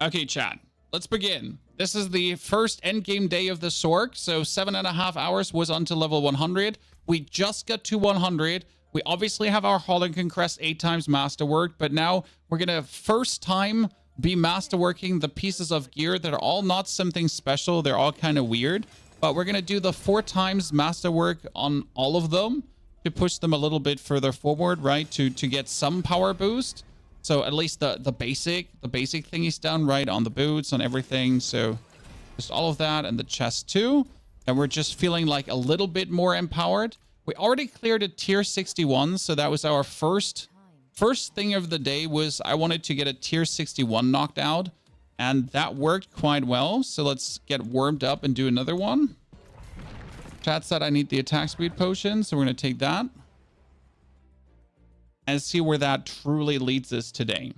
Okay, chat. Let's begin. This is the first endgame day of the Sorc. So 7.5 hours was until level 100. We just got to 100. We obviously have our Harlequin Crest 8 times masterwork, but now we're going to first time be masterworking the pieces of gear that are all not something special. They're all kind of weird, but we're going to do the 4 times masterwork on all of them to push them a little bit further forward, right? To get some power boost. So at least the basic thing is done, right? On the boots, on everything. So just all of that and the chest too. And we're just feeling like a little bit more empowered. We already cleared a tier 61. So that was our first thing of the day was I wanted to get a tier 61 knocked out. And that worked quite well. So let's get warmed up and do another one. Chat said I need the attack speed potion. So we're going to take that. And see where that truly leads us today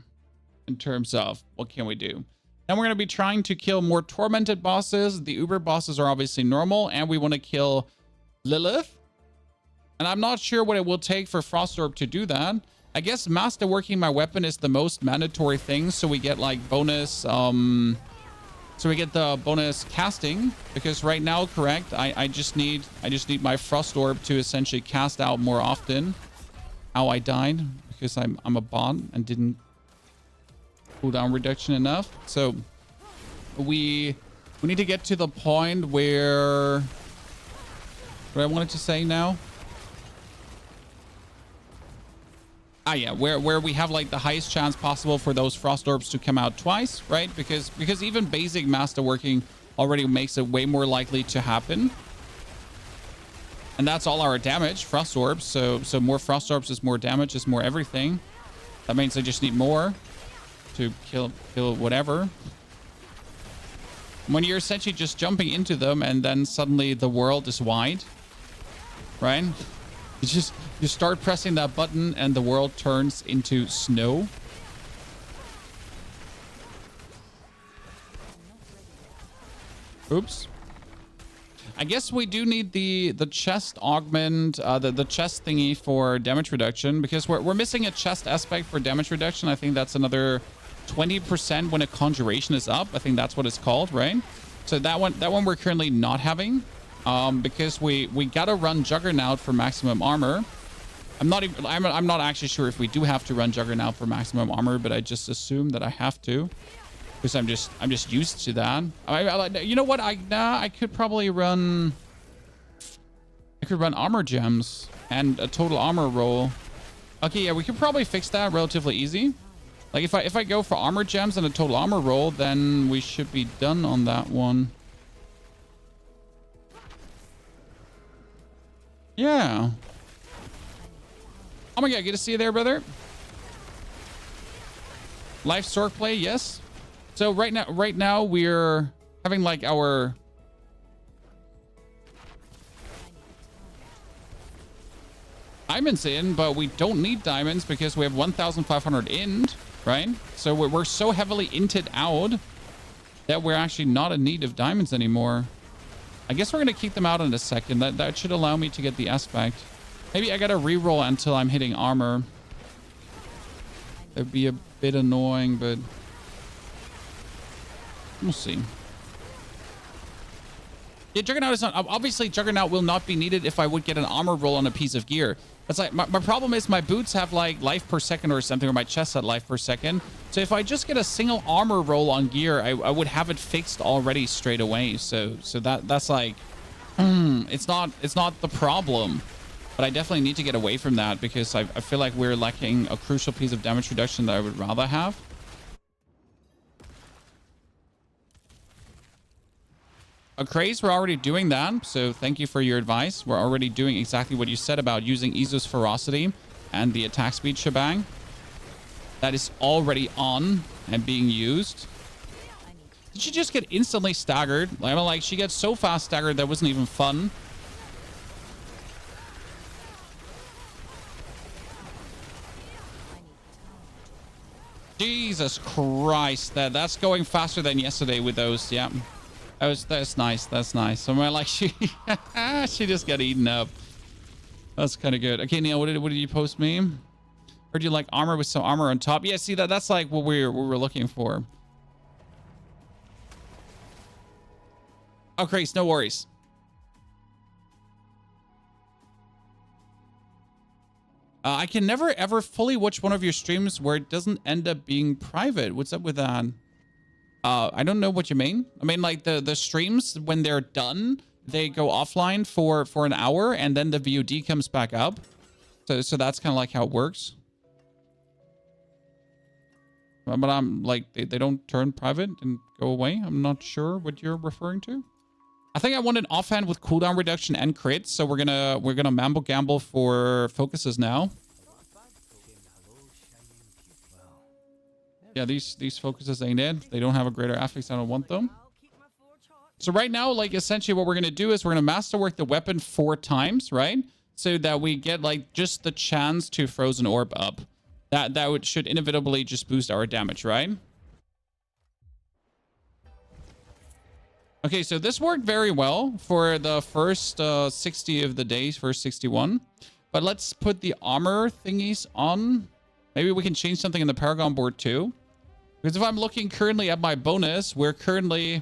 in terms of what can we do. Then we're going to be trying to kill more tormented bosses. The Uber bosses are obviously normal, and we want to kill Lilith. And I'm not sure what it will take for Frozen Orb to do that. I guess masterworking my weapon is the most mandatory thing, so we get like bonus so we get the bonus casting, because right now, correct, I just need my Frost Orb to essentially cast out more often. How I died because I'm a bot and didn't cooldown reduction enough. So we need to get to the point where what I wanted to say now. Yeah, where we have like the highest chance possible for those Frost Orbs to come out twice, right? Because even basic masterworking already makes it way more likely to happen. And that's all our damage, Frost Orbs. So more Frost Orbs is more damage, is more everything. That means I just need more to kill whatever. When you're essentially just jumping into them and then suddenly the world is wide, right? You start pressing that button and the world turns into snow. Oops. I guess we do need the chest augment, the chest thingy for damage reduction, because we're missing a chest aspect for damage reduction. I think that's another 20% when a conjuration is up. I think that's what it's called, right? So that one we're currently not having, because we gotta run Juggernaut for maximum armor. I'm not actually sure if we do have to run Juggernaut for maximum armor, but I just assume that I have to. Because I'm just used to that. You know what? I could probably run. I could run armor gems and a total armor roll. Okay, yeah, we could probably fix that relatively easy. Like if I go for armor gems and a total armor roll, then we should be done on that one. Yeah. Oh my god, good to see you there, brother. Live Sorc play, yes. So right now we're having like our diamonds in, but we don't need diamonds because we have 1,500 in, right? So we're so heavily inted out that we're actually not in need of diamonds anymore. I guess we're gonna keep them out in a second. That should allow me to get the aspect. Maybe I gotta reroll until I'm hitting armor. That'd be a bit annoying, but we'll see. Yeah, Juggernaut is not... Obviously, Juggernaut will not be needed if I would get an armor roll on a piece of gear. That's like... My problem is my boots have, like, life per second or something, or my chest had life per second. So if I just get a single armor roll on gear, I would have it fixed already straight away. So that's like... It's not the problem. But I definitely need to get away from that because I feel like we're lacking a crucial piece of damage reduction that I would rather have. Craze, we're already doing that, so thank you for your advice. We're already doing exactly what you said about using Izu's Ferocity and the attack speed shebang. That is already on and being used. Did she just get instantly staggered? Like she gets so fast staggered that wasn't even fun. Jesus Christ, that's going faster than yesterday with those, yeah. That's nice. That's nice. So I'm like, she just got eaten up. That's kind of good. Okay, Neil, what did you post me? Heard you like armor with some armor on top. Yeah, see that's like what we're looking for. Oh, Grace, no worries. I can never ever fully watch one of your streams where it doesn't end up being private. What's up with that? I don't know what you mean. I mean, like the streams, when they're done, they go offline for an hour and then the VOD comes back up. So that's kind of like how it works. But I'm like, they don't turn private and go away. I'm not sure what you're referring to. I think I want an offhand with cooldown reduction and crits, so we're gonna mambo gamble for focuses now. Yeah, these focuses ain't it. They don't have a greater affix. I don't want them. So right now, like essentially what we're gonna do is we're gonna masterwork the weapon 4 times, right? So that we get like just the chance to Frozen Orb up. That should inevitably just boost our damage, right? Okay, so this worked very well for the first 60 of the days, first 61. But let's put the armor thingies on. Maybe we can change something in the Paragon board too. Because if I'm looking currently at my bonus, we're currently,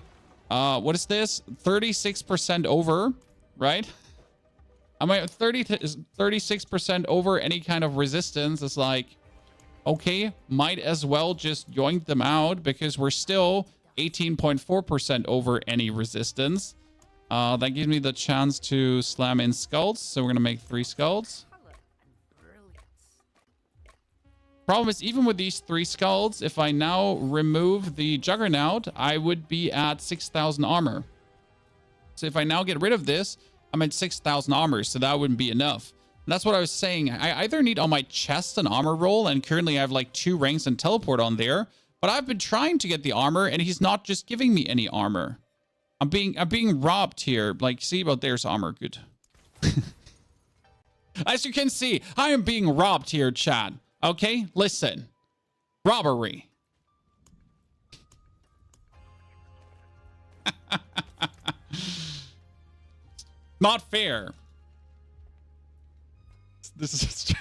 what is this? 36% over, right? I'm at 36% over any kind of resistance. It's like, okay, might as well just yoink them out because we're still 18.4% over any resistance. That gives me the chance to slam in skulls. So we're going to make 3 skulls. Problem is, even with these 3 skulls, if I now remove the Juggernaut, I would be at 6,000 armor. So if I now get rid of this, I'm at 6,000 armor. So that wouldn't be enough. And that's what I was saying. I either need on my chest an armor roll, and currently I have like 2 ranks and teleport on there. But I've been trying to get the armor, and he's not just giving me any armor. I'm being robbed here. Like, see, but there's armor. Good. As you can see, I am being robbed here, chat. Okay, listen. Robbery. Not fair. This is just...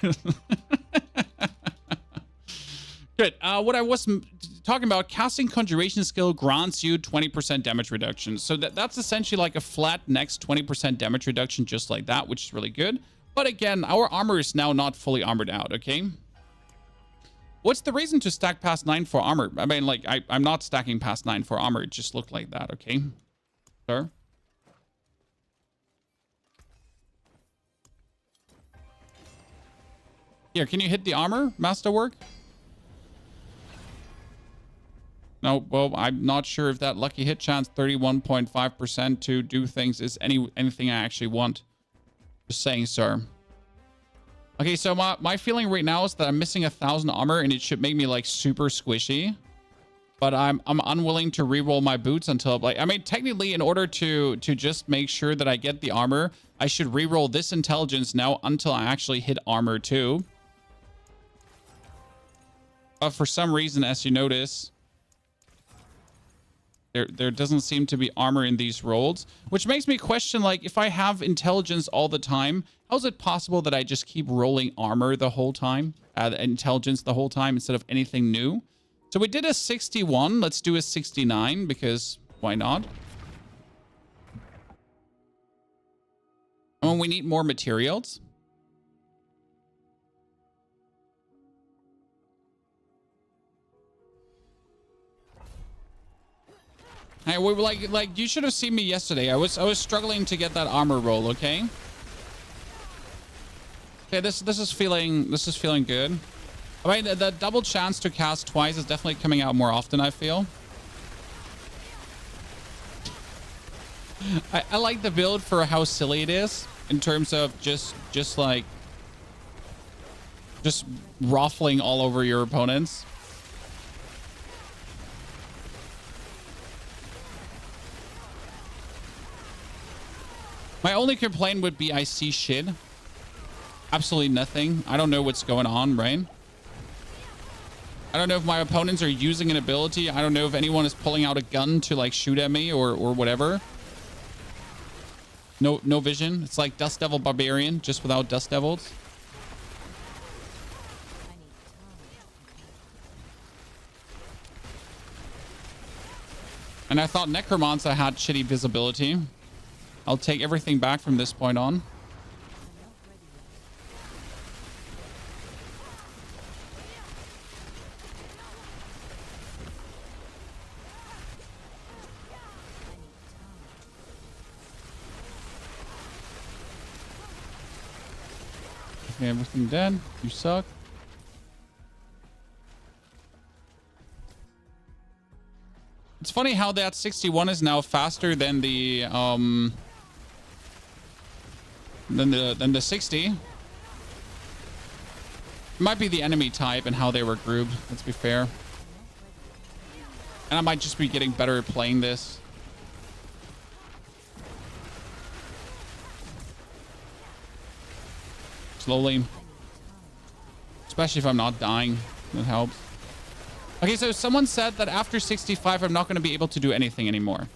Good. What I was talking about, casting conjuration skill grants you 20% damage reduction. So that's essentially like a flat next 20% damage reduction, just like that, which is really good. But again, our armor is now not fully armored out, okay? What's the reason to stack past 9 for armor? I mean, like, I'm not stacking past 9 for armor. It just looked like that, okay? Sure. Here, can you hit the armor, Masterwork? No, well, I'm not sure if that lucky hit chance 31.5% to do things is anything I actually want. Just saying, sir. Okay, so my feeling right now is that I'm missing 1,000 armor, and it should make me like super squishy. But I'm unwilling to reroll my boots until, like, I mean, technically, in order to just make sure that I get the armor, I should reroll this intelligence now until I actually hit armor too. But for some reason, as you notice, there doesn't seem to be armor in these rolls, which makes me question, like, if I have intelligence all the time, how is it possible that I just keep rolling armor the whole time, intelligence the whole time instead of anything new? So we did a 61. Let's do a 69 because why not? Oh, we need more materials. Hey, we were like you should have seen me yesterday. I was struggling to get that armor roll, okay? Okay, this is feeling good. I mean, the double chance to cast twice is definitely coming out more often, I feel. I like the build for how silly it is in terms of just ruffling all over your opponents. My only complaint would be I see shit. Absolutely nothing. I don't know what's going on, right? I don't know if my opponents are using an ability. I don't know if anyone is pulling out a gun to like shoot at me or whatever. No vision. It's like Dust Devil Barbarian, just without Dust Devils. And I thought Necromancer had shitty visibility. I'll take everything back from this point on. Okay, everything dead. You suck. It's funny how that 61 is now faster than the 60. It might be the enemy type and how they were grouped, let's be fair. And I might just be getting better at playing this. Slowly. Especially if I'm not dying. That helps. Okay, so someone said that after 65, I'm not going to be able to do anything anymore.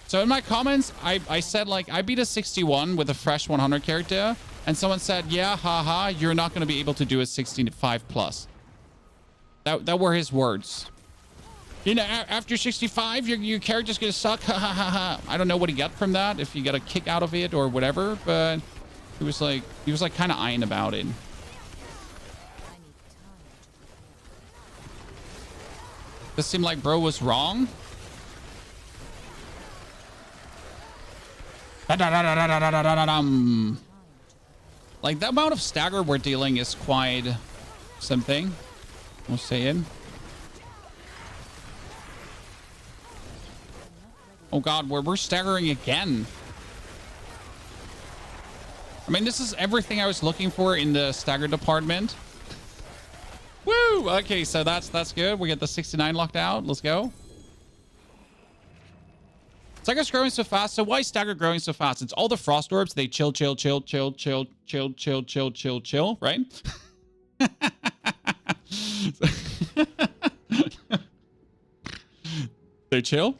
So in my comments, I said, like, I beat a 61 with a fresh 100 character. And someone said, yeah, haha, you're not going to be able to do a 65 plus. That were his words. You know, after 65, your character's going to suck. Ha ha ha ha. I don't know what he got from that, if he got a kick out of it or whatever. But he was like kind of eyeing about it. This seemed like bro was wrong. Like, the amount of stagger we're dealing is quite something. We'll say it. Oh god, we're staggering again. I mean, this is everything I was looking for in the stagger department. Woo! Okay, so that's good. We get the 69 locked out. Let's go. Stagger's growing so fast. So why is Stagger growing so fast? It's all the Frost Orbs. They chill, right? They chill.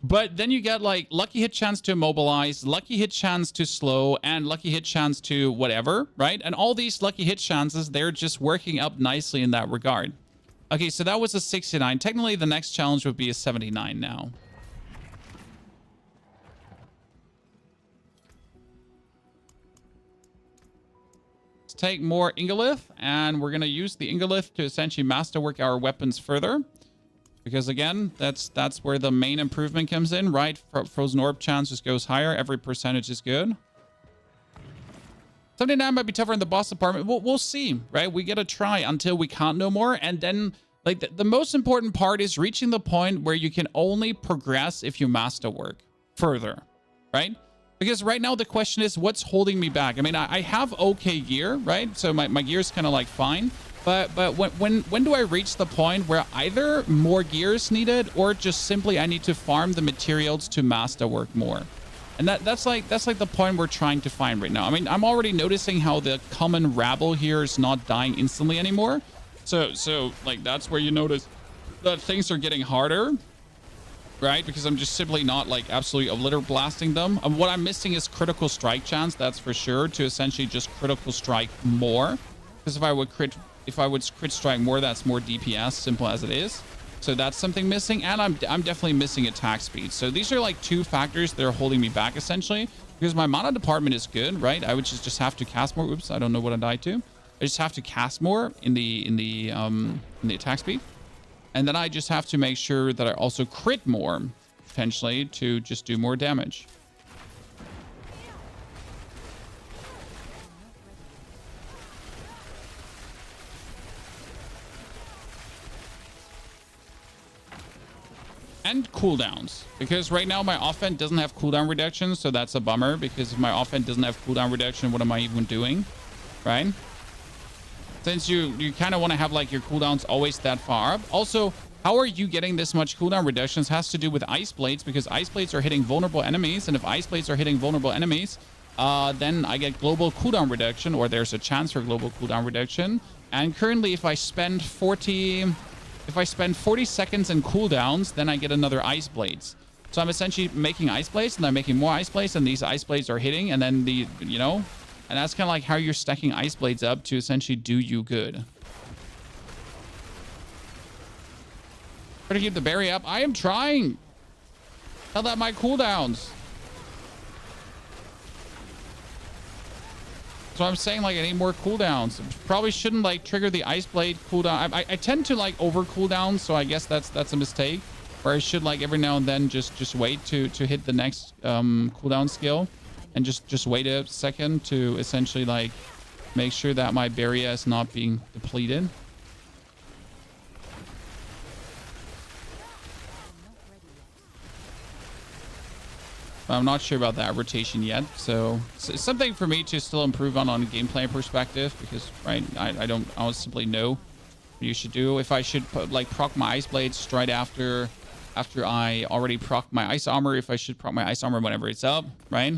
But then you get like lucky hit chance to immobilize, lucky hit chance to slow, and lucky hit chance to whatever, right? And all these lucky hit chances, they're just working up nicely in that regard. Okay, so that was a 69. Technically, the next challenge would be a 79 now. Let's take more Ingolith, and we're going to use the Ingolith to essentially masterwork our weapons further. Because again, that's where the main improvement comes in, right? Frozen Orb chance just goes higher. Every percentage is good. 79 might be tougher in the boss department. We'll see, right? We get a try until we can't no more. And then, like, the most important part is reaching the point where you can only progress if you masterwork further, right? Because right now the question is, what's holding me back? I mean, I have okay gear, right? So my gear is kind of like fine. But when do I reach the point where either more gear is needed or just simply I need to farm the materials to masterwork more? And that's like the point we're trying to find right now. I mean, I'm already noticing how the common rabble here is not dying instantly anymore. So like that's where you notice that things are getting harder, right? Because I'm just simply not like absolutely obliter blasting them. What I'm missing is critical strike chance, that's for sure, to essentially just critical strike more. Because if I would crit strike more, that's more DPS, simple as it is. So that's something missing, and I'm definitely missing attack speed. So these are like two factors that are holding me back essentially, because my mana department is good, right? I would just have to cast more. Oops, I don't know what I died to. I just have to cast more in the attack speed, and then I just have to make sure that I also crit more potentially to just do more damage. And cooldowns, because right now my offense doesn't have cooldown reduction, so that's a bummer, because if my offense doesn't have cooldown reduction, what am I even doing, right? Since you kind of want to have like your cooldowns always that far up. Also, how are you getting this much cooldown reductions has to do with ice blades, because ice blades are hitting vulnerable enemies, and if ice blades are hitting vulnerable enemies, then I get global cooldown reduction, or there's a chance for global cooldown reduction. And currently, if I spend 40 seconds in cooldowns, then I get another ice blades. So I'm essentially making ice blades, and I'm making more ice blades, and these ice blades are hitting, and then and that's kind of like how you're stacking ice blades up to essentially do you good. Try to keep the berry up. I am trying. Tell that my cooldowns. So I'm saying, like, I need more cooldowns. Probably shouldn't, like, trigger the Ice Blade cooldown. I tend to, like, over cooldown, so I guess that's a mistake. Where I should, like, every now and then just wait to hit the next cooldown skill. And just wait a second to essentially, like, make sure that my barrier is not being depleted. I'm not sure about that rotation yet, so it's something for me to still improve on a gameplay perspective, because right, I don't simply know what you should do. If I should like proc my Ice Blades straight after I already proc my Ice Armor, if I should proc my Ice Armor whenever it's up, right?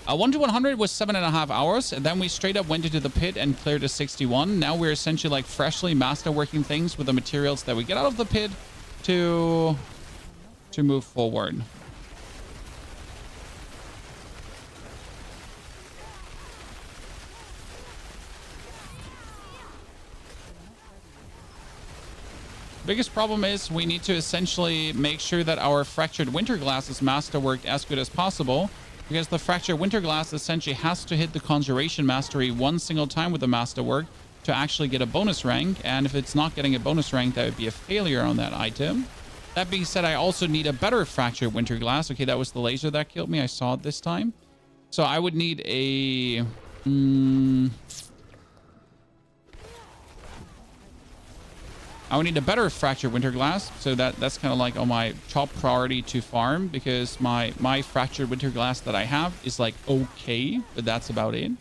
1 to 100 was 7.5 hours, and then we straight up went into the pit and cleared a 61. Now we're essentially like freshly masterworking things with the materials that we get out of the pit to move forward. Biggest problem is we need to essentially make sure that our Fractured Winter Glass is masterworked as good as possible, because the Fractured Winter Glass essentially has to hit the Conjuration Mastery one single time with the Masterwork to actually get a bonus rank, and if it's not getting a bonus rank, that would be a failure on that item. That being said, I also need a better Fractured Winter Glass. Okay, that was the laser that killed me. I saw it this time. So I would need a... I would need a better Fractured Winter Glass, so that's kind of like on my top priority to farm, because my Fractured Winter Glass that I have is like okay, but that's about it.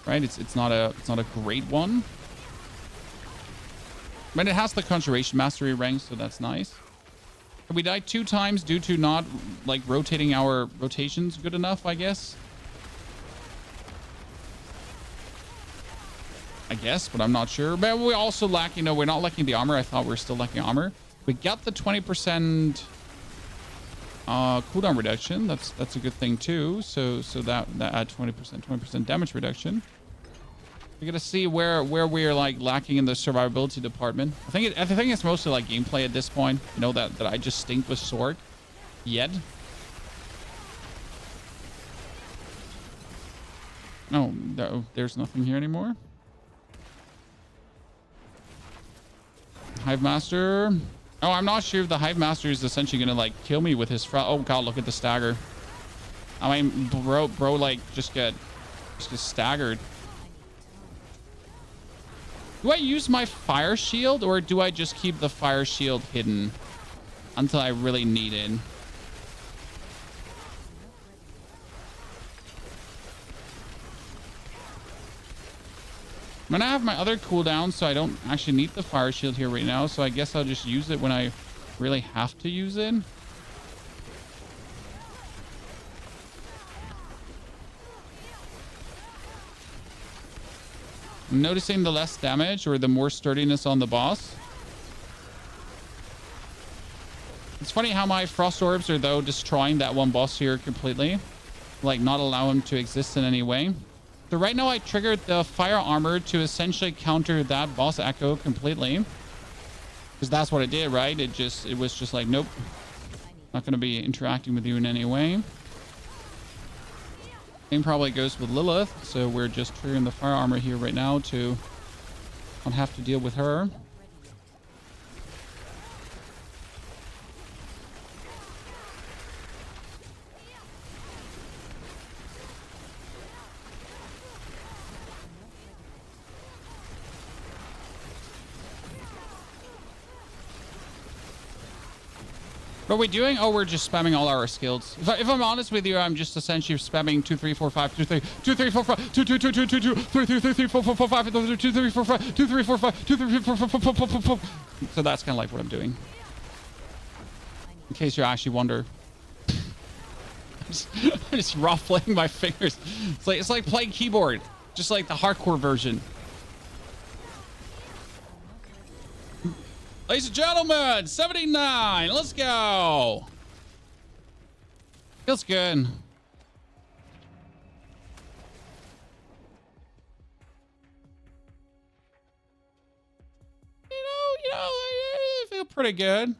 Right? It's not a great one. But it has the Conjuration Mastery rank, so that's nice. We died 2 times due to not like rotating our rotations good enough, I guess. But I'm not sure. But we also lack, you know, we're not lacking the armor. I thought we were still lacking armor. We got the 20% cooldown reduction. That's a good thing too. So that 20% damage reduction. We gotta see where we're like lacking in the survivability department. I think it's mostly like gameplay at this point. You know, that I just stink with Sorc yet. No, there's nothing here anymore. Hive Master. Oh, I'm not sure if the Hive Master is essentially gonna like kill me with his oh god, look at the stagger. I mean, bro like just get staggered. Do I use my fire shield, or do I just keep the fire shield hidden until I really need it? I'm gonna have my other cooldown, so I don't actually need the fire shield here right now. So I guess I'll just use it when I really have to use it. I'm noticing the less damage or the more sturdiness on the boss. It's funny how my Frost Orbs are though destroying that one boss here completely. Like not allow him to exist in any way. So right now I triggered the fire armor to essentially counter that boss echo completely. Because that's what it did, right? It was just like, nope. Not going to be interacting with you in any way. Same probably goes with Lilith. So we're just triggering the fire armor here right now to not have to deal with her. What are we doing? Oh, we're just spamming all our skills. If I'm honest with you, I'm just essentially spamming 2, 3, 4, 5, 2, 3, 2, 3, 4, 5, 2, 2, 2, 2, 2, 2, 3, 3, 3, 3, 4, 4, 4, 5, 2, 3, 4, 5, 2, 3, 4, 5, 2, 3, 4, 5, 4, 4, 4, 4. So that's kind of like what I'm doing. In case you actually wonder. I'm just ruffling my fingers. It's like playing keyboard. Just like the hardcore version. Ladies and gentlemen, 79. Let's go. Feels good. You know, I feel pretty good.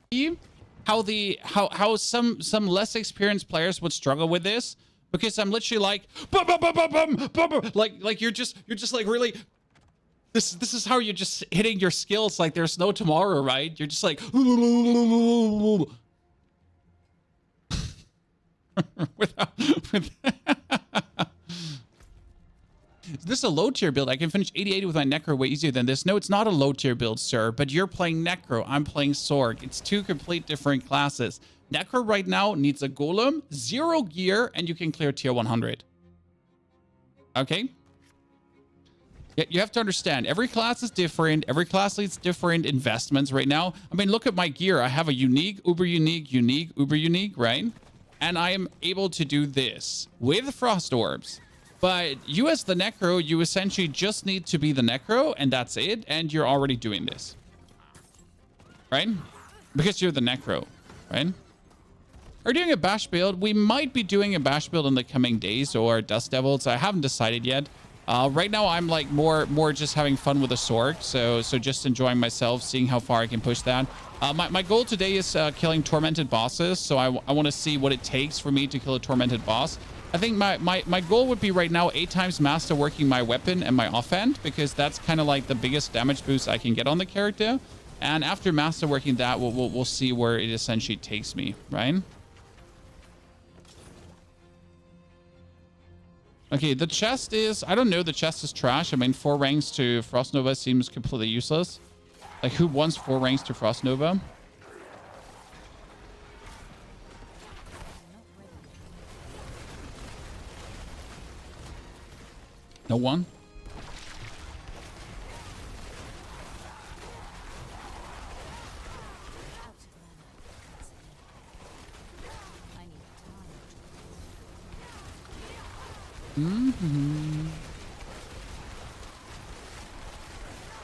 how some less experienced players would struggle with this, because I'm literally like bum, bum, bum, bum, bum, bum, bum. Like you're just like really this is how you're just hitting your skills like there's no tomorrow, right? You're just like without, with Is this a low tier build? I can finish 80/80 with my Necro way easier than this. No, it's not a low tier build, sir, but you're playing Necro. I'm playing Sorc. It's two complete different classes. Necro right now needs a Golem, 0 gear, and you can clear tier 100. Okay? You have to understand, every class is different. Every class needs different investments right now. I mean, look at my gear. I have a unique, uber unique, unique, uber unique, right? And I am able to do this with Frost Orbs. But you as the Necro, you essentially just need to be the Necro, and that's it. And you're already doing this. Right? Because you're the Necro, right? Are doing a bash build? We might be doing a bash build in the coming days, or Dust Devils. I haven't decided yet. Right now, I'm like more just having fun with the Sorc. So just enjoying myself, seeing how far I can push that. My goal today is killing tormented bosses. So I want to see what it takes for me to kill a tormented boss. I think my goal would be right now 8 times master working my weapon and my offhand, because that's kind of like the biggest damage boost I can get on the character. And after master working that, we'll see where it essentially takes me, right? Okay, the chest is, I don't know, the chest is trash. I mean, 4 ranks to Frost Nova seems completely useless. Like, who wants 4 ranks to Frost Nova? No one?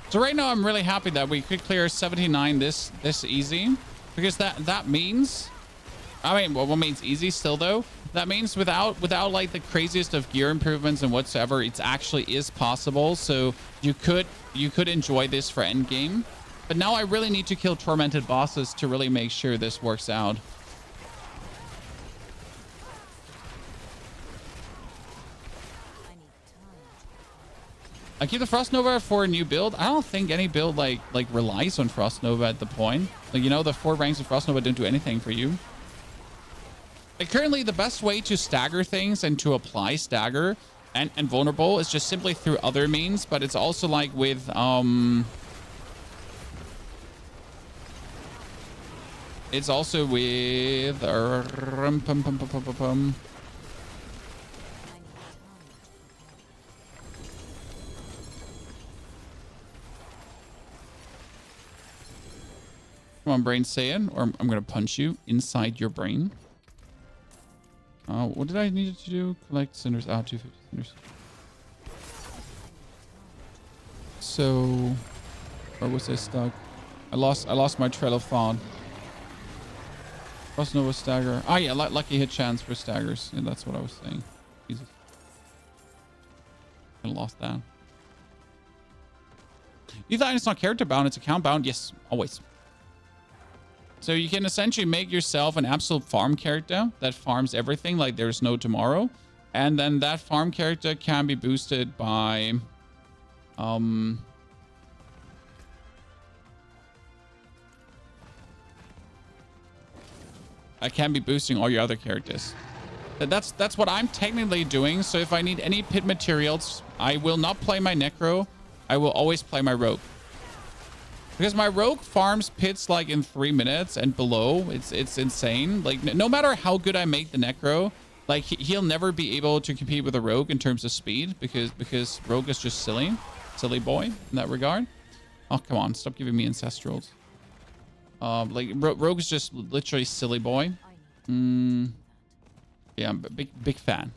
So right now I'm really happy that we could clear 79 this easy, because that means, I mean, what means easy still though? That means without like the craziest of gear improvements and whatsoever, it actually is possible. So you could enjoy this for endgame. But now I really need to kill tormented bosses to really make sure this works out. I keep the Frost Nova for a new build. I don't think any build like relies on Frost Nova at the point. Like, you know, the 4 ranks of Frost Nova don't do anything for you. Like, currently, the best way to stagger things and to apply stagger and vulnerable is just simply through other means. But it's also like with it's also with Come on, brain, say it, or I'm gonna punch you inside your brain. What did I need to do? Collect cinders. 250 cinders. So, where was I stuck? I lost my trail of thought. Frost Nova stagger. Oh yeah, lucky hit chance for staggers. Yeah, that's what I was saying. Jesus, I lost that. You thought it's not character bound, it's account bound. Yes, always. So you can essentially make yourself an absolute farm character that farms everything like there's no tomorrow. And then that farm character can be boosted by... I can be boosting all your other characters. That's what I'm technically doing. So if I need any pit materials, I will not play my Necro. I will always play my Rogue. Because my Rogue farms pits like in 3 minutes and below. It's insane. Like, no matter how good I make the Necro, like he'll never be able to compete with a Rogue in terms of speed, because Rogue is just silly boy in that regard. Oh, come on, stop giving me ancestrals. Like Rogue is just literally silly boy. Yeah, I'm a big fan.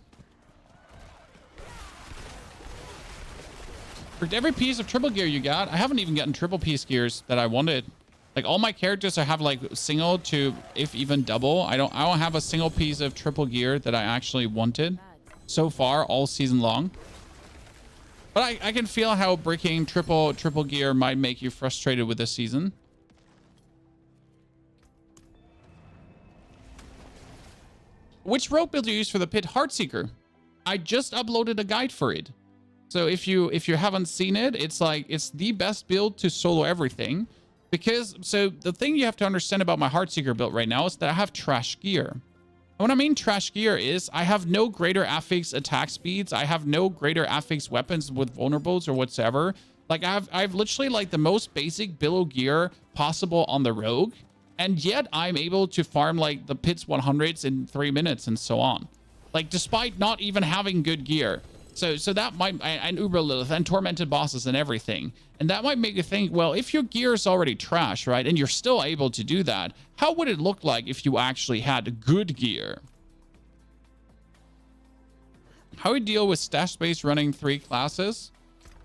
For every piece of triple gear you got, I haven't even gotten triple piece gears that I wanted. Like, all my characters I have like single to, if even double. I don't have a single piece of triple gear that I actually wanted so far all season long. But I can feel how breaking triple gear might make you frustrated with this season. Which rogue build do you use for the pit? Heartseeker. I just uploaded a guide for it. So if you haven't seen it, it's like, it's the best build to solo everything. Because, so the thing you have to understand about my Heartseeker build right now is that I have trash gear. And what I mean trash gear is I have no greater affix attack speeds. I have no greater affix weapons with vulnerables or whatsoever. Like I've literally like the most basic billow gear possible on the rogue. And yet I'm able to farm like the pits 100s in 3 minutes and so on. Like despite not even having good gear. So that might, and Uber Lilith and tormented bosses and everything. And that might make you think, well, if your gear is already trash, right? And you're still able to do that, how would it look like if you actually had good gear? How do you deal with stash space running 3 classes?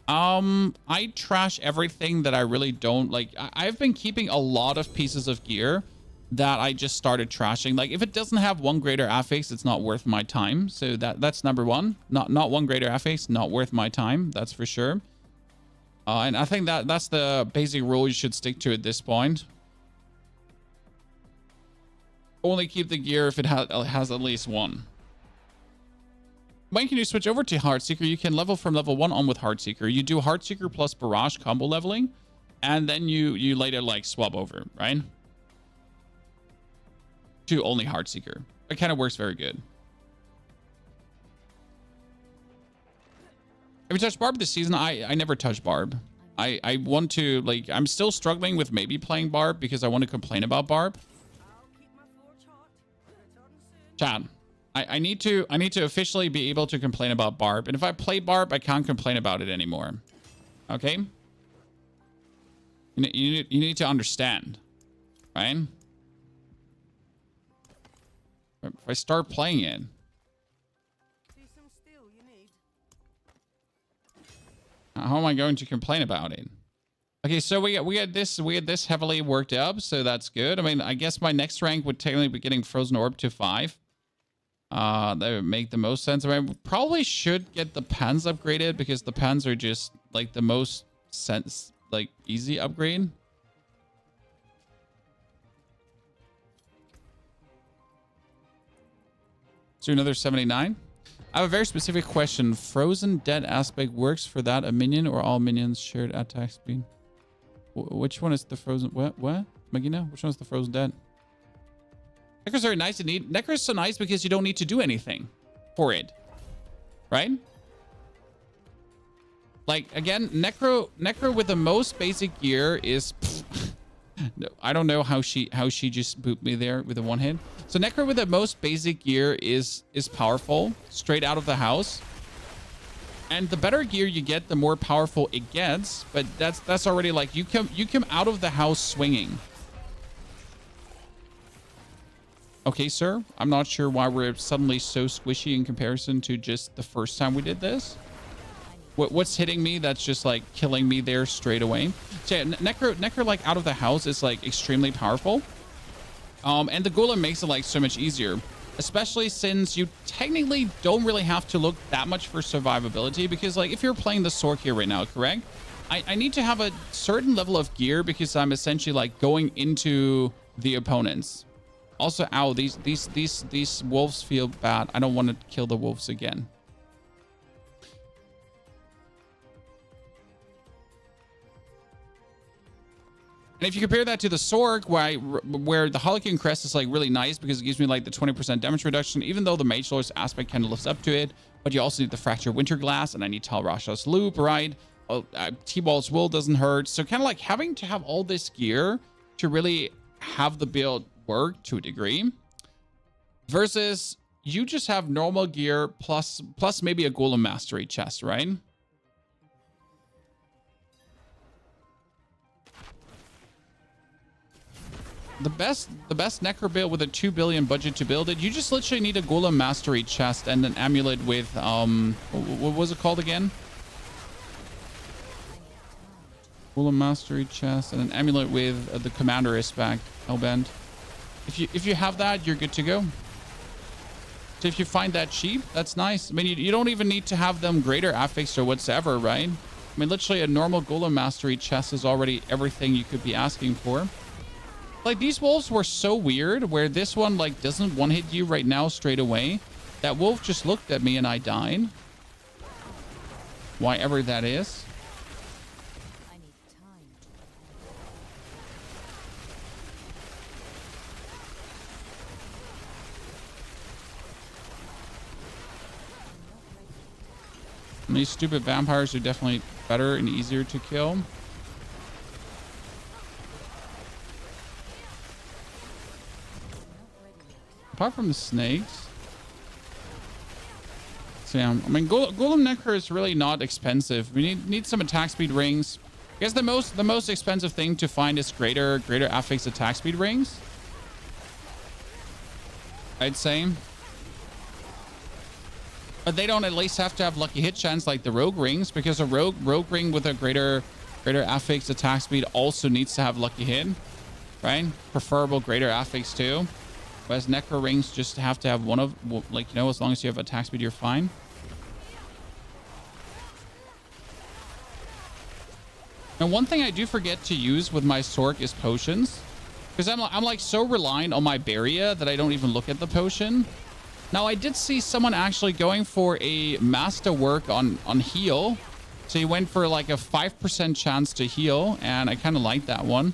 I trash everything that I really don't like. I've been keeping a lot of pieces of gear that I just started trashing. Like if it doesn't have 1 greater affix, it's not worth my time. So that's number 1. Not 1 greater affix, not worth my time. That's for sure. And I think that's the basic rule you should stick to at this point. Only keep the gear if it has at least 1. When can you switch over to Heartseeker? You can level from level 1 on with Heartseeker. You do Heartseeker plus Barrage combo leveling, and then you later like swap over, right? To only Heartseeker. It kind of works very good. Have you touched Barb this season? I never touched Barb. I want to, like, I'm still struggling with maybe playing Barb because I want to complain about Barb. Chad, I need to officially be able to complain about Barb. And if I play Barb, I can't complain about it anymore. Okay? You need to understand, right? If I start playing it, how am I going to complain about it? Okay, so we had this heavily worked up, so that's good. I mean, I guess my next rank would technically be getting Frozen Orb to 5. That would make the most sense. I mean, probably should get the pens upgraded because the pens are just like the most easy upgrade. So another 79. I have a very specific question. Frozen Dead aspect works for that a minion or all minions shared attack speed? Which one is the Frozen? What? Magina? Which one is the Frozen Dead? Necro's very nice to need. Necro's so nice because you don't need to do anything for it. Right? Like, again, Necro with the most basic gear is... No, I don't know how she just booped me there with a 1 hit. So Necro with the most basic gear is powerful straight out of the house. And the better gear you get, the more powerful it gets. But that's already like you come out of the house swinging. Okay, sir. I'm not sure why we're suddenly so squishy in comparison to just the first time we did this. What's hitting me that's just like killing me there straight away? So yeah, Necro like out of the house is like extremely powerful. And the Golem makes it like so much easier, especially since you technically don't really have to look that much for survivability, because like if you're playing the Sorc here right now, correct? I need to have a certain level of gear because I'm essentially like going into the opponents. Also, ow, these wolves feel bad. I don't want to kill the wolves again. And if you compare that to the Sorc, where the Harlequin Crest is like really nice because it gives me like the 20% damage reduction, even though the Mage Lord's aspect kind of lives up to it, but you also need the Fractured Winter Glass, and I need Tal Rasha's Loop, right? T-Ball's Will doesn't hurt. So kind of like having to have all this gear to really have the build work to a degree, versus you just have normal gear plus maybe a Golem Mastery chest, right? The best Necro build with a 2 billion budget to build it, you just literally need a Golem Mastery chest and an amulet with what was it called again? Golem Mastery chest and an amulet with the Commander Respect Hellbent. If you have that, you're good to go. So if you find that cheap, that's nice. I mean, you don't even need to have them greater affix or whatsoever, right? I mean, literally a normal Golem Mastery chest is already everything you could be asking for. Like, these wolves were so weird where this one, like, doesn't one-hit you right now straight away. That wolf just looked at me and I died. Why ever that is. These stupid vampires are definitely better and easier to kill. Apart from the snakes. So yeah, I mean, Golem Necro is really not expensive. We need some attack speed rings. I guess the most expensive thing to find is greater affix attack speed rings, I'd say. But they don't at least have to have lucky hit chance like the rogue rings, because a rogue ring with a greater affix attack speed also needs to have lucky hit, right? Preferable greater affix too. Whereas necro rings just have to have one of, like, you know, as long as you have attack speed, you're fine. And one thing I do forget to use with my Sorc is potions, because I'm like so reliant on my Barrier that I don't even look at the potion. Now, I did see someone actually going for a masterwork on heal. So he went for like a 5% chance to heal, and I kind of like that one.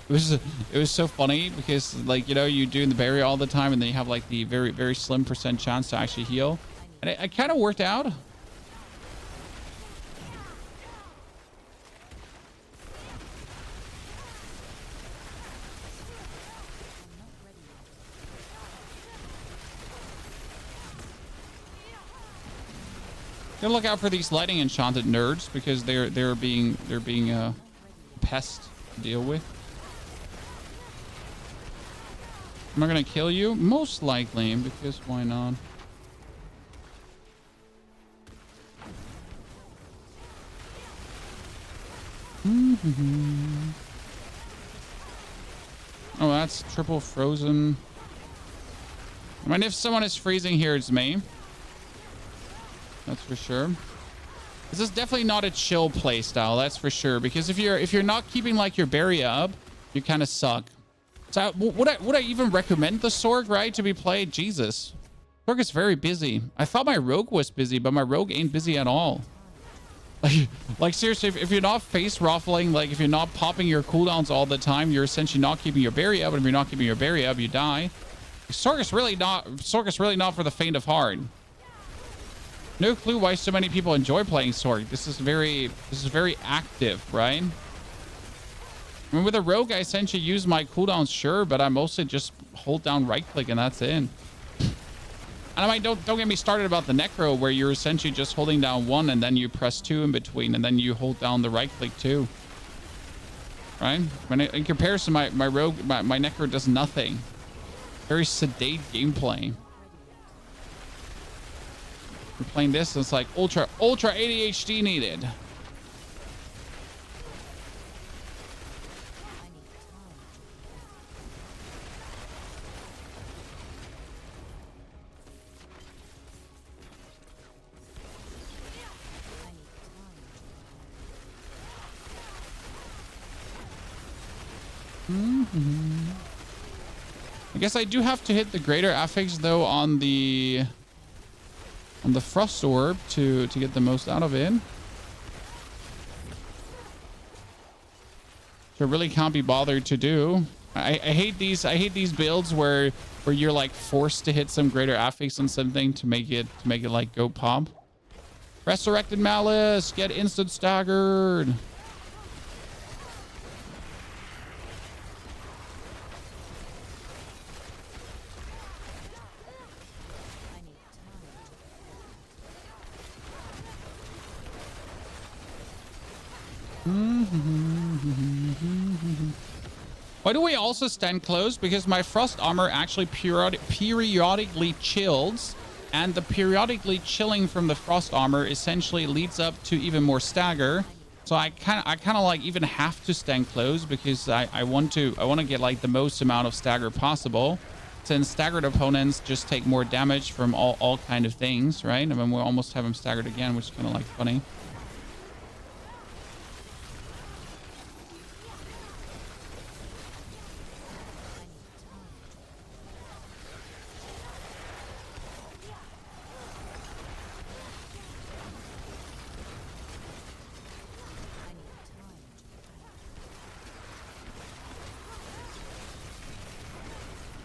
It was so funny because, like, you know, you do the barrier all the time and then you have like the very slim % chance to actually heal. And it kind of worked out. Gotta look out for these lightning enchanted nerds because they're being a pest to deal with. Am I gonna kill you? Most likely, because why not? Oh, that's triple frozen. I mean, if someone is freezing here, it's me. That's for sure. This is definitely not a chill play style, that's for sure. Because if you're not keeping like your barrier up, you kind of suck. So would I even recommend the Sorc, right, to be played? Jesus, Sorc is very busy. I thought my rogue was busy, but my rogue ain't busy at all. Like seriously, if you're not face ruffling, like if you're not popping your cooldowns all the time, you're essentially not keeping your barrier up. And if you're not keeping your barrier up, you die. Sorc is really not for the faint of heart. No clue why so many people enjoy playing Sorc. This is very active, right? I mean, with a rogue, I essentially use my cooldowns, sure, but I mostly just hold down right click and that's it. And I mean, don't get me started about the necro, where you're essentially just holding down 1 and then you press 2 in between and then you hold down the right click too. Right? When in comparison, my rogue, my necro does nothing. Very sedate gameplay. We're playing this and it's like ultra ADHD needed. I guess I do have to hit the greater affix though on the Frozen Orb to get the most out of it. So I really can't be bothered to do. I hate these builds where you're like forced to hit some greater affix on something to make it like go pop. Resurrected Malice, get instant staggered. Why do we also stand close? Because my frost armor actually periodically chills, and the periodically chilling from the frost armor essentially leads up to even more stagger. So I kind of like even have to stand close because I want to get like the most amount of stagger possible, since staggered opponents just take more damage from all kind of things, right? I mean, we almost have him staggered again, which is kind of like funny.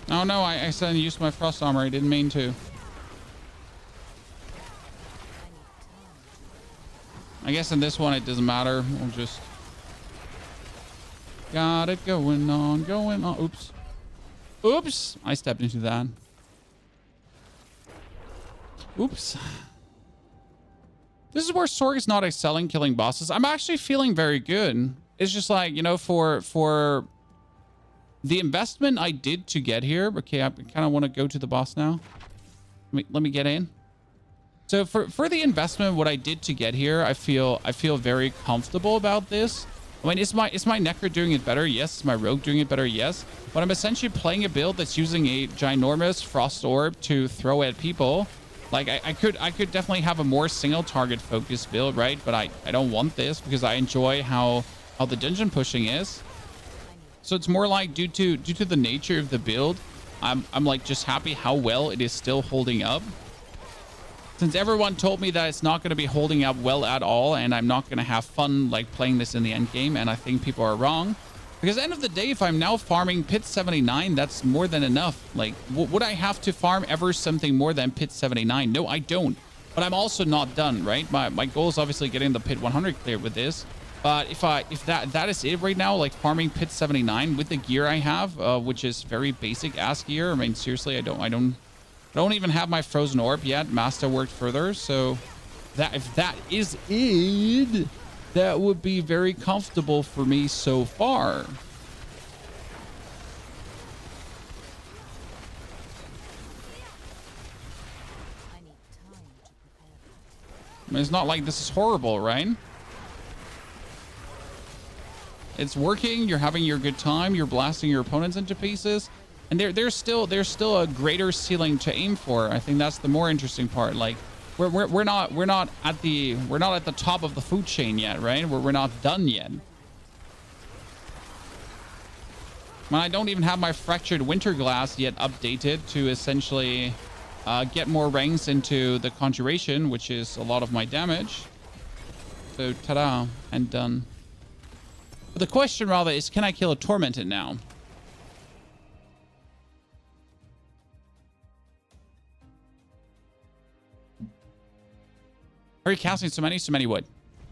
Oh no, I accidentally used my frost armor. I didn't mean to. I guess in this one it doesn't matter. We'll just got it going on, going on. Oops. Oops. I stepped into that. Oops. This is where Sorc is not excelling killing bosses. I'm actually feeling very good. It's just like, you know, for the investment I did to get here. Okay, I kind of want to go to the boss now. Let me get in. So for the investment, what I did to get here, I feel very comfortable about this. I mean, is my Necro doing it better? Yes. Is my Rogue doing it better? Yes. But I'm essentially playing a build that's using a ginormous Frost Orb to throw at people. Like, I could definitely have a more single target focused build, right? But I don't want this because I enjoy how the dungeon pushing is. So it's more like due to the nature of the build, I'm like just happy how well it is still holding up. Since everyone told me that it's not going to be holding up well at all, and I'm not going to have fun like playing this in the end game, and I think people are wrong. Because at the end of the day, if I'm now farming Pit 79, that's more than enough. Like, would I have to farm ever something more than Pit 79? No, I don't. But I'm also not done, right? My goal is obviously getting the Pit 100 cleared with this. But if that is it right now, like farming Pit 79 with the gear I have, which is very basic ass gear. I mean, seriously, I don't even have my Frozen Orb yet. Master worked further, so if that is it, that would be very comfortable for me so far. I mean, it's not like this is horrible, right? It's working. You're having your good time. You're blasting your opponents into pieces. And there's still a greater ceiling to aim for. I think that's the more interesting part. Like we're not at the top of the food chain yet, right? We're not done yet. When I don't even have my fractured winter glass yet updated to essentially get more ranks into the conjuration, which is a lot of my damage. So ta-da, and done. But the question rather is, can I kill a tormented now? Are you casting so many what?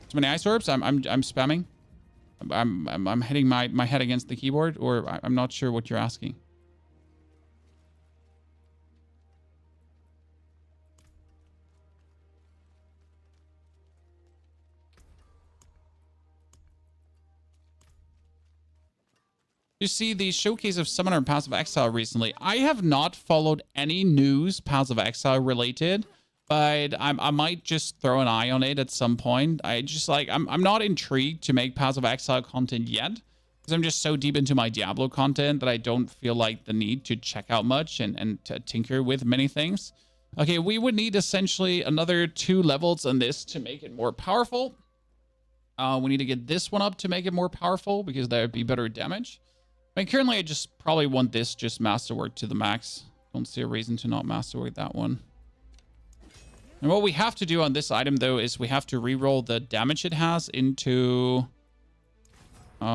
So many ice orbs? I'm spamming. I'm hitting my head against the keyboard, or I'm not sure what you're asking. You see the showcase of Summoner and Paths of Exile recently. I have not followed any news Paths of Exile related, but I might just throw an eye on it at some point. I just like, I'm not intrigued to make Paths of Exile content yet, because I'm just so deep into my Diablo content that I don't feel like the need to check out much and to tinker with many things. Okay, we would need essentially another 2 levels on this to make it more powerful. We need to get this one up to make it more powerful, because there would be better damage. I mean, currently I just probably want this just masterwork to the max. Don't see a reason to not masterwork that one. And what we have to do on this item, though, is we have to reroll the damage it has into... we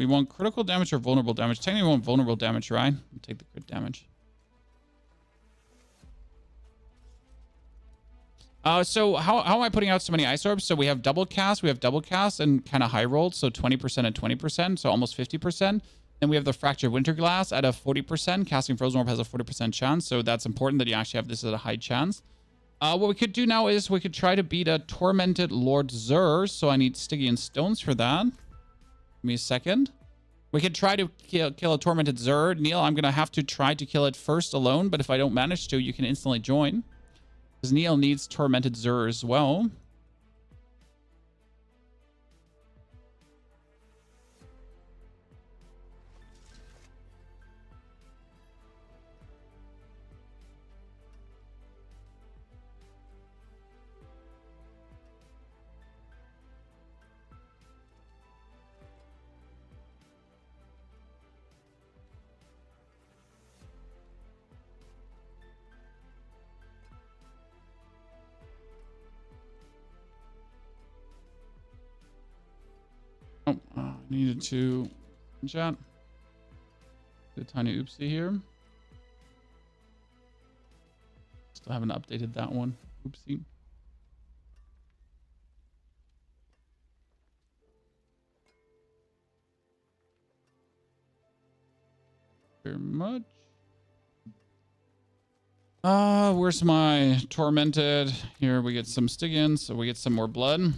want critical damage or vulnerable damage. Technically, we want vulnerable damage, right? We'll take the crit damage. So how am I putting out so many ice orbs? So we have double cast, and kind of high rolled, so 20% and 20%, so almost 50%. Then we have the fractured winter glass at a 40%. Casting Frozen Orb has a 40% chance, so that's important that you actually have this at a high chance. What we could do now is we could try to beat a tormented Lord Zur, so I need Stygian stones for that. Give me a second. We could try to kill a tormented Zur. Neil, I'm gonna have to try to kill it first alone, but if I don't manage to, you can instantly join. Because Neil needs tormented Zur as well. Oh, Needed to chat. A tiny oopsie here. Still haven't updated that one. Oopsie. Very much. Where's my tormented? Here we get some Stygians, so we get some more blood.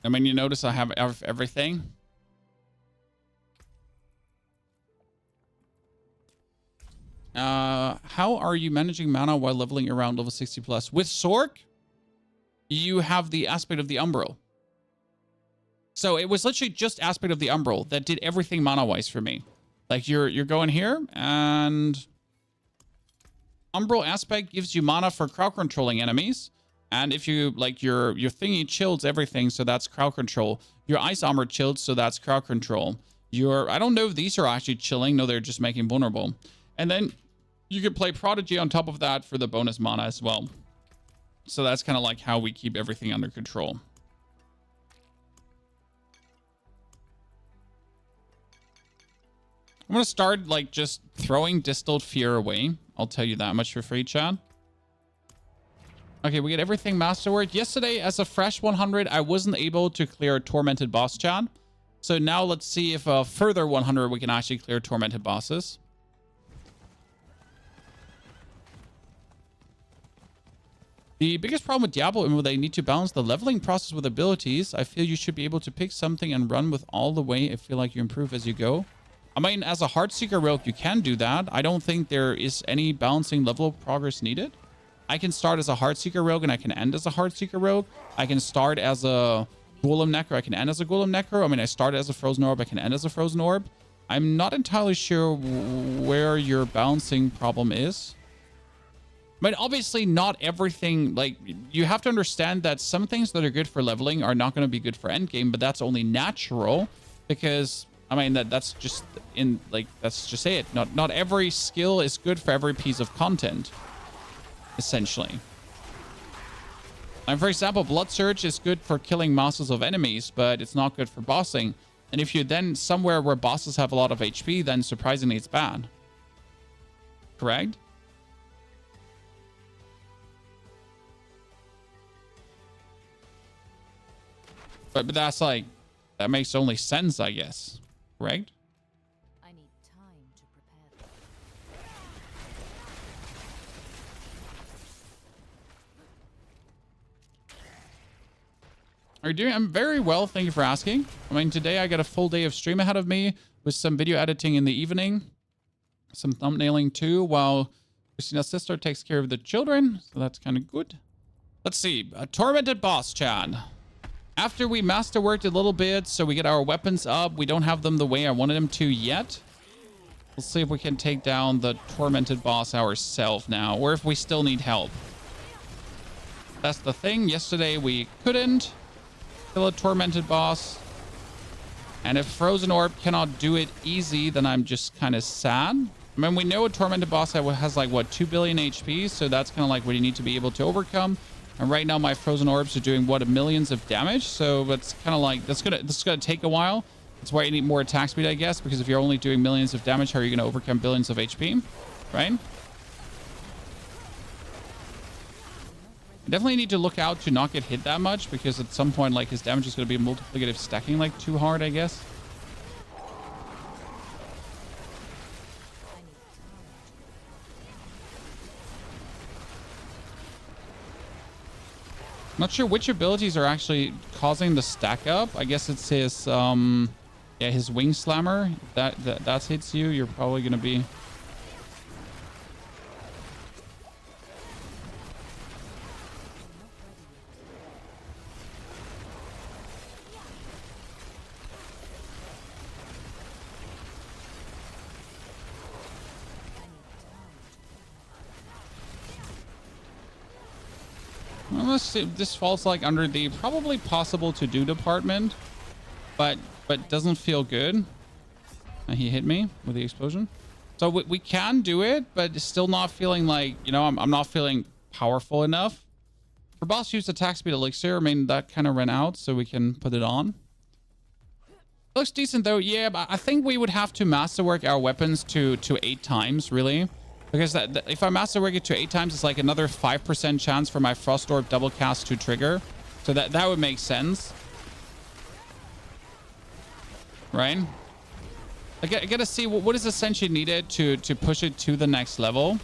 I mean, you notice I have everything. How are you managing mana while leveling around level 60 plus? With Sorc, you have the aspect of the Umbral. So it was literally just aspect of the Umbral that did everything mana-wise for me. Like you're going here, and Umbral aspect gives you mana for crowd controlling enemies. And if you like your thingy chills everything, so that's crowd control. Your ice armor chilled, so that's crowd control. I don't know if these are actually chilling. No, they're just making vulnerable. And then you could play Prodigy on top of that for the bonus mana as well. So that's kind of like how we keep everything under control. I'm going to start like just throwing Distilled Fear away. I'll tell you that much for free, chat. Okay, we get everything masterwork. Yesterday, as a fresh 100, I wasn't able to clear Tormented Boss, chat. So now let's see if a further 100 we can actually clear Tormented Bosses. The biggest problem with Diablo is they need to balance the leveling process with abilities. I feel you should be able to pick something and run with all the way. I feel like you improve as you go. I mean, as a Heartseeker Rogue, you can do that. I don't think there is any balancing level progress needed. I can start as a Heartseeker Rogue and I can end as a Heartseeker Rogue. I can start as a Golem Necro. I can end as a Golem Necro. I mean, I started as a Frozen Orb. I can end as a Frozen Orb. I'm not entirely sure where your balancing problem is. But obviously not everything, like, you have to understand that some things that are good for leveling are not going to be good for endgame, but that's only natural because, I mean, that's just that's just it. Not every skill is good for every piece of content, essentially. And for example, Blood Surge is good for killing masses of enemies, but it's not good for bossing. And if you're then somewhere where bosses have a lot of HP, then surprisingly it's bad. Correct? But that's like, that makes only sense, I guess. Correct? I need time to prepare. Are you doing? I'm very well, thank you for asking. I mean, today I got a full day of stream ahead of me with some video editing in the evening, some thumbnailing too, while Christina's sister takes care of the children, so that's kind of good. Let's see, a Tormented Boss, Chad. After we masterworked a little bit, so we get our weapons up, we don't have them the way I wanted them to yet. Let's see if we can take down the Tormented Boss ourselves now, or if we still need help. That's the thing. Yesterday we couldn't kill a Tormented Boss. And if Frozen Orb cannot do it easy, then I'm just kind of sad. I mean, we know a Tormented Boss has like, what, 2 billion HP, so that's kind of like what you need to be able to overcome. And right now my Frozen Orbs are doing, what, millions of damage? So it's kind of like, this is gonna take a while. That's why you need more attack speed, I guess, because if you're only doing millions of damage, how are you going to overcome billions of HP? Right? You definitely need to look out to not get hit that much, because at some point, like, his damage is going to be multiplicative stacking, like, too hard, I guess. Not sure which abilities are actually causing the stack up. I guess it's his, yeah, his Wing Slammer. That hits you. You're probably going to be... This falls like under the probably possible to do department, but doesn't feel good. He hit me with the explosion. So we can do it, but it's still not feeling like, you know, I'm not feeling powerful enough. For boss use attack speed elixir, I mean, that kind of ran out, so we can put it on. Looks decent though. Yeah, but I think we would have to masterwork our weapons to 8 times, really. Because if I masterwork it to 8 times, it's like another 5% chance for my Frost Orb double cast to trigger. So that would make sense. Right? I gotta see what is essentially needed to push it to the next level.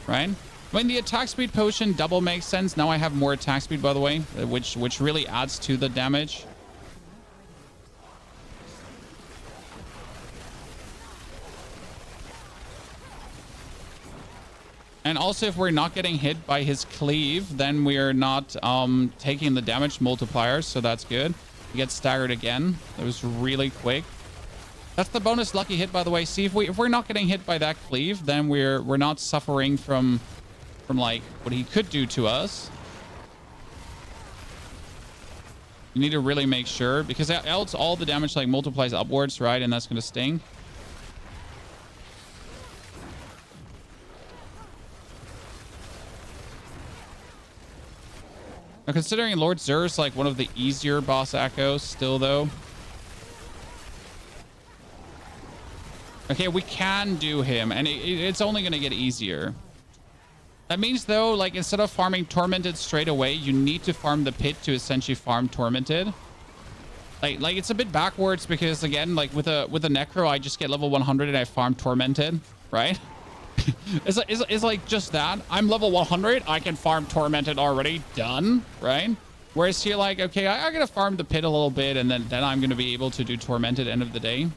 Right? I mean, the attack speed potion double makes sense. Now I have more attack speed, by the way, which really adds to the damage. And also, if we're not getting hit by his cleave, then we're not taking the damage multipliers, so that's good. We get staggered again. That was really quick. That's the bonus lucky hit, by the way. See, if we're not getting hit by that cleave, then we're not suffering from like what he could do to us. You need to really make sure, because else all the damage like multiplies upwards, right? And that's going to sting. Now, considering Lord Zur is like one of the easier boss echoes still, though. Okay, we can do him, and it's only going to get easier. That means, though, like, instead of farming Tormented straight away, you need to farm the pit to essentially farm Tormented. Like it's a bit backwards because, again, like with a Necro, I just get level 100 and I farm Tormented, right? It's like just that. I'm level 100. I can farm Tormented already. Done. Right? Whereas here, like, okay, I gotta farm the pit a little bit, and then I'm gonna be able to do Tormented end of the day.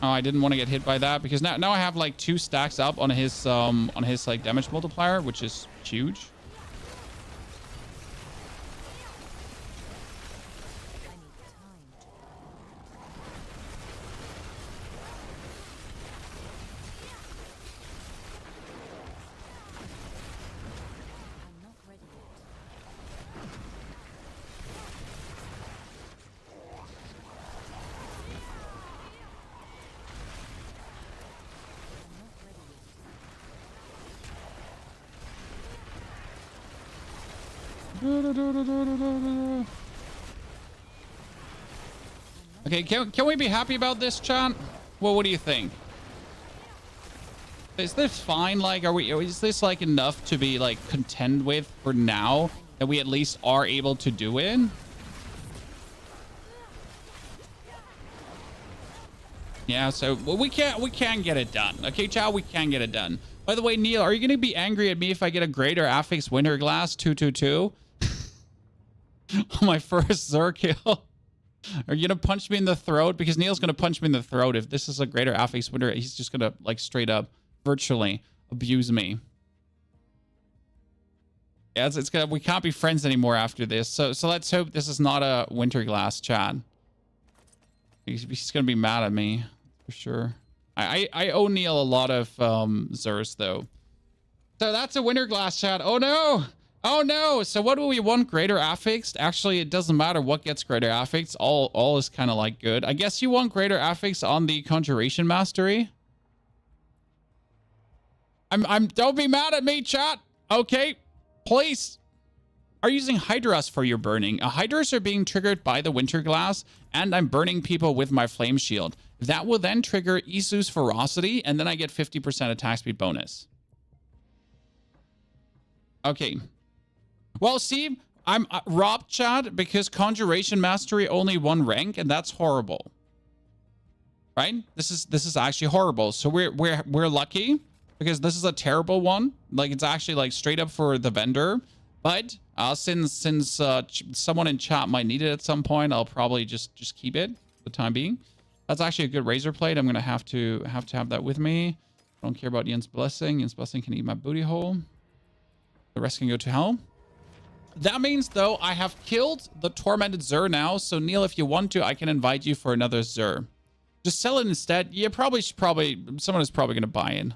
Oh, I didn't want to get hit by that because now I have like 2 stacks up on his like damage multiplier, which is huge. Okay, can we be happy about this, chat? Well, what do you think? Is this fine? Like, is this like enough to be like content with for now, that we at least are able to do it? Yeah, so we can get it done. Okay, chat, we can get it done. By the way, Neil, are you going to be angry at me if I get a greater affix winter glass 222? On my first Zur kill? Are you going to punch me in the throat? Because Neil's going to punch me in the throat. If this is a greater affix winter, he's just going to like straight up virtually abuse me. Yeah, it's gonna, we can't be friends anymore after this. So let's hope this is not a winter glass, chat. He's going to be mad at me for sure. I owe Neil a lot of Zurs though. So that's a winter glass, chat. Oh no! Oh no! So what do we want? Greater affixed? Actually, it doesn't matter what gets greater affixed. All is kind of like good. I guess you want greater affixed on the Conjuration Mastery. Don't be mad at me, chat. Okay, please. Are you using Hydras for your burning? Hydras are being triggered by the winter glass, and I'm burning people with my flame shield. That will then trigger Isu's ferocity, and then I get 50% attack speed bonus. Okay. Well, see, I'm robbed, chat, because Conjuration Mastery only 1 rank, and that's horrible. Right? This is actually horrible. So we're lucky because this is a terrible one. Like, it's actually like straight up for the vendor. But since someone in chat might need it at some point, I'll probably just keep it for the time being. That's actually a good razor plate. I'm gonna have to have that with me. I don't care about Ian's blessing. Ian's blessing can eat my booty hole. The rest can go to hell. That means, though, I have killed the Tormented Zur now. So, Neil, if you want to, I can invite you for another Zur. Just sell it instead. Yeah, probably someone is probably going to buy in.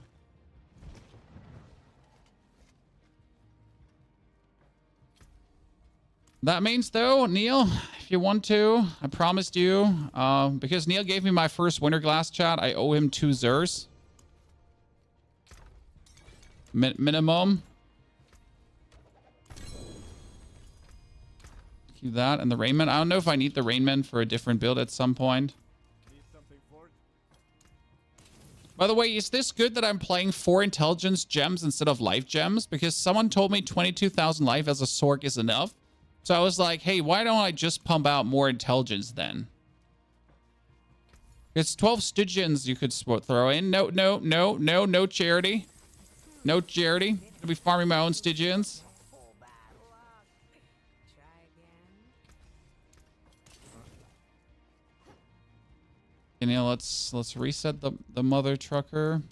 That means, though, Neil, if you want to, I promised you, because Neil gave me my first winter glass, chat, I owe him 2 Zurs. Minimum. Keep that and the Rainman. I don't know if I need the Rainman for a different build at some point. By the way, is this good that I'm playing 4 intelligence gems instead of life gems? Because someone told me 22,000 life as a Sorc is enough. So I was like, hey, why don't I just pump out more intelligence then? It's 12 Stygians you could throw in. No charity. No charity. I'll be farming my own Stygians. And yeah, let's reset the mother trucker.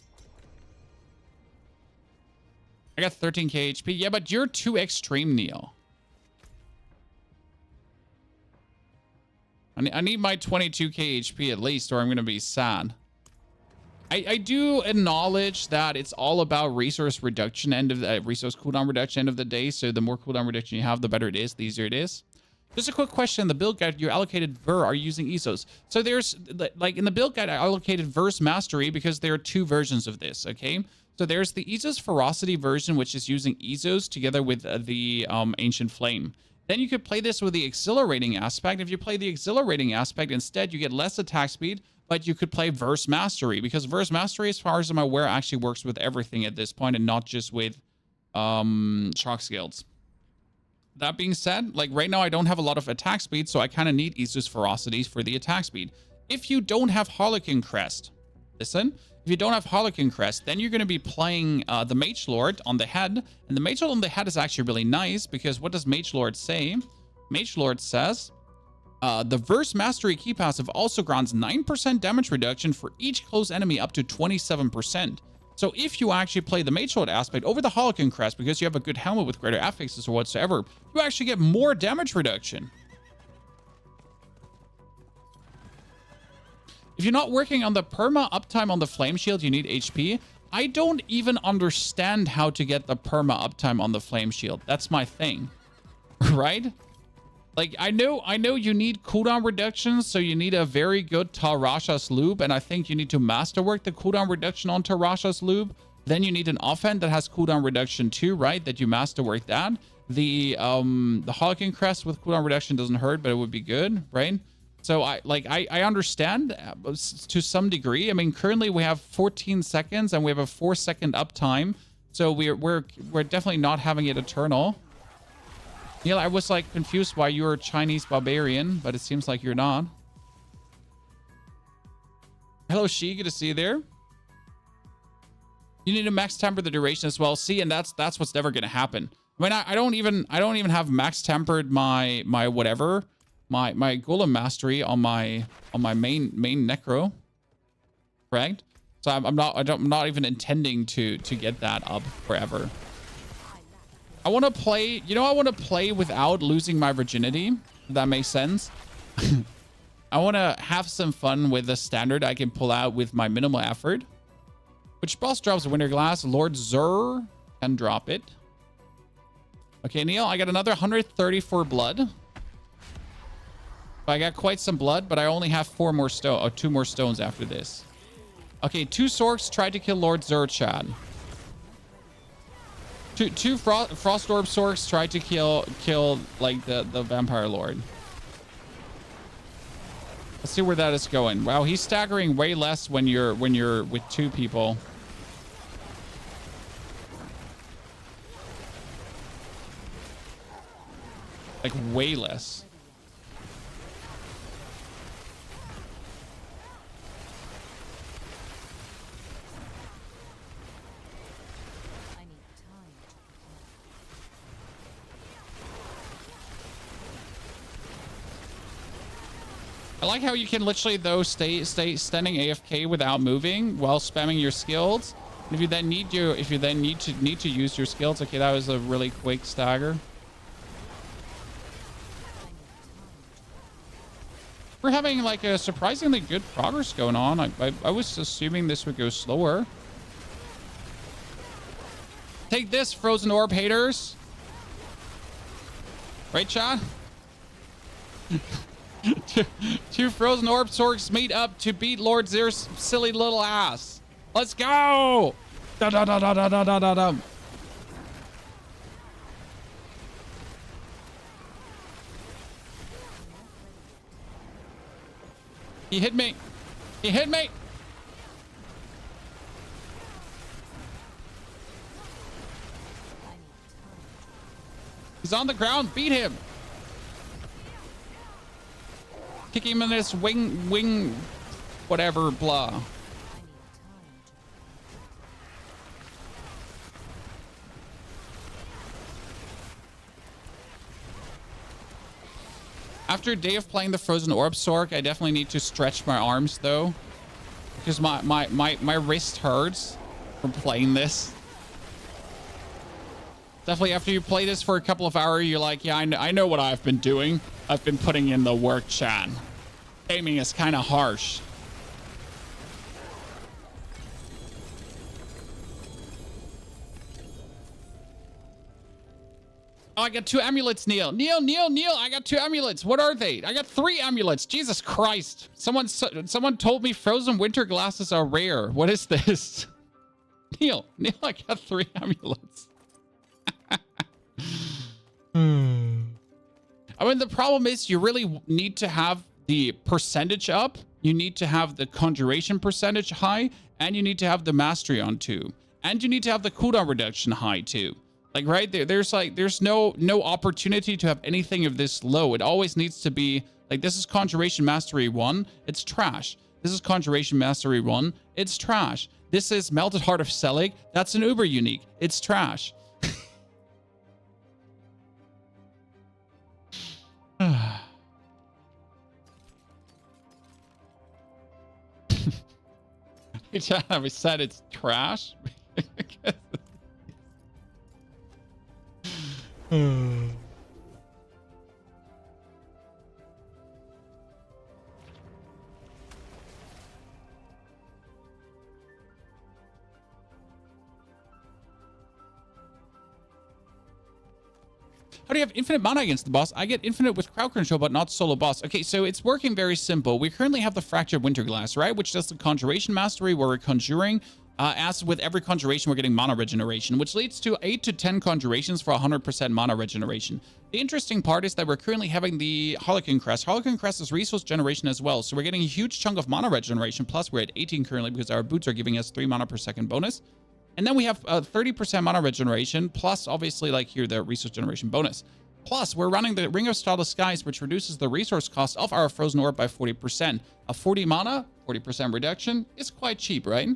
I got 13k HP. Yeah, but you're too extreme, Neil. I need my 22k HP at least, or I'm gonna be sad. I do acknowledge that it's all about resource reduction resource cooldown reduction end of the day. So the more cooldown reduction you have, the better it is, the easier it is. Just a quick question. In the build guide, you allocated Ver. Are you using Ezos? So there's, like, in the build guide, I allocated Ver's Mastery because there are 2 versions of this, okay? So there's the Ezos Ferocity version, which is using Ezos together with the Ancient Flame. Then you could play this with the Exhilarating aspect. If you play the Exhilarating aspect instead, you get less attack speed, but you could play Verse Mastery because Verse Mastery, as far as I'm aware, actually works with everything at this point and not just with shock skills. That being said, like right now I don't have a lot of attack speed, so I kind of need Ezos Ferocities for the attack speed. If you don't have Harlequin Crest, listen, if you don't have Harlequin Crest, then you're going to be playing the Mage Lord on the head. And the Mage Lord on the head is actually really nice because what does Mage Lord say? Mage Lord says, the Verse Mastery key passive also grants 9% damage reduction for each close enemy up to 27%. So if you actually play the Mage Lord aspect over the Harlequin Crest because you have a good helmet with greater affixes or whatsoever, you actually get more damage reduction. If you're not working on the perma uptime on the Flame Shield, you need HP. I don't even understand how to get the perma uptime on the Flame Shield. That's my thing, right? Like, I know you need cooldown reductions, so you need a very good Tarasha's Lube, and I think you need to masterwork the cooldown reduction on Tarasha's Lube. Then you need an offhand that has cooldown reduction too, right? That you masterwork that. The Harlequin Crest with cooldown reduction doesn't hurt, but it would be good, right? So I understand to some degree. I mean, currently we have 14 seconds and we have a 4-second uptime, so we're definitely not having it eternal. Yeah, I was like confused why you were a Chinese barbarian, but it seems like you're not. Hello, Shi, good to see you there. You need to max temper the duration as well. See, and that's what's never gonna happen. I mean, I don't even have max tempered my whatever, my Golem Mastery on my main necro. Correct? So I'm not even intending to get that up forever. I want to play, I want to play without losing my virginity, if that makes sense. I want to have some fun with the standard I can pull out with my minimal effort. Which boss drops a Winter Glass? Lord Zur can drop it. Okay, Neil, I got another 134 blood. I got quite some blood, but I only have 2 more stones after this. Okay, 2 Sorcs tried to kill Lord Zur, Chad. Two Frost Orb Sorcs tried to kill like the Vampire Lord. Let's see where that is going. Wow, he's staggering way less when you're with 2 people. Like way less. I like how you can literally though stay standing AFK without moving while spamming your skills. And if you then need to use your skills, okay, that was a really quick stagger. We're having like a surprisingly good progress going on. I was assuming this would go slower. Take this, Frozen Orb haters. Right, Chad? 2 Frozen Orb Sorcs meet up to beat Lord Zir's silly little ass. Let's go! Da da da da da da da da da. He hit me. He hit me. He's on the ground. Beat him. Kick him in his wing, whatever, blah. After a day of playing the Frozen Orb, Sorc, I definitely need to stretch my arms, though. Because my wrist hurts from playing this. Definitely after you play this for a couple of hours, you're like, yeah, I know what I've been doing. I've been putting in the work, Chan. Aiming is kind of harsh. Oh, I got 2 amulets, Neil. Neil, I got 2 amulets. What are they? I got 3 amulets. Jesus Christ. Someone told me frozen winter glasses are rare. What is this? Neil, I got 3 amulets. I mean, the problem is you really need to have the percentage up. You need to have the conjuration percentage high, and you need to have the mastery on 2. And you need to have the cooldown reduction high too. Like right there, there's no opportunity to have anything of this low. It always needs to be like, this is conjuration mastery 1, it's trash. This is conjuration mastery 1, it's trash. This is melted heart of Selig, that's an uber unique, it's trash. We said it's trash. How do you have infinite mana against the boss? I get infinite with crowd control, but not solo boss. Okay, so it's working very simple. We currently have the Fractured Winter Glass, right? Which does the Conjuration Mastery, where we're conjuring. As with every conjuration, we're getting mana regeneration, which leads to 8 to 10 conjurations for 100% mana regeneration. The interesting part is that we're currently having the Harlequin Crest. Harlequin Crest is resource generation as well, so we're getting a huge chunk of mana regeneration, plus we're at 18 currently because our boots are giving us 3 mana per second bonus. And then we have 30% mana regeneration, plus obviously like here, the resource generation bonus. Plus, we're running the Ring of Starless Skies, which reduces the resource cost of our Frozen Orb by 40%. A 40 mana, 40% reduction is quite cheap, right?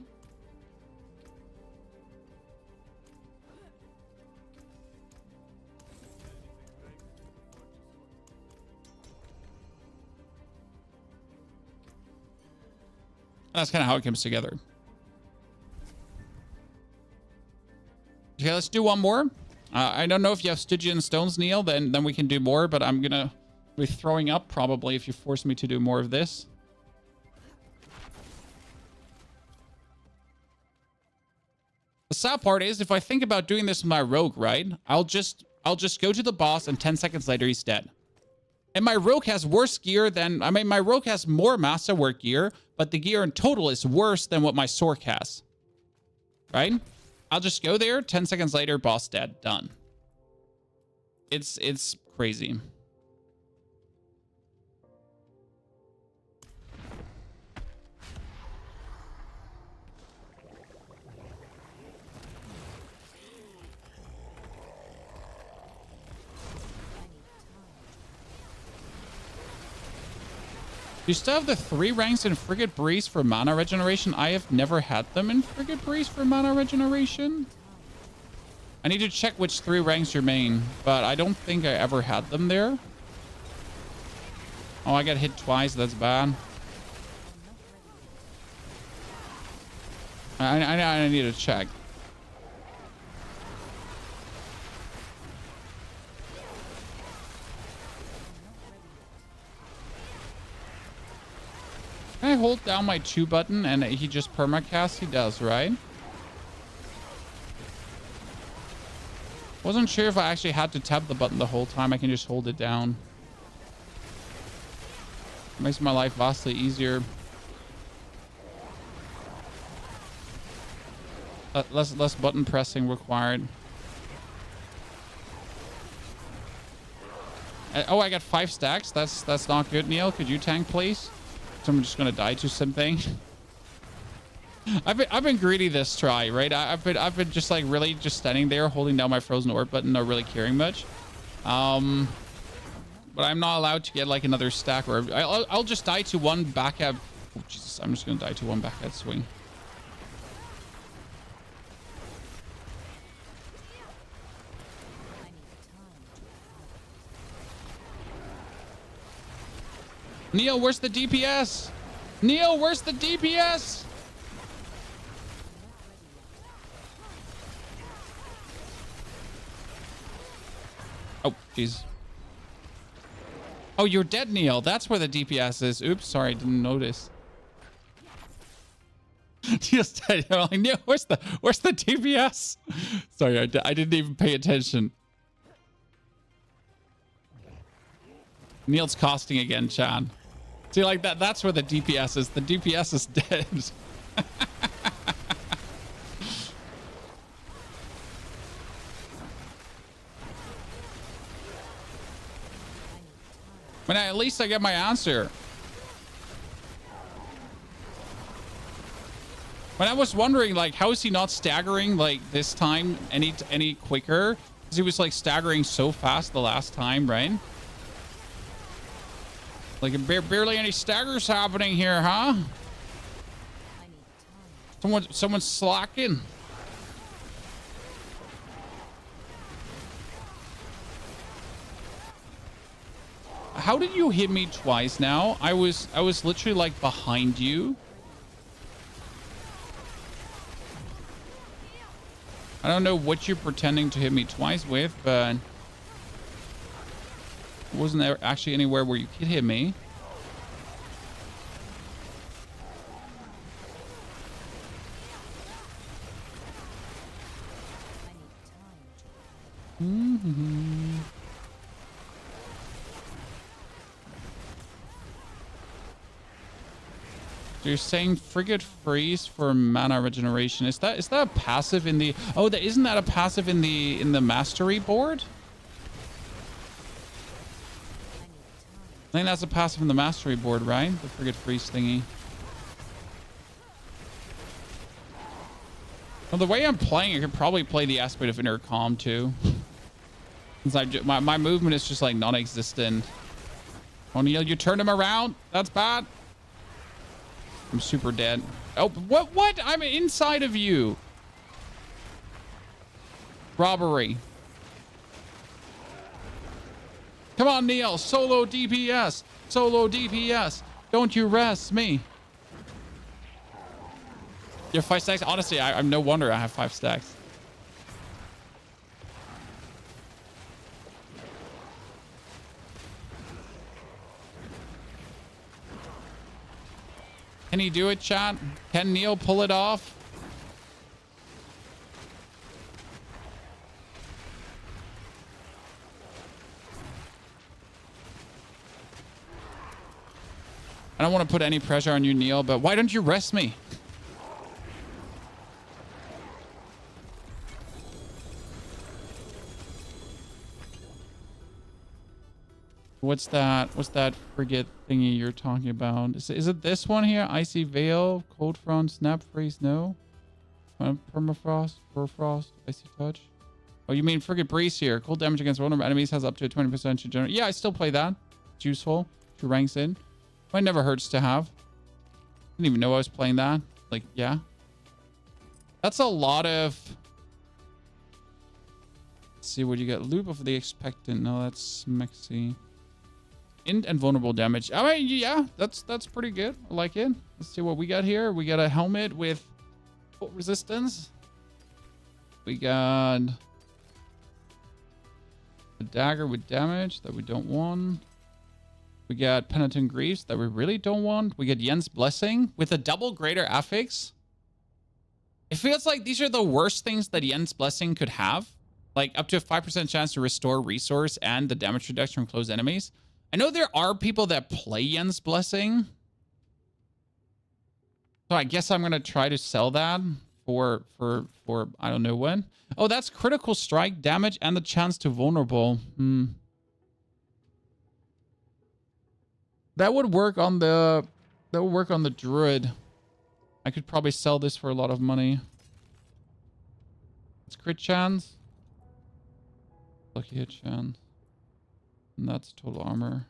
That's kind of how it comes together. Okay, let's do one more. I don't know if you have Stygian Stones, Neil, then we can do more, but I'm gonna be throwing up probably if you force me to do more of this. The sad part is, if I think about doing this with my rogue, right, I'll just go to the boss and 10 seconds later he's dead. And my rogue has worse gear than, I mean, my rogue has more masterwork gear, but the gear in total is worse than what my Sorc has. Right? I'll just go there, 10 seconds later, boss dead, done. It's crazy. Do you still have the 3 ranks in Frigate Breeze for mana regeneration? I have never had them in Frigate Breeze for mana regeneration. I need to check which 3 ranks you're main, but I don't think I ever had them there. Oh, I got hit twice. That's bad. I need to check. Can I hold down my 2 button and he just permacasts? He does, right? Wasn't sure if I actually had to tap the button the whole time. I can just hold it down. Makes my life vastly easier. Less button pressing required. Oh, I got 5 stacks. That's not good, Neil. Could you tank, please? So I'm just gonna die to something. I've been greedy this try, right? I've been just like really just standing there holding down my Frozen Orb button, not really caring much. But I'm not allowed to get like another stack, or I'll just die to one back at. Oh, Jesus, I'm just gonna die to one back at swing. Neil, where's the DPS? Neil, where's the DPS? Oh, jeez. Oh, you're dead, Neil. That's where the DPS is. Oops, sorry, I didn't notice. Neil's dead. I'm like, Neil, where's the DPS? Sorry, I didn't even pay attention. Neil's costing again, Chan. See, like that's where the DPS is. The DPS is dead. But at least I get my answer. But I was wondering, like, how is he not staggering like this time any quicker? Because he was like staggering so fast the last time, right? Like barely any staggers happening here, huh? Someone's slacking. How did you hit me twice now? I was literally like behind you. I don't know what you're pretending to hit me twice with, but wasn't there actually anywhere where you could hit me? Mm-hmm. So you're saying frigate freeze for mana regeneration. Is that a passive in the? Oh, isn't that a passive in the mastery board? I think that's a passive in the mastery board, right? The frigate freeze thingy. Well, the way I'm playing, I could probably play the aspect of inner calm too. Since my movement is just like non-existent. O'Neal, you turned him around. That's bad. I'm super dead. Oh, what? I'm inside of you. Robbery. Come on, Neil. Solo DPS. Solo DPS. Don't you rest me. You have 5 stacks? Honestly, I'm no wonder I have 5 stacks. Can he do it, chat? Can Neil pull it off? I don't want to put any pressure on you, Neil, but why don't you rest me? What's that frigate thingy you're talking about? Is it this one here? Icy Veil, Cold Front, Snap Freeze, no? Permafrost, Perfrost, Icy Touch. Oh, you mean frigate breeze here. Cold damage against vulnerable enemies has up to a 20% to generate. Yeah, I still play that. It's useful. 2 ranks in. It never hurts to have. Didn't even know I was playing that. Like, yeah. That's a lot of... Let's see what you get. Loop of the Expectant. No, that's Mexi. Int and vulnerable damage. I mean, yeah, that's pretty good. I like it. Let's see what we got here. We got a helmet with resistance. We got a dagger with damage that we don't want. We got Penitent Griefs that we really don't want. We get Yen's Blessing with a double greater affix. It feels like these are the worst things that Yen's Blessing could have. Like up to a 5% chance to restore resource and the damage reduction from close enemies. I know there are people that play Yen's Blessing. So I guess I'm going to try to sell that for I don't know when. Oh, that's critical strike damage and the chance to vulnerable. That would work on the That will work on the druid. I could probably sell this for a lot of money. It's crit chance. Lucky hit chance. And that's total armor.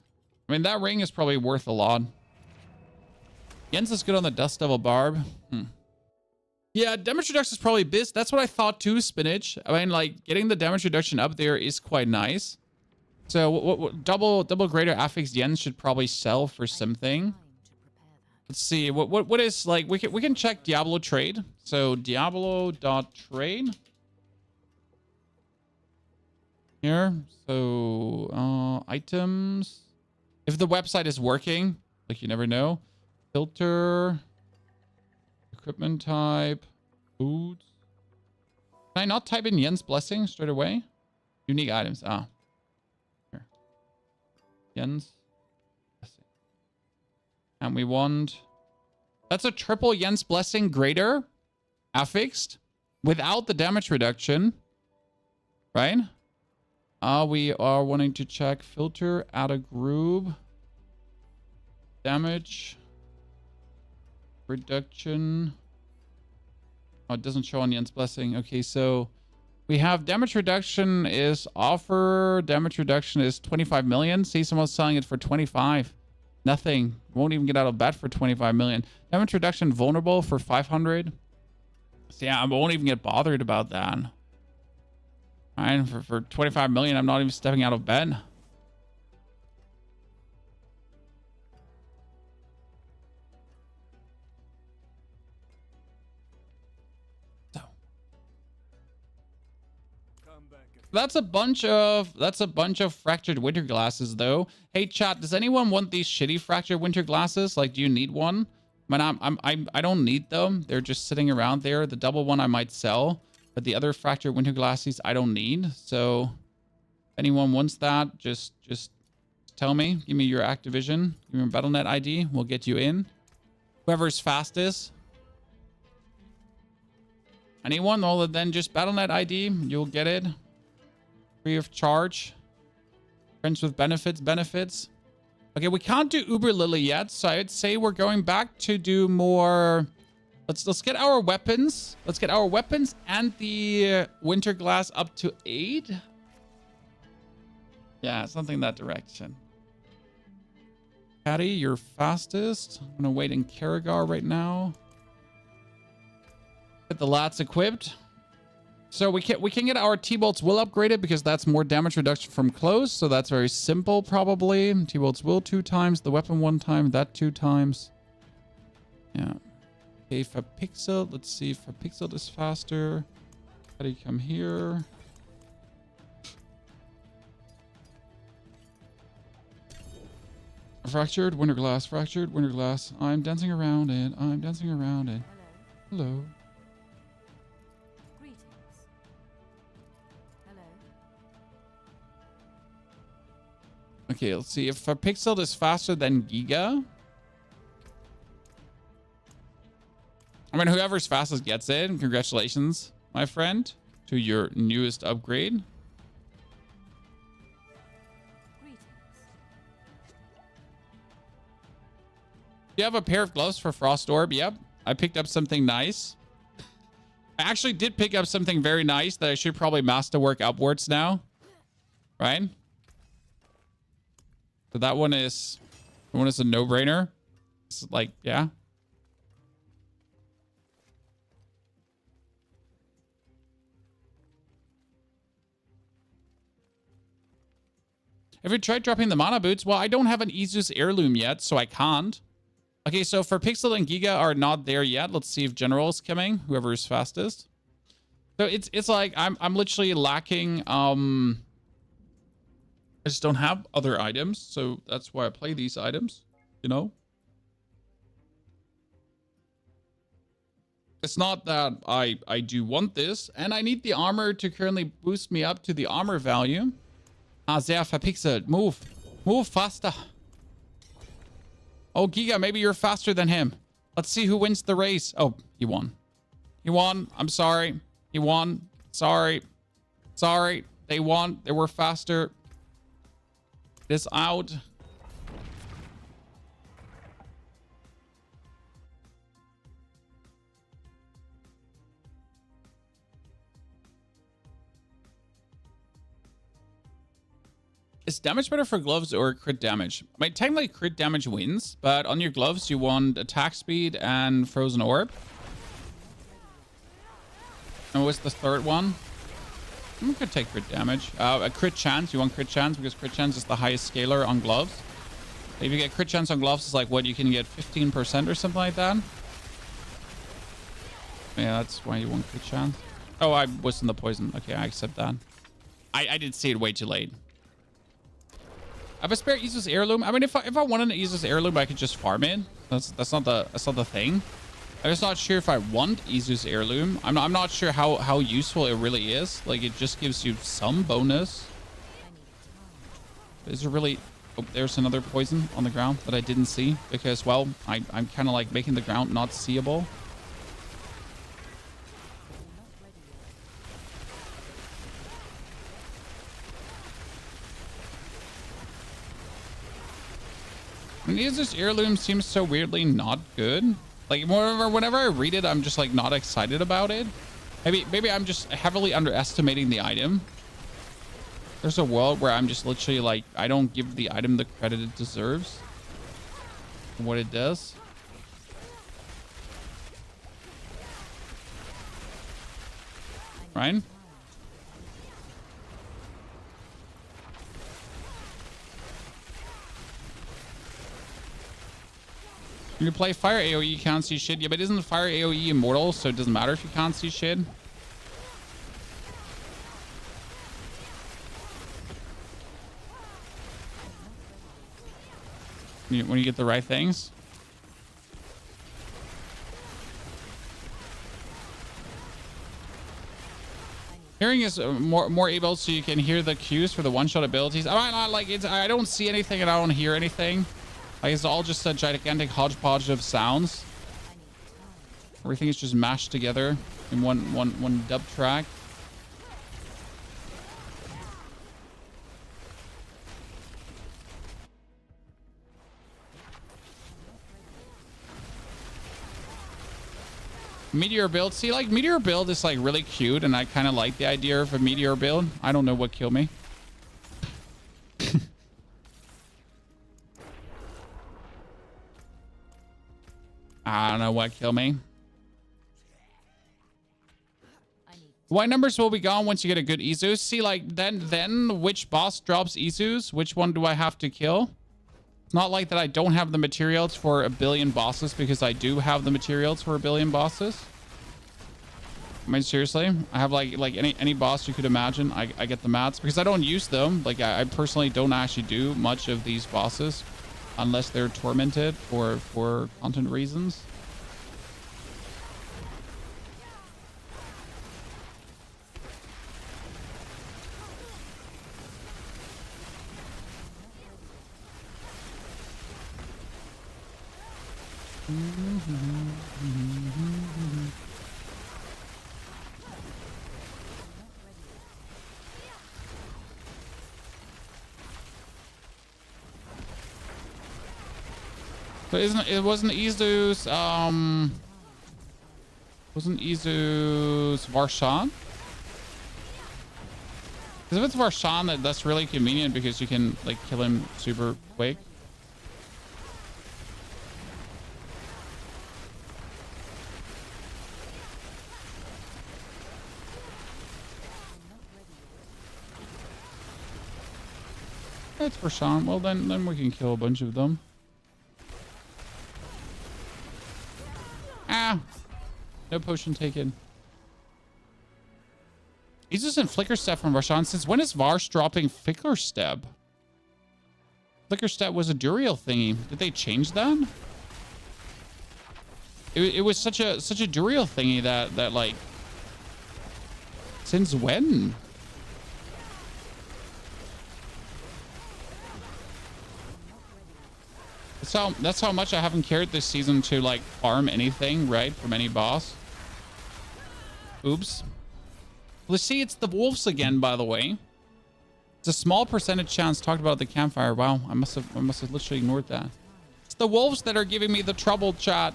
I mean, that ring is probably worth a lot. Jens is good on the Dust Devil Barb. Yeah, damage reduction is probably this. That's what I thought too, Spinach. I mean, like, getting the damage reduction up there is quite nice. So, what double greater affix Jens should probably sell for something. Let's see. What is, like, we can check Diablo trade. So, Diablo.trade. Here. So, items. If the website is working, like, you never know. Filter. Equipment type. Foods. Can I not type in Jens Blessing straight away? Unique items. Ah. Here. Jens Blessing. And we want... That's a triple Jens Blessing greater. Affixed. Without the damage reduction. Right? We are wanting to check filter, add a group. Damage reduction. Oh, it doesn't show on Jens Blessing. Okay, so we have damage reduction is offer. Damage reduction is 25 million. See, someone's selling it for 25. Nothing. Won't even get out of bed for 25 million. Damage reduction vulnerable for 500. So yeah, I won't even get bothered about that. All right, for 25 million, I'm not even stepping out of bed. That's a bunch of fractured winter glasses though. Hey chat, does anyone want these shitty fractured winter glasses? Like, do you need one? I mean, I don't need them. They're just sitting around there. The double one I might sell, but the other fractured winter glasses I don't need. So if anyone wants that, just tell me. Give me your Activision. Give me your BattleNet ID. We'll get you in. Whoever's fastest. Anyone other than just BattleNet ID, you'll get it. Free of charge. Friends with benefits. Okay, we can't do Uber Lily yet, so I'd say we're going back to do more. Let's get our weapons. Let's get our weapons and the winter glass up to 8. Yeah, something in that direction. Patty, you're fastest. I'm gonna wait in Karagar right now. Get the lats equipped. So we can get our T-Bolts will upgraded because that's more damage reduction from close. So that's very simple probably. T-Bolts will 2 times, the weapon 1 time, that 2 times. Yeah. Okay, for Pixel, let's see if Pixel is faster. How do you come here? Fractured winter glass, fractured winter glass. I'm dancing around it. I'm dancing around it. Hello. Okay, let's see if Pixel is faster than Giga. I mean, whoever's fastest gets it. And congratulations, my friend, to your newest upgrade. You have a pair of gloves for Frost Orb. Yep, I picked up something nice. I actually did pick up something very nice that I should probably masterwork upwards now. Right? So that one is a no-brainer. It's like, yeah. Have you tried dropping the mana boots? Well, I don't have an Isus heirloom yet, so I can't. Okay, so for Pixel and Giga are not there yet. Let's see if General is coming. Whoever is fastest. So it's like I'm literally lacking. I just don't have other items, so that's why I play these items, you know? It's not that I do want this, and I need the armor to currently boost me up to the armor value. Ah, sehr verpixelt. Move. Move faster. Oh, Giga, maybe you're faster than him. Let's see who wins the race. Oh, he won. He won. I'm sorry. He won. Sorry. Sorry. They won. They were faster. This out. Is damage better for gloves or crit damage? I mean, technically crit damage wins, but on your gloves you want attack speed and Frozen Orb. And what's the third one? I'm gonna take crit damage. A crit chance. You want crit chance because crit chance is the highest scalar on gloves. If you get crit chance on gloves, it's like what you can get 15% or something like that. Yeah, that's why you want crit chance. Oh, I was in the poison. Okay, I accept that. I did see it way too late. I have a spare Izu's heirloom. I mean, if I wanted an Izu's heirloom, I could just farm it. That's not the thing. I'm just not sure if I want Izu's heirloom. I'm not sure how useful it really is. Like, it just gives you some bonus. Is it really? Oh, there's another poison on the ground that I didn't see because, well, I'm kind of like making the ground not seeable. And Izu's heirloom seems so weirdly not good. Like, whenever I read it, I'm just like not excited about it. Maybe I'm just heavily underestimating the item. There's a world where I'm just literally like, I don't give the item the credit it deserves for what it does. Right? When you play fire AoE, you can't see shit. Yeah, but isn't fire AoE immortal, so it doesn't matter if you can't see shit? When you get the right things. Hearing is more able, so you can hear the cues for the one-shot abilities. I don't see anything and I don't hear anything. Like, it's all just a gigantic hodgepodge of sounds. Everything is just mashed together in one dub track. Meteor build. See, like, meteor build is like really cute, and I kind of like the idea of a meteor build. I don't know what killed me. I don't know what killed me. White numbers will be gone once you get a good Izu. See, like, then which boss drops Izus? Which one do I have to kill? It's not like that I don't have the materials for a billion bosses, because I do have the materials for a billion bosses. I mean, seriously, I have like any boss you could imagine. I get the mats because I don't use them. Like, I personally don't actually do much of these bosses unless they're tormented for content reasons. So wasn't Izu's Varshan? Because if it's Varshan, that's really convenient because you can like kill him super quick. That's Varshan. Well, then we can kill a bunch of them. Ah, no potion taken. He's just in Flicker Step from Varshan. Since when is Vars dropping Flicker Step? Flicker Step was a Duriel thingy. Did they change that? It was such a Duriel thingy that like, since when? That's how much I haven't cared this season to like farm anything, right, from any boss. Oops. Let's see, it's the wolves again, by the way. It's a small percentage chance. Talked about the campfire. Wow, I must have literally ignored that. It's the wolves that are giving me the trouble, chat.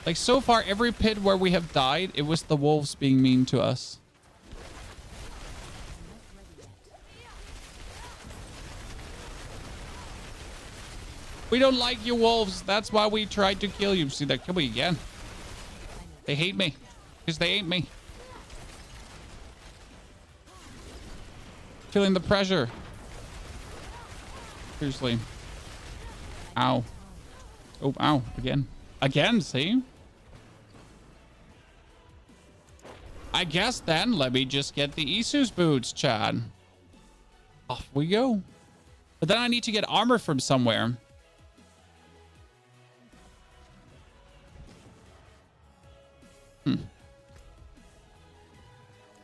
Like, so far, every pit where we have died, it was the wolves being mean to us. We don't like you, wolves. That's why we tried to kill you. See, that kill me again. They hate me because they ain't me. Feeling the pressure. Seriously. Ow. Oh, ow. Again. Again, see? I guess then let me just get the Isu's boots, Chad. Off we go. But then I need to get armor from somewhere.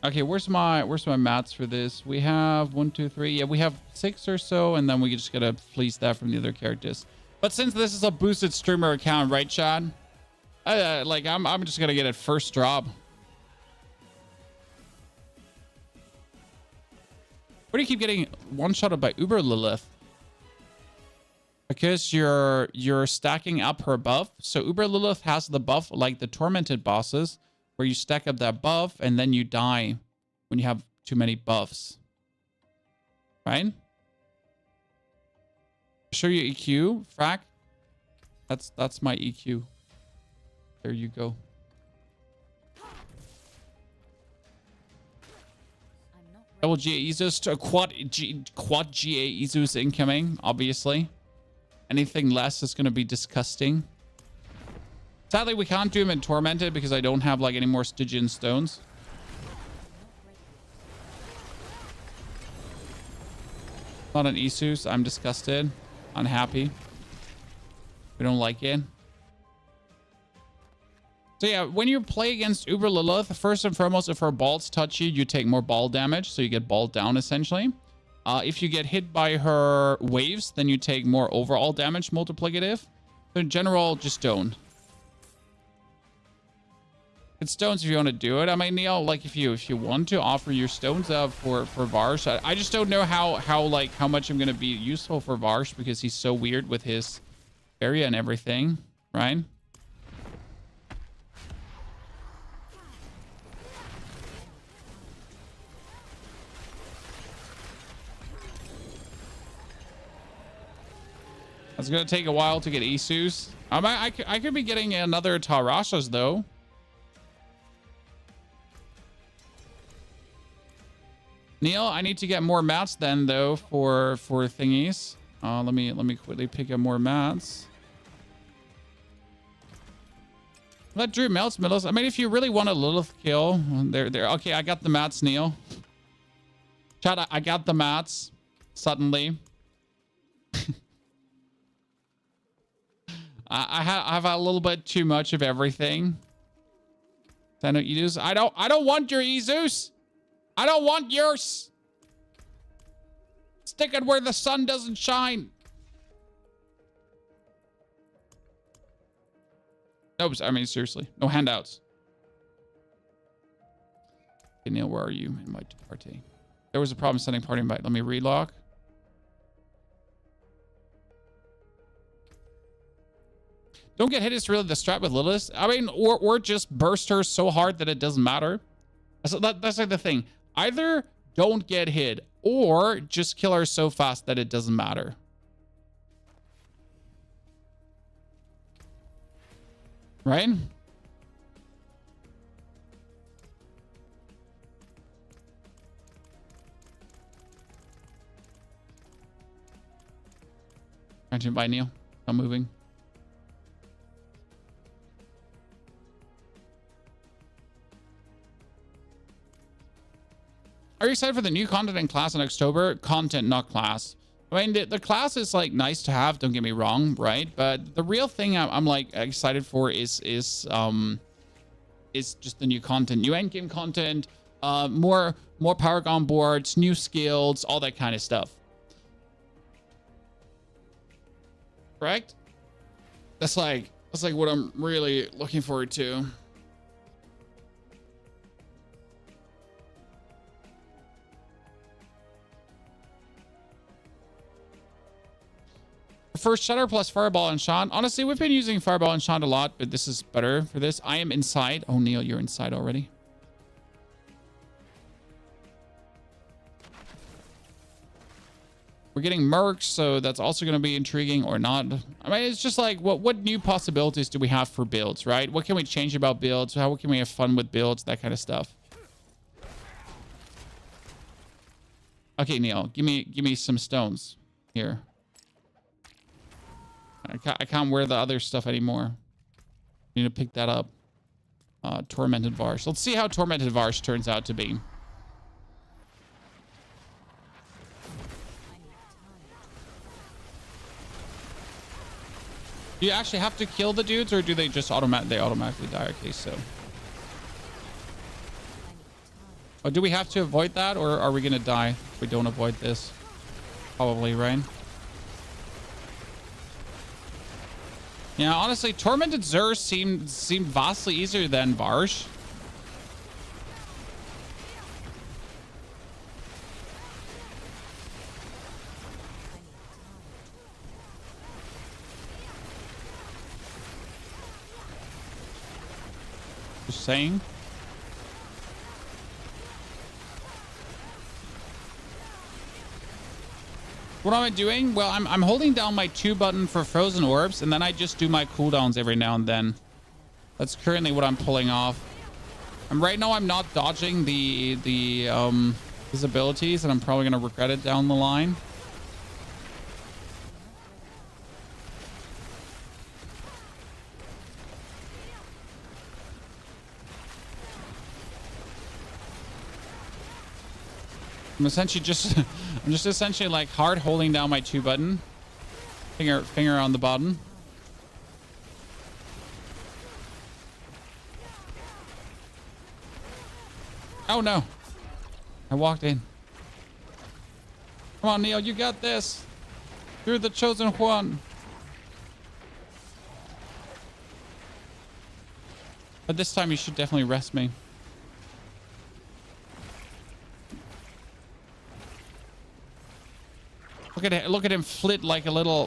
Okay, where's my mats for this? We have 1, 2, 3. Yeah, we have 6 or so, and then we just gotta fleece that from the other characters. But since this is a boosted streamer account, right, Chad? I'm just gonna get it first drop. Why do you keep getting one-shotted by Uber Lilith? Because you're stacking up her buff. So Uber Lilith has the buff like the tormented bosses, where you stack up that buff and then you die when you have too many buffs. Right? Show you EQ, Frack. That's my EQ. There you go. Double GA Isus to quad GA Isus incoming, obviously. Anything less is going to be disgusting. Sadly, we can't do him in Tormented because I don't have like any more Stygian stones. Not an Isus. I'm disgusted. Unhappy. We don't like it. So yeah, when you play against Uber Lilith, first and foremost, if her balls touch you, you take more ball damage. So you get balled down, essentially. If you get hit by her waves, then you take more overall damage multiplicative. So in general, just don't. It's stones if you want to do it. I mean, Neil, like if you want to offer your stones up for Varsh, I just don't know how much I'm gonna be useful for Varsh because he's so weird with his area and everything, right? It's gonna take a while to get Isus. I could be getting another Tarashas though. Neil, I need to get more mats then though for thingies. Let me quickly pick up more mats. Let Drew melts middles. I mean, if you really want a Lilith kill, there. Okay, I got the mats, Neil. Chat, I got the mats. Suddenly. I have a little bit too much of everything. I know Isus. I don't want your Isus. I don't want yours. Stick it where the sun doesn't shine. No, I mean, seriously. No handouts. Okay, Neil, where are you? Invite to party. There was a problem sending party invite. Let me relock. Don't get hit is really the strat with Lilith. I mean, or just burst her so hard that it doesn't matter. That's like the thing. Either don't get hit or just kill her so fast that it doesn't matter. Right? Trying to invite Neil. I'm moving. Are you excited for the new content in class in October? Content, not class. I mean, the class is like nice to have. Don't get me wrong, right? But the real thing I'm like excited for is just the new content, new endgame content, more Paragon boards, new skills, all that kind of stuff. Correct? That's like what I'm really looking forward to. First Shutter plus Fireball Enchant. Honestly, we've been using Fireball Enchant a lot, but this is better for this. I am inside. Oh, Neil, you're inside already. We're getting mercs, so that's also going to be intriguing or not. I mean, it's just like, what new possibilities do we have for builds, right? What can we change about builds? How can we have fun with builds? That kind of stuff. Okay, Neil, give me some stones here. I can't wear the other stuff anymore. Need to pick that up. Tormented Varsh. Let's see how Tormented Varsh turns out to be. Do you actually have to kill the dudes, or do they just automatically die? Okay, so. Oh, do we have to avoid that, or are we gonna die if we don't avoid this? Probably, right? Yeah, honestly, Tormented Xur seemed vastly easier than Varsh. Just saying. What am I doing? Well, I'm holding down my 2 button for Frozen Orbs, and then I just do my cooldowns every now and then. That's currently what I'm pulling off. And right now I'm not dodging his abilities, and I'm probably gonna regret it down the line. I'm essentially just I'm just essentially like hard holding down my 2 button. Finger on the button. Oh no. I walked in. Come on, Neil, you got this. You're the chosen one. But this time you should definitely rest me. Look at him flit like a little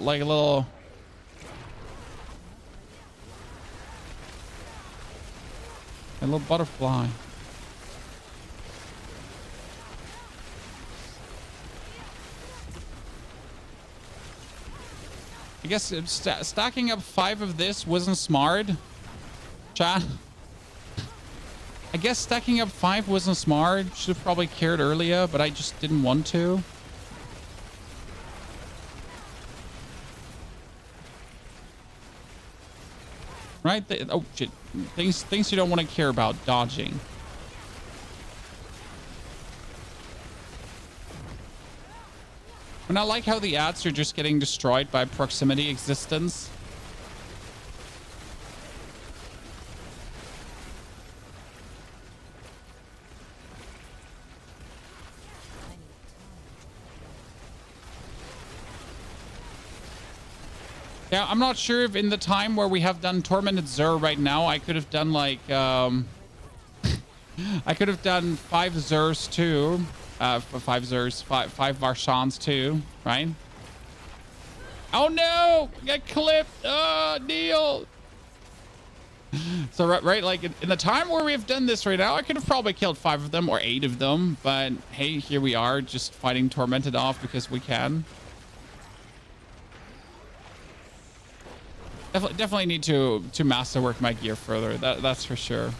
butterfly. I guess stacking up 5 of this wasn't smart. Chat. I guess stacking up 5 wasn't smart. Should have probably cared earlier, but I just didn't want to. Right? Oh shit. Things you don't want to care about. Dodging. And I like how the ads are just getting destroyed by proximity existence. Yeah, I'm not sure if in the time where we have done Tormented Xur right now, I could have done like, I could have done 5 Xurs too. 5 Xurs, 5 Varshans too, right? Oh no! I got clipped! Oh, Neil! So, right, like in the time where we've done this right now, I could have probably killed 5 of them or 8 of them. But hey, here we are just fighting Tormented off because we can. Definitely need to masterwork my gear further. That's for sure.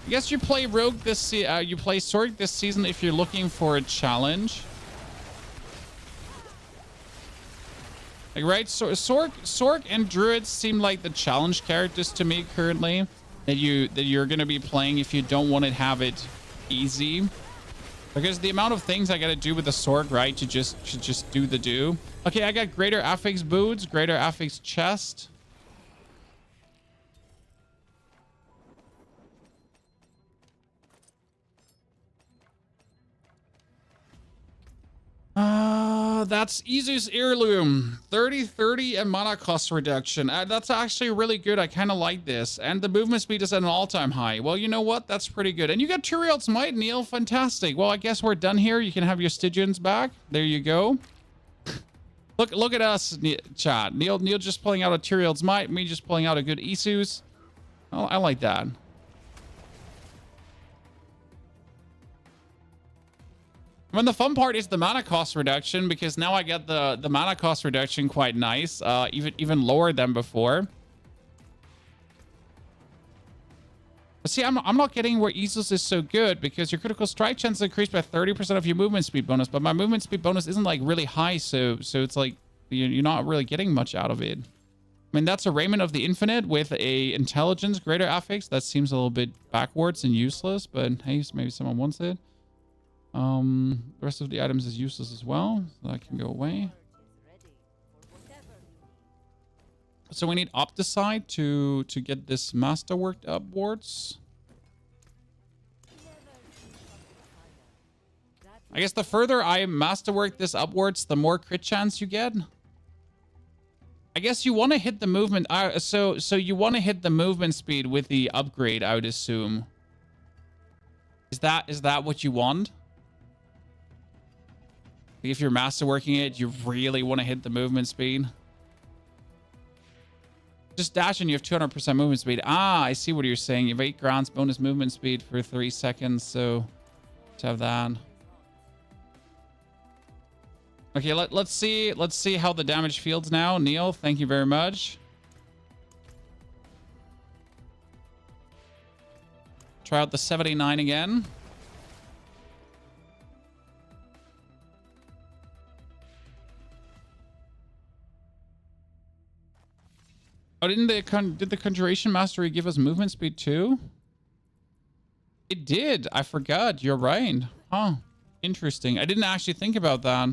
I guess you play Rogue this you play Sorc this season if you're looking for a challenge. Like, right? So Sorc and Druids seem like the challenge characters to me currently that you're gonna be playing if you don't want to have it easy. Because the amount of things I gotta do with the Sorc, right, to just do the do. Okay, I got greater affix boots, greater affix chest. That's Izu's heirloom. 30/30 and mana cost reduction. That's actually really good. I kind of like this. And the movement speed is at an all-time high. Well, you know what? That's pretty good. And you got Tyrael's Might, Neil. Fantastic. Well, I guess we're done here. You can have your Stygians back. There you go. Look at us, chat. Neil just pulling out a Tyrael's Might. Me just pulling out a good Izu's. Oh, I like that. I mean, the fun part is the mana cost reduction, because now I get the mana cost reduction quite nice, even lower than before. But see, I'm not getting where Aegis is so good, because your critical strike chance is increased by 30% of your movement speed bonus, but my movement speed bonus isn't like really high, so it's like you're not really getting much out of it. I mean, that's a Raiment of the Infinite with a intelligence greater affix. That seems a little bit backwards and useless, but hey, maybe someone wants it. The rest of the items is useless as well, so that can go away. So we need Opticide to get this masterworked upwards. I guess the further I masterwork this upwards, the more crit chance you get. I guess you want to hit the movement. So you want to hit the movement speed with the upgrade, I would assume. Is that what you want? If you're masterworking it, you really want to hit the movement speed. Just dash and you have 200% movement speed. Ah, I see what you're saying. You have 8 grants bonus movement speed for 3 seconds, so to have that. Okay, let's see how the damage feels now. Neil, thank you very much. Try out the 79 again. Oh, did the Conjuration Mastery give us movement speed too? It did. I forgot. You're right. Huh. Interesting. I didn't actually think about that.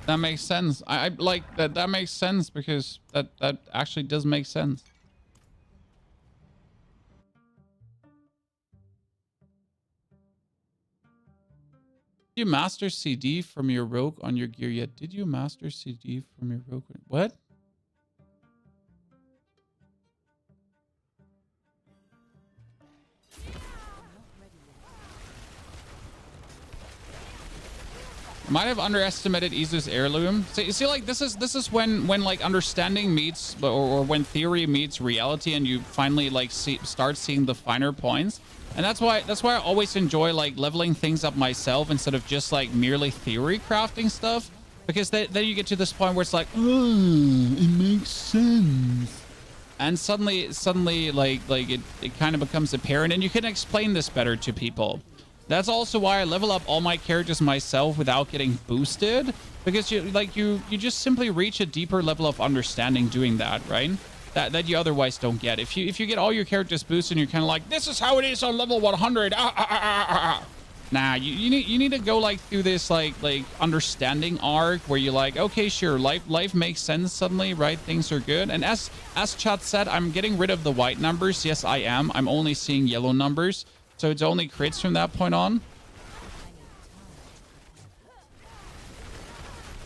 That makes sense. I like that. That makes sense, because that actually does make sense. Did you master CD from your rogue on your gear yet? Did you master CD from your rogue? What? I might have underestimated Izu's heirloom. So you see, like, this is when like understanding meets or when theory meets reality, and you finally like start seeing the finer points. And that's why I always enjoy like leveling things up myself instead of just like merely theory crafting stuff, because then you get to this point where it's like, oh, it makes sense, and suddenly like it kind of becomes apparent, and you can explain this better to people. That's also why I level up all my characters myself without getting boosted, because you just simply reach a deeper level of understanding doing that, right? That you otherwise don't get. If you get all your characters boosted and you're kind of like, this is how it is on level 100. Nah, you need to go like through this like understanding arc where you're like, okay, sure, life makes sense suddenly, right? Things are good. And as chat said, I'm getting rid of the white numbers. Yes, I am. I'm only seeing yellow numbers. So it's only crits from that point on.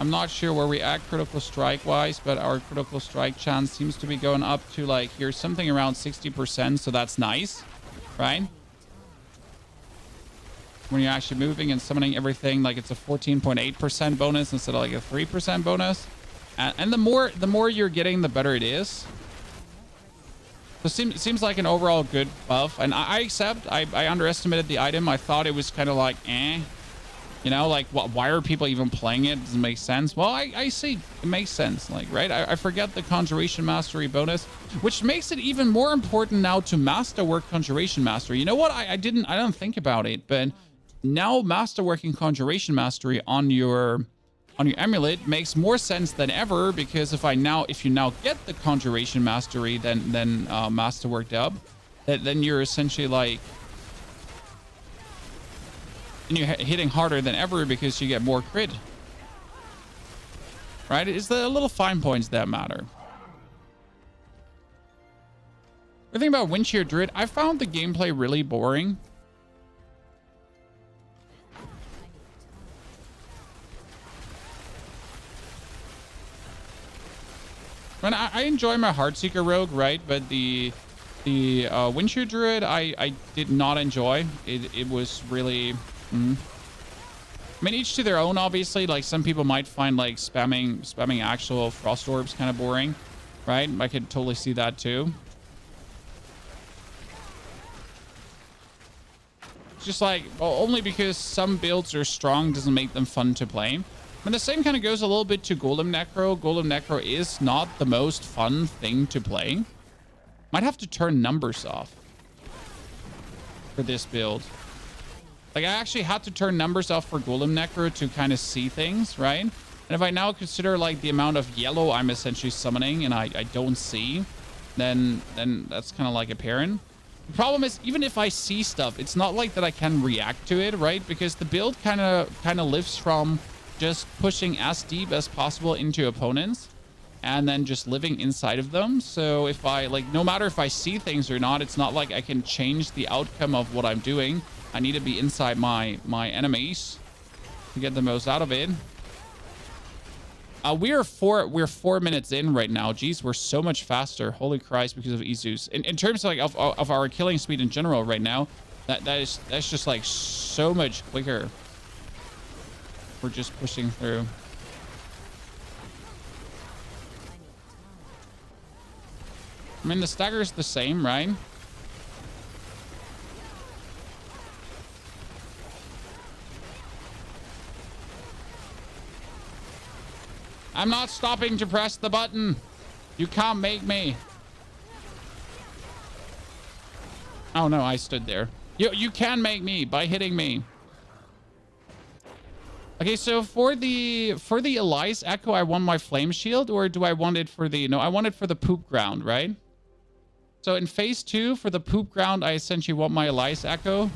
I'm not sure where we at critical strike wise, but our critical strike chance seems to be going up to like here, something around 60%. So that's nice, right? When you're actually moving and summoning everything, like it's a 14.8% bonus instead of like a 3% bonus. And the more you're getting, the better it is. So it seems like an overall good buff, and I accept. I underestimated the item. I thought it was kind of like, you know, like why are people even playing it? Doesn't make sense. Well, I see it makes sense, like, right? I forget the Conjuration Mastery bonus, which makes it even more important now to masterwork Conjuration Mastery. You know what? I don't think about it, but now masterworking Conjuration Mastery on your amulet makes more sense than ever, because if you now get the Conjuration Mastery, then masterwork dub, then you're essentially like, and you're hitting harder than ever because you get more crit, right? It's the little fine points that matter. The thing about Windshear Druid, I found the gameplay really boring. And I enjoy my Heartseeker Rogue, right? But the Windshear Druid, I did not enjoy. It was really... I mean, each to their own, obviously. Like, some people might find, like, spamming actual Frost Orbs kind of boring, right? I could totally see that, too. just like, well, only because some builds are strong doesn't make them fun to play. And the same kind of goes a little bit to Golem Necro. Golem Necro is not the most fun thing to play. Might have to turn numbers off for this build. Like, I actually had to turn numbers off for Golem Necro to kind of see things, right? And if I now consider, like, the amount of yellow I'm essentially summoning and I don't see, then that's kind of, like, apparent. The problem is, even if I see stuff, it's not like that I can react to it, right? Because the build kind of lives from just pushing as deep as possible into opponents and then just living inside of them. So if I, like, no matter if I see things or not, it's not like I can change the outcome of what I'm doing. I need to be inside my enemies to get the most out of it. We're 4 minutes in right now. Jeez, we're so much faster. Holy Christ, because of Isus. In terms of, like, of our killing speed in general right now, that's just like so much quicker. We're just pushing through. I mean, the stagger's the same, right? I'm not stopping to press the button. You can't make me. Oh no, I stood there. You can make me by hitting me. Okay, so for the Elias Echo, I want my Flame Shield, or do I want it for the... No, I want it for the Poop Ground, right? So in phase 2, for the Poop Ground, I essentially want my Elias Echo.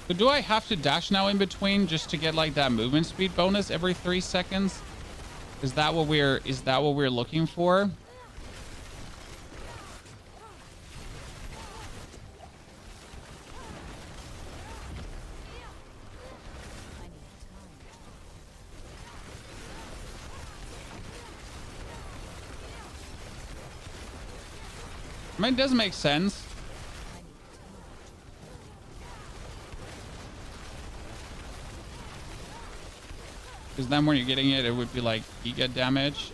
So do I have to dash now in between just to get like that movement speed bonus every 3 seconds? Is that what we're looking for? I mean, it does make sense. Because then when you're getting it, it would be like giga damage.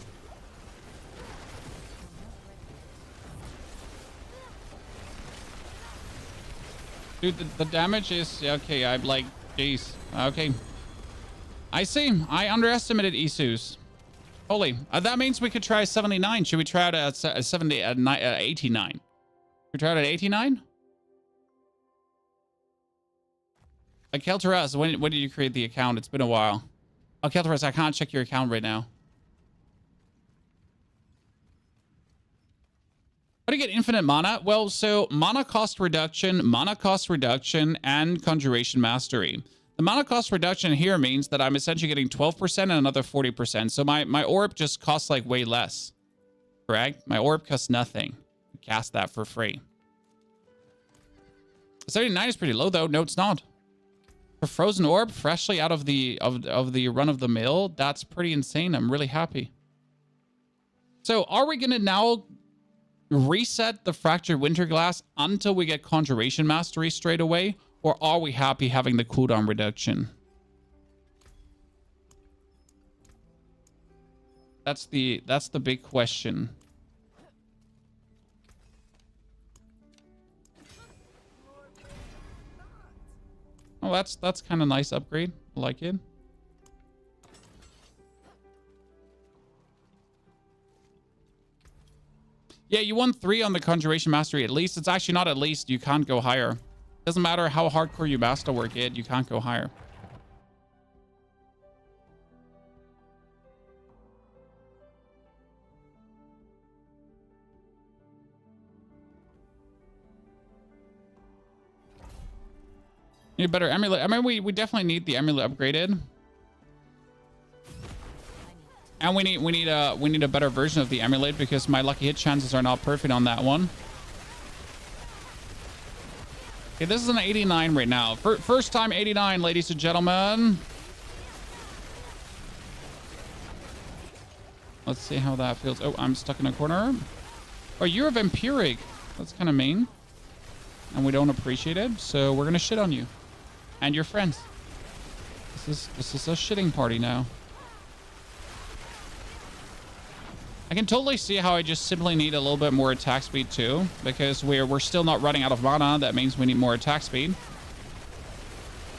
Dude, the damage is... Okay, I'm like... Jeez. Okay. I see. I underestimated Isus. Holy. That means we could try 79. Should we try it at 70, at 89? Should we try it at 89? Kelteras, when did you create the account? It's been a while. Oh, Kelteras, I can't check your account right now. How to get infinite mana? Well, so mana cost reduction, and Conjuration Mastery. The mana cost reduction here means that I'm essentially getting 12% and another 40%. So my orb just costs like way less. Correct? My orb costs nothing. Cast that for free. 79 is pretty low though. No, it's not. For Frozen Orb, freshly out of the run-of-the-mill, that's pretty insane. I'm really happy. So are we going to now reset the Fractured Winterglass until we get Conjuration Mastery straight away? Or are we happy having the cooldown reduction? That's the big question. Oh, that's kind of nice upgrade. I like it. Yeah, you won 3 on the Conjuration Mastery at least. It's actually not at least. You can't go higher. Doesn't matter how hardcore you masterwork it. You can't go higher. Need a better amulet. I mean, we definitely need the amulet upgraded, and we need a better version of the amulet because my lucky hit chances are not perfect on that one. Okay, this is an 89 right now. First time 89, ladies and gentlemen. Let's see how that feels. Oh, I'm stuck in a corner. Oh, you're a vampiric. That's kind of mean, and we don't appreciate it. So we're gonna shit on you. and your friends. This is a shitting party now. I can totally see how I just simply need a little bit more attack speed too, because we're still not running out of mana. That means we need more attack speed.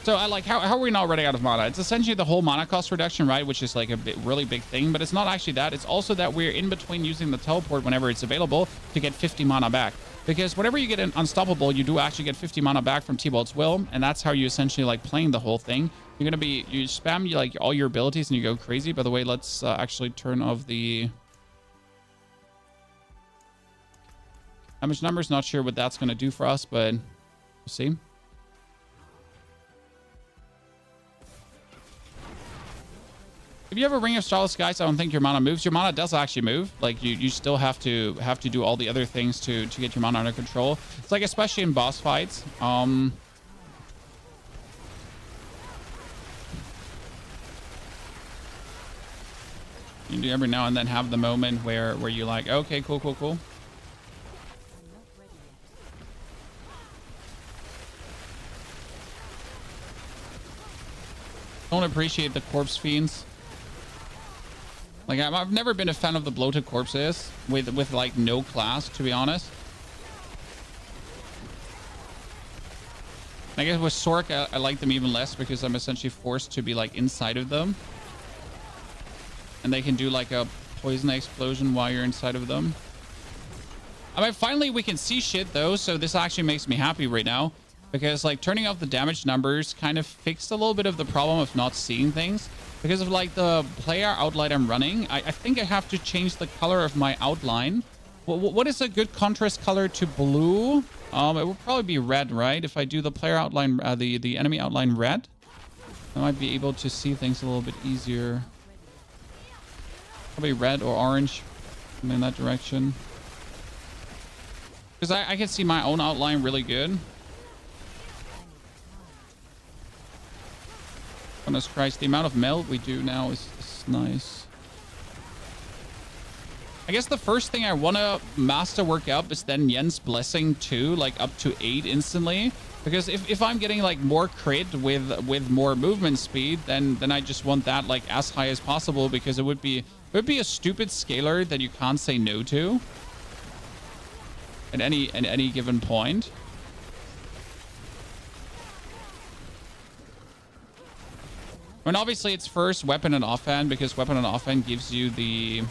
So I like, how are we not running out of mana? It's essentially the whole mana cost reduction, right? Which is like a really big thing, but it's not actually that. It's also that we're in between using the teleport whenever it's available to get 50 mana back. Because whenever you get an unstoppable, you do actually get 50 mana back from T-Bolt's Will, and that's how you essentially like playing the whole thing. You're gonna be, you spam like all your abilities and you go crazy. By the way, let's actually turn off the damage numbers. Not sure what that's gonna do for us, but we'll see. If you have a Ring of Starless Skies, I don't think your mana moves. Your mana does actually move. Like you still have to do all the other things to get your mana under control. It's like, especially in boss fights. You do every now and then have the moment where you're like, okay, cool. Don't appreciate the corpse fiends. Like, I've never been a fan of the bloated corpses with like no class, to be honest. I guess with Sorc, I like them even less because I'm essentially forced to be like inside of them. And they can do like a poison explosion while you're inside of them. I mean, finally we can see shit though, so this actually makes me happy right now. Because like turning off the damage numbers kind of fixed a little bit of the problem of not seeing things. Because of like the player outline I'm running, I think I have to change the color of my outline. What is a good contrast color to blue? It will probably be red, right? If I do the player outline, the enemy outline red, I might be able to see things a little bit easier. Probably red or orange, in that direction. Because I can see my own outline really good. Goodness Christ, the amount of melt we do now is nice. I guess the first thing I want to masterwork up is then Yen's Blessing too, like up to 8 instantly. Because if I'm getting like more crit with more movement speed, then I just want that like as high as possible, because it would be a stupid scaler that you can't say no to at any given point. I mean, obviously it's first weapon and offhand, because weapon and offhand gives you the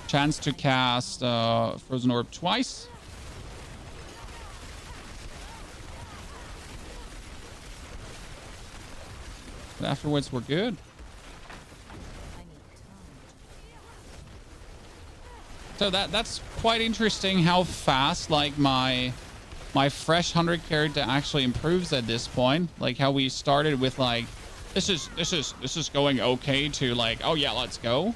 chance to cast Frozen Orb twice. But afterwards we're good. So that's quite interesting how fast like my fresh 100 character actually improves at this point. Like how we started with like this is going okay to like, oh yeah, let's go.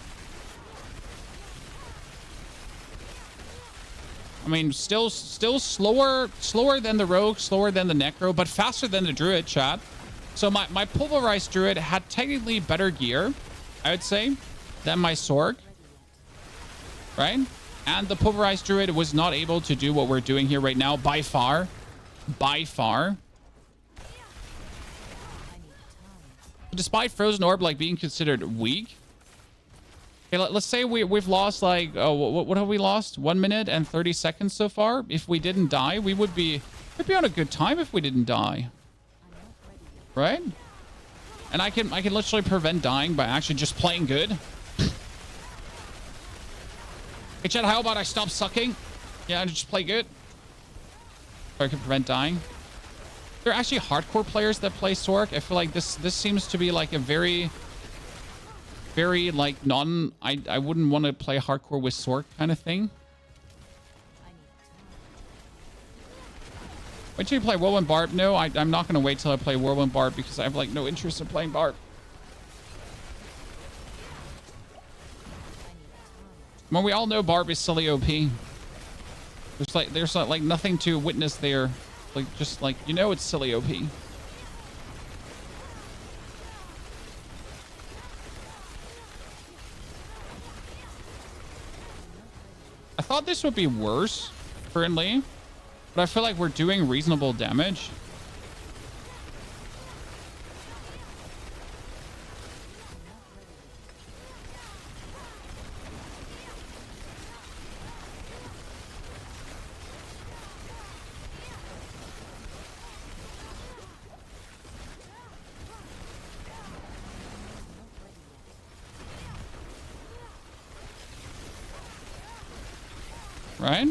I mean, still slower than the rogue, slower than the necro, but faster than the druid, chat. So my pulverized druid had technically better gear, I would say, than my Sorc, right? And the pulverized druid was not able to do what we're doing here right now by far. Despite Frozen Orb like being considered weak. Okay, let's say we've lost like, what have we lost? 1 minute and 30 seconds so far. If we didn't die, we'd be on a good time if we didn't die. Right? And I can literally prevent dying by actually just playing good. Hey chat, how about I stop sucking? Yeah, and just play good. So I can prevent dying. There are actually hardcore players that play Sorc. I feel like this seems to be like a very like I wouldn't want to play hardcore with Sorc kind of thing. Wait till you play Whirlwind Barb. No, I'm not going to wait till I play Whirlwind Barb, because I have like no interest in playing Barb. Well, we all know Barb is silly OP. There's like nothing to witness there. Like, just like, you know, it's silly OP. I thought this would be worse. currently, but I feel like we're doing reasonable damage. Right?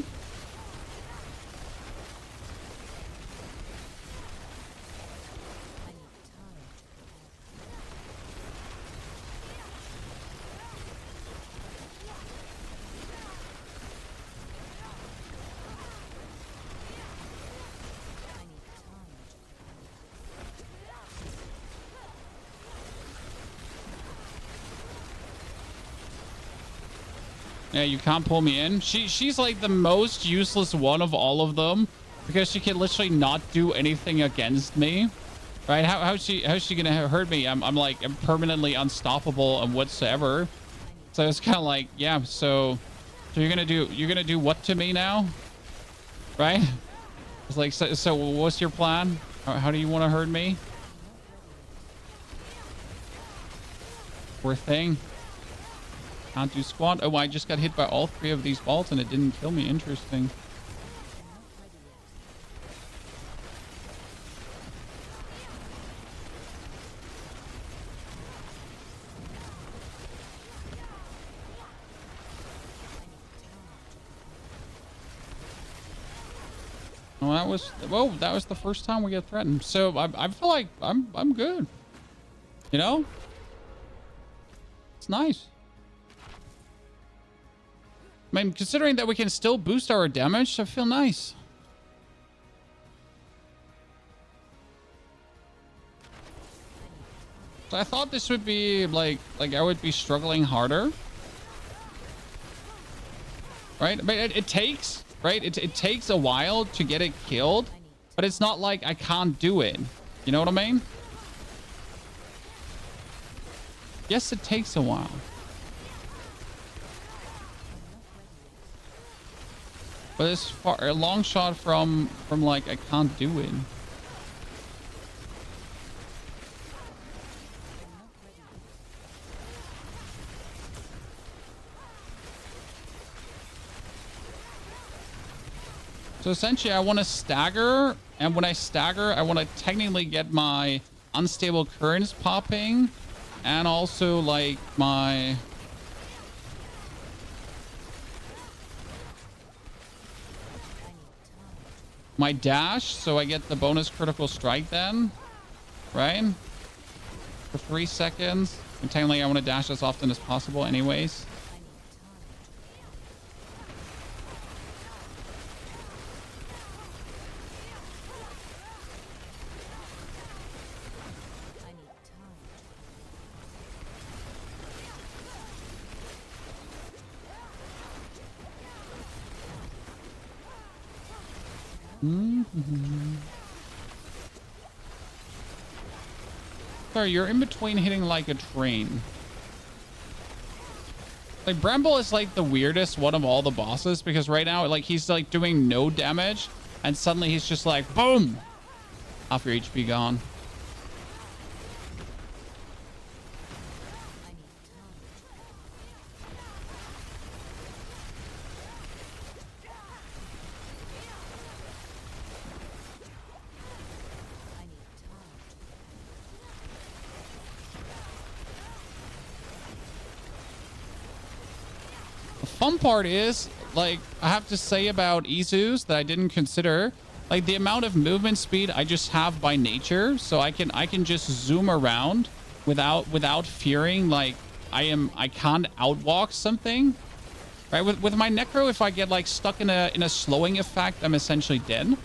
Yeah, you can't pull me in. She's like the most useless one of all of them because she can literally not do anything against me. Right? How's she gonna hurt me? I'm permanently unstoppable and whatsoever. So it's kind of like, yeah, so you're gonna do what to me now? Right? It's like, so what's your plan? How do you want to hurt me? Poor thing. Can't do squat. Oh, I just got hit by all 3 of these balls and it didn't kill me. Interesting. Oh, that was the first time we get threatened. So I feel like I'm good. You know? It's nice. I mean, considering that we can still boost our damage, I feel nice. So I thought this would be like I would be struggling harder. Right? I mean, it takes, right? It takes a while to get it killed, but it's not like I can't do it. You know what I mean? Yes, it takes a while. But it's a long shot from like I can't do it. So essentially I want to stagger, and when I stagger, I want to technically get my unstable currents popping and also like my dash, so I get the bonus critical strike then, right? For 3 seconds. And technically I want to dash as often as possible anyways. Sorry, you're in between hitting like a train. Like Bramble is like the weirdest one of all the bosses because right now like he's like doing no damage and suddenly he's just like boom, half your HP gone. Fun part is, like, I have to say about Izu's that I didn't consider, like the amount of movement speed I just have by nature, so I can just zoom around without fearing like I can't outwalk something. Right? With my Necro, if I get like stuck in a slowing effect, I'm essentially dead.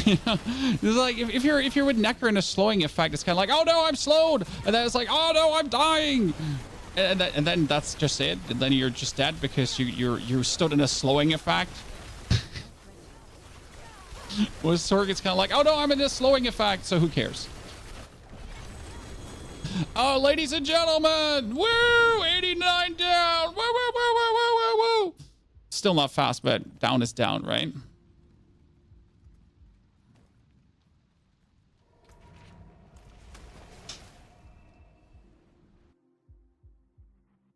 You know? It's like if you're with Necro in a slowing effect, it's kind of like, oh no, I'm slowed, and then it's like, oh no, I'm dying. And then that's just it. And then you're just dead because you stood in a slowing effect. With Sorc, it's kind of like, oh no, I'm in a slowing effect, so who cares? Oh, ladies and gentlemen, woo! 89 down, woo, woo, woo, woo, woo, woo, woo! Still not fast, but down is down, right?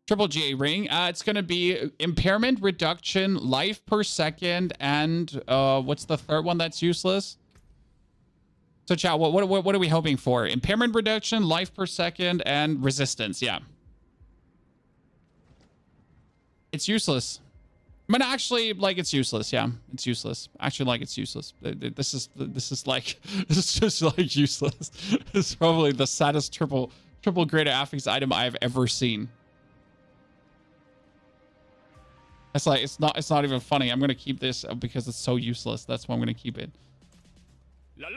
Triple GA ring. It's going to be impairment reduction, life per second, and what's the third one that's useless? So, chat, what are we hoping for? Impairment reduction, life per second, and resistance. Yeah. It's useless. I mean, actually, like, it's useless. Yeah, it's useless. Actually, like, it's useless. This is like, this is just like useless. It's probably the saddest triple greater affix item I've ever seen. It's like, it's not even funny. I'm gonna keep this because it's so useless. That's why I'm gonna keep it.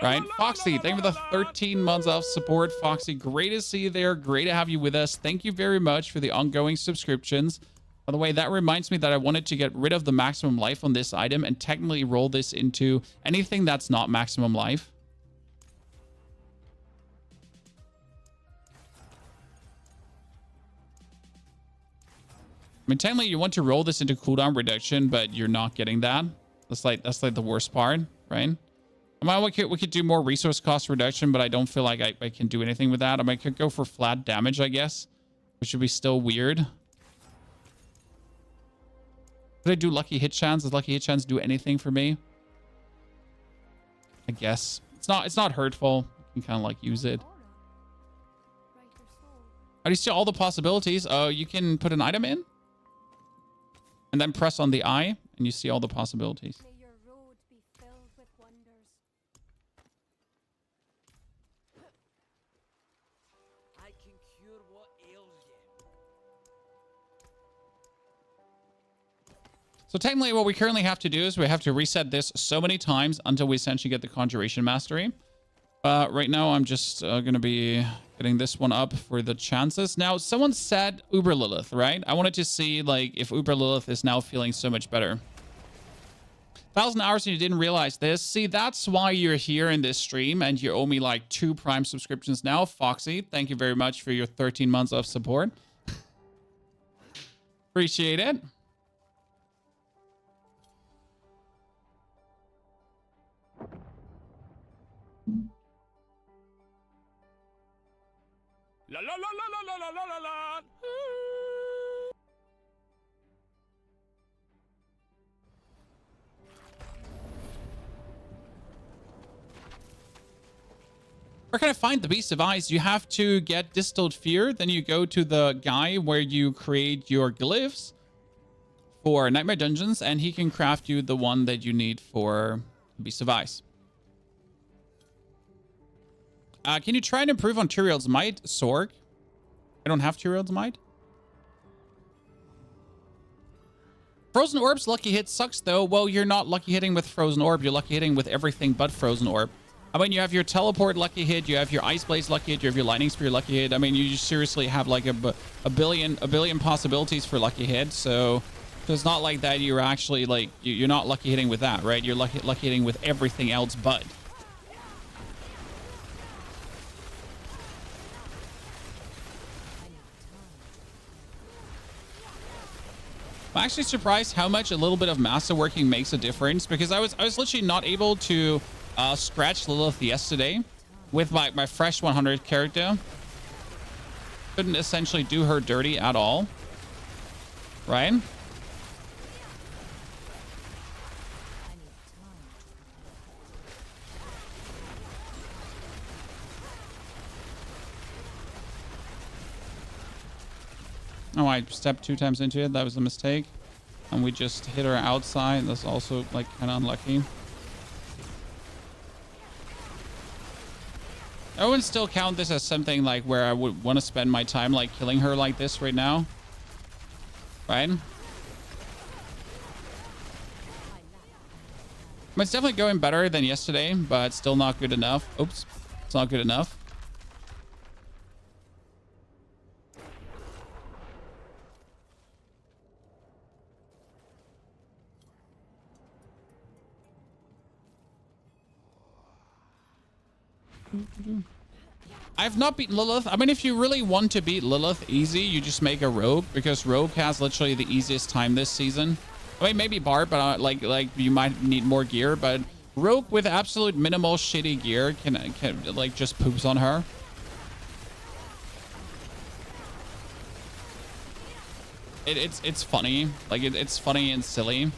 Right, Foxy, thank you for the 13 months of support. Foxy, great to see you there. Great to have you with us. Thank you very much for the ongoing subscriptions. By the way, that reminds me that I wanted to get rid of the maximum life on this item and technically roll this into anything that's not maximum life. I mean, technically you want to roll this into cooldown reduction, but you're not getting that. That's like the worst part, right? I mean, we could do more resource cost reduction, but I don't feel like I can do anything with that. I mean, I could go for flat damage, I guess, which would be still weird. Could I do lucky hit chance? Does lucky hit chance do anything for me? I guess it's not hurtful. You can kind of like use it. How do you see all the possibilities? Oh, you can put an item in and then press on the eye and you see all the possibilities. May your road be filled with wonders. I can cure what ails you. So technically what we currently have to do is we have to reset this so many times until we essentially get the Conjuration Mastery. Right now I'm just going to be getting this one up for the chances. Now, someone said Uber Lilith, right? I wanted to see like if Uber Lilith is now feeling so much better. 1,000 hours and you didn't realize this. See, that's why you're here in this stream and you owe me like 2 Prime subscriptions now. Foxy, thank you very much for your 13 months of support. Appreciate it. La la la la la la la la la. Where can I find the Beast of Eyes? You have to get Distilled Fear. Then you go to the guy where you create your glyphs for Nightmare Dungeons, and he can craft you the one that you need for Beast of Eyes. Can you try and improve on Tyrael's Might, Sorc? I don't have Tyrael's Might. Frozen Orb's lucky hit sucks, though. Well, you're not lucky hitting with Frozen Orb. You're lucky hitting with everything but Frozen Orb. I mean, you have your Teleport lucky hit. You have your Ice Blaze lucky hit. You have your Lightning Spear lucky hit. I mean, you seriously have like a billion possibilities for lucky hit. So it's not like that. You're actually like, you're not lucky hitting with that, right? You're lucky hitting with everything else but. I'm actually surprised how much a little bit of master working makes a difference, because I was literally not able to scratch Lilith yesterday with my fresh 100 character. Couldn't essentially do her dirty at all, right? Oh, I stepped 2 times into it. That was a mistake. And we just hit her outside. That's also like kind of unlucky. I wouldn't still count this as something like where I would want to spend my time like killing her like this right now. Right? I mean, it's definitely going better than yesterday, but still not good enough. Oops. It's not good enough. I've not beaten Lilith. I mean, if you really want to beat Lilith easy, you just make a Rogue, because Rogue has literally the easiest time this season. I mean, maybe Bard, but like you might need more gear. But Rogue with absolute minimal shitty gear can like just poops on her. It's funny. Like it's funny and silly.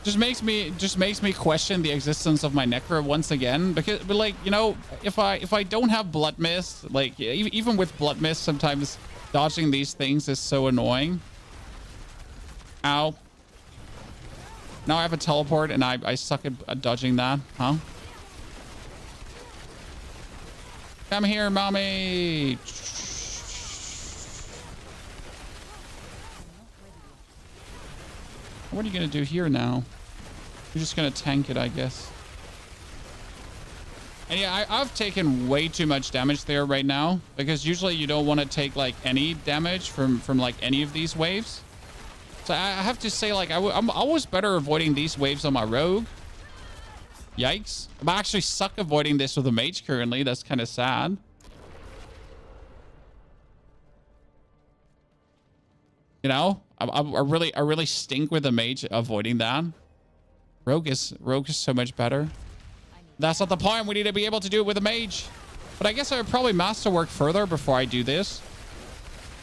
Just makes me question the existence of my Necro once again, because but like, you know, if I don't have Blood Mist, like even with Blood Mist, sometimes dodging these things is so annoying. Ow. Now I have a teleport and I suck at dodging that, huh? Come here, mommy. What are you gonna do here now? You're just gonna tank it, I guess. And yeah, I've taken way too much damage there right now, because usually you don't want to take like any damage from like any of these waves. So I have to say, like, I'm always better avoiding these waves on my rogue. Yikes. I actually suck avoiding this with a mage currently. That's kind of sad. You know, I really stink with a mage avoiding that. Rogue is so much better. That's not the point. We need to be able to do it with a mage. But I guess I would probably masterwork further before I do this.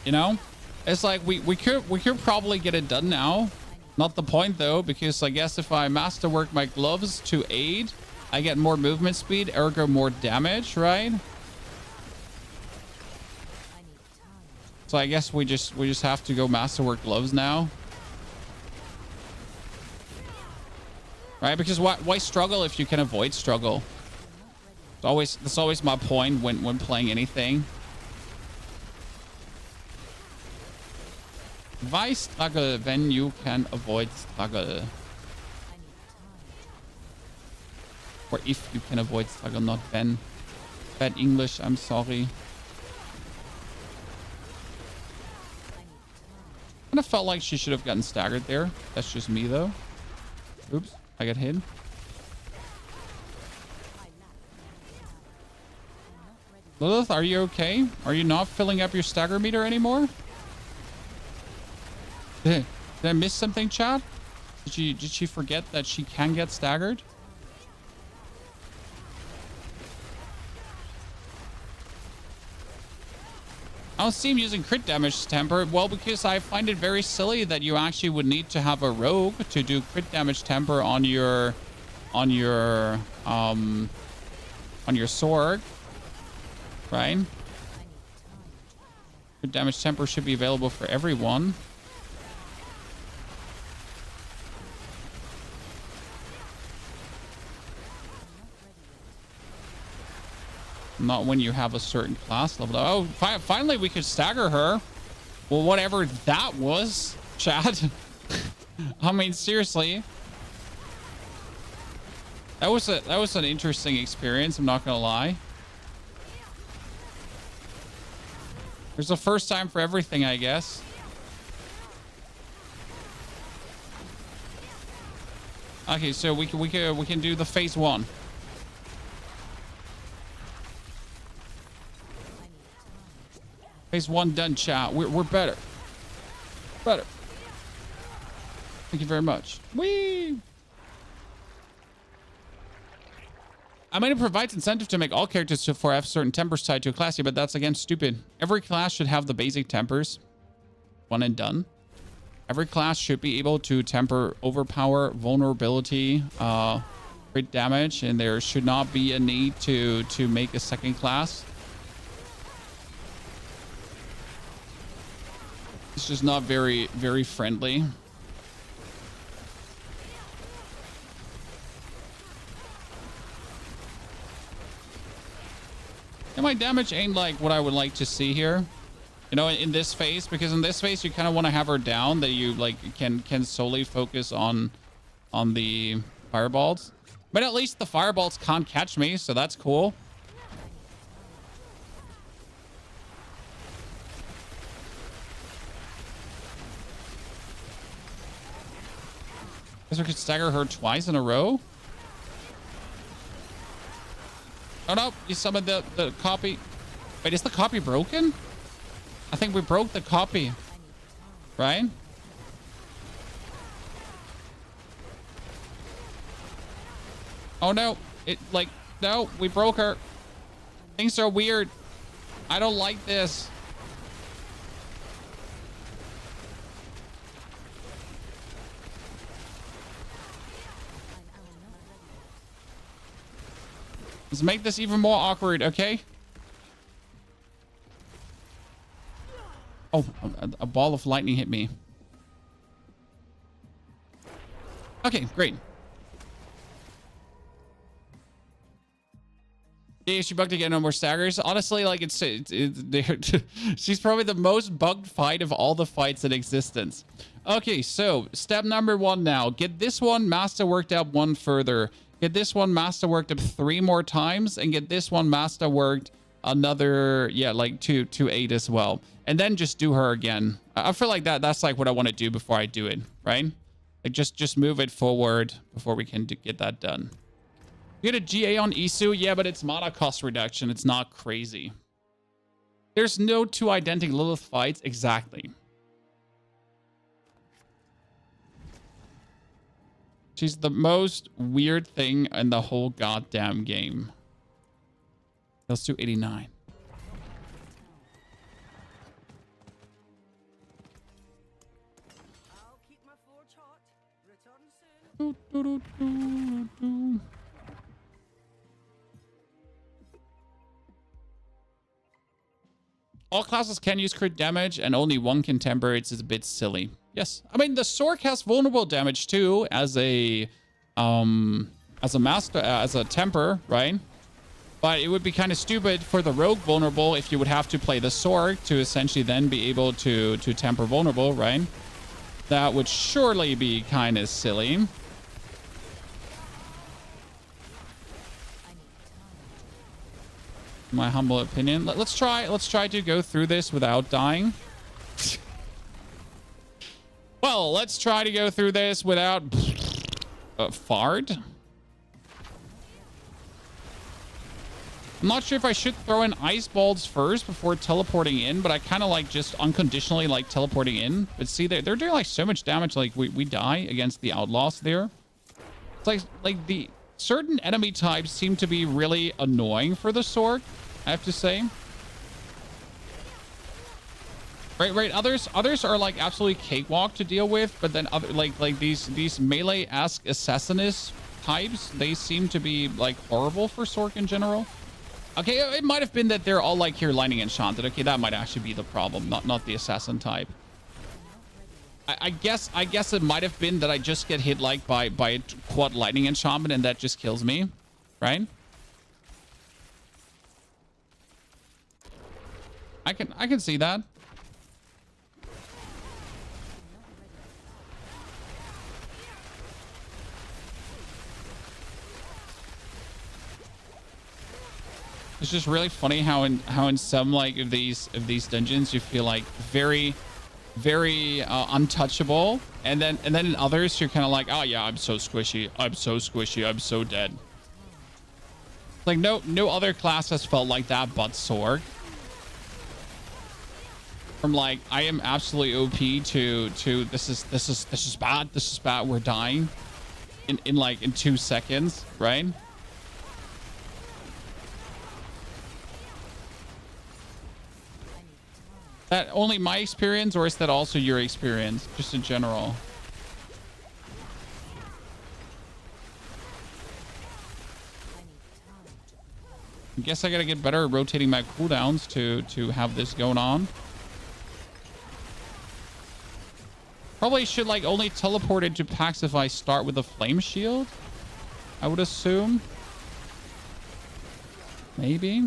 You know, it's like we could probably get it done now. Not the point though, because I guess if I masterwork my gloves to aid, I get more movement speed, ergo more damage, right? So I guess we just have to go masterwork gloves now. Right? Because why struggle if you can avoid struggle? That's always my point when playing anything. Why struggle when you can avoid struggle? Or if you can avoid struggle, not when. Bad English, I'm sorry. Kind of felt like she should have gotten staggered there. That's just me though. Oops, I got hit. Lilith, are you okay? Are you not filling up your stagger meter anymore? Did I miss something, chat? Did she forget that she can get staggered? I don't see him using crit damage temper. Well, because I find it very silly that you actually would need to have a rogue to do crit damage temper on your Sorc, right? Crit damage temper should be available for everyone. Not when you have a certain class level. Oh, finally we could stagger her. Well, whatever that was, Chad. I mean, seriously. That was an interesting experience, I'm not gonna lie. There's a first time for everything, I guess. Okay, so we can do the phase 1. Phase 1 done, chat. We're better. Better. Thank you very much. Whee! I mean, it provides incentive to make all characters to have certain tempers tied to a class, but that's again stupid. Every class should have the basic tempers. One and done. Every class should be able to temper overpower, vulnerability, crit damage, and there should not be a need to make a second class. It's just not very, very friendly. And my damage ain't like what I would like to see here. You know, in this phase, because in this phase you kind of want to have her down, that you like can solely focus on the fireballs. But at least the fireballs can't catch me, so that's cool. Guess we could stagger her twice in a row. Oh no, you summoned the copy. Wait, is the copy broken? I think we broke the copy. Right? Oh no. It like, no, we broke her. Things are weird. I don't like this. Let's make this even more awkward, okay? Oh, a ball of lightning hit me. Okay, great. Yeah, she bugged again. No more staggers. Honestly, like she's probably the most bugged fight of all the fights in existence. Okay, so step number 1 now. Get this one masterworked up 1 further. Get this one masterworked up 3 more times, and get this one masterworked another, yeah, like 2 to 8 as well. And then just do her again. I feel like that's like what I want to do before I do it, right? Like just move it forward before we can get that done. You get a GA on Isu, yeah, but it's mana cost reduction. It's not crazy. There's no 2 identical Lilith fights. Exactly. She's the most weird thing in the whole goddamn game. Let's do 89. I'll keep my forge hot. Return soon. All classes can use crit damage and only 1 can temper. It's a bit silly. Yes. I mean, the Sorc has vulnerable damage too as a master, as a temper, right? But it would be kind of stupid for the rogue vulnerable if you would have to play the Sorc to essentially then be able to temper vulnerable, right? That would surely be kind of silly. My humble opinion. Let's try to go through this without dying. Well, let's try to go through this without fart. I'm not sure if I should throw in ice balls first before teleporting in, but I kind of like just unconditionally like teleporting in. But see, they're doing like so much damage. Like we die against the outlaws there. It's like the certain enemy types seem to be really annoying for the Sorc, I have to say. Right. Others are like absolutely cakewalk to deal with, but then other like these melee-esque assassinist types, they seem to be like horrible for Sorc in general. Okay, it might have been that they're all like here lightning enchanted. Okay, that might actually be the problem, not the assassin type. I guess it might have been that I just get hit like by a quad lightning enchantment and that just kills me, right? I can see that. It's just really funny how in some like of these dungeons you feel like very untouchable, and then in others you're kind of like, oh yeah, I'm so squishy, I'm so dead. Like no other class has felt like that but Sorc. From like I am absolutely OP to this is bad, we're dying in 2 seconds, right? That only my experience, or is that also your experience, just in general? I guess I gotta get better at rotating my cooldowns to have this going on. Probably should like only teleport into packs if I start with a flame shield, I would assume. Maybe.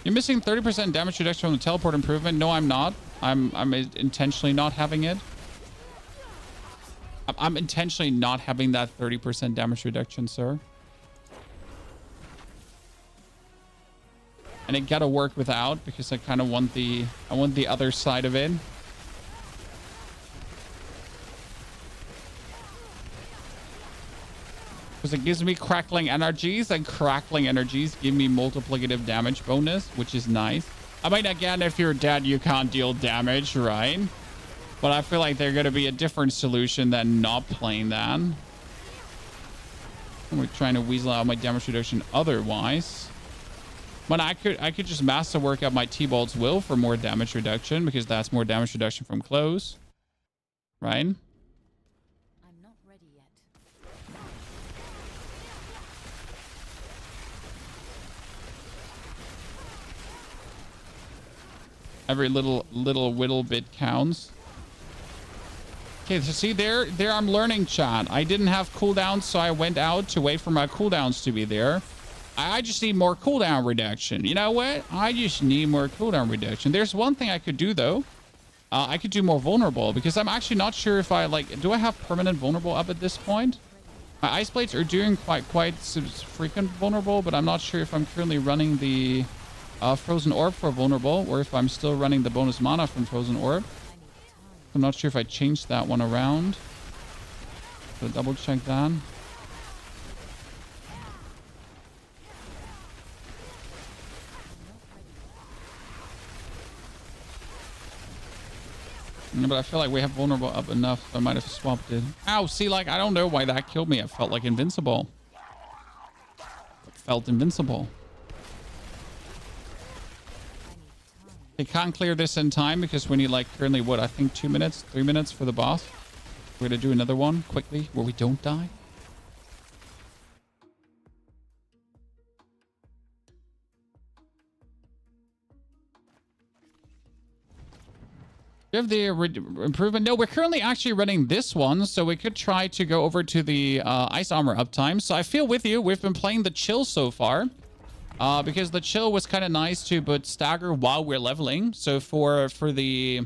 You're missing 30% damage reduction from the teleport improvement. No, I'm not. I'm intentionally not having it. I'm intentionally not having that 30% damage reduction, sir. And it gotta work without because I kind of want the other side of it. Because it gives me crackling energies, and crackling energies give me multiplicative damage bonus, which is nice. I mean, again, if you're dead, you can't deal damage, right? But I feel like they're going to be a different solution than not playing that. And we're trying to weasel out my damage reduction otherwise. But I could just masterwork up my T-Bolt's Will for more damage reduction, because that's more damage reduction from close. Right? I'm not ready yet. Every little whittle bit counts. Okay, so see there I'm learning, chat. I didn't have cooldowns, so I went out to wait for my cooldowns to be there. I just need more cooldown reduction. You know what? I just need more cooldown reduction. There's one thing I could do though. I could do more vulnerable, because I'm actually not sure if I do I have permanent vulnerable up at this point? My ice blades are doing quite frequent vulnerable, but I'm not sure if I'm currently running the Frozen Orb for vulnerable, or if I'm still running the bonus mana from Frozen Orb. I'm not sure if I changed that one around. So double check that. Yeah, but I feel like we have vulnerable up enough, so I might have swapped it. Ow, see, like, I don't know why that killed me. It felt like invincible. It felt invincible. You can't clear this in time because we need, like, currently, what, I think 2 minutes, 3 minutes for the boss. We're gonna do another one quickly where we don't die. You have the improvement? No, we're currently actually running this one, so we could try to go over to the ice armor uptime. So I feel with you. We've been playing the chill so far, because the chill was kind of nice to but stagger while we're leveling. So for the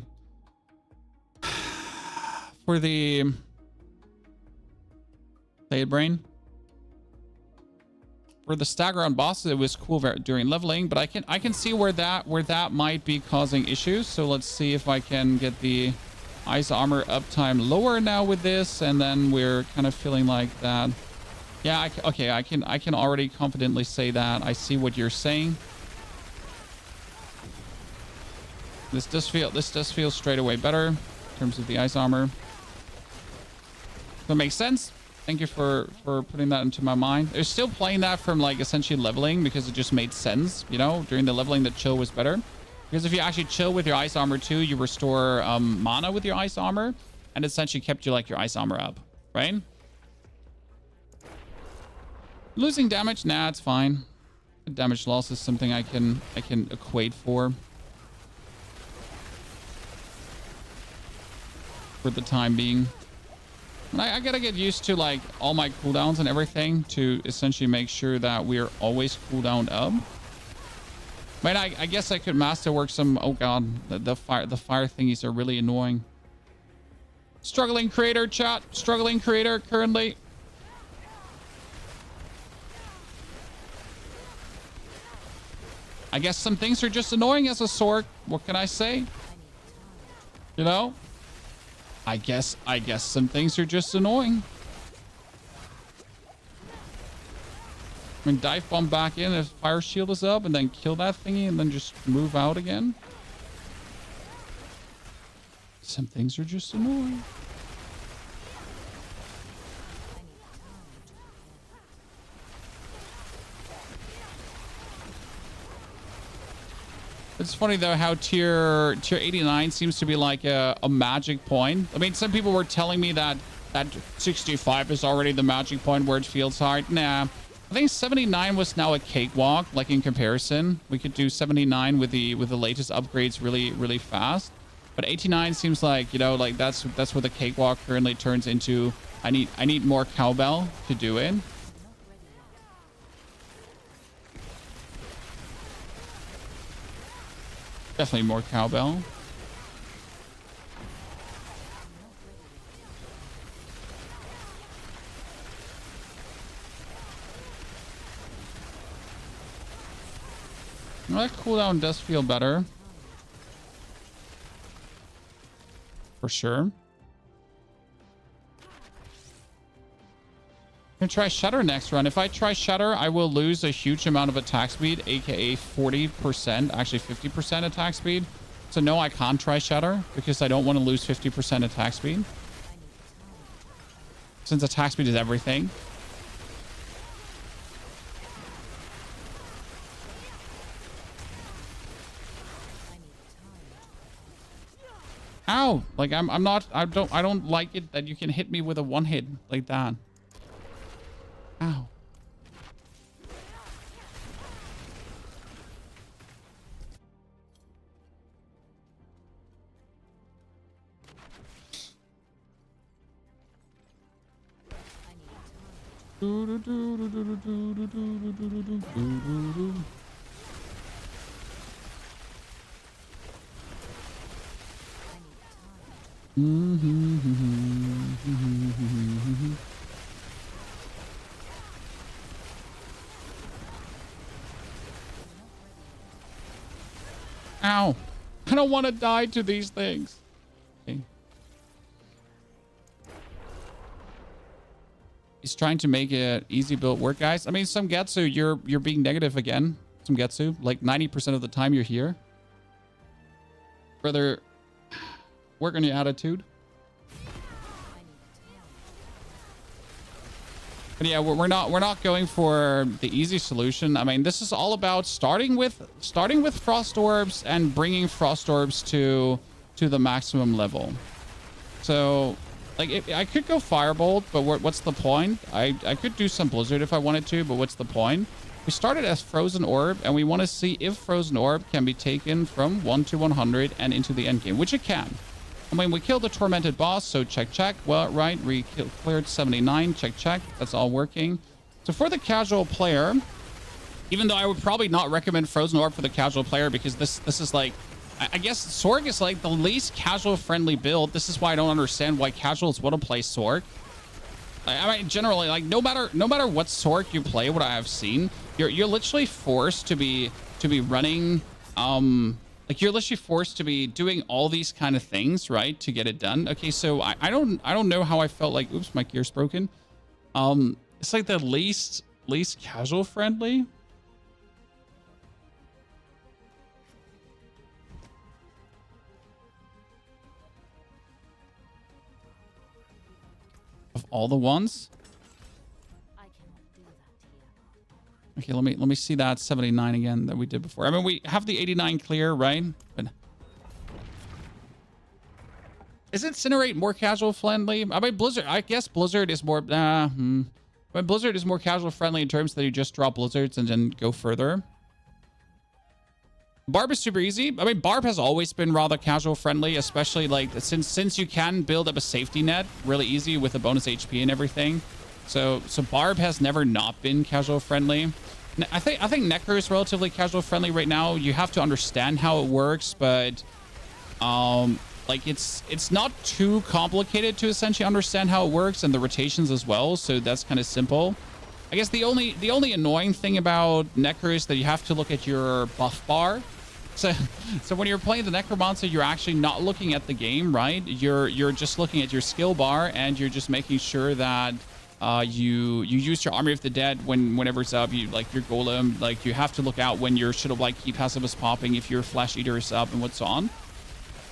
say it, brain. For the stagger on bosses, it was cool during leveling, but I can see where that might be causing issues. So let's see if I can get the ice armor uptime lower now with this, and then we're kind of feeling like that. Yeah, okay, I can already confidently say that. I see what you're saying. This does feel straight away better in terms of the ice armor. That makes sense. Thank you for putting that into my mind. They're still playing that from, like, essentially leveling because it just made sense, you know? During the leveling, the chill was better. Because if you actually chill with your ice armor too, you restore mana with your ice armor, and it essentially kept you, like, your ice armor up, right? Losing damage? Nah, it's fine. Damage loss is something I can equate for the time being. I gotta get used to, like, all my cooldowns and everything to essentially make sure that we're always cooldowned up. But I guess I could masterwork some. Oh god, the fire thingies are really annoying. Struggling creator, chat. Struggling creator currently. I guess some things are just annoying as a Sorc. What can I say? You know? I guess some things are just annoying. I mean, dive bomb back in if fire shield is up, and then kill that thingy, and then just move out again. Some things are just annoying. It's funny though how tier 89 seems to be like a magic point. I mean, some people were telling me that 65 is already the magic point where it feels hard. Nah, I think 79 was now a cakewalk. Like, in comparison, we could do 79 with the latest upgrades really fast. But 89 seems like, you know, like that's what the cakewalk currently turns into. I need more cowbell to do it. Definitely more cowbell. Well, that cooldown does feel better. For sure. I'm gonna try Shatter next run. If I try Shatter, I will lose a huge amount of attack speed, aka 40%, actually 50% attack speed. So no, I can't try Shatter because I don't want to lose 50% attack speed. Since attack speed is everything. Ow! Like I'm not. I don't like it that you can hit me with a one hit like that. Ow. Ow. I don't want to die to these things. Okay. He's trying to make it easy build work, guys. I mean, some Getsu, you're being negative again. Some Getsu, like 90% of the time you're here. Brother, work on your attitude. But yeah, we're not going for the easy solution. I mean, this is all about starting with frost orbs and bringing frost orbs to the maximum level. So, like, I could go firebolt, but what's the point? I could do some blizzard if I wanted to, but what's the point? We started as Frozen Orb, and we want to see if Frozen Orb can be taken from 1 to 100 and into the end game, which it can. I mean, we killed the tormented boss, so check. Well, right, we cleared 79, check. That's all working. So for the casual player, even though I would probably not recommend Frozen Orb for the casual player because this is like, I guess Sorc is like the least casual friendly build. This is why I don't understand why casuals want to play Sorc. I mean, generally, like no matter what Sorc you play, what I have seen, you're literally forced to be running like you're literally forced to be doing all these kind of things, right, to get it done. Okay, so I don't know how I felt like, oops, my gear's broken. It's like the least casual friendly. Of all the ones. I cannot do that here. Okay, let me see that 79 again that we did before. I mean, we have the 89 clear, right? But is Incinerate more casual friendly? I mean, Blizzard. I guess Blizzard is more. But Blizzard is more casual friendly in terms that you just drop blizzards and then go further. Barb is super easy. I mean, Barb has always been rather casual friendly, especially like since you can build up a safety net really easy with a bonus HP and everything. So Barb has never not been casual friendly. I think Necro is relatively casual friendly right now. You have to understand how it works, but like it's not too complicated to essentially understand how it works and the rotations as well. So that's kind of simple. I guess the only annoying thing about Necro is that you have to look at your buff bar. So when you're playing the Necromancer, you're actually not looking at the game, right? You're just looking at your skill bar and you're just making sure that you use your Army of the Dead whenever it's up. You like your Golem, like you have to look out when your Shadow Blight Key passive is popping, if your Flash Eater is up and what's on.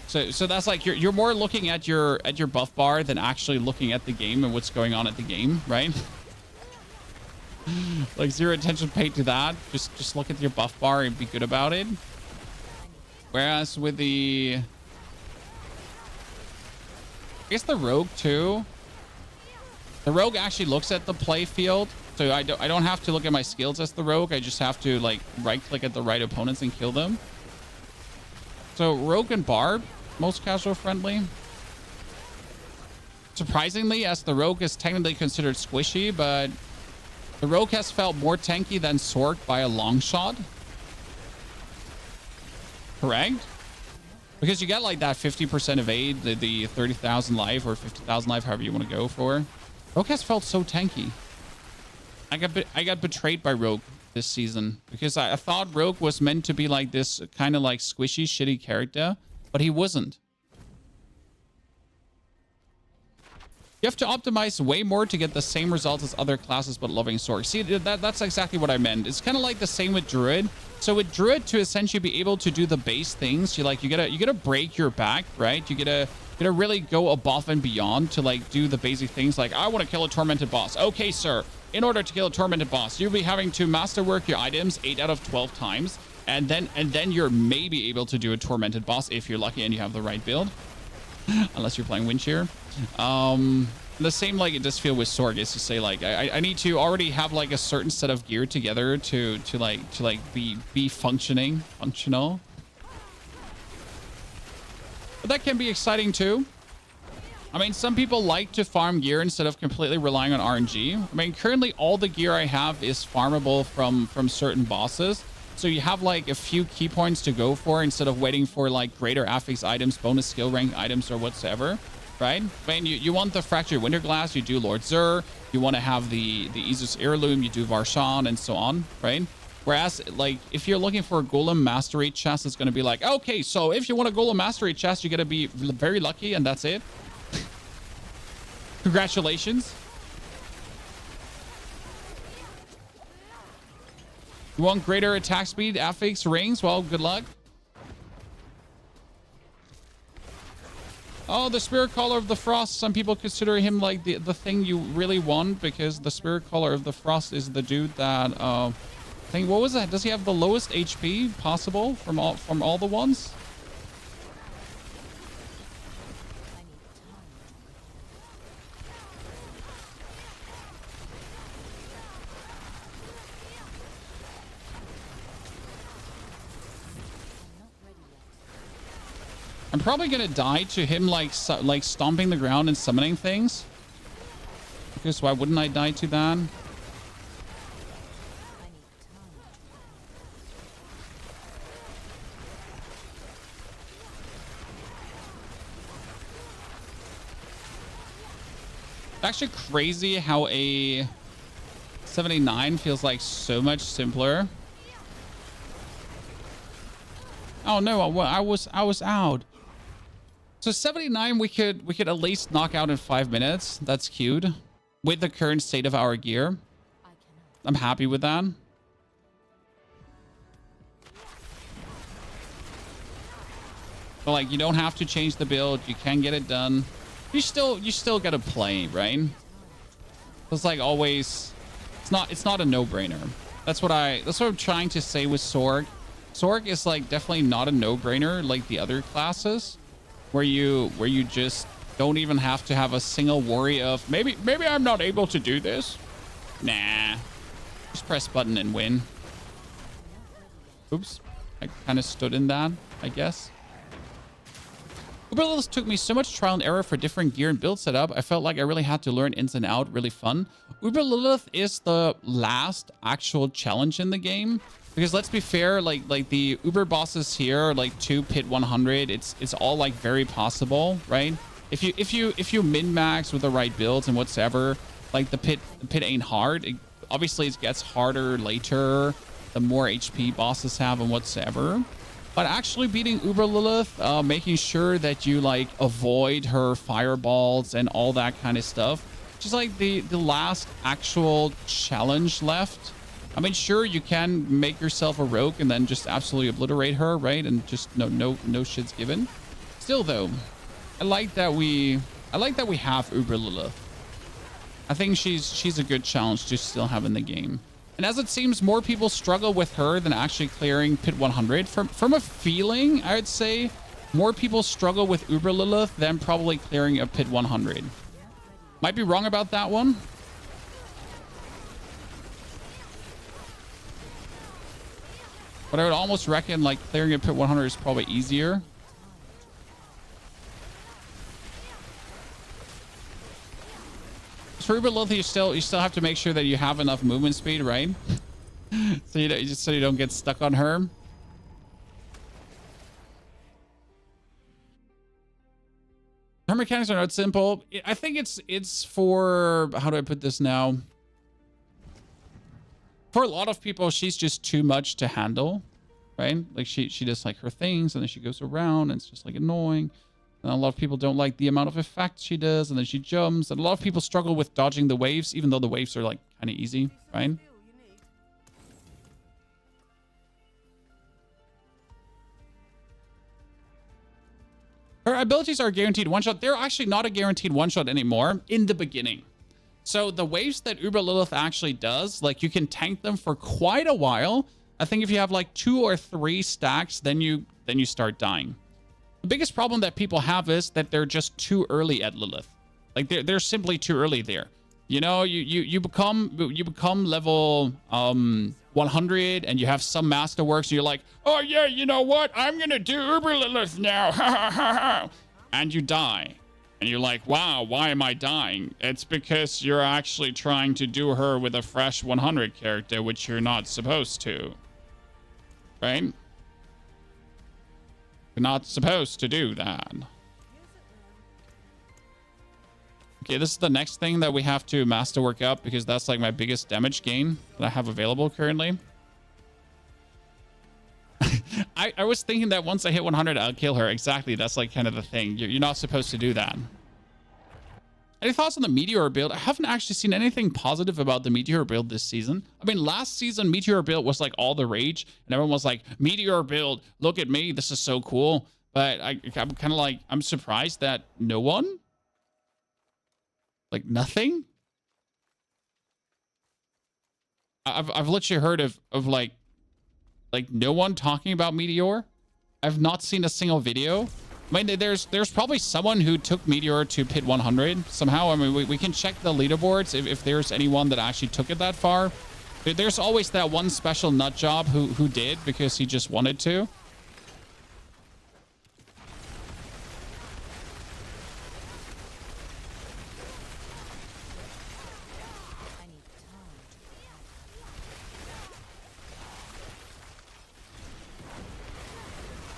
So that's like you're more looking at your buff bar than actually looking at the game and what's going on at the game, right? Like zero attention paid to that. Just look at your buff bar and be good about it. Whereas with the, I guess the Rogue too. The Rogue actually looks at the play field, so I don't have to look at my skills as the Rogue. I just have to like right click at the right opponents and kill them. So Rogue and Barb, most casual friendly. Surprisingly, as the Rogue is technically considered squishy, but the Rogue has felt more tanky than Sorc by a long shot. Correct? Because you get like that 50% evade, the 30,000 life or 50,000 life, however you want to go for. Rogue has felt so tanky. I got betrayed by Rogue this season because I thought Rogue was meant to be like this kind of like squishy, shitty character, but he wasn't. You have to optimize way more to get the same results as other classes, but loving Sorc. See, that's exactly what I meant. It's kind of like the same with Druid. So with Druid, to essentially be able to do the base things, you gotta break your back, right? You gotta really go above and beyond to like do the basic things. Like, I want to kill a tormented boss. Okay, sir. In order to kill a tormented boss, you'll be having to masterwork your items 8 out of 12 times, and then you're maybe able to do a tormented boss if you're lucky and you have the right build. Unless you're playing Windshear. The same like it does feel with Sorc is to say like I need to already have like a certain set of gear together to be functional. But that can be exciting too. I mean, some people like to farm gear instead of completely relying on RNG. I mean, currently all the gear I have is farmable from certain bosses. So you have like a few key points to go for instead of waiting for like greater affix items, bonus skill rank items, or whatsoever, right? I mean, you want the Fractured Winterglass, you do Lord Zur. You want to have the Aegis Heirloom, you do Varshan, and so on, right? Whereas, like, if you're looking for a Golem Mastery chest, it's going to be like, okay, so if you want a Golem Mastery chest, you got to be very lucky, and that's it. Congratulations. You want greater attack speed, affix, rings? Well, good luck. Oh, the Spirit Caller of the Frost. Some people consider him like the thing you really want because the Spirit Caller of the Frost is the dude that I think, what was that? Does he have the lowest HP possible from all the ones? I'm probably gonna die to him like stomping the ground and summoning things. Because why wouldn't I die to that? It's actually crazy how a 79 feels like so much simpler. Oh no, I was out. So 79 we could at least knock out in 5 minutes. That's cute. With the current state of our gear. I'm happy with that. But like, you don't have to change the build. You can get it done. You still gotta play, right? It's like always, it's not a no-brainer. That's what I'm trying to say with Sorc. Sorc is like definitely not a no-brainer like the other classes, where you just don't even have to have a single worry of maybe I'm not able to do this. Nah, just press button and win. Oops, I kind of stood in that, I guess. Uber Lilith took me so much trial and error for different gear and build setup. I felt like I really had to learn ins and out. Really fun. Uber Lilith is the last actual challenge in the game. Because let's be fair, like the Uber bosses here, like 2 pit 100, it's all like very possible, right? If you min max with the right builds and whatsoever, like the pit ain't hard. Obviously it gets harder later, the more HP bosses have and whatsoever. But actually beating Uber Lilith, making sure that you like avoid her fireballs and all that kind of stuff, just like the last actual challenge left. I mean, sure, you can make yourself a rogue and then just absolutely obliterate her, right? And just no shits given. Still, though, I like that we have Uber Lilith. I think she's a good challenge to still have in the game. And as it seems, more people struggle with her than actually clearing pit 100. From a feeling, I would say more people struggle with Uber Lilith than probably clearing a pit 100. Might be wrong about that one. But I would almost reckon like clearing a pit 100 is probably easier. For Uber Lilith, you still have to make sure that you have enough movement speed, right? so you don't get stuck on her. Her mechanics are not simple. I think it's for, how do I put this now? For a lot of people, she's just too much to handle, right? Like she does like her things and then she goes around and it's just like annoying. And a lot of people don't like the amount of effects she does, and then she jumps. And a lot of people struggle with dodging the waves, even though the waves are like kind of easy, right? Her abilities are guaranteed one-shot. They're actually not a guaranteed one-shot anymore in the beginning. So the waves that Uber Lilith actually does, like you can tank them for quite a while. I think if you have like 2 or 3 stacks, then you start dying. The biggest problem that people have is that they're just too early at Lilith. Like they're simply too early there. You know, you become level 100 and you have some masterworks and you're like, oh yeah, you know what? I'm gonna do Uber Lilith now. And you die. And you're like, wow, why am I dying? It's because you're actually trying to do her with a fresh 100 character, which you're not supposed to. Right? You're not supposed to do that. Okay, this is the next thing that we have to masterwork up because that's like my biggest damage gain that I have available currently. I was thinking that once I hit 100, I'll kill her. Exactly. That's like kind of the thing. You're not supposed to do that. Any thoughts on the Meteor build? I haven't actually seen anything positive about the Meteor build this season. I mean, last season, Meteor build was like all the rage. And everyone was like, Meteor build, look at me. This is so cool. But I'm kind of like, I'm surprised that no one? Like nothing? I've literally heard of like no one talking about Meteor. I've not seen a single video. I mean, there's probably someone who took Meteor to pit 100 somehow. I mean, we can check the leaderboards if there's anyone that actually took it that far. There's always that one special nut job who did because he just wanted to.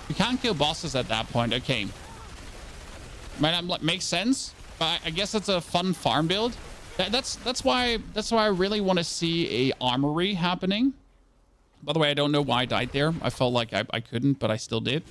You can't kill bosses at that point. Okay. Might not make sense, but I guess it's a fun farm build. That's why I really want to see a armory happening. By the way, I don't know why I died there. I felt like I couldn't, but I still did.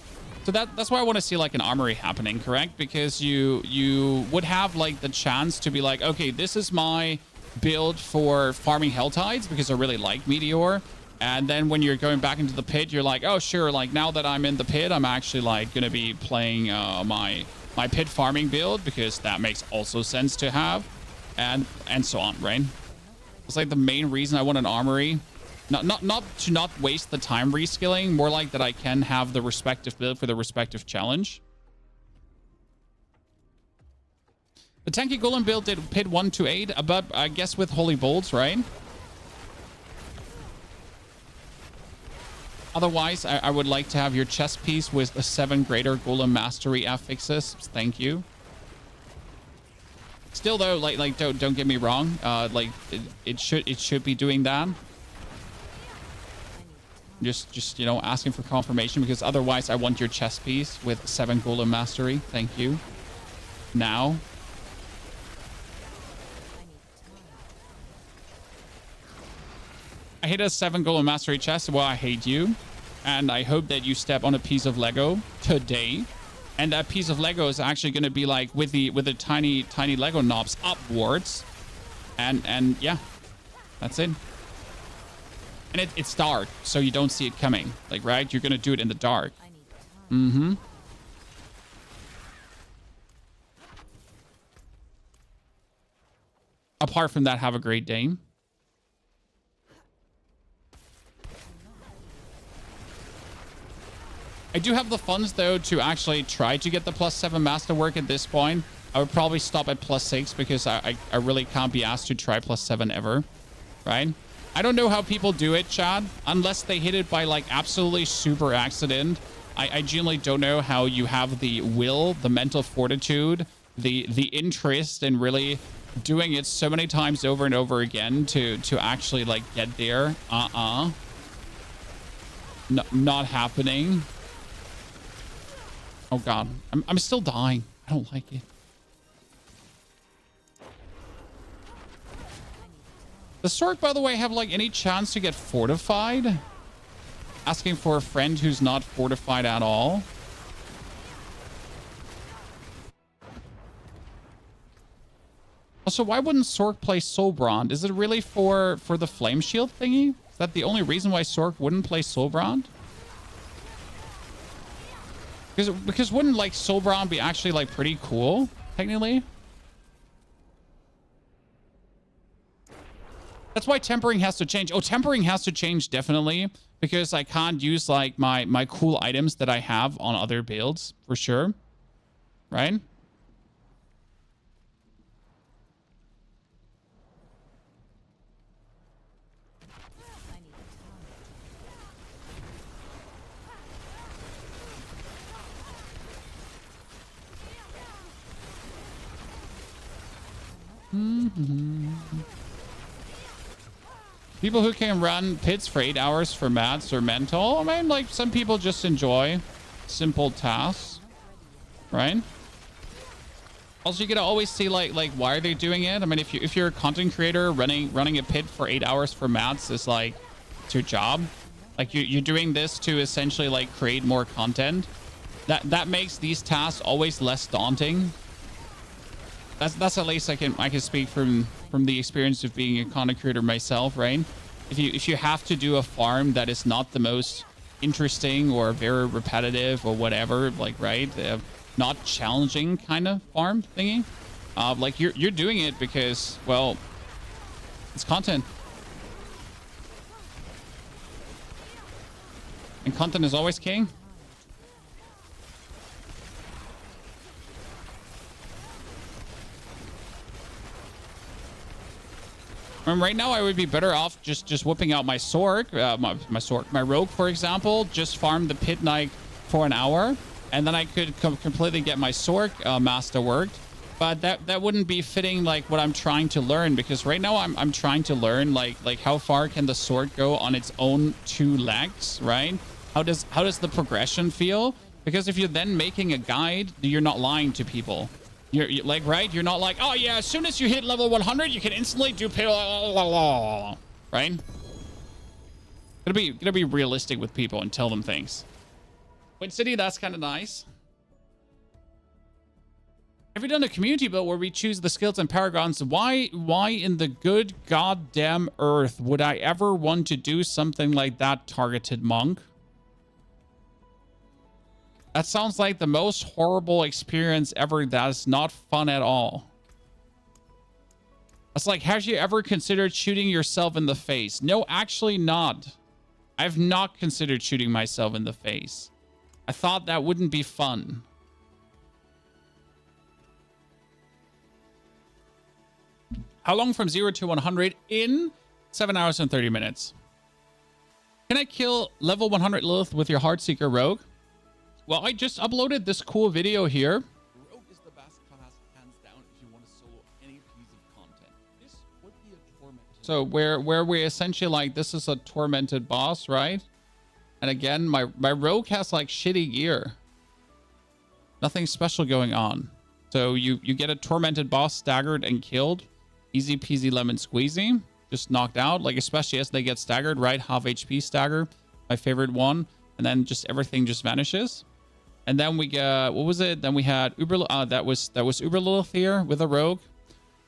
So that's why I want to see like an armory happening, correct? Because you would have like the chance to be like, okay, this is my build for farming Hell Tides because I really like Meteor. And then when you're going back into the pit, you're like, oh, sure. Like now that I'm in the pit, I'm actually like going to be playing my pit farming build because that makes also sense to have and so on, right? It's like the main reason I want an armory. Not to not waste the time reskilling, more like that I can have the respective build for the respective challenge. The tanky golem build did pit 1 to 8, but I guess with holy bolts, right? Otherwise, I would like to have your chest piece with a 7 greater golem mastery affixes. Thank you. Still though, like don't get me wrong. Like it should be doing that. Just you know, asking for confirmation because otherwise I want your chest piece with 7 golem mastery. Thank you. Now. I hit a 7 golem mastery chest. Well, I hate you. And I hope that you step on a piece of Lego today. And that piece of Lego is actually going to be like with the tiny Lego knobs upwards. And yeah, that's it. And it's dark, so you don't see it coming. Like, right? You're going to do it in the dark. Mm-hmm. Apart from that, have a great day. I do have the funds, though, to actually try to get the +7 masterwork at this point. I would probably stop at +6 because I really can't be asked to try +7 ever, right? I don't know how people do it, Chad, unless they hit it by, like, absolutely super accident. I genuinely don't know how you have the will, the mental fortitude, the interest in really doing it so many times over and over again to actually, like, get there. Not happening. Oh god, I'm still dying. I don't like it. Does Sorc, by the way, have like any chance to get fortified? Asking for a friend who's not fortified at all. Also, why wouldn't Sorc play Soulbrand? Is it really for the flame shield thingy? Is that the only reason why Sorc wouldn't play Soulbrand? Because wouldn't like Soulbrand be actually like pretty cool, technically? That's why tempering has to change. Oh, tempering has to change definitely, because I can't use like my cool items that I have on other builds for sure. Right? People who can run pits for 8 hours for mats or mental. I mean, like, some people just enjoy simple tasks, right? Also, you gotta always see like why are they doing it? I mean, if you're a content creator, running a pit for 8 hours for mats is like, it's your job. Like you're doing this to essentially like create more content. That makes these tasks always less daunting. That's at least I can speak from the experience of being a content creator myself, right? If you have to do a farm that is not the most interesting or very repetitive or whatever, like, right, not challenging kind of farm thingy, like you're doing it because, well, it's content, and content is always king. Right now, I would be better off just whipping out my Sorc, my Rogue, for example, just farm the Pit Knight for an hour, and then I could completely get my Sorc master worked. But that wouldn't be fitting like what I'm trying to learn, because right now I'm trying to learn like how far can the Sorc go on its own 2 legs, right? How does the progression feel? Because if you're then making a guide, you're not lying to people. You're like, right? You're not like, oh yeah, as soon as you hit level 100, you can instantly do right? Gonna be realistic with people and tell them things. Wind City, that's kind of nice. Have you done a community build where we choose the skills and paragons? Why in the good goddamn earth would I ever want to do something like that, targeted monk? That sounds like the most horrible experience ever. That is not fun at all. It's like, have you ever considered shooting yourself in the face? No, actually not. I've not considered shooting myself in the face. I thought that wouldn't be fun. How long from 0 to 100? In 7 hours and 30 minutes. Can I kill level 100 Lilith with your Heartseeker Rogue? Well, I just uploaded this cool video here. Rogue is the best class, hands down, if you want to solo any piece of content. This would be a tormented. So where we essentially like, this is a tormented boss, right? And again, my Rogue has like shitty gear. Nothing special going on. So you get a tormented boss staggered and killed. Easy peasy lemon squeezy. Just knocked out, like especially as they get staggered, right? Half HP stagger, my favorite one. And then just everything just vanishes. And then we got, what was it? Then we had Uber, that was Uber Lilith here with a Rogue.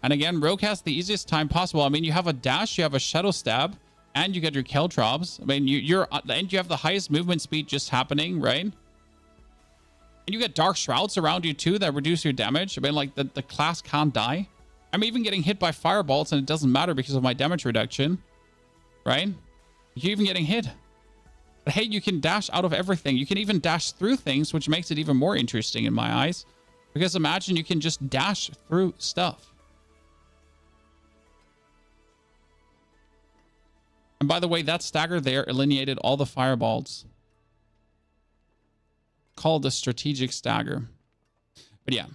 And again, Rogue has the easiest time possible. I mean, you have a dash, you have a Shadow Stab, and you get your Caltrops. I mean, and you have the highest movement speed just happening, right? And you get Dark Shrouds around you too that reduce your damage. I mean, like the class can't die. I'm even getting hit by fireballs and it doesn't matter because of my damage reduction, right? You're even getting hit. But hey, you can dash out of everything. You can even dash through things, which makes it even more interesting in my eyes. Because imagine you can just dash through stuff. And by the way, that stagger there eliminated all the fireballs. Called the strategic stagger. But yeah.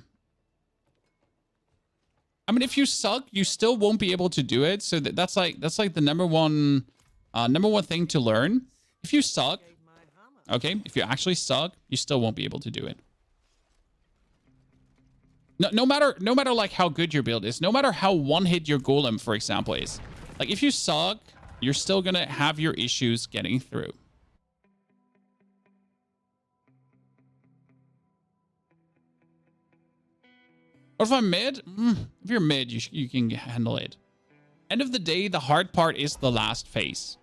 I mean, if you suck, you still won't be able to do it. So that's like the number one thing to learn. If you suck, okay, if you actually suck, you still won't be able to do it. No matter like how good your build is, no matter how one hit your golem, for example, is. Like, if you suck, you're still gonna have your issues getting through. What if I'm mid? If you're mid, you can handle it. End of the day, the hard part is the last phase.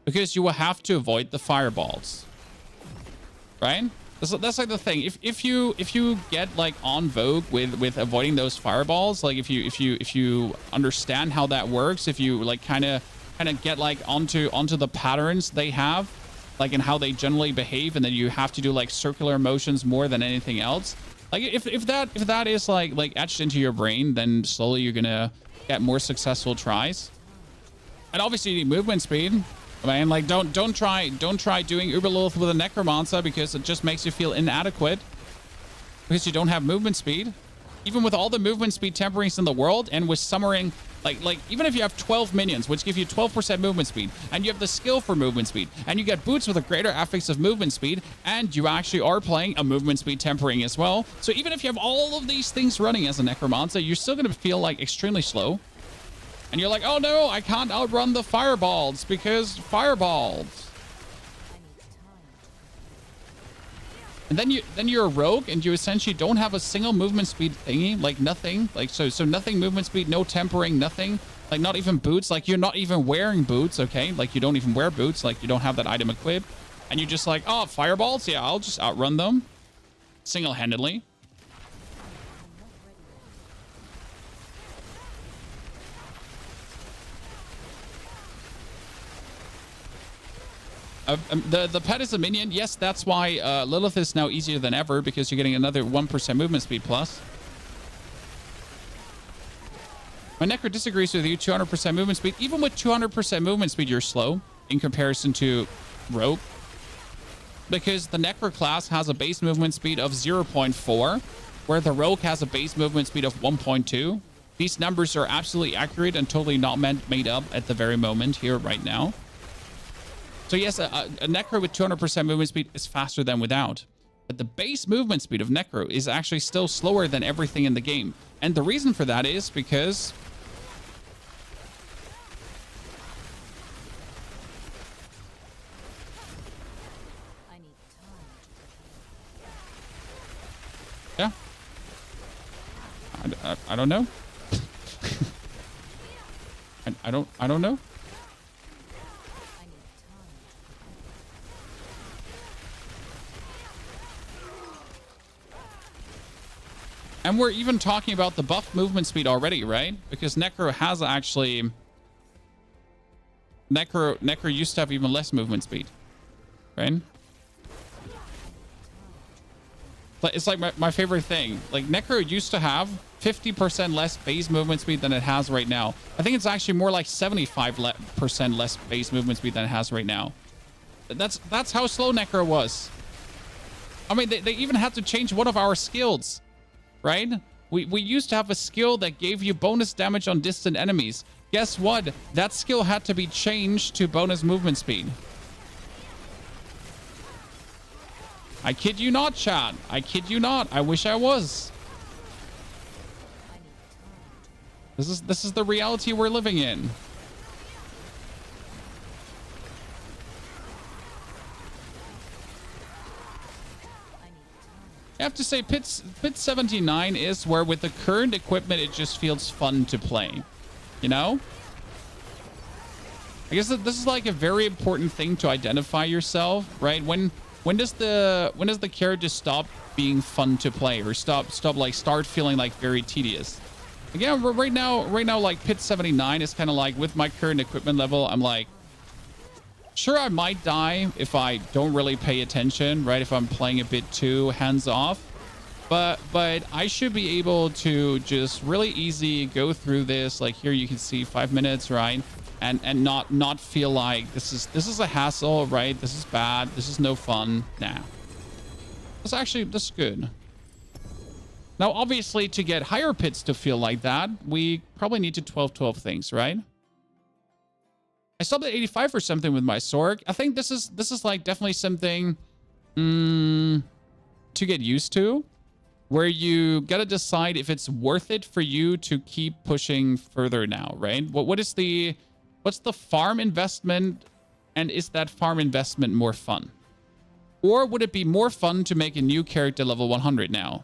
Because you will have to avoid the fireballs. Right? That's like the thing. If you get like on vogue with avoiding those fireballs, like if you understand how that works, if you like kind of get like onto the patterns they have, like and how they generally behave, and then you have to do like circular motions more than anything else. Like if that is like etched into your brain, then slowly you're gonna get more successful tries. And obviously you need movement speed. I mean, like don't try doing Uber Lilith with a Necromancer, because it just makes you feel inadequate because you don't have movement speed. Even with all the movement speed temperings in the world, and with summering, like even if you have 12 minions, which give you 12% movement speed, and you have the skill for movement speed, and you get boots with a greater affix of movement speed, and you actually are playing a movement speed tempering as well. So even if you have all of these things running as a Necromancer, you're still going to feel like extremely slow. And you're like, oh no, I can't outrun the fireballs because fireballs. And then you're a rogue, and you essentially don't have a single movement speed thingy, like nothing, like so nothing movement speed, no tempering, nothing, like not even boots, like you're not even wearing boots, okay, like you don't even wear boots, like you don't have that item equipped, and you're just like, oh, fireballs, yeah, I'll just outrun them single-handedly. The pet is a minion. Yes, that's why Lilith is now easier than ever, because you're getting another 1% movement speed plus. My Necro disagrees with you. 200% movement speed. Even with 200% movement speed, you're slow in comparison to Rogue, because the Necro class has a base movement speed of 0.4, where the Rogue has a base movement speed of 1.2. These numbers are absolutely accurate and totally not made up at the very moment here right now. So yes, a Necro with 200% movement speed is faster than without. But the base movement speed of Necro is actually still slower than everything in the game. And the reason for that is because... Yeah. I don't know. I don't know. And we're even talking about the buff movement speed already, right? Because Necro has actually... Necro used to have even less movement speed, right? But it's like my favorite thing. Like, Necro used to have 50% less base movement speed than it has right now. I think it's actually more like 75% less base movement speed than it has right now. That's how slow Necro was. I mean, they even had to change one of our skills. Right? We used to have a skill that gave you bonus damage on distant enemies. Guess what? That skill had to be changed to bonus movement speed. I kid you not, chat. I kid you not. I wish I was. This is the reality we're living in. I have to say, Pit 79 is where with the current equipment, it just feels fun to play. You know? I guess that this is like a very important thing to identify yourself, right? When does the character stop being fun to play, or start feeling like very tedious? Again, right now, like Pit 79 is kind of like, with my current equipment level, I'm like, sure, I might die if I don't really pay attention, right? If I'm playing a bit too hands-off. But I should be able to just really easy go through this. Like here you can see 5 minutes, right? And not feel like this is a hassle, right? This is bad. This is no fun. Nah. This is good. Now, obviously, to get higher pits to feel like that, we probably need to 12 things, right? I stopped at 85 or something with my Sorc. I think this is like definitely something to get used to, where you gotta decide if it's worth it for you to keep pushing further now, right? What is the What's the farm investment? And is that farm investment more fun? Or would it be more fun to make a new character level 100 now?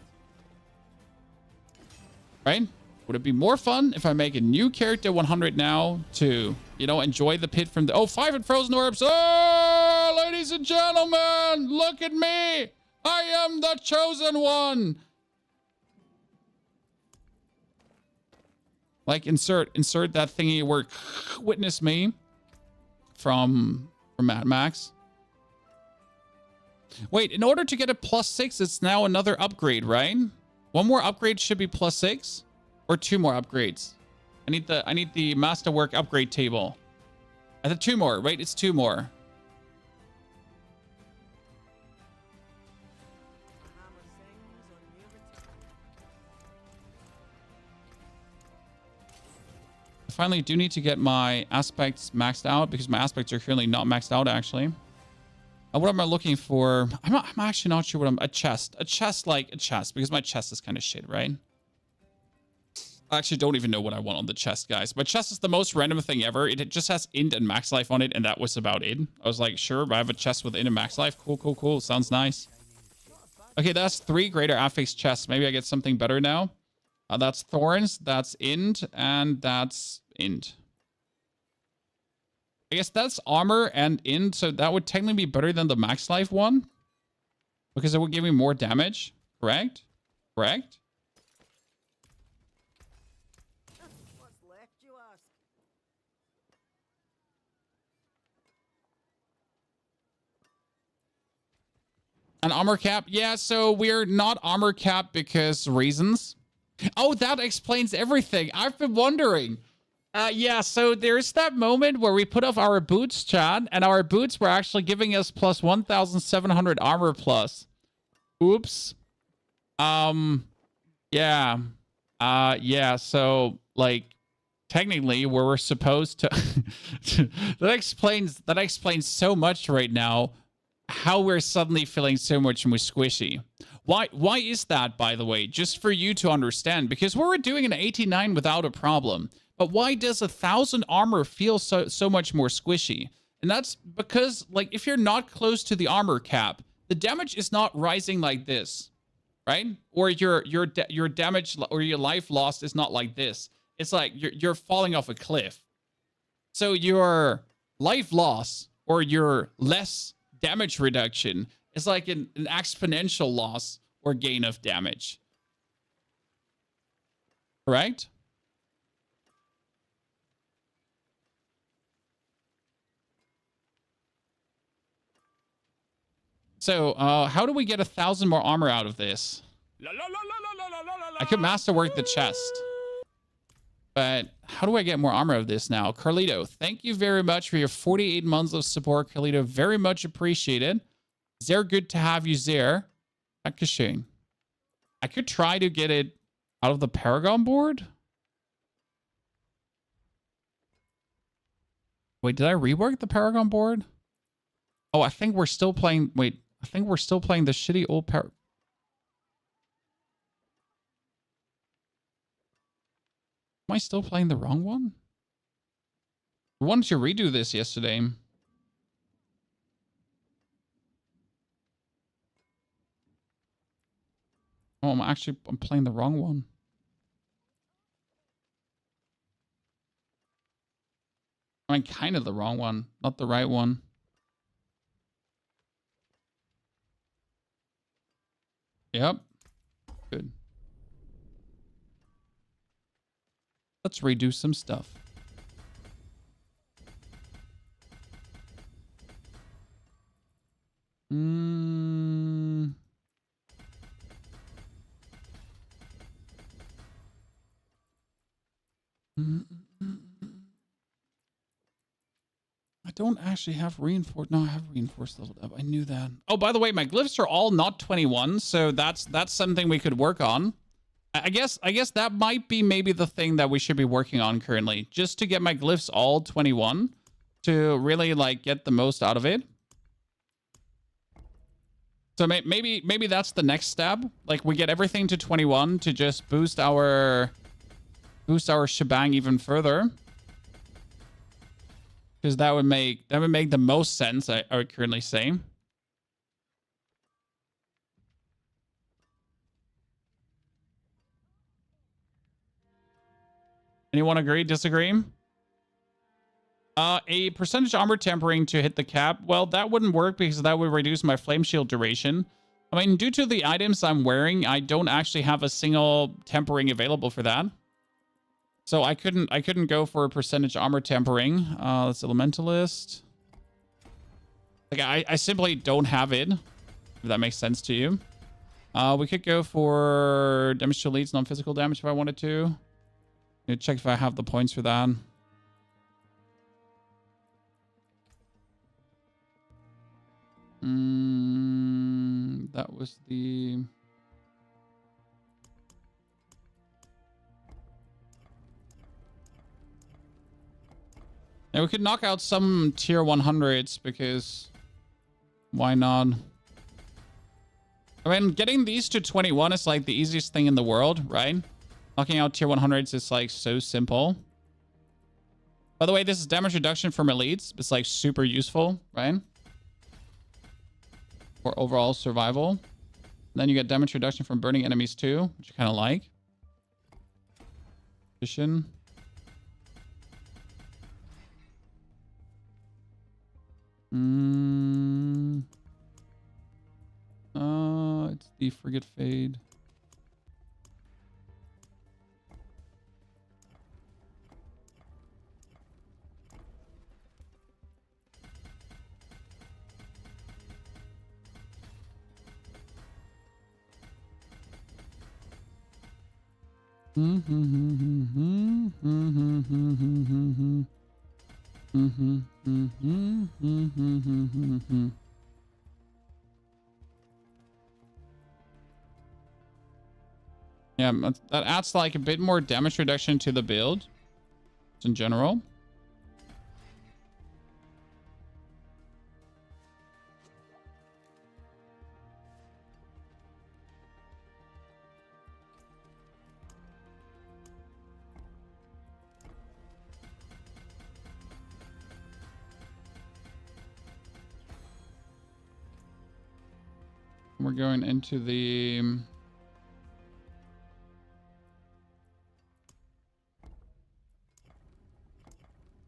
Right? Would it be more fun if I make a new character 100 now to, you know, enjoy the pit from the... Oh, 5 at Frozen Orbs. Oh, ladies and gentlemen, look at me. I am the chosen one. Like, insert that thingy where witness me from Mad Max. Wait, in order to get a +6, it's now another upgrade, right? One more upgrade should be +6, or 2 more upgrades. I need the masterwork upgrade table. I thought 2 more, right? It's 2 more. I finally do need to get my aspects maxed out because my aspects are currently not maxed out, actually. What am I looking for? I'm actually not sure what I'm... A chest, like a chest, because my chest is kind of shit, right? I actually don't even know what I want on the chest, guys. My chest is the most random thing ever. It just has int and max life on it, and that was about it. I was like, sure, I have a chest with int and max life. Cool, cool, cool. Sounds nice. Okay, that's 3 greater affix chests. Maybe I get something better now. That's thorns, that's int, and that's int. I guess that's armor and int, so that would technically be better than the max life one. Because it would give me more damage. Correct? Correct? What's left, you ask? An armor cap? Yeah, so we're not armor cap because reasons. Oh, that explains everything. I've been wondering. Yeah, so there's that moment where we put off our boots, chat, and our boots were actually giving us plus 1,700 armor plus. Oops. Yeah. Yeah, so, like, technically, where we're supposed to... that explains so much right now, how we're suddenly feeling so much more squishy. Why is that, by the way? Just for you to understand, because we were doing an 89 without a problem. But why does 1,000 armor feel so much more squishy? And that's because, like, if you're not close to the armor cap, the damage is not rising like this, right? Or your damage or your life lost is not like this. It's like you're falling off a cliff. So your life loss or your less damage reduction is like an exponential loss or gain of damage. Correct? So, how do we get 1,000 more armor out of this? I could masterwork the chest. But how do I get more armor out of this now? Carlito, thank you very much for your 48 months of support, Carlito. Very much appreciated. Sehr good to have you there. Dankeschön. I could try to get it out of the Paragon board. Wait, did I rework the Paragon board? Oh, I think we're still playing... Wait, I think we're still playing the shitty old Am I still playing the wrong one? I wanted to redo this yesterday. Oh, I'm playing the wrong one. I mean, kind of the wrong one, not the right one. Yep. Good. Let's redo some stuff. I don't actually have reinforced. No, I have reinforced leveled up. I knew that. Oh, by the way, my glyphs are all not 21, so that's something we could work on. I guess that might be maybe the thing that we should be working on currently, just to get my glyphs all 21 to really like get the most out of it. So maybe that's the next step. Like we get everything to 21 to just boost our shebang even further. Because that would make the most sense, I would currently say. Anyone agree, disagree? A percentage armor tempering to hit the cap. Well, that wouldn't work because that would reduce my flame shield duration. I mean, due to the items I'm wearing, I don't actually have a single tempering available for that. So I couldn't go for a percentage armor tempering. That's Elementalist. Like I simply don't have it, if that makes sense to you. We could go for damage to elites, non-physical damage if I wanted to. Need to check if I have the points for that. That was the... Yeah, we could knock out some tier 100s because why not? I mean, getting these to 21 is like the easiest thing in the world, right? Knocking out tier 100s is like so simple. By the way, this is damage reduction from elites. It's like super useful, right? For overall survival. And then you get damage reduction from burning enemies too, which I kind of like. Addition. It's the Frigate Fade. Yeah, that adds like a bit more damage reduction to the build in general. We're going into the...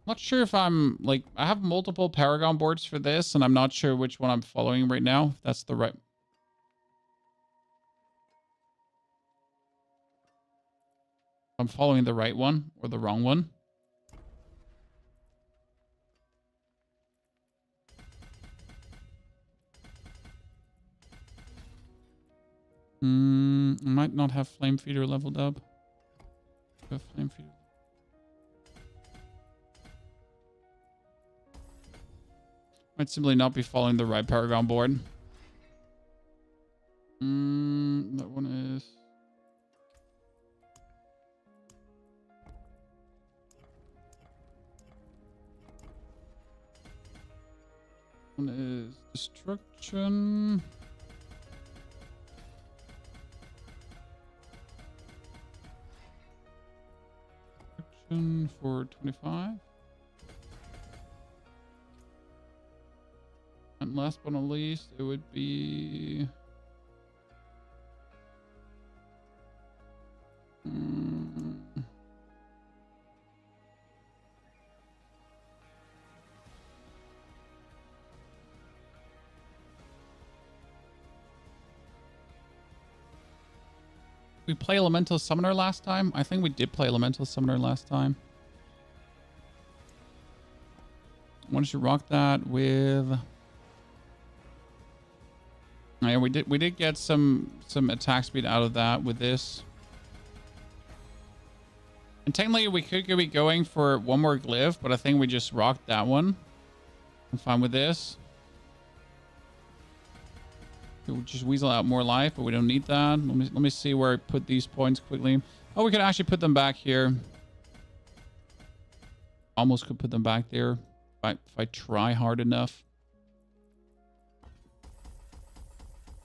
Not sure if I'm like... I have multiple Paragon boards for this, and I'm not sure which one I'm following right now. If that's the right... I'm following the right one or the wrong one. I might not have Flame Feeder leveled up. Flame Feeder. Might simply not be following the right Paragon board. That one is... One is Destruction. For 25. And last but not least, it would be... We play Elemental Summoner last time? I think we did play Elemental Summoner last time. Why don't you rock that with... Oh, yeah, we did get some attack speed out of that with this. And technically we could be going for one more glyph, but I think we just rocked that one. I'm fine with this. We'll just weasel out more life, but we don't need that. Let me see where I put these points quickly. Oh, we could actually put them back here. Almost could put them back there if I try hard enough.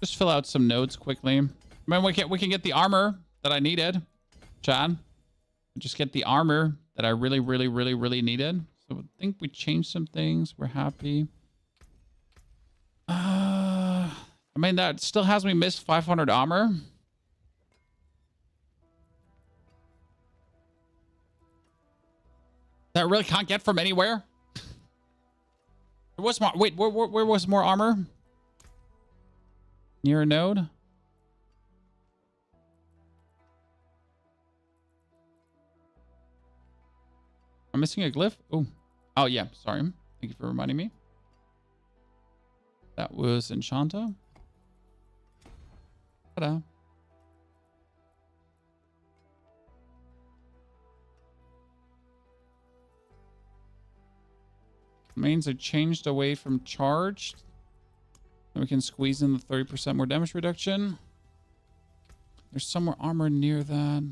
Just fill out some notes quickly. I mean, we can get the armor that I needed, Chad. Just get the armor that I really needed. So I think we changed some things. We're happy. I mean, that still has me miss 500 armor. That I really can't get from anywhere. There was more. Wait, where was more armor? Near a node. I'm missing a glyph. Oh yeah. Sorry. Thank you for reminding me. That was Enchanta. Ta-da. Mains are changed away from charged. Then we can squeeze in the 30% more damage reduction. There's some more armor near that.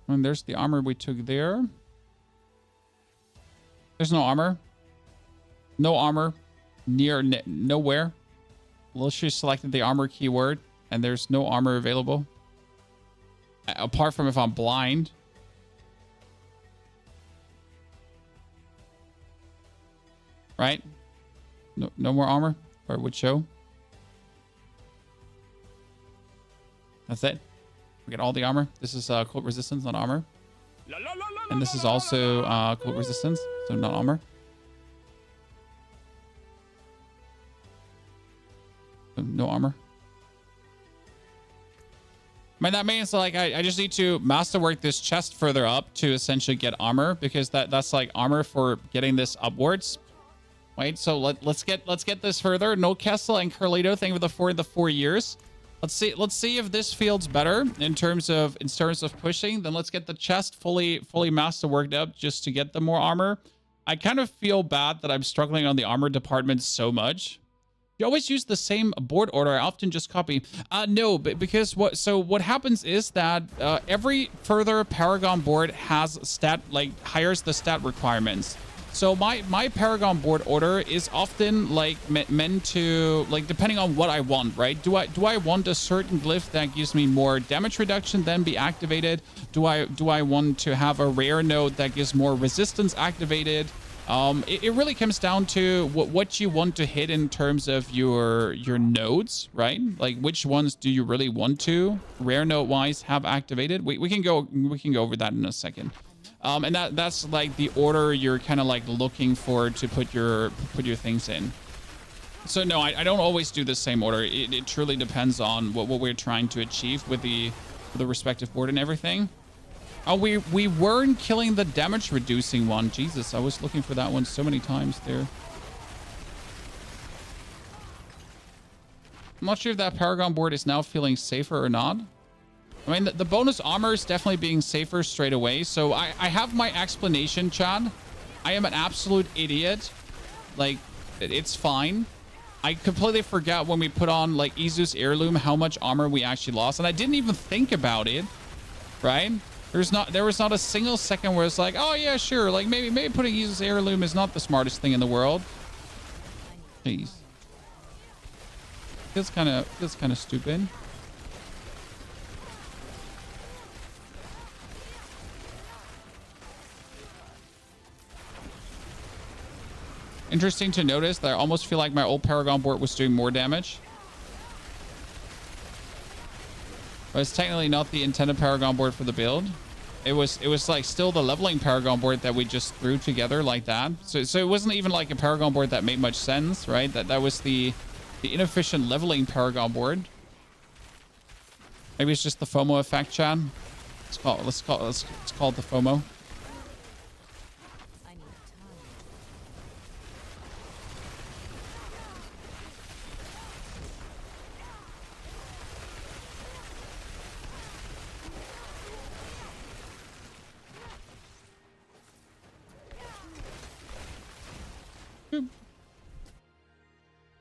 And there's the armor we took there. There's no armor. No armor near nowhere. Literally selected the armor keyword and there's no armor available. Apart from if I'm blind. Right? No more armor. Or it would show. That's it. We get all the armor. This is cult resistance, not armor. And this is also cult resistance, so not armor. So no armor. I mean, that means like I just need to masterwork this chest further up to essentially get armor, because that's like armor for getting this upwards. Right? So let's get this further. No Kessel and Carlito, thank you for the 4 years. Let's see if this feels better in terms of pushing. Then let's get the chest fully masterworked up just to get the more armor. I kind of feel bad that I'm struggling on the armor department so much. You always use the same board order. I often just copy. No, because what happens is that every further Paragon board has hires the stat requirements. So my Paragon board order is often like meant to, like, depending on what I want, right? Do I want a certain glyph that gives me more damage reduction then be activated? Do I want to have a rare node that gives more resistance activated? It really comes down to what you want to hit in terms of your nodes, right? Like, which ones do you really want to rare node wise have activated? We can go over that in a second. And that's like the order you're kind of like looking for to put your things in. So no, I don't always do the same order. It truly depends on what we're trying to achieve with the respective board and everything. Oh, we weren't killing the damage reducing one. Jesus, I was looking for that one so many times there. I'm not sure if that Paragon board is now feeling safer or not. I mean, the bonus armor is definitely being safer straight away. So I have my explanation, Chad. I am an absolute idiot. Like, it's fine. I completely forgot when we put on, like, Izu's Heirloom how much armor we actually lost. And I didn't even think about it, right? There was not a single second where it's like, oh, yeah, sure. Like, maybe putting Izu's Heirloom is not the smartest thing in the world. Jeez. Feels kind of stupid. Interesting to notice that I almost feel like my old Paragon board was doing more damage. But it's technically not the intended Paragon board for the build. It was like still the leveling Paragon board that we just threw together like that. So it wasn't even like a Paragon board that made much sense, right? That was the inefficient leveling Paragon board. Maybe it's just the FOMO effect, Chad. Let's call it the FOMO.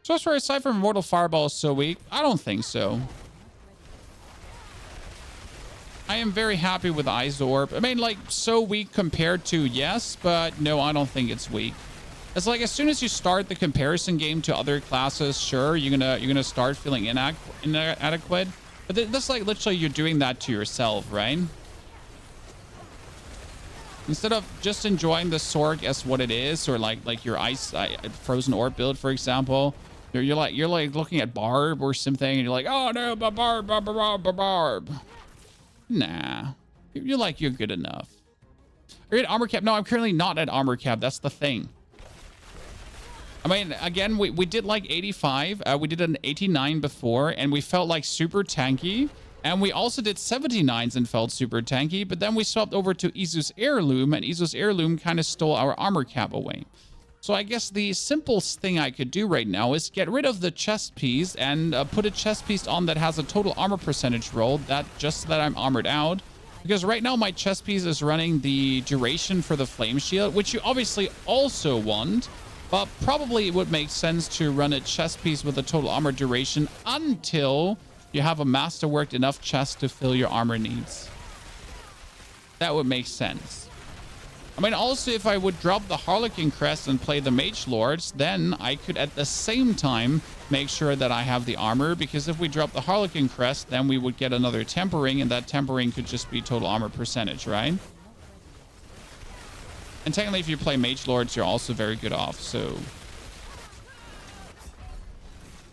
Sorcerer aside from Immortal Fireball is so weak? I don't think so. I am very happy with Ice Orb. I mean, like, so weak compared to yes, but no, I don't think it's weak. It's like, as soon as you start the comparison game to other classes, sure, you're gonna start feeling inadequate. But that's like literally you're doing that to yourself, right? Instead of just enjoying the Sorc as what it is, or like your Frozen Orb build, for example, you're like looking at Barb or something, and you're like, oh no, Barb. Nah, you're good enough. Are you at armor cap? No, I'm currently not at armor cap. That's the thing. I mean, again, we did like 85. We did an 89 before, and we felt like super tanky. And we also did 79s and felt super tanky, but then we swapped over to Izu's Heirloom, and Izu's Heirloom kind of stole our armor cap away. So I guess the simplest thing I could do right now is get rid of the chest piece and put a chest piece on that has a total armor percentage roll, just so that I'm armored out. Because right now my chest piece is running the duration for the flame shield, which you obviously also want, but probably it would make sense to run a chest piece with a total armor duration until you have a masterworked enough chest to fill your armor needs. That would make sense. I mean, also, if I would drop the Harlequin crest and play the Mage Lords, then I could at the same time make sure that I have the armor, because if we drop the Harlequin crest, then we would get another tempering, and that tempering could just be total armor percentage, right? And technically, if you play Mage Lords, you're also very good off, so...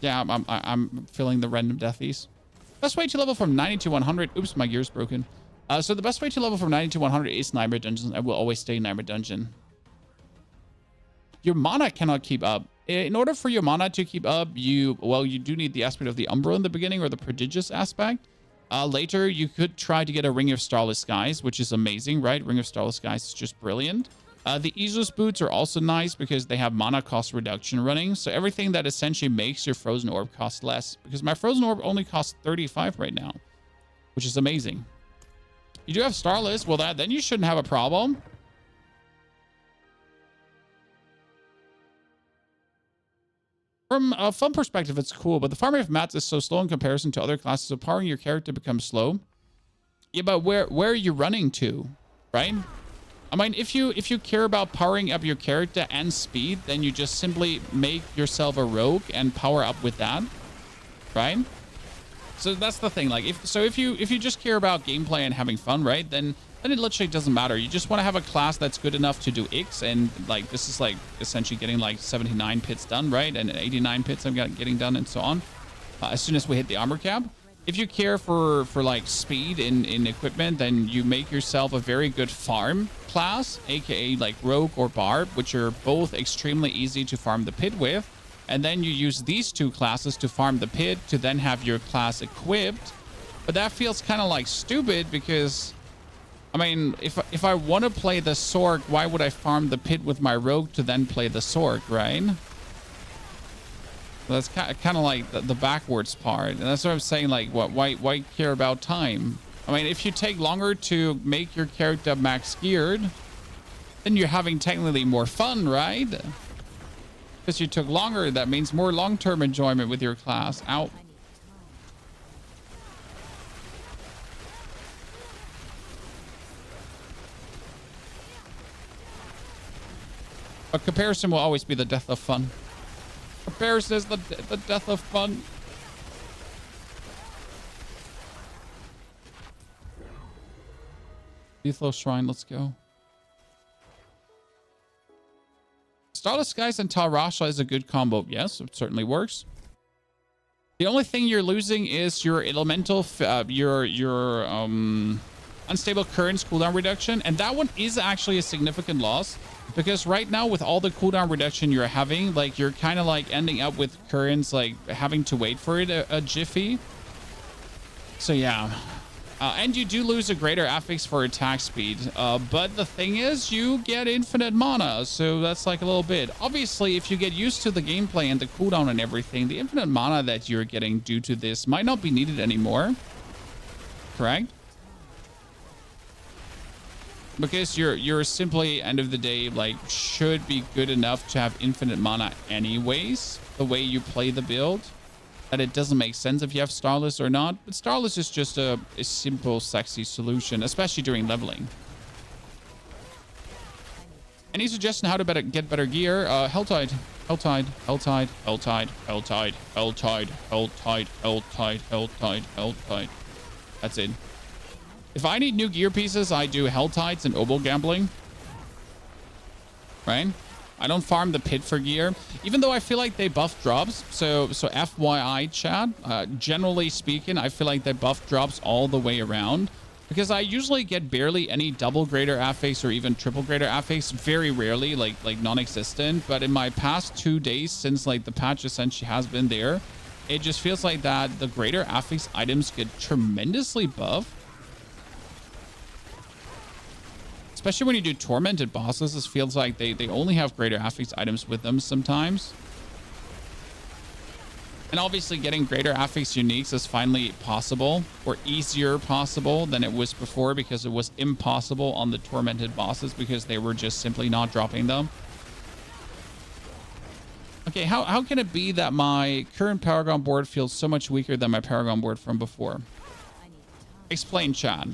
Yeah, I'm feeling the random deathies. Best way to level from 90 to 100. Oops, my gear's broken. So the best way to level from 90 to 100 is Nightmare Dungeons. I will always stay in Nightmare Dungeon. Your mana cannot keep up. In order for your mana to keep up, you do need the aspect of the Umbra in the beginning, or the Prodigious aspect. Later, you could try to get a Ring of Starless Skies, which is amazing, right? Ring of Starless Skies is just brilliant. The Izu's boots are also nice because they have mana cost reduction running. So everything that essentially makes your Frozen Orb cost less. Because my Frozen Orb only costs 35 right now, which is amazing. You do have Starless. Well, then you shouldn't have a problem. From a fun perspective, it's cool, but the farming of mats is so slow in comparison to other classes, so powering your character becomes slow. Yeah, but where are you running to, right? I mean, if you care about powering up your character and speed, then you just simply make yourself a rogue and power up with that, right? So that's the thing. Like, if you just care about gameplay and having fun, right, then it literally doesn't matter. You just want to have a class that's good enough to do X, and like this is like essentially getting like 79 pits done, right, and 89 pits I'm getting done, and so on. As soon as we hit the armor cap. If you care for like speed in equipment, then you make yourself a very good farm class, aka like Rogue or Barb, which are both extremely easy to farm the pit with. And then you use these two classes to farm the pit to then have your class equipped. But that feels kind of like stupid because, I mean, if I want to play the Sorc, why would I farm the pit with my Rogue to then play the Sorc, right? That's kind of like the backwards part. And that's what I'm saying, like, why care about time? I mean, if you take longer to make your character max geared, then you're having technically more fun, right? Because you took longer, that means more long-term enjoyment with your class. Out. But comparison will always be the death of fun. Comparison is the death of fun. Lethal Shrine, let's go. Starless Skies and Tarasha is a good combo. Yes, it certainly works. The only thing you're losing is your elemental, your unstable currents cooldown reduction, and that one is actually a significant loss because right now with all the cooldown reduction you're having, like you're kind of like ending up with currents like having to wait for it a jiffy. So yeah. And you do lose a greater affix for attack speed. But the thing is, you get infinite mana. So that's like a little bit. Obviously, if you get used to the gameplay and the cooldown and everything, the infinite mana that you're getting due to this might not be needed anymore. Correct? Because you're simply, end of the day, like, should be good enough to have infinite mana anyways, the way you play the build. That it doesn't make sense if you have Starless or not. But Starless is just a simple, sexy solution, especially during leveling. Any suggestion how to get better gear? Helltide, Helltide, Helltide, Helltide, Helltide, Helltide, Helltide, Helltide, Helltide, Helltide. That's it. If I need new gear pieces, I do Helltides and Obel Gambling. Right? I don't farm the pit for gear, even though I feel like they buff drops. So FYI, chat. Generally speaking, I feel like they buff drops all the way around. Because I usually get barely any double greater affix or even triple greater affix, very rarely, like non-existent. But in my past 2 days since like the patch essentially has been there, it just feels like that the greater affix items get tremendously buffed. Especially when you do tormented bosses, this feels like they only have greater affix items with them sometimes. And obviously getting greater affix uniques is finally possible, or easier possible than it was before, because it was impossible on the tormented bosses because they were just simply not dropping them. Okay, how can it be that my current Paragon board feels so much weaker than my Paragon board from before? Explain, Chad.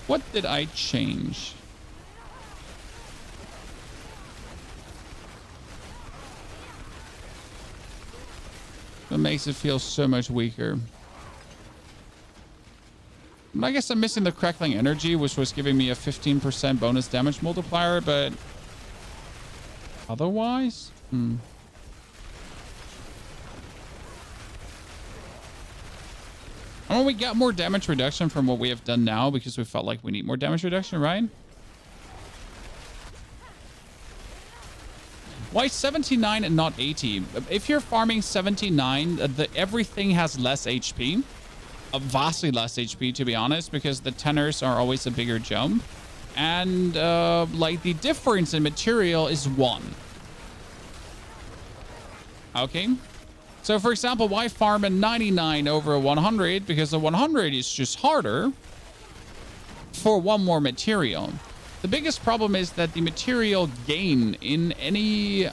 What did I change? That makes it feel so much weaker. I guess I'm missing the crackling energy, which was giving me a 15% bonus damage multiplier, but otherwise, Oh, we got more damage reduction from what we have done now because we felt like we need more damage reduction, right? Why 79 and not 80? If you're farming 79, everything has less HP. Vastly less HP, to be honest, because the tenors are always a bigger jump. And like the difference in material is 1. Okay. So for example, why farm a 99 over a 100? Because a 100 is just harder for 1 more material. The biggest problem is that the material gain in any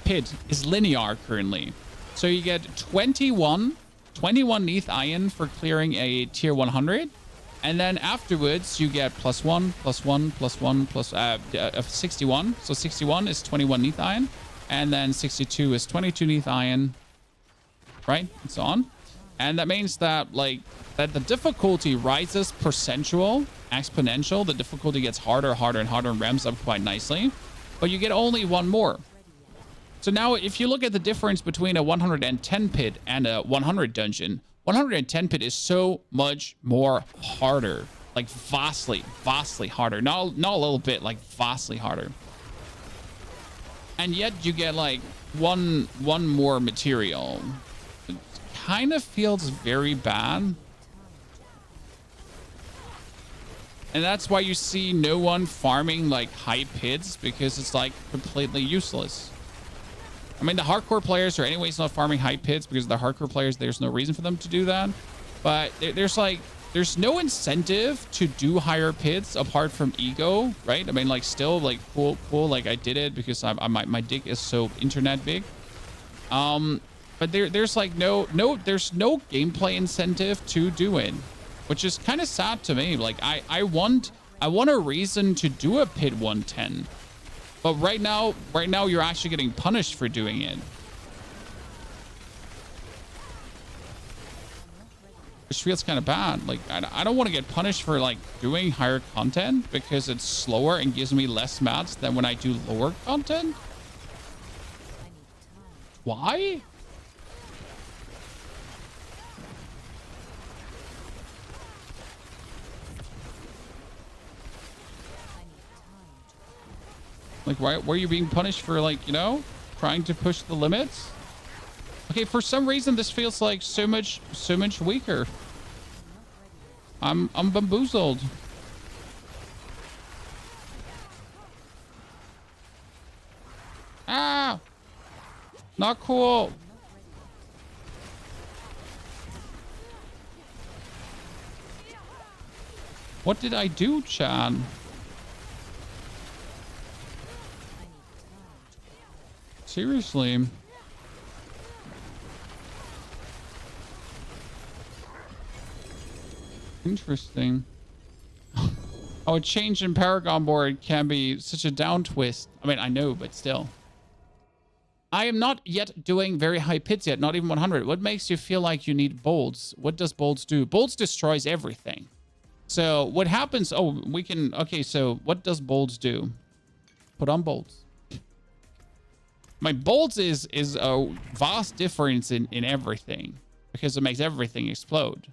pit is linear currently. So you get 21 Neath Iron for clearing a tier 100. And then afterwards you get +1, +1, +1, plus 61. So 61 is 21 Neath Iron. And then 62 is 22 Neath Iron. Right? And so on. And that means that that the difficulty rises exponential. The difficulty gets harder, harder, and harder and ramps up quite nicely. But you get only 1 more. So now if you look at the difference between a 110 pit and a 100 dungeon, 110 pit is so much more harder. Like vastly harder. Not a little bit, like vastly harder. And yet you get like one more material. It kind of feels very bad. And that's why you see no one farming like high pits, because it's like completely useless. I mean, the hardcore players are anyways not farming high pits because the hardcore players, there's no reason for them to do that. But there's no incentive to do higher pits apart from ego, right? I mean, like still like cool, like I did it because my dick is so internet big. But there's like there's no gameplay incentive to do it, which is kind of sad to me. Like I want a reason to do a pit 110. But right now you're actually getting punished for doing it. Which feels kind of bad. Like, I don't want to get punished for, like, doing higher content because it's slower and gives me less mats than when I do lower content. Why? Like, why are you being punished for, like, you know, trying to push the limits? Okay, for some reason this feels like so much weaker. I'm bamboozled. Ah! Not cool. What did I do, Chan? Seriously. Interesting. Oh, a change in Paragon board can be such a down twist. I mean, I know, but still. I am not yet doing very high pits yet, not even 100. What makes you feel like you need bolts? What does bolts do? Bolts destroys everything. So what happens? Oh, we can... Okay, so what does bolts do? Put on bolts. My bolts is a vast difference in everything because it makes everything explode.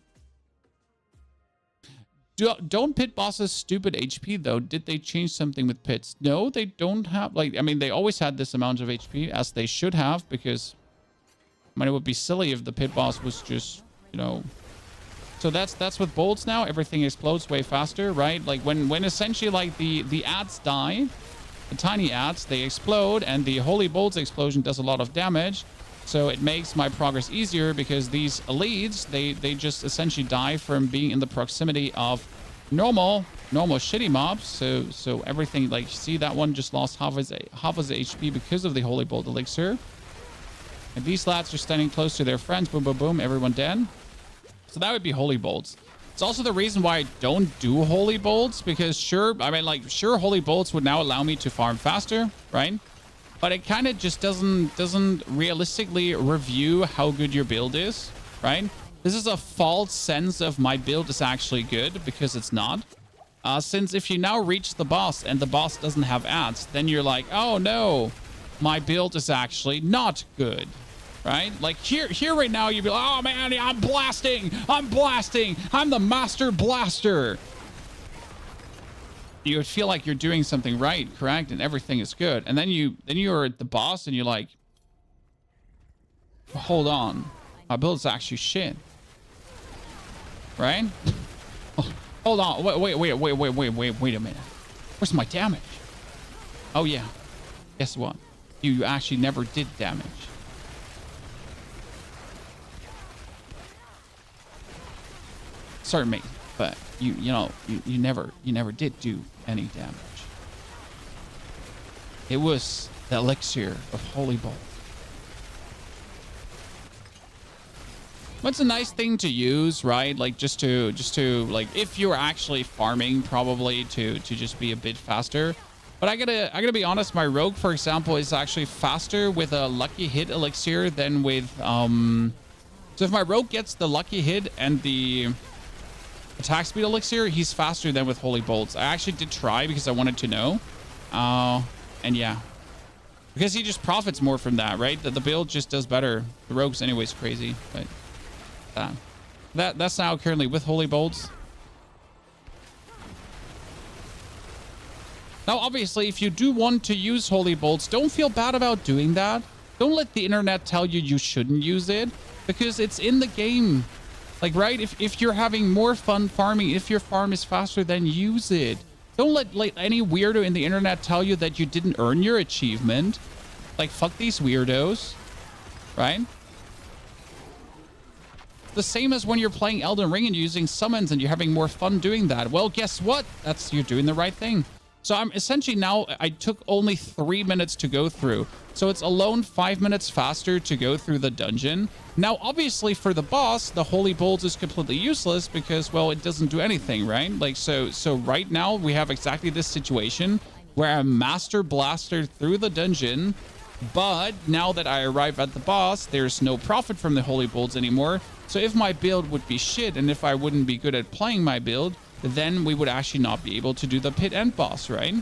Don't pit bosses stupid HP though? Did they change something with pits? No, they don't have, like, I mean, they always had this amount of HP as they should have, because I mean, it would be silly if the pit boss was just, you know. So that's with bolts now. Everything explodes way faster, right? Like when essentially like the ads die, the tiny ads, they explode, and the holy bolts explosion does a lot of damage. So it makes my progress easier because these elites, they just essentially die from being in the proximity of normal shitty mobs. So everything, like, see that one just lost half his HP because of the holy bolt elixir. And these lads are standing close to their friends. Boom, boom, boom. Everyone dead. So that would be holy bolts. It's also the reason why I don't do holy bolts, because sure, I mean, like, sure, holy bolts would now allow me to farm faster, right? But it kind of just doesn't realistically review how good your build is, right? This is a false sense of my build is actually good, because it's not. Since if you now reach the boss and the boss doesn't have ads, then you're like, oh no, my build is actually not good, right? Like here right now, you'd be like, oh man, I'm blasting, I'm the master blaster. You would feel like you're doing something right, correct, and everything is good. And then you're at the boss and you're like, hold on, my build is actually shit, right? Oh, hold on, wait a minute. Where's my damage? Oh yeah, guess what? You actually never did damage. Sorry, mate, but you never did do any damage. It was the elixir of holy bolt. What's a nice thing to use, right? Like just to like, if you're actually farming, probably to just be a bit faster. But I gotta be honest, my rogue, for example, is actually faster with a lucky hit elixir than with so if my rogue gets the lucky hit and the attack speed elixir, he's faster than with holy bolts. I actually did try because I wanted to know. And yeah, because he just profits more from that, right? The build just does better. The rogue's anyways crazy, but that's now currently with holy bolts. Now, obviously, if you do want to use holy bolts, don't feel bad about doing that. Don't let the internet tell you you shouldn't use it, because it's in the game. Like, right? If you're having more fun farming, if your farm is faster, then use it. Don't let any weirdo in the internet tell you that you didn't earn your achievement. Like, fuck these weirdos, right? The same as when you're playing Elden Ring and using summons and you're having more fun doing that. Well, guess what? You're doing the right thing. So I'm essentially now, I took only 3 minutes to go through. So it's alone 5 minutes faster to go through the dungeon. Now, obviously for the boss, the holy bolt is completely useless because, well, it doesn't do anything, right? Like, so right now we have exactly this situation where I master blaster through the dungeon. But now that I arrive at the boss, there's no profit from the holy bolts anymore. So if my build would be shit and if I wouldn't be good at playing my build, then we would actually not be able to do the pit end boss, right?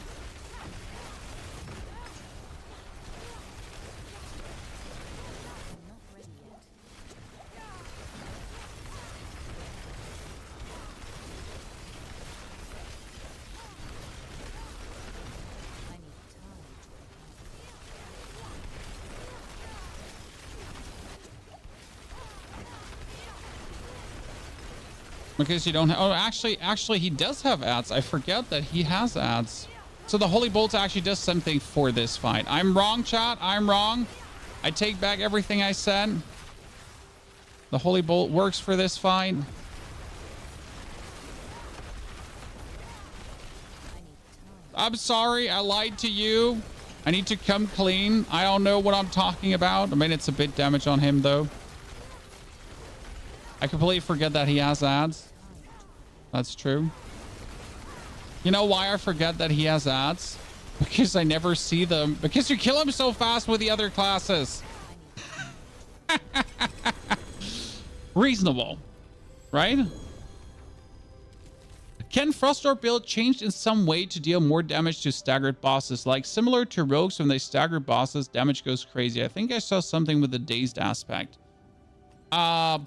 Because you don't have, oh, actually he does have ads. I forget that he has ads. So the holy bolt actually does something for this fight. I'm wrong, chat. I'm wrong. I take back everything I said. The holy bolt works for this fight. I'm sorry, I lied to you. I need to come clean. I don't know what I'm talking about. I mean, it's a bit damage on him though. I completely forget that he has ads. That's true. You know why I forget that he has ads? Because I never see them. Because you kill him so fast with the other classes. Reasonable, right? Can Frost Orb build changed in some way to deal more damage to staggered bosses? Like similar to rogues, when they stagger bosses, damage goes crazy. I think I saw something with the dazed aspect. I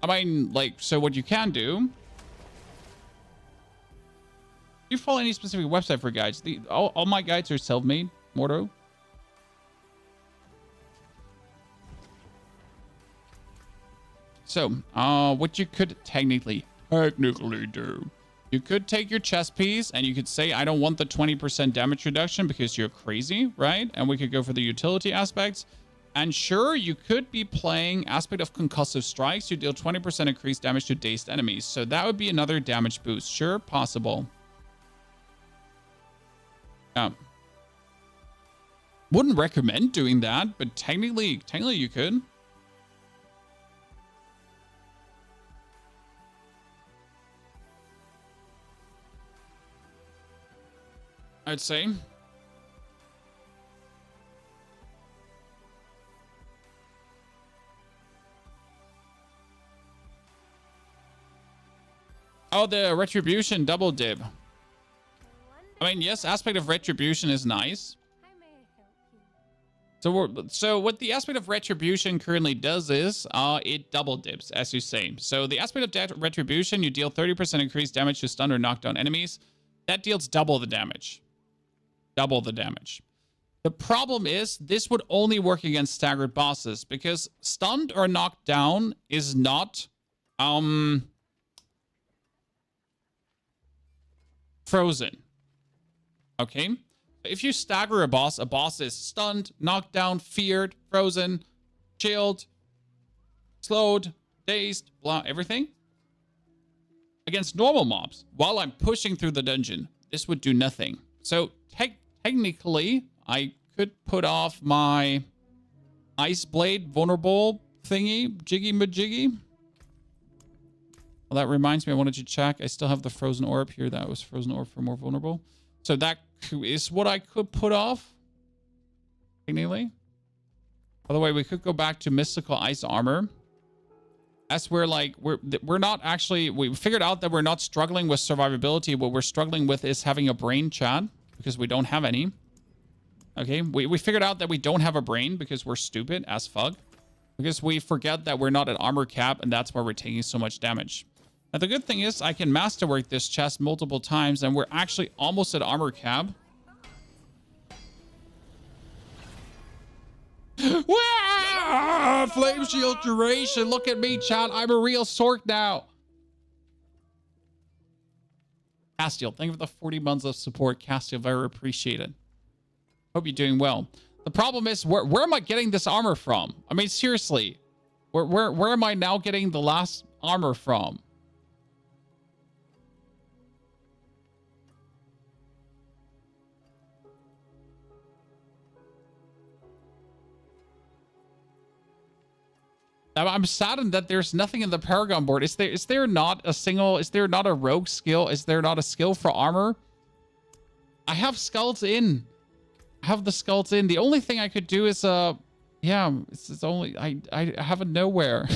mean, like, so what you can do... Do you follow any specific website for guides? All my guides are self-made, Mordo. So, what you could technically do, you could take your chest piece and you could say, I don't want the 20% damage reduction because you're crazy, right? And we could go for the utility aspects. And sure, you could be playing aspect of concussive strikes. You deal 20% increased damage to dazed enemies. So that would be another damage boost. Sure, possible. Wouldn't recommend doing that, but technically you could. I'd say. Oh, the retribution double dip. I mean, yes, aspect of retribution is nice. How may I help you? So what the aspect of retribution currently does is it double dips, as you say. So the aspect of retribution, you deal 30% increased damage to stun or knock down enemies. That deals double the damage. Double the damage. The problem is this would only work against staggered bosses because stunned or knocked down is not frozen. Okay? If you stagger a boss is stunned, knocked down, feared, frozen, chilled, slowed, dazed, blah, everything. Against normal mobs, while I'm pushing through the dungeon, this would do nothing. So technically, I could put off my Ice Blade vulnerable thingy, jiggy majiggy. Well, that reminds me, I wanted to check. I still have the Frozen Orb here. That was Frozen Orb for more vulnerable. So that is what I could put off. Technically. By the way, we could go back to Mystical Ice Armor. As we're like, we're not actually, we figured out that we're not struggling with survivability. What we're struggling with is having a brain, chat, because we don't have any. Okay, we figured out that we don't have a brain because we're stupid as fuck. Because we forget that we're not at armor cap, and that's why we're taking so much damage. Now, the good thing is I can masterwork this chest multiple times, and we're actually almost at armor cap. Flame shield duration. Look at me, chat. I'm a real Sorc now. Castiel, thank you for the 40 months of support. Castiel, very appreciated. Hope you're doing well. The problem is, where am I getting this armor from? I mean, seriously, where am I now getting the last armor from? I'm saddened that there's nothing in the Paragon board. Is there not a rogue skill? Is there not a skill for armor? I have skulls in. I have the skulls in. The only thing I could do is yeah, it's only I have it nowhere.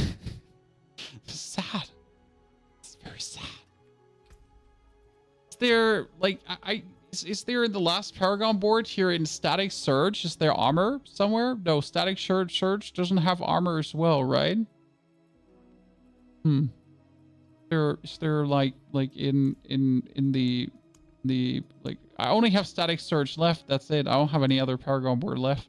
It's sad. It's very sad. Is there like is there in the last Paragon board here in Static Surge? Is there armor somewhere? No, Static Surge doesn't have armor as well, right? Is there like in the like I only have Static Surge left. That's it. I don't have any other Paragon board left.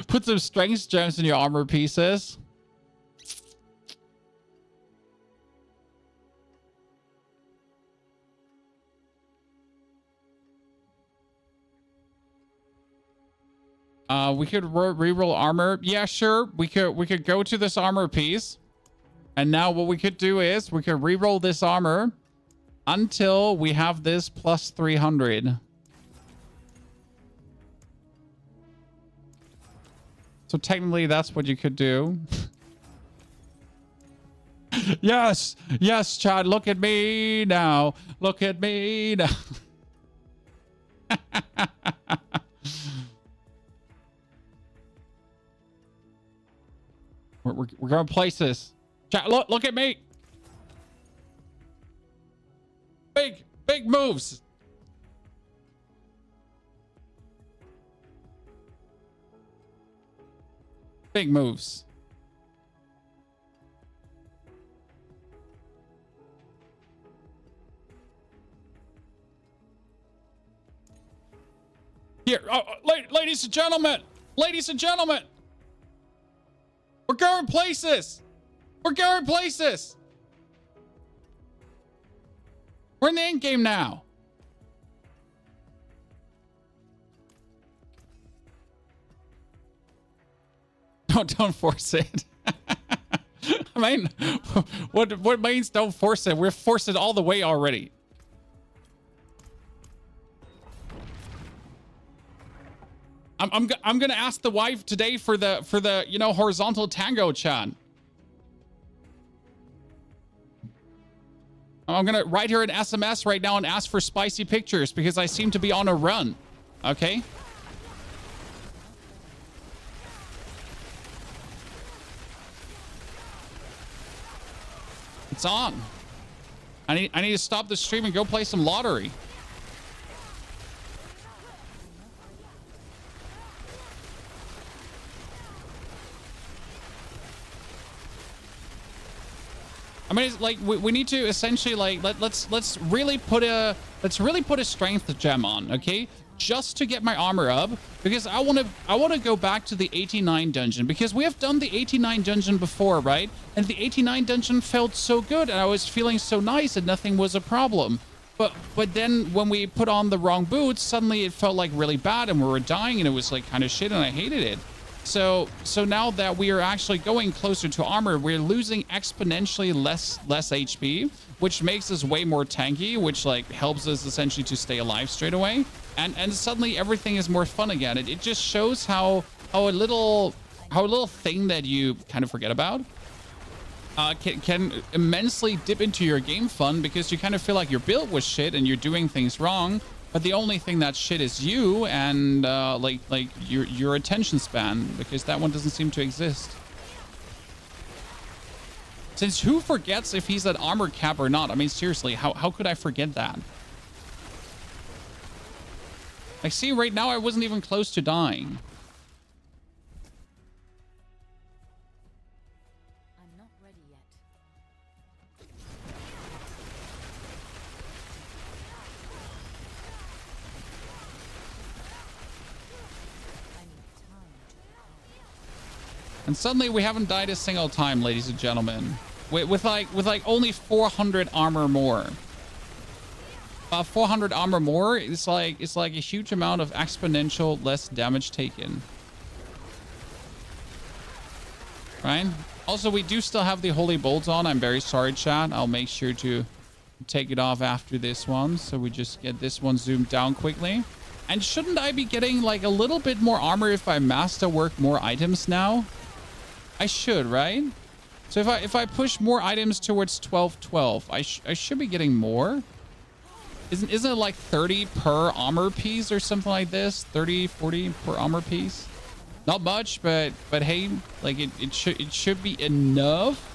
Put some strength gems in your armor pieces. We could reroll armor. Yeah, sure. We could go to this armor piece. And now what we could do is we could reroll this armor until we have this plus 300. So technically, that's what you could do. Yes, yes, Chad. Look at me now. Look at me now. we're gonna place this. Chad, look at me. Big moves. Big moves. Here, ladies and gentlemen, we're going places. We're going places. We're in the end game now. Don't force it. I mean, what means don't force it? We're forced it all the way already. I'm gonna ask the wife today for the you know, horizontal tango, Chan. I'm gonna write her an SMS right now and ask for spicy pictures because I seem to be on a run. Okay. It's on. I need to stop the stream and go play some lottery. I mean, it's like we need to essentially like let's really put a strength gem on, okay? Just to get my armor up, because I want to go back to the 89 dungeon, because we have done the 89 dungeon before, right? And the 89 dungeon felt so good and I was feeling so nice and nothing was a problem. But then when we put on the wrong boots, suddenly it felt like really bad and we were dying and it was like kind of shit and I hated it. So now that we are actually going closer to armor, we're losing exponentially less HP, which makes us way more tanky, which like helps us essentially to stay alive straight away. And suddenly everything is more fun again. It just shows how a little thing that you kind of forget about can immensely dip into your game fun, because you kind of feel like your build was shit and you're doing things wrong. But the only thing that shit is you and like your attention span, because that one doesn't seem to exist. Since who forgets if he's at armor cap or not? I mean, seriously, how could I forget that? Like, see, right now I wasn't even close to dying. I'm not ready yet. And suddenly we haven't died a single time, ladies and gentlemen. With like only 400 armor more. 400 armor more, it's like a huge amount of exponential less damage taken. Right? Also, we do still have the holy bolt on. I'm very sorry, chat. I'll make sure to take it off after this one. So we just get this one zoomed down quickly. And shouldn't I be getting like a little bit more armor if I masterwork more items now? I should, right? So if I push more items towards 1212, I should be getting more. Isn't it like 30 per armor piece or something like this? 30, 40 per armor piece? Not much, but hey, like it should be enough.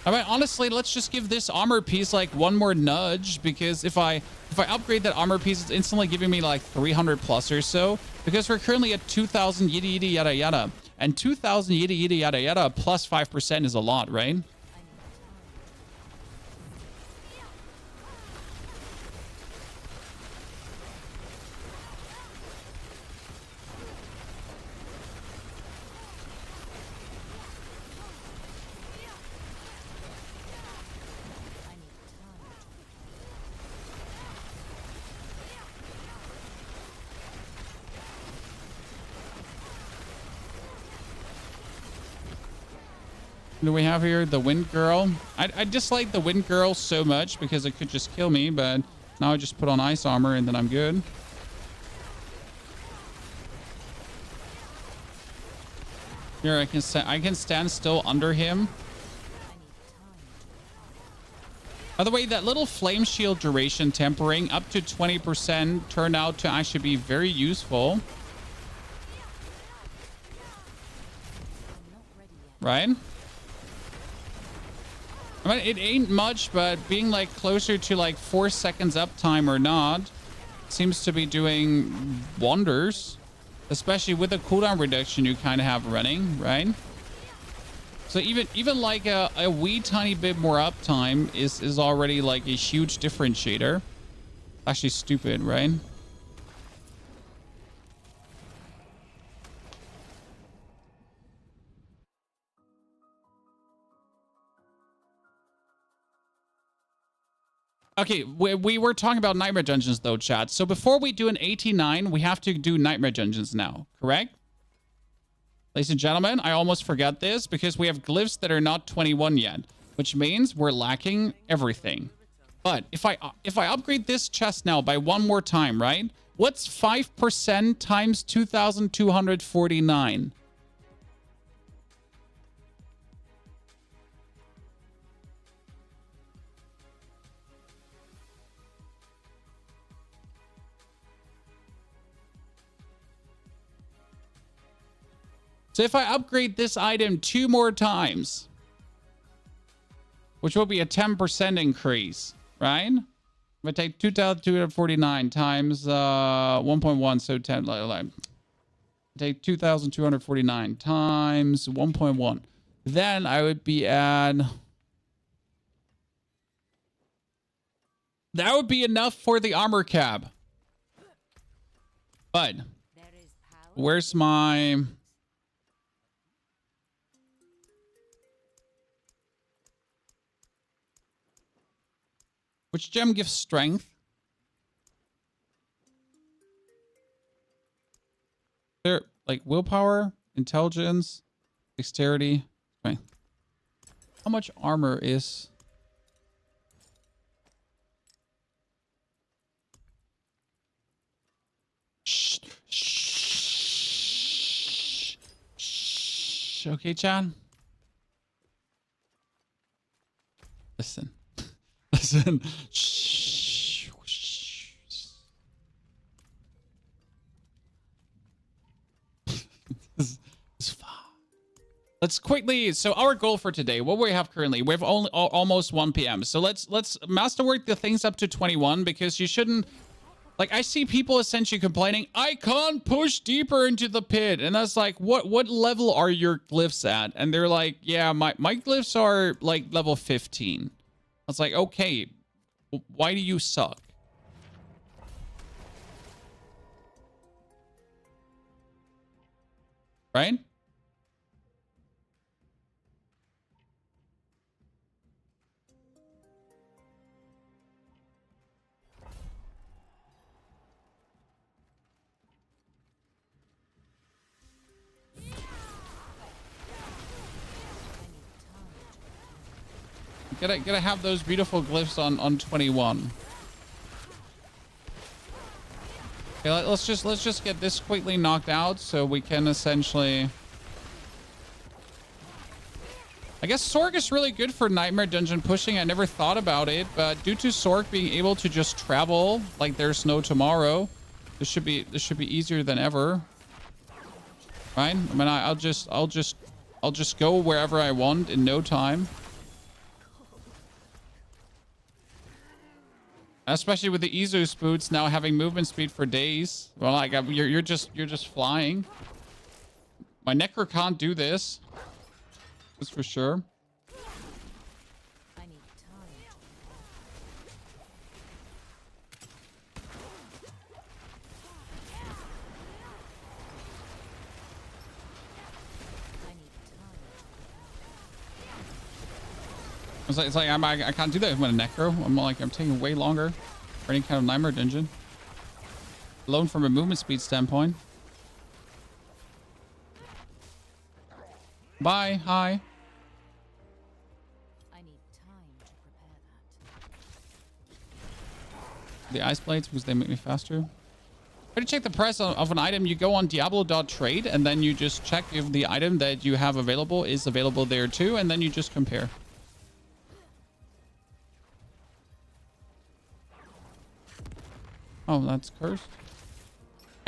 I mean, honestly, let's just give this armor piece like one more nudge, because if I upgrade that armor piece, it's instantly giving me like 300 plus or so, because we're currently at 2,000 yada yada yada yada, and 2,000 yada yada yada yada plus 5% is a lot, right? Do we have here the wind girl? I dislike the wind girl so much because it could just kill me, but Now I just put on ice armor and then I'm good. Here I can stand still under him. By the way, that little flame shield duration tempering up to 20% turned out to actually be very useful. Right? I mean, it ain't much, but being like closer to like 4 seconds uptime or not seems to be doing wonders, especially with the cooldown reduction you kind of have running, right? So even like a wee tiny bit more uptime is already like a huge differentiator. Actually stupid, right? Okay, we were talking about Nightmare Dungeons though, chat. So before we do an 89, we have to do Nightmare Dungeons now, correct? Ladies and gentlemen, I almost forgot this because we have glyphs that are not 21 yet, which means we're lacking everything. But if I upgrade this chest now by one more time, right? What's 5% times 2,249? So if I upgrade this item 2 more times, which will be a 10% increase, right? If I take 2,249 times 1.1, so 10, like, take 2,249 times 1.1. Then I would be at... That would be enough for the armor cap. But where's my... Which gem gives strength? There, like willpower, intelligence, dexterity. Okay. How much armor is? Shh. Shh. Shh. Okay, Chad. Listen. Listen. Shh. This is fine. Let's quickly. So our goal for today, what we have currently, we have only almost 1 p.m. So let's masterwork the things up to 21 because you shouldn't. Like I see people essentially complaining, I can't push deeper into the pit, and that's like, what level are your glyphs at? And they're like, yeah, my glyphs are like level 15. I was like, okay. Why do you suck? Right? Gotta have those beautiful glyphs on 21. Okay, let's just get this quickly knocked out so we can essentially. I guess Sorc is really good for Nightmare Dungeon pushing. I never thought about it, but due to Sorc being able to just travel like there's no tomorrow, this should be easier than ever. Right? I mean, I'll just go wherever I want in no time. Especially with the Izus boots now having movement speed for days. Well, like you're just flying. My Necro can't do this. That's for sure. I need time. I need time. It's like I can't do that with a Necro. I'm taking way longer for any kind of Nightmare Dungeon. Alone from a movement speed standpoint. Bye. Hi. I need time to prepare that. The ice blades because they make me faster. To check the price of an item, you go on Diablo.trade and then you just check if the item that you have available is available there too, and then you just compare. Oh, that's cursed.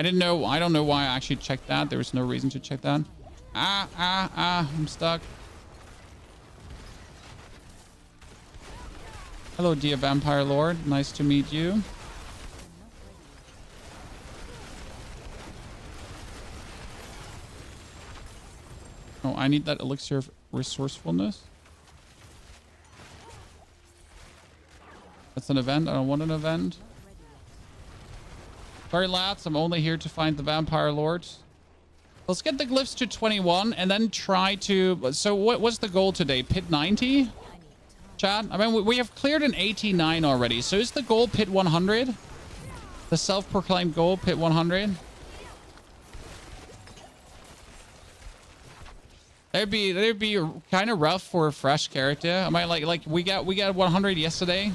I didn't know. I don't know why I actually checked that. There was no reason to check that. I'm stuck. Hello, dear Vampire Lord. Nice to meet you. Oh, I need that elixir of resourcefulness. That's an event. I don't want an event. Sorry, lads. I'm only here to find the Vampire Lords. Let's get the glyphs to 21 and then try to... So what's the goal today? Pit 90? Chat? I mean, we have cleared an 89 already. So is the goal Pit 100? The self-proclaimed goal, Pit 100? That'd be kind of rough for a fresh character. I mean, like we got 100 yesterday,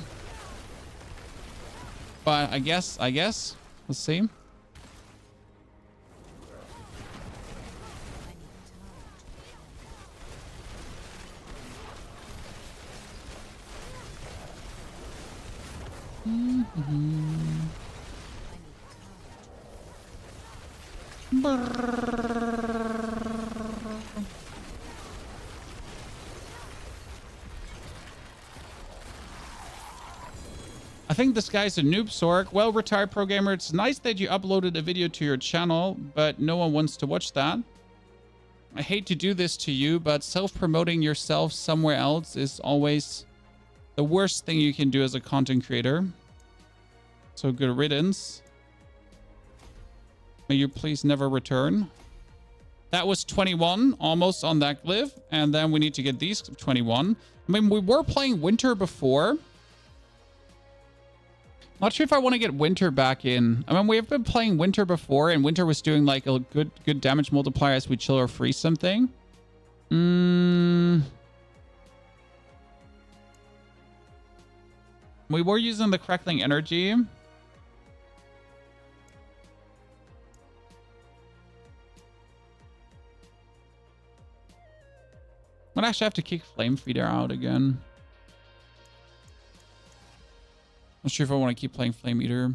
but I guess let's see. I think this guy's a noob, Sorc. Well, retired pro gamer, it's nice that you uploaded a video to your channel, but no one wants to watch that. I hate to do this to you, but self-promoting yourself somewhere else is always the worst thing you can do as a content creator. So good riddance. May you please never return. That was 21, almost on that glyph. And then we need to get these 21. I mean, we were playing winter before. Not sure if I want to get winter back in. I mean, we have been playing winter before, and winter was doing like a good damage multiplier as we chill or freeze something. We were using the crackling energy. Might actually have to kick Flame Feeder out again. Not sure if I want to keep playing Flame Eater.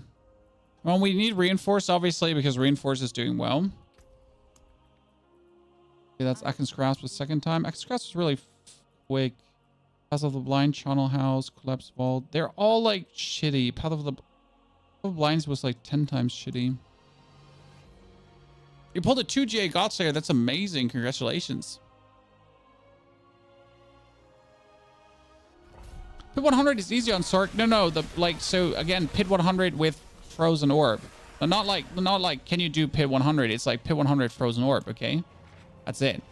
Well, we need Reinforce, obviously, because Reinforce is doing well. Okay, that's Aken's Grasp with second time. Aken's Grasp was really quick. Path of the Blind, Channel House, Collapse Vault. They're all, like, shitty. Path of the Blinds was, like, 10 times shitty. You pulled a 2 GA Godslayer. That's amazing. Congratulations. Pit 100 is easy on Sorc. No, so again, Pit 100 with Frozen Orb. Not like can you do Pit 100? It's like Pit 100 Frozen Orb, okay? That's it.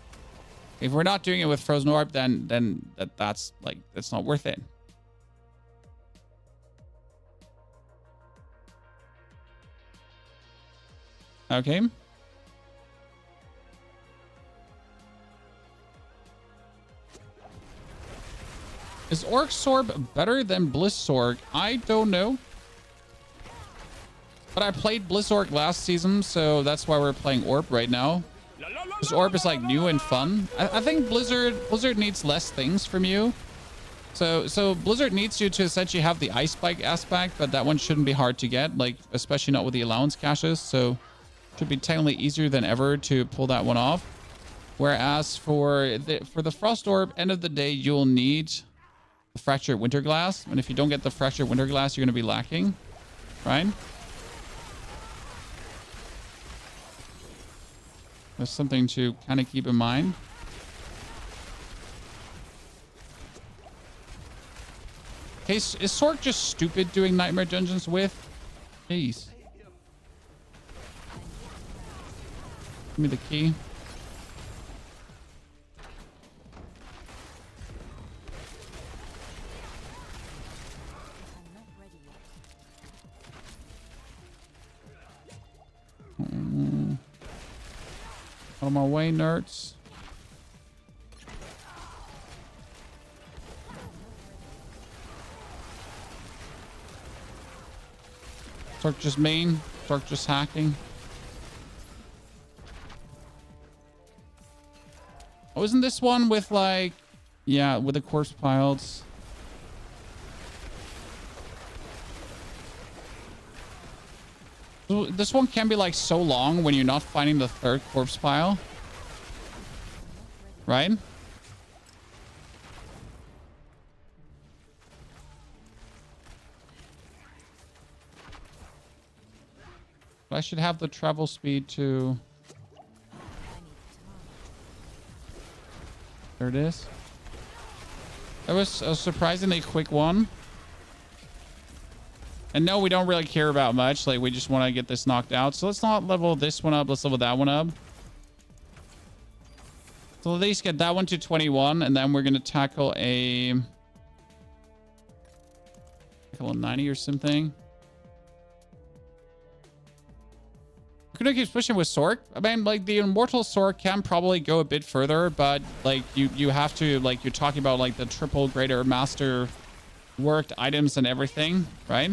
If we're not doing it with Frozen Orb, then that's not worth it. Okay. Is Orc Sorb better than Bliss Sorc? I don't know. But I played Bliss Orc last season, so that's why we're playing Orb right now. Because Orb is like new and fun. I think Blizzard needs less things from you. So Blizzard needs you to essentially have the Ice Spike aspect, but that one shouldn't be hard to get, like especially not with the allowance caches. So it should be technically easier than ever to pull that one off. Whereas for the Frost Orb, end of the day, you'll need the Fractured Winter Glass, and if you don't get the Fractured Winter Glass, you're going to be lacking, right? That's something to kind of keep in mind. Okay, is Sorc just stupid doing Nightmare Dungeons with? Jeez. Give me the key. Out of my way, nerds. Sorc just main. Sorc just hacking. Oh, isn't this one with like... Yeah, with the corpse piles. This one can be like so long when you're not finding the third corpse pile. Right? But I should have the travel speed to... There it is. That was a surprisingly quick one. And no, we don't really care about much. Like, we just want to get this knocked out. So let's not level this one up. Let's level that one up. So at least get that one to 21. And then we're going to tackle a 90 or something. Kuno keeps pushing with Sorc. I mean, like, the Immortal Sorc can probably go a bit further, but, like, you have to, like, you're talking about, like, the triple greater master worked items and everything, right?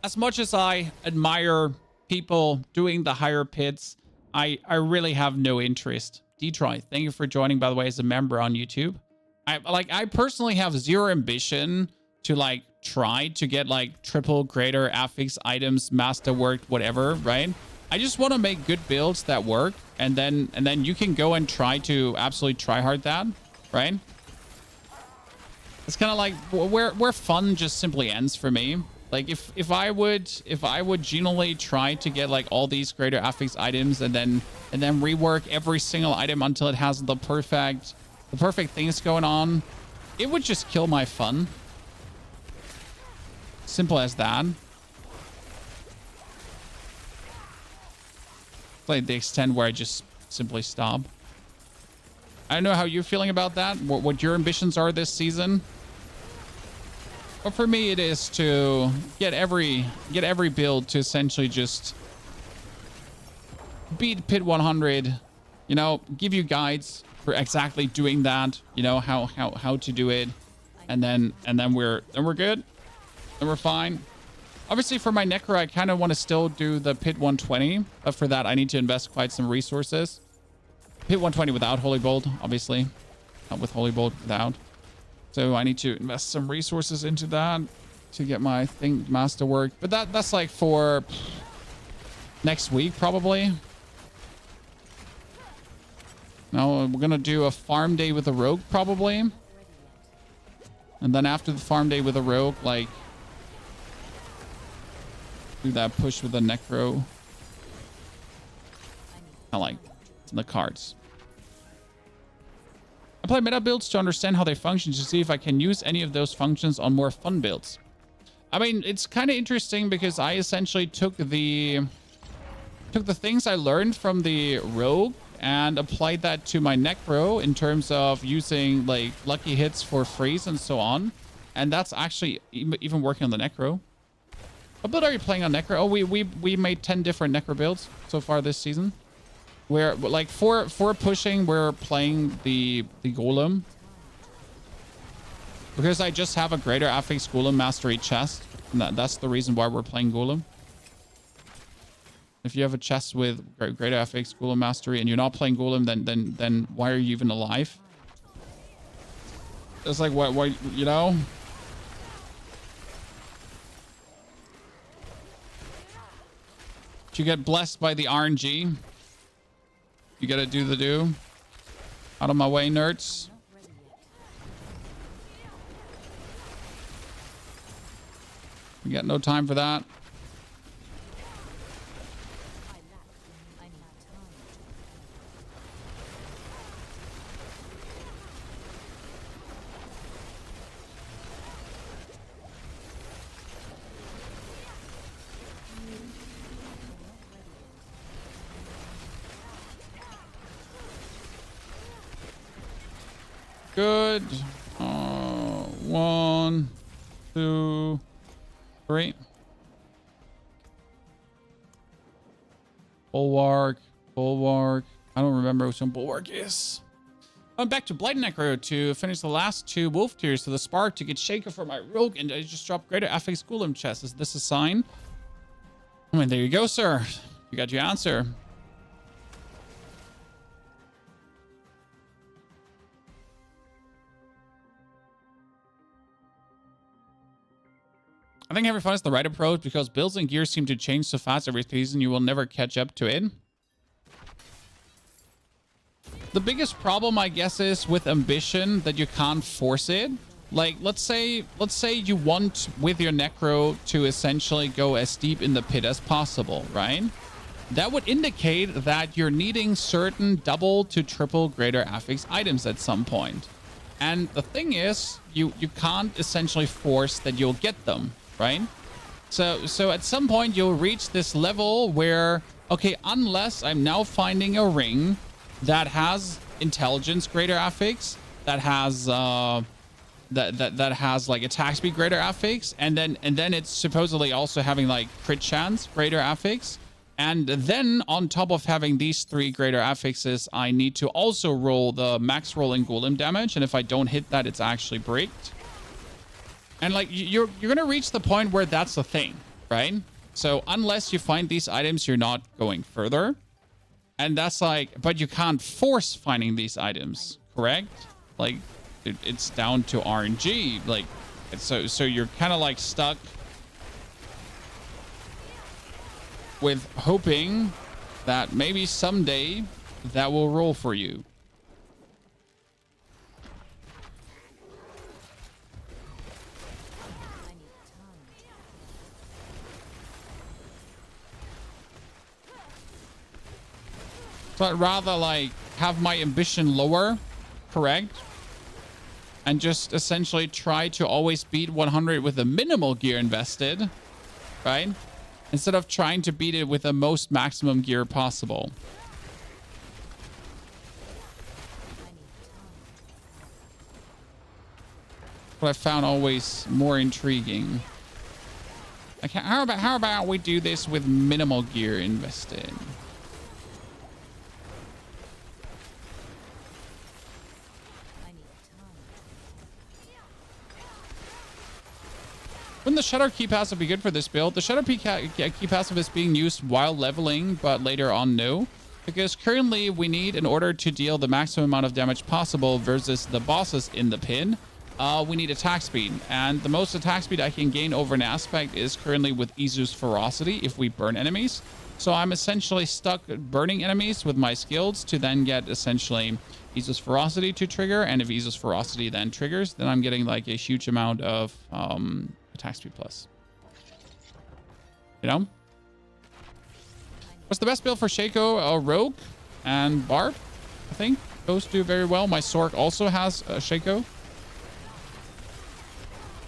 As much as I admire people doing the higher pits, I really have no interest. Detroit, thank you for joining, by the way, as a member on YouTube. I personally have zero ambition to, like, try to get like triple greater affix items, masterwork, whatever, right? I just want to make good builds that work, and then you can go and try to absolutely try hard that, right? It's kind of like where fun just simply ends for me. Like if I would genuinely try to get like all these greater affix items and then rework every single item until it has the perfect things going on, it would just kill my fun. Simple as that. Like the extent where I just simply stop. I don't know how you're feeling about that. What your ambitions are this season. But for me, it is to get every build to essentially just beat Pit 100. You know, give you guides for exactly doing that. You know how to do it, and then we're good. And we're fine. Obviously, for my Necro, I kind of want to still do the Pit 120. But for that, I need to invest quite some resources. Pit 120 without Holy Bolt, obviously. Not with Holy Bolt, without. So I need to invest some resources into that to get my thing masterwork. But that's like for next week, probably. No, we're going to do a farm day with a rogue, probably. And then after the farm day with a rogue, like... do that push with a Necro. I like the cards. I play meta builds to understand how they function, to see if I can use any of those functions on more fun builds. I mean, it's kind of interesting because I essentially took the things I learned from the rogue and applied that to my Necro in terms of using like lucky hits for freeze and so on. And that's actually even working on the Necro. What build are you playing on Necro? Oh, we made 10 different Necro builds so far this season. Where like for pushing, we're playing the Golem. Because I just have a greater affix Golem mastery chest. And that's the reason why we're playing Golem. If you have a chest with greater affix Golem mastery and you're not playing Golem, then why are you even alive? It's like what you know? You get blessed by the RNG. You gotta do the do. Out of my way, nerds. We got no time for that. Good. 1, 2, 3. Bulwark. I don't remember which one Bulwark is. I'm back to Blight Necro to finish the last 2 wolf tiers to the spark to get Shaker for my rogue, and I just dropped greater affix golem chest. Is this a sign? I mean, there you go, sir. You got your answer. I think having fun is the right approach because builds and gears seem to change so fast every season you will never catch up to it. The biggest problem, I guess, is with ambition that you can't force it. Like, let's say you want with your Necro to essentially go as deep in the pit as possible, right? That would indicate that you're needing certain double to triple greater affix items at some point. And the thing is, you can't essentially force that you'll get them, right? So at some point you'll reach this level where, okay, unless I'm now finding a ring that has intelligence greater affix, that has that has like attack speed greater affix, and then it's supposedly also having like crit chance greater affix, and then on top of having these 3 greater affixes, I need to also roll the max rolling golem damage, and if I don't hit that, it's actually bricked. And like you're gonna reach the point where that's the thing, right? So unless you find these items, you're not going further. And that's like, but you can't force finding these items, correct? Like, it's down to RNG. Like, so you're kind of like stuck with hoping that maybe someday that will roll for you. So I'd rather like have my ambition lower, correct? And just essentially try to always beat 100 with a minimal gear invested, right? Instead of trying to beat it with the most maximum gear possible. What I found always more intriguing. Like, how about we do this with minimal gear invested? Wouldn't the Shadow Key passive be good for this build? The Shadow Key passive is being used while leveling, but later on no. Because currently we need, in order to deal the maximum amount of damage possible versus the bosses in the pin, we need attack speed. And the most attack speed I can gain over an aspect is currently with Izu's Ferocity if we burn enemies. So I'm essentially stuck burning enemies with my skills to then get essentially Izu's Ferocity to trigger. And if Izu's Ferocity then triggers, then I'm getting like a huge amount of attack speed plus. You know? What's the best build for Shaco? Rogue and Barb, I think. Those do very well. My Sorc also has Shaco.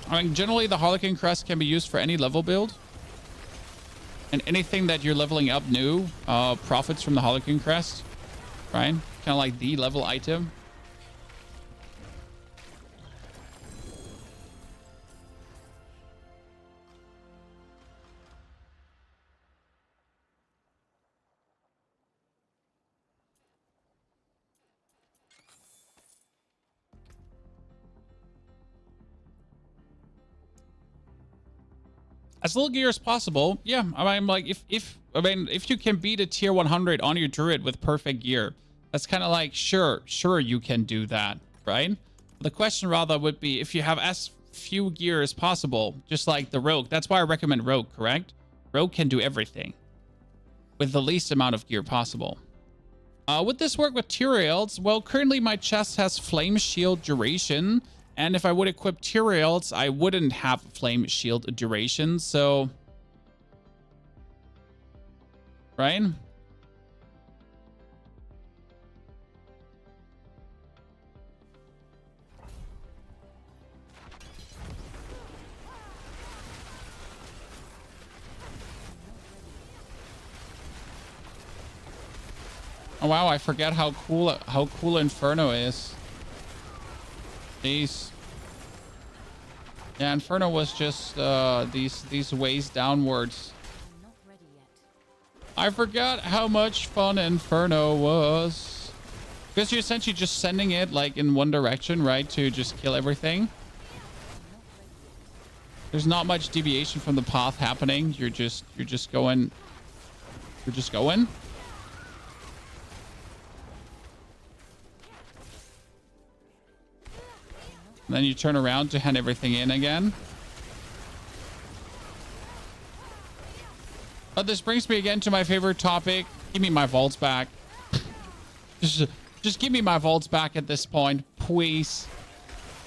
I mean, generally the Harlequin Crest can be used for any level build. And anything that you're leveling up new profits from the Harlequin Crest, right? Kind of like the level item. As little gear as possible. Yeah, I mean, like if you can beat a tier 100 on your druid with perfect gear, that's kind of like sure you can do that, right? The question rather would be if you have as few gear as possible, just like the rogue. That's why I recommend rogue, correct? Rogue can do everything with the least amount of gear possible. Would this work with Tyraels? Well, currently my chest has flame shield duration. And if I would equip Tyraels, I wouldn't have flame shield duration, so... Right? Oh wow, I forget how cool Inferno is. Jeez. Yeah, Inferno was just these ways downwards. I'm not ready yet. I forgot how much fun Inferno was. Because you're essentially just sending it like in one direction, right? To just kill everything. There's not much deviation from the path happening. You're just going. You're just going. And then you turn around to hand everything in again. But this brings me again to my favorite topic. Give me my vaults back. Just give me my vaults back at this point, please.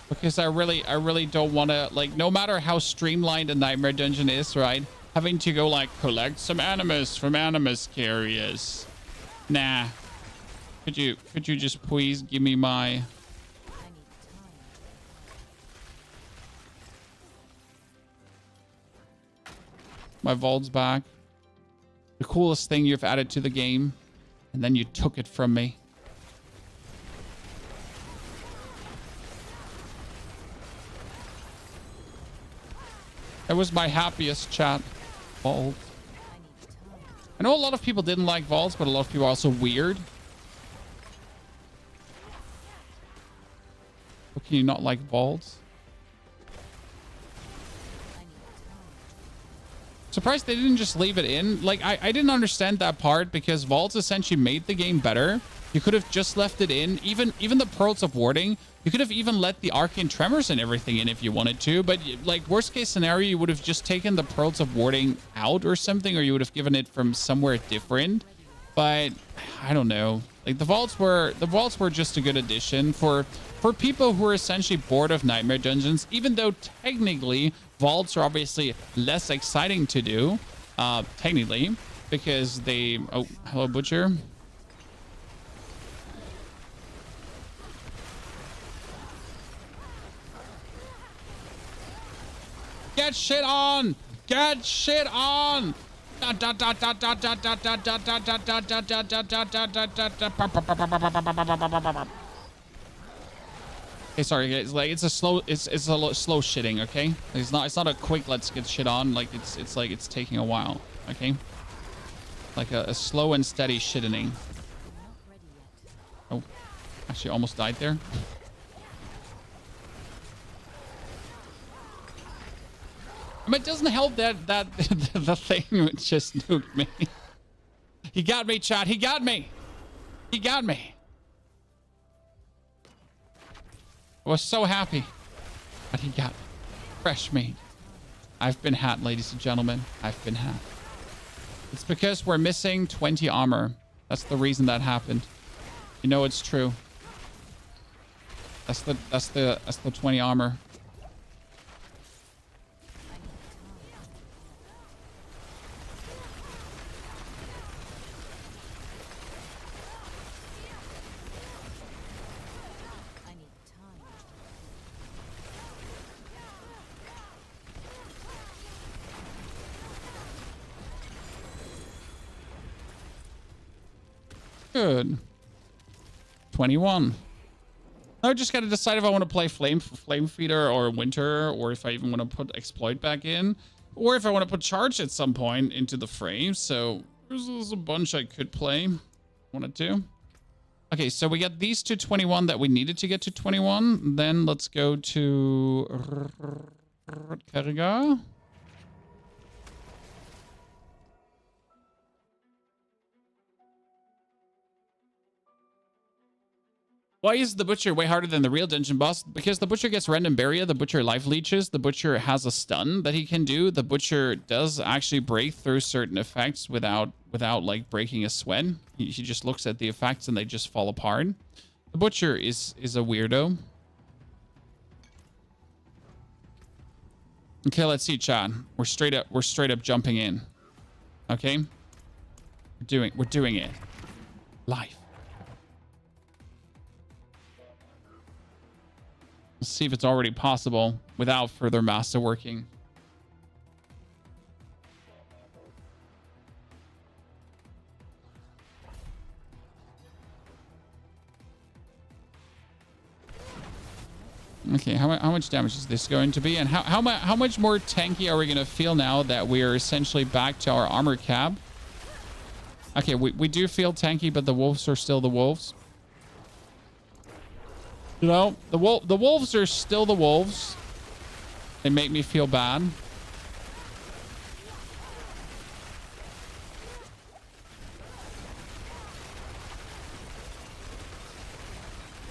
Because I really don't want to, like, no matter how streamlined a Nightmare Dungeon is, right? Having to go, like, collect some animus from animus carriers. Nah. Could you just please give me my... my vaults back? The coolest thing you've added to the game, and then you took it from me. That was my happiest chat. Vault. I know a lot of people didn't like vaults, but a lot of people are also weird. How can you not like vaults? Surprised they didn't just leave it in. Like, I didn't understand that part, because vaults essentially made the game better. You could have just left it in. Even the Pearls of Warding. You could have even let the Arcane Tremors and everything in if you wanted to. But, like, worst case scenario, you would have just taken the Pearls of Warding out or something. Or you would have given it from somewhere different. But, I don't know. Like, the vaults were just a good addition for people who are essentially bored of Nightmare Dungeons. Even though, technically, vaults are obviously less exciting to do. Technically. Because they... Oh, hello, Butcher. Get shit on! Get shit on! Okay, sorry guys. Like, it's a slow shitting, okay? It's not a quick let's get shit on. Like, it's like it's taking a while, okay? Like a slow and steady shitting. Oh, actually almost died there. I mean, it doesn't help that the thing just nuked me. He got me, chat. He got me. He got me. I was so happy. But he got me. Fresh meat. I've been hat, ladies and gentlemen. I've been hat. It's because we're missing 20 armor. That's the reason that happened. You know it's true. That's the 20 armor. Good. 21. Now I just got to decide if I want to play Flame Feeder or Winter, or if I even want to put Exploit back in, or if I want to put Charge at some point into the frame. So there's a bunch I could play. Wanted to. Okay, so we got these to 21 that we needed to get to 21. Then let's go to Karga. Why is the Butcher way harder than the real dungeon boss? Because the Butcher gets random barrier, the Butcher life leeches, the Butcher has a stun that he can do. The Butcher does actually break through certain effects without like breaking a sweat. He just looks at the effects and they just fall apart. The Butcher is a weirdo. Okay, let's see, chat. We're straight up jumping in. Okay? We're doing it. Live. Let's see if it's already possible without further masterworking. Okay, how much damage is this going to be? And how much more tanky are we going to feel now that we are essentially back to our armor cap? Okay, we do feel tanky, but the wolves are still the wolves. You know, the wolves are still the wolves. They make me feel bad. I need time.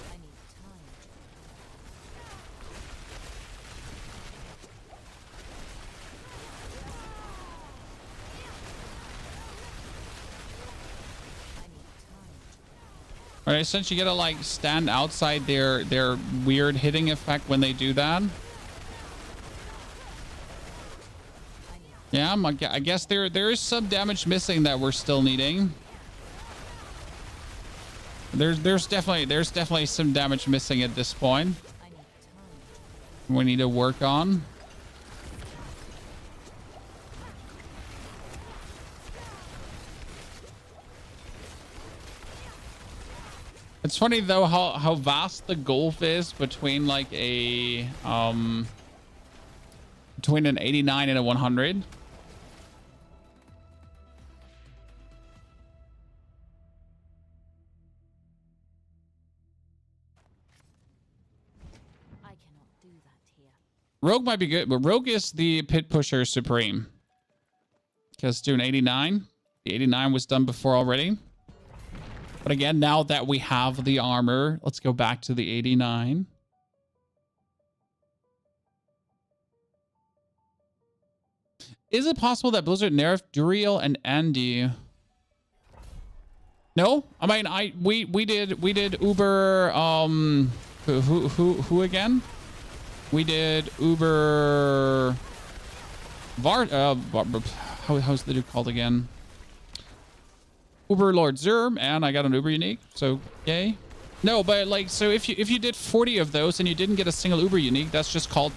I need time. All right, since you gotta like stand outside their weird hitting effect when they do that. Yeah, I guess there is some damage missing that we're still needing. There's definitely some damage missing at this point. I need time. We need to work on. It's funny though how vast the gulf is between like a between an 89 and a 100. I cannot do that here. Rogue might be good, but Rogue is the pit pusher supreme. Because doing 89. The 89 was done before already. But again, now that we have the armor, let's go back to the 89. Is it possible that Blizzard nerfed Duriel and Andy? No, I mean we did Uber who again? We did Uber how's the dude called again? Uber Lord Zerm, and I got an Uber unique, so yay. No, but like, so if you did 40 of those and you didn't get a single Uber unique, that's just called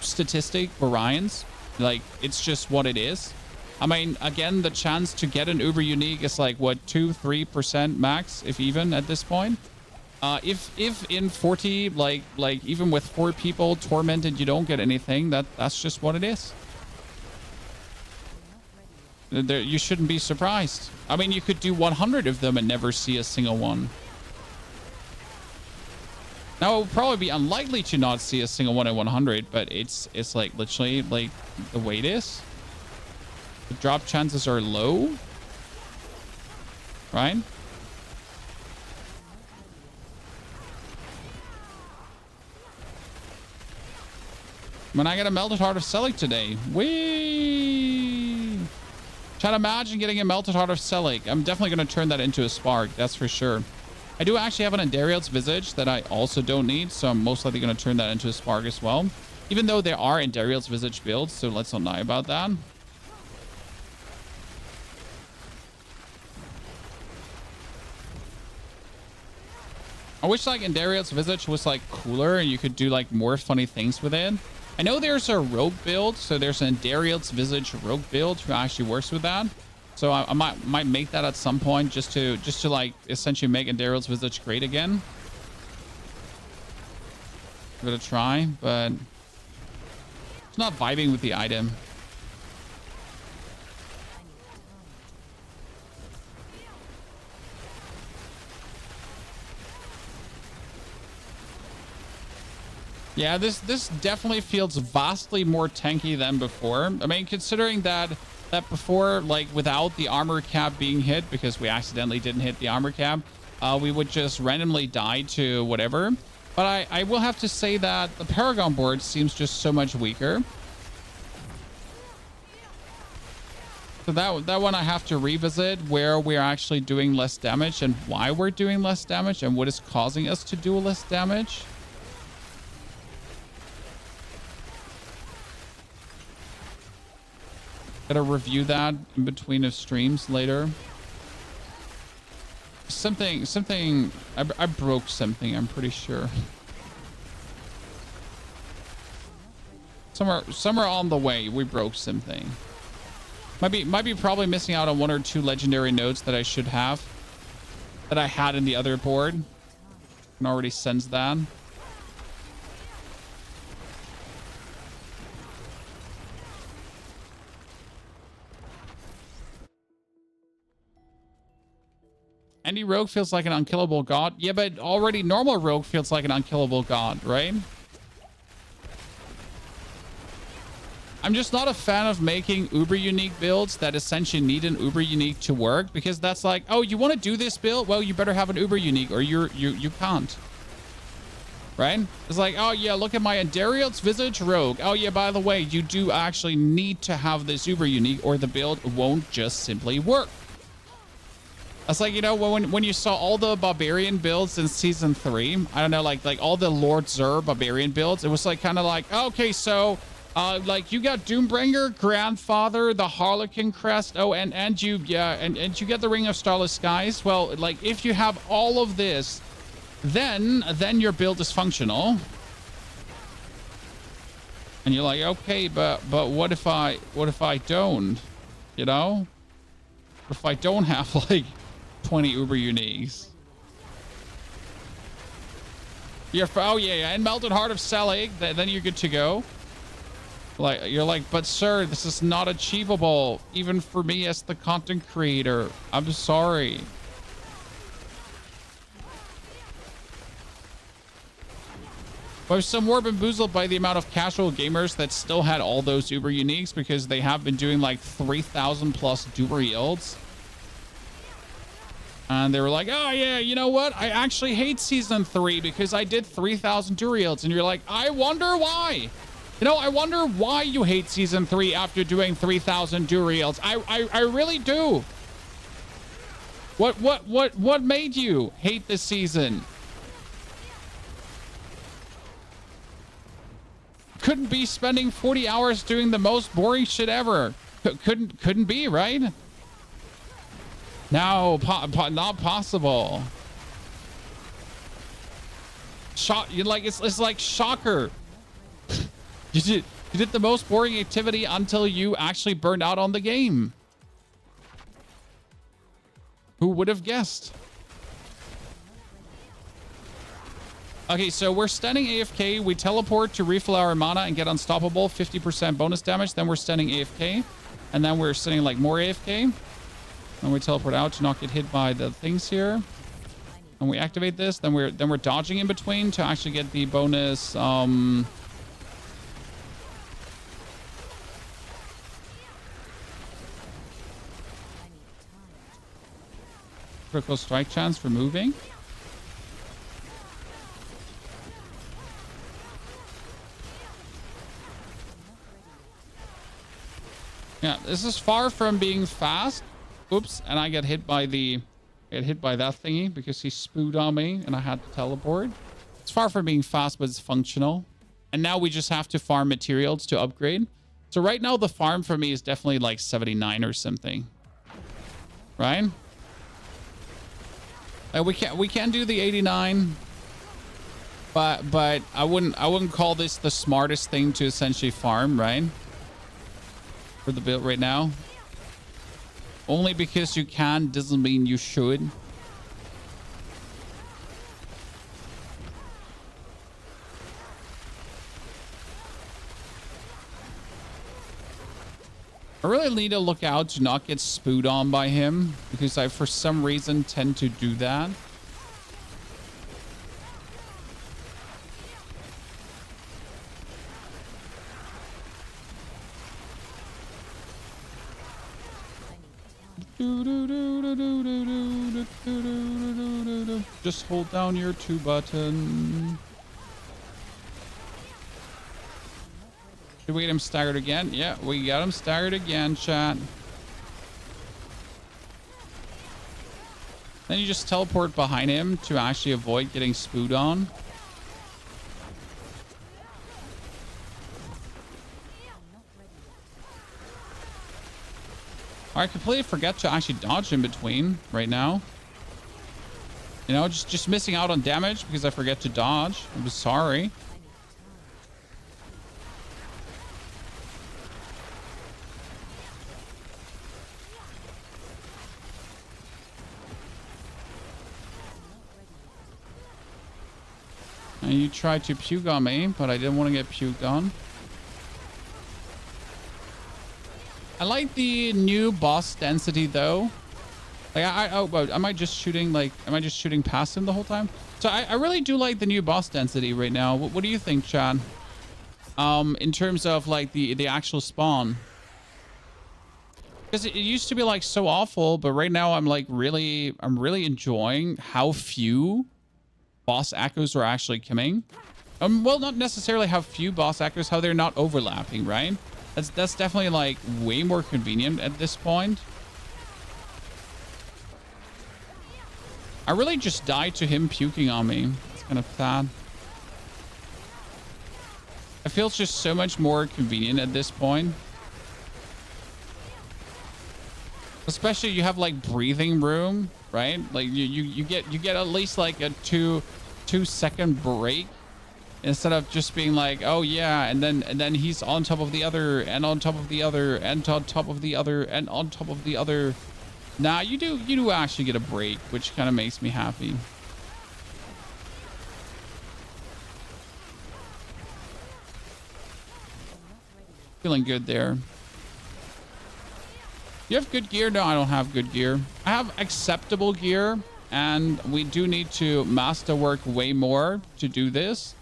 statistic variance. Like, it's just what it is. I mean, again, the chance to get an Uber unique is like what, 2-3% max, if even at this point. If in 40, like even with 4 people tormented, you don't get anything, that's just what it is. You shouldn't be surprised. I mean, you could do 100 of them and never see a single one. Now, it would probably be unlikely to not see a single one at 100, but it's like literally like the way it is. The drop chances are low, right? When I get a Melted Heart of Selic today, whee! Try to imagine getting a Melted Heart of Selic. I'm definitely going to turn that into a Spark, that's for sure. I do actually have an Endariel's Visage that I also don't need, so I'm most likely going to turn that into a Spark as well. Even though there are Endariel's Visage builds, so let's not lie about that. I wish like Endariel's Visage was like cooler and you could do like more funny things with it. I know there's a rogue build, so there's an Endariel's Visage rogue build who actually works with that. So I might make that at some point just to like essentially make Endariel's Visage great again. Give it a try, but it's not vibing with the item. Yeah, this definitely feels vastly more tanky than before. I mean, considering that before, like without the armor cap being hit, because we accidentally didn't hit the armor cap, we would just randomly die to whatever. But I will have to say that the Paragon board seems just so much weaker. So that one I have to revisit, where we're actually doing less damage and why we're doing less damage and what is causing us to do less damage. Gotta review that in between of streams later. Something, I broke something, I'm pretty sure. Somewhere on the way, we broke something. Might be probably missing out on 1 or 2 legendary nodes that I should have. That I had in the other board. I can already sense that. Any rogue feels like an unkillable god. Yeah, but already normal rogue feels like an unkillable god, right? I'm just not a fan of making uber unique builds that essentially need an uber unique to work, because that's like, oh, you want to do this build? Well, you better have an uber unique or you can't. Right? It's like, oh yeah, look at my Endariel's Visage Rogue. Oh yeah, by the way, you do actually need to have this uber unique or the build won't just simply work. That's like, you know, when you saw all the barbarian builds in season 3, I don't know, like all the Lord Zur barbarian builds, it was like kind of like, okay, so like you got Doombringer, Grandfather, the Harlequin Crest, oh, and you get the Ring of Starless Skies. Well, like if you have all of this, then your build is functional. And you're like, okay, but what if I don't? You know? What if I don't have like 20 uber uniques? Oh yeah, and Melted Heart of Selig, then you're good to go. Like you're like, but sir, this is not achievable, even for me as the content creator. I'm sorry. I was somewhat bamboozled by the amount of casual gamers that still had all those uber uniques, because they have been doing like 3,000 plus duper yields. And they were like, oh yeah, you know what? I actually hate season 3 because I did 3,000 duper yields. And you're like, I wonder why. You know, I wonder why you hate season 3 after doing 3,000 duper yields. I really do. What made you hate this season? Couldn't be spending 40 hours doing the most boring shit ever. Couldn't be, right? No, not possible. It's like Shocker. You did the most boring activity until you actually burned out on the game. Who would have guessed? Okay, so we're standing AFK. We teleport to refill our mana and get unstoppable, 50% bonus damage. Then we're standing AFK. And then we're standing like more AFK. And we teleport out to not get hit by the things here. And we activate this. Then we're dodging in between to actually get the bonus critical strike chance for moving. Yeah, this is far from being fast. Oops, and I get hit by that thingy because he spooed on me and I had to teleport. It's far from being fast, but it's functional. And now we just have to farm materials to upgrade. So right now the farm for me is definitely like 79 or something. Right? We can't do the 89. But I wouldn't call this the smartest thing to essentially farm, right? For the build right now. Only because you can doesn't mean you should. I really need to look out to not get spooed on by him, because I for some reason tend to do that. Just hold down your 2 button. Did we get him staggered again? Yeah, we got him staggered again, chat. Then you just teleport behind him to actually avoid getting spooed on. I completely forget to actually dodge in between right now. You know, just missing out on damage because I forget to dodge. I'm sorry. And you tried to puke on me, but I didn't want to get puked on. I like the new boss density though. Like am I just shooting past him the whole time? So I really do like the new boss density right now. What do you think, Chad? In terms of like the actual spawn. Because it used to be like so awful, but right now I'm really enjoying how few boss echoes are actually coming. Well, not necessarily how few boss echoes, how they're not overlapping, right? That's definitely like way more convenient at this point. I really just died to him puking on me. It's kind of sad. It feels just so much more convenient at this point. Especially you have like breathing room, right? Like you get at least like a two second break instead of just being like, oh yeah, and then he's on top of the other and on top of the other and on top of the other and on top of the other. Nah, you do actually get a break, which kind of makes me happy. Feeling good there. You have good gear? No, I don't have good gear. I have acceptable gear, and we do need to masterwork way more to do this.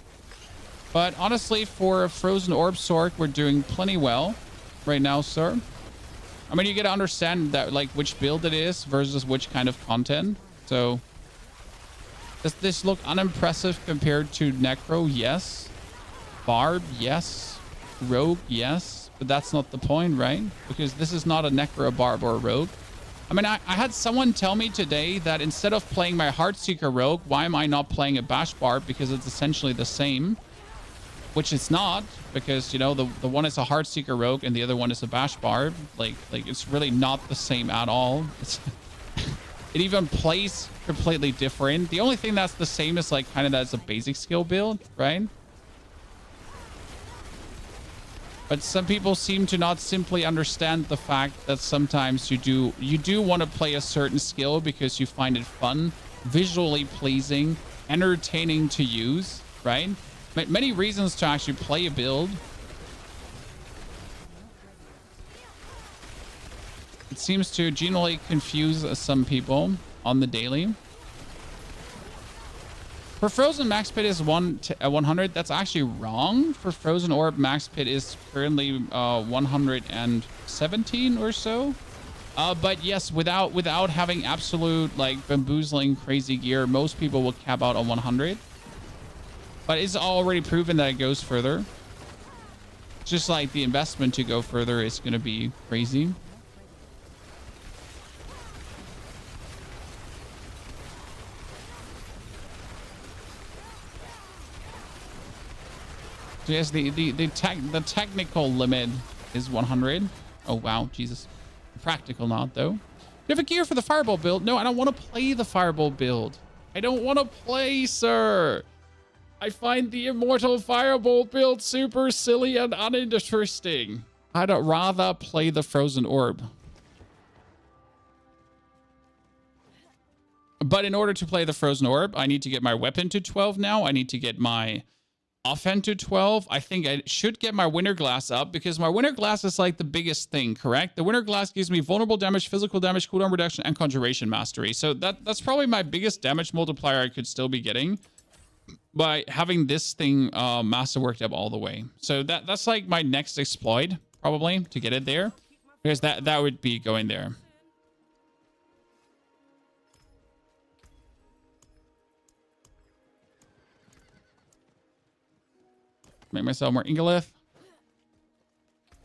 But honestly, for a Frozen Orb Sorc, we're doing plenty well right now, sir. I mean, you got to understand that, like, which build it is versus which kind of content. So, does this look unimpressive compared to Necro? Yes. Barb? Yes. Rogue? Yes. But that's not the point, right? Because this is not a Necro, a Barb, or a Rogue. I mean, I had someone tell me today that instead of playing my Heartseeker Rogue, why am I not playing a Bash Barb? Because it's essentially the same. Which it's not, because, you know, the one is a Heartseeker Rogue and the other one is a Bash Barb. Like it's really not the same at all. It even plays completely different. The only thing that's the same is like kind of that's a basic skill build, right? But some people seem to not simply understand the fact that sometimes you do want to play a certain skill because you find it fun, visually pleasing, entertaining to use, right? Many reasons to actually play a build. It seems to generally confuse some people on the daily. For Frozen, max pit is 100. That's actually wrong. For Frozen Orb, max pit is currently 117 or so. But yes, without having absolute like bamboozling crazy gear, most people will cap out on 100. But it's already proven that it goes further. It's just like the investment to go further is going to be crazy. So yes, the technical limit is 100. Oh wow, Jesus. Practical not though. You have a gear for the fireball build? No, I don't want to play the fireball build. I don't want to play, sir. I find the immortal fireball build super silly and uninteresting. I'd rather play the Frozen Orb. But in order to play the Frozen Orb, I need to get my weapon to 12 now. I need to get my offhand to 12. I think I should get my Winter Glass up because my Winter Glass is like the biggest thing, correct? The Winter Glass gives me vulnerable damage, physical damage, cooldown reduction, and conjuration mastery. So that's probably my biggest damage multiplier I could still be getting by having this thing masterworked up all the way. So that's like my next exploit probably to get it there, because that would be going there. Make myself more Ingolith.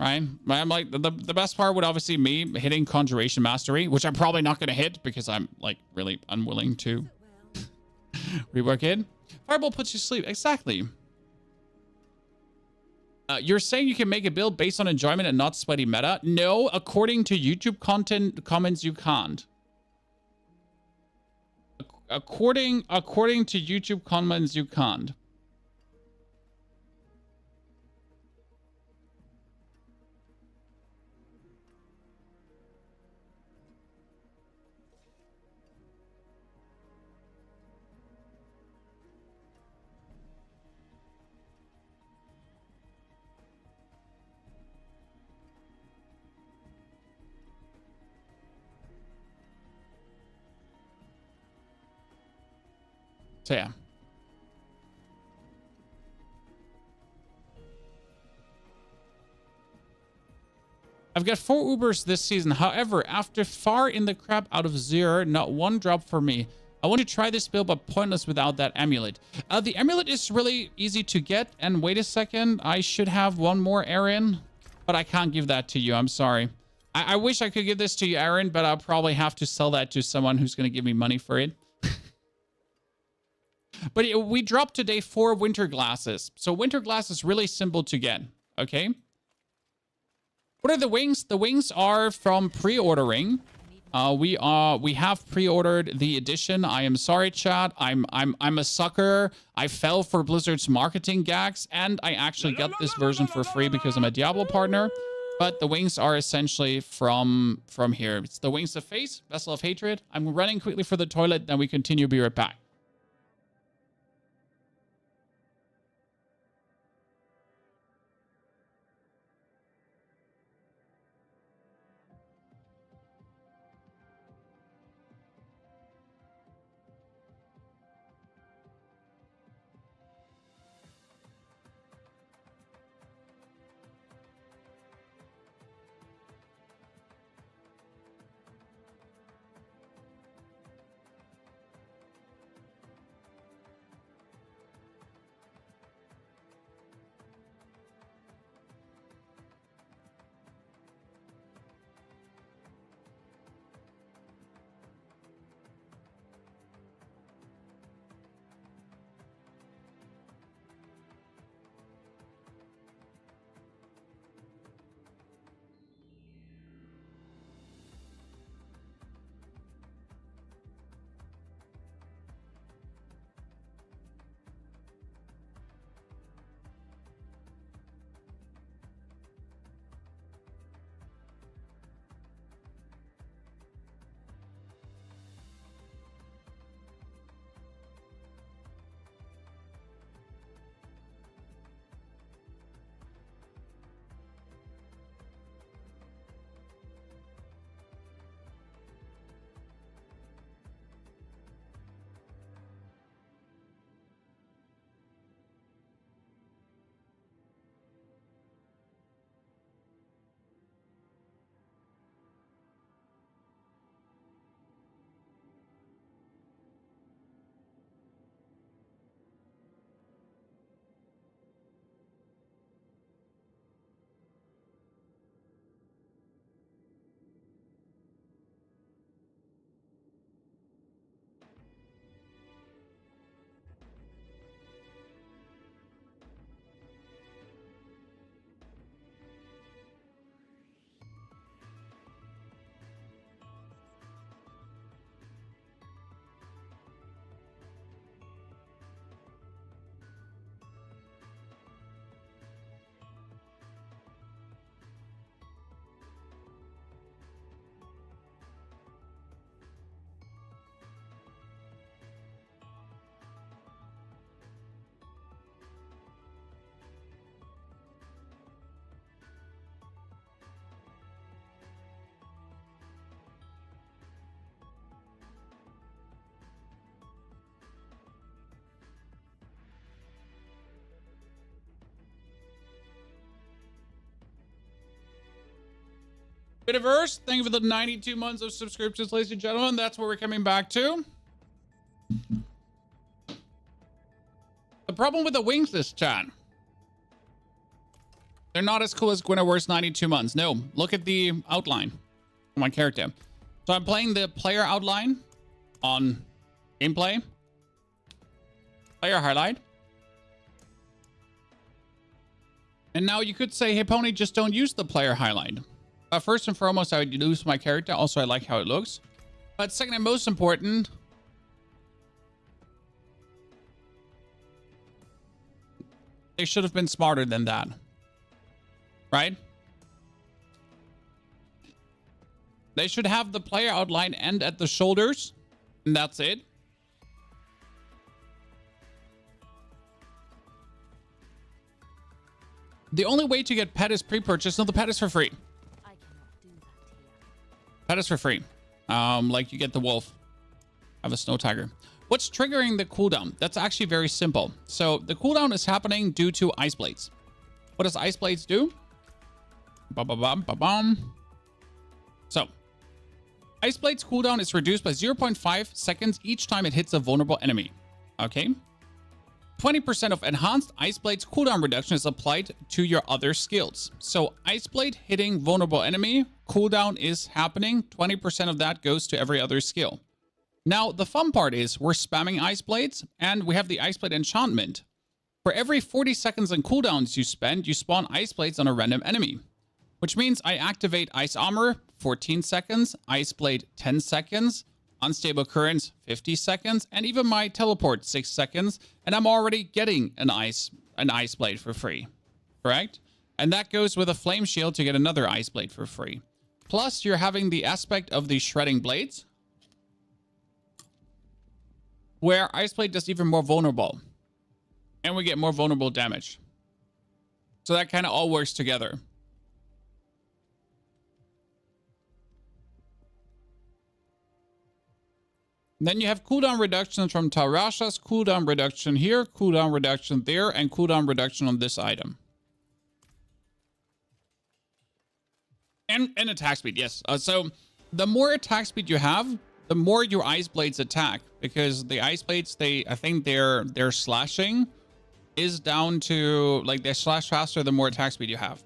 Right? I'm like the best part would obviously me hitting conjuration mastery, which I'm probably not going to hit because I'm like really unwilling to rework it. Fireball puts you to sleep. Exactly. You're saying you can make a build based on enjoyment and not sweaty meta? No, according to YouTube comments, you can't. According to YouTube comments, you can't. So yeah. I've got 4 Ubers this season. However, after far in the crap out of 0, not one drop for me. I want to try this build, but pointless without that amulet. The amulet is really easy to get. And wait a second, I should have one more, Aaron. But I can't give that to you. I'm sorry. I wish I could give this to you, Aaron, but I'll probably have to sell that to someone who's going to give me money for it. But we dropped today 4 winter glasses. So winter glass is really simple to get. Okay. What are the wings? The wings are from pre-ordering. We have pre-ordered the edition. I am sorry, chat. I'm a sucker. I fell for Blizzard's marketing gags, and I actually got this version for free because I'm a Diablo partner. But the wings are essentially from here. It's the Wings of Face, Vessel of Hatred. I'm running quickly for the toilet, then we continue. Be right back. Bitiverse, thank you for the 92 months of subscriptions, ladies and gentlemen. That's what we're coming back to. The problem with the wings is, chat, they're not as cool as Gwynnewar's 92 months. No, look at the outline of my character. So I'm playing the player outline on gameplay. Player highlight. And now you could say, hey, Pony, just don't use the player highlight. First and foremost, I would use my character. Also, I like how it looks. But second and most important, they should have been smarter than that. Right? They should have the player outline end at the shoulders. And that's it. The only way to get pet is pre-purchase. No, the pet is for free. I cannot do that here. Pet is for free. Like you get the wolf. I have a snow tiger. What's triggering the cooldown? That's actually very simple. So the cooldown is happening due to Ice Blades. What does Ice Blades do? Ba-ba-bum, ba-bum. So, Ice Blades cooldown is reduced by 0.5 seconds each time it hits a vulnerable enemy. Okay. 20% of enhanced Ice Blades cooldown reduction is applied to your other skills. So Ice Blade hitting vulnerable enemy, cooldown is happening. 20% of that goes to every other skill. Now, the fun part is we're spamming Ice Blades and we have the Ice Blade enchantment. For every 40 seconds in cooldowns you spend, you spawn Ice Blades on a random enemy. Which means I activate Ice Armor, 14 seconds, Ice Blade, 10 seconds, Unstable Currents, 50 seconds, and even my Teleport, 6 seconds, and I'm already getting an Ice Blade for free, correct? And that goes with a Flame Shield to get another Ice Blade for free. Plus, you're having the aspect of the Shredding Blades, where Ice Blade does even more vulnerable. And we get more vulnerable damage. So that kind of all works together. Then you have cooldown reductions from Tarasha's, cooldown reduction here, cooldown reduction there, and cooldown reduction on this item. And attack speed, yes. So the more attack speed you have, the more your Ice Blades attack. Because the Ice Blades, I think their slashing is down to, like, they slash faster the more attack speed you have.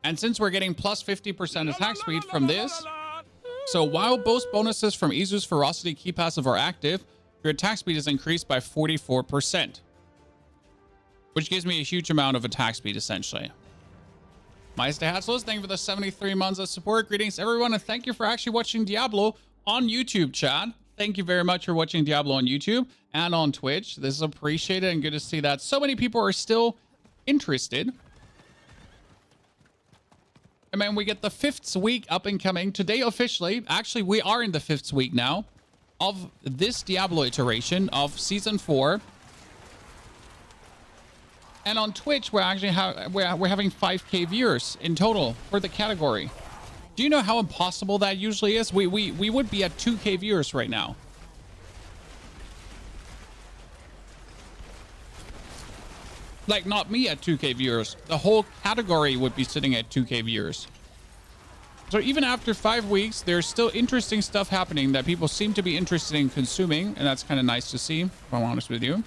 And since we're getting plus 50% attack speed from this, so while both bonuses from Izu's Ferocity key passive are active, your attack speed is increased by 44%. Which gives me a huge amount of attack speed, essentially. Meister Hatzlos, thank you for the 73 months of support. Greetings, everyone, and thank you for actually watching Diablo on YouTube, Chad. Thank you very much for watching Diablo on YouTube and on Twitch. This is appreciated and good to see that so many people are still interested. And then we get the 5th week up and coming today officially. Actually, we are in the 5th week now of this Diablo iteration of Season 4. And on Twitch, we're actually we're having 5K viewers in total for the category. Do you know how impossible that usually is? We would be at 2K viewers right now. Like, not me at 2K viewers. The whole category would be sitting at 2K viewers. So even after 5 weeks, there's still interesting stuff happening that people seem to be interested in consuming. And that's kind of nice to see, if I'm honest with you.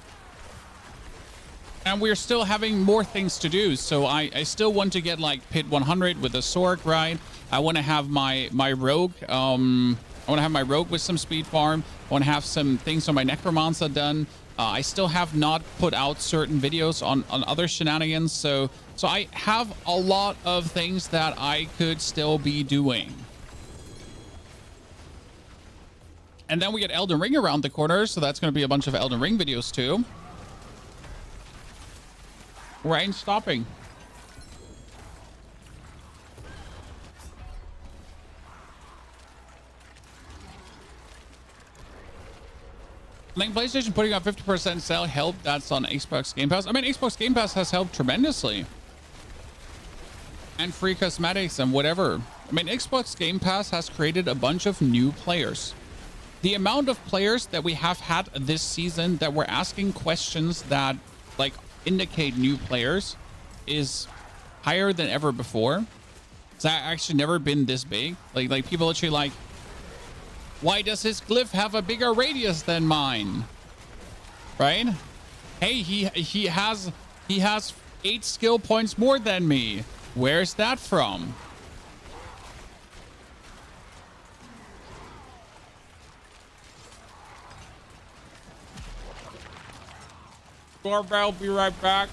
And we're still having more things to do. So I still want to get, like, Pit 100 with a Sorc, right? I want to have my rogue. I want to have my rogue with some speed farm. I want to have some things on my Necromancer done. I still have not put out certain videos on other shenanigans, so I have a lot of things that I could still be doing. And then we get Elden Ring around the corner, so that's going to be a bunch of Elden Ring videos too. We ain't stopping. I think PlayStation putting out 50% sale helped. That's on Xbox Game Pass. I mean, Xbox Game Pass has helped tremendously. And free cosmetics and whatever. I mean, Xbox Game Pass has created a bunch of new players. The amount of players that we have had this season that were asking questions that, like, indicate new players is higher than ever before. It's actually never been this big. Like people literally like, why does his glyph have a bigger radius than mine? Right? Hey, he has 8 skill points more than me. Where's that from? I'll be right back.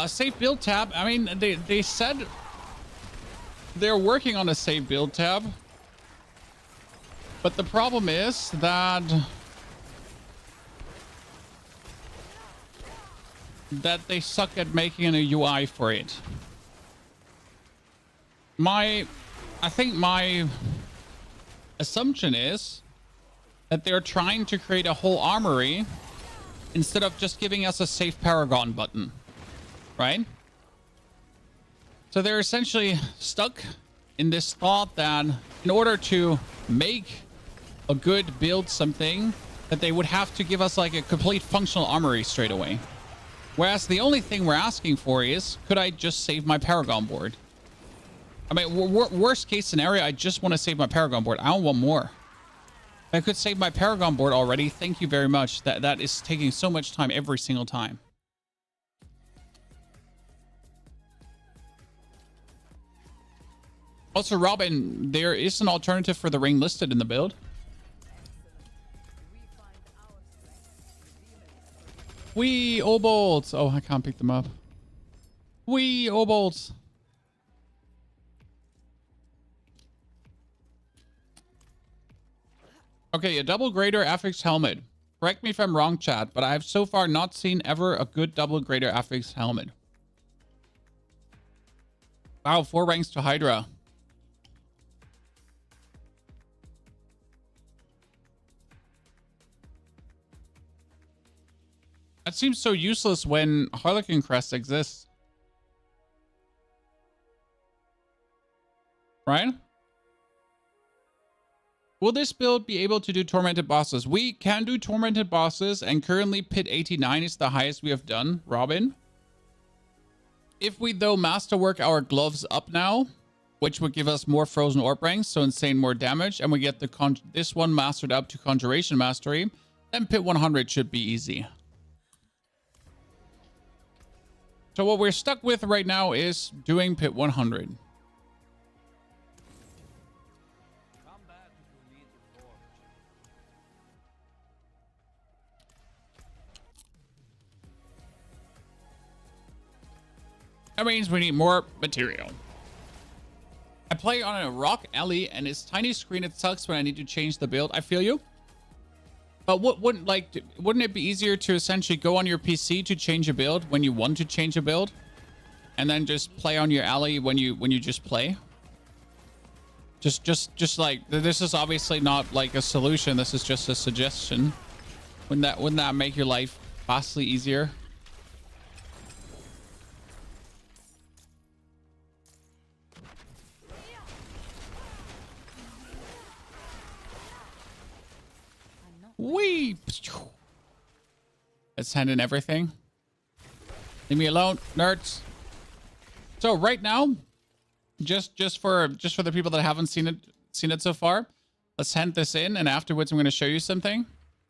Save build tab. I mean, they said they're working on a save build tab. But the problem is that they suck at making a UI for it. I think my assumption is that they're trying to create a whole armory instead of just giving us a save Paragon button, right? So they're essentially stuck in this thought that in order to make a good build something, that they would have to give us like a complete functional armory straight away. Whereas the only thing we're asking for is, could I just save my Paragon board? I mean, worst case scenario, I just want to save my Paragon board. I don't want more. If I could save my Paragon board already, thank you very much. That is taking so much time every single time. Also, Robin, there is an alternative for the ring listed in the build. Wee Obolts. Oh, I can't pick them up. Wee Obolts. Okay, a double grader affix helmet. Correct me if I'm wrong, chat, but I have so far not seen ever a good double grader affix helmet. Wow, 4 ranks to Hydra. That seems so useless when Harlequin Crest exists. Right? Will this build be able to do tormented bosses? We can do tormented bosses, and currently pit 89 is the highest we have done, Robin. If we though masterwork our gloves up now, which would give us more Frozen Orb ranks, so insane more damage, and we get the this one mastered up to Conjuration Mastery, then pit 100 should be easy. So what we're stuck with right now is doing pit 100. That means we need more material. I play on a rock alley and it's tiny screen. It sucks when I need to change the build. I feel you. But wouldn't it be easier to essentially go on your PC to change a build when you want to change a build, and then just play on your alley when you just play? Just like, this is obviously not like a solution. This is just a suggestion. Wouldn't that make your life vastly easier? Wee! Let's hand in everything. Leave me alone, nerds. So right now, just for the people that haven't seen it so far, let's hand this in, and afterwards I'm going to show you something.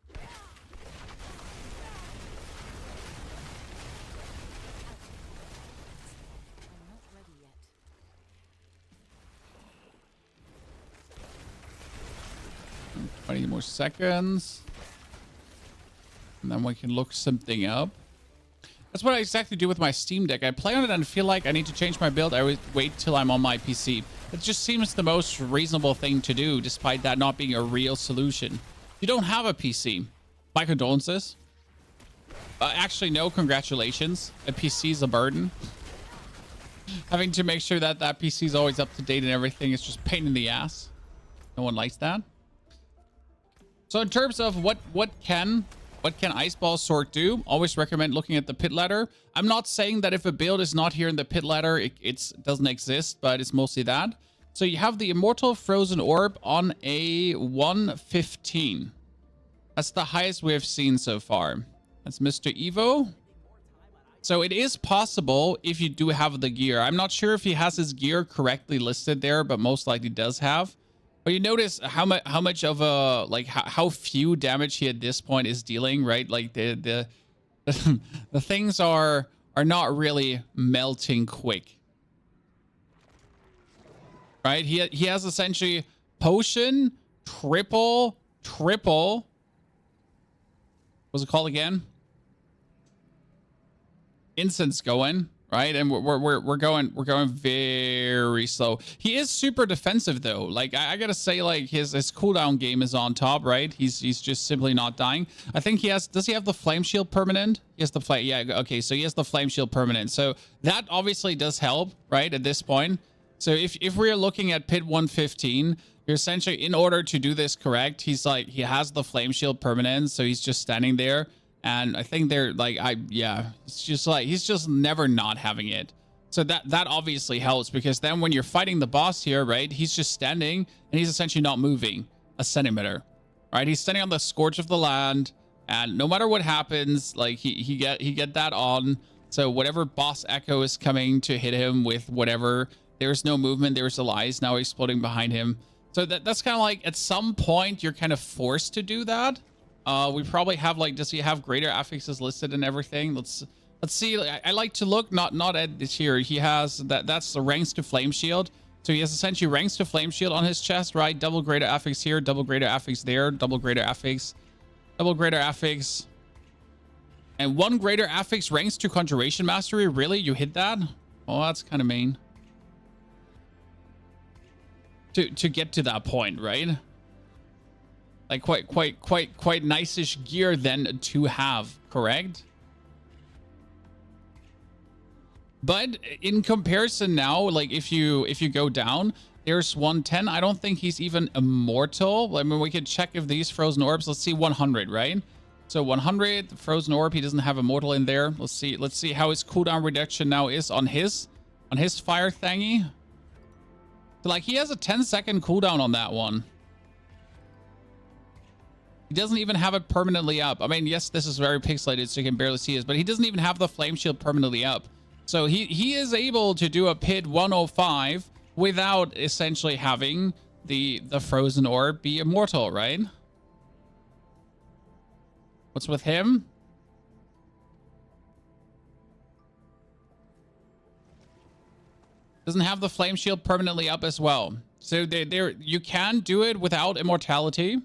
I'm not ready yet. 20 more seconds. And then we can look something up. That's what I exactly do with my Steam Deck. I play on it and feel like I need to change my build. I always wait till I'm on my PC. It just seems the most reasonable thing to do, despite that not being a real solution. You don't have a PC. My condolences. Actually, no, congratulations. A PC is a burden. Having to make sure that that PC is always up to date and everything is just pain in the ass. No one likes that. So in terms of what can Iceball Sorc do, always recommend looking at the pit ladder. I'm not saying that if a build is not here in the pit ladder, it doesn't exist, but it's mostly that. So you have the Immortal Frozen Orb on a 115. That's the highest we have seen so far. That's Mr. Evo. So it is possible if you do have the gear. I'm not sure if he has his gear correctly listed there, but most likely does have. But you notice how much of a, like, how few damage he at this point is dealing, right? Like the things are not really melting quick, right? He has essentially potion, triple. What's it called again? Incense going, right? And we're going very slow. He is super defensive though. Like I gotta say, like his cooldown game is on top, right? He's just simply not dying. I think he has. Does he have the flame shield permanent? He has the flame. Yeah. Okay. So he has the flame shield permanent. So that obviously does help, right? At this point. So if we're looking at pit 115, you're essentially, in order to do this correct, he's like, he has the flame shield permanent, so he's just standing there. And I think they're like, it's just like, he's just never not having it. So that obviously helps, because then when you're fighting the boss here, right, he's just standing and he's essentially not moving a centimeter, right? He's standing on the scourge of the land, and no matter what happens, like he get that on. So whatever boss echo is coming to hit him with whatever, there's no movement. There's the lies now exploding behind him. So that's kind of like, at some point you're kind of forced to do that. We probably have, like, does he have greater affixes listed and everything? Let's see. I like to look not at this here. He has that's the ranks to flame shield. So he has essentially ranks to flame shield on his chest, right? Double greater affix here, double greater affix there, double greater affix, double greater affix, and one greater affix ranks to conjuration mastery. Really, you hit that? Oh, that's kind of mean. To get to that point, right? Like quite nice-ish gear then to have, correct? But in comparison now, like if you go down, there's 110. I don't think he's even immortal. I mean, we could check if these frozen orbs. Let's see, 100, right? So 100, the frozen orb, he doesn't have immortal in there. Let's see how his cooldown reduction now is on his fire thingy. So like he has a 10-second cooldown on that one. He doesn't even have it permanently up. I mean, yes, this is very pixelated, so you can barely see it, but he doesn't even have the flame shield permanently up. So he is able to do a pit 105 without essentially having the frozen orb be immortal, right? What's with him? Doesn't have the flame shield permanently up as well. So you can do it without immortality.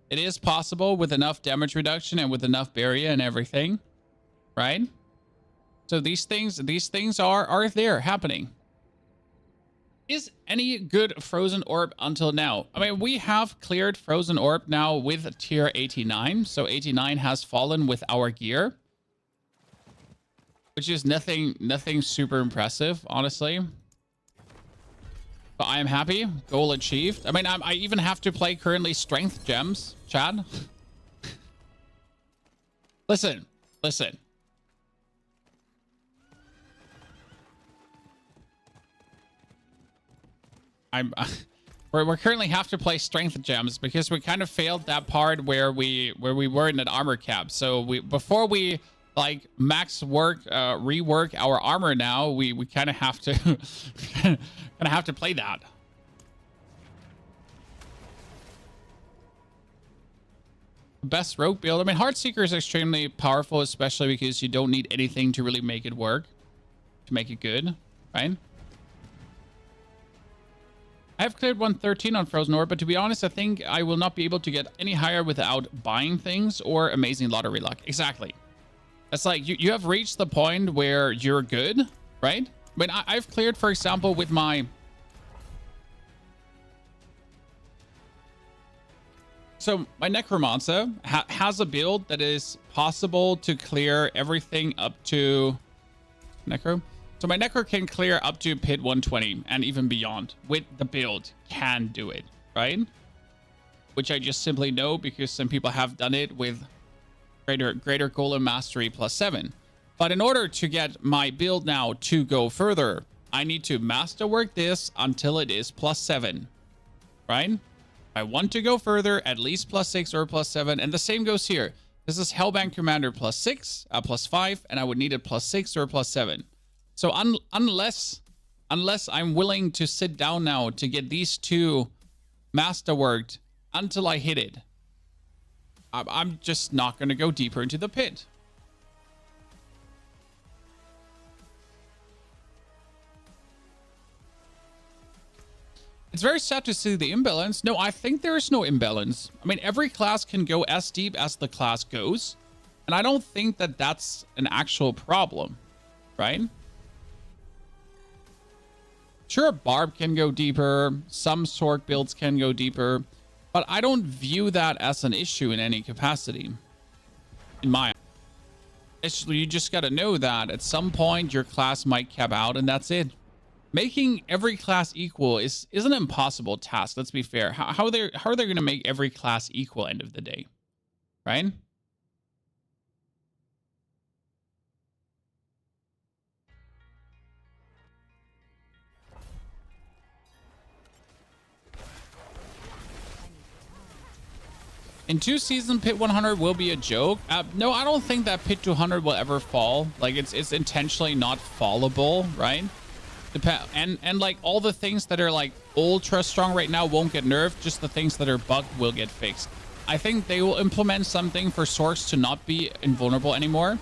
It is possible with enough damage reduction and with enough barrier and everything, right? So these things are there happening. Is any good frozen orb until now? I mean, we have cleared frozen orb now with tier 89. So 89 has fallen with our gear, which is nothing super impressive, honestly. But I am happy. Goal achieved. I mean, I even have to play currently strength gems, Chad. Listen. We're currently have to play strength gems because we kind of failed that part where we were in an armor cap. So before we like max rework our armor now, we kind of have to play that. Best rogue build. I mean, Heartseeker is extremely powerful, especially because you don't need anything to really make it work, to make it good, right? I have cleared 113 on Frozen Orb, but to be honest, I think I will not be able to get any higher without buying things or amazing lottery luck. Exactly. It's like you have reached the point where you're good, right? I mean, I've cleared, for example, with my... So my Necromancer has a build that is possible to clear everything up to... Necro? So my Necro can clear up to pit 120 and even beyond with the build. Can do it, right? Which I just simply know because some people have done it with greater golem mastery +7. But in order to get my build now to go further, I need to masterwork this until it is +7, right? I want to go further, at least +6 or +7, and the same goes here. This is Hellbang Commander +6, +5, and I would need it +6 or +7. So unless I'm willing to sit down now to get these two masterworked until I hit it, I'm just not going to go deeper into the pit. It's very sad to see the imbalance. No, I think there is no imbalance. I mean, every class can go as deep as the class goes. And I don't think that that's an actual problem, right? Sure, Barb can go deeper. Some Sorc builds can go deeper. But I don't view that as an issue in any capacity. In my... You just got to know that at some point your class might cap out and that's it. Making every class equal is an impossible task. Let's be fair. How are they going to make every class equal end of the day, right? In 2 seasons, Pit 100 will be a joke. No, I don't think that Pit 200 will ever fall. Like it's intentionally not fallable, right? And like all the things that are like ultra strong right now won't get nerfed. Just the things that are bugged will get fixed. I think they will implement something for Sorcs to not be invulnerable anymore.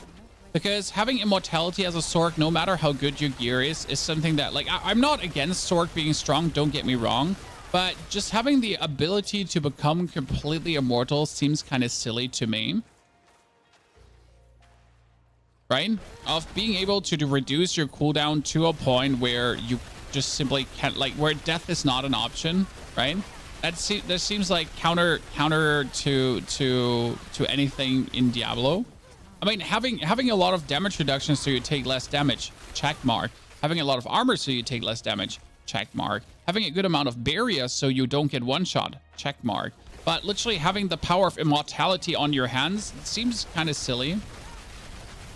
Because having immortality as a Sorc, no matter how good your gear is something that like I'm not against Sorc being strong. Don't get me wrong. But just having the ability to become completely immortal seems kind of silly to me. Right? Of being able to reduce your cooldown to a point where you just simply can't, like, where death is not an option, right? That seems like counter to anything in Diablo. I mean, having a lot of damage reduction so you take less damage, check mark. Having a lot of armor so you take less damage, check mark. Having a good amount of barrier so you don't get one shot, check mark. But literally having the power of immortality on your hands seems kind of silly.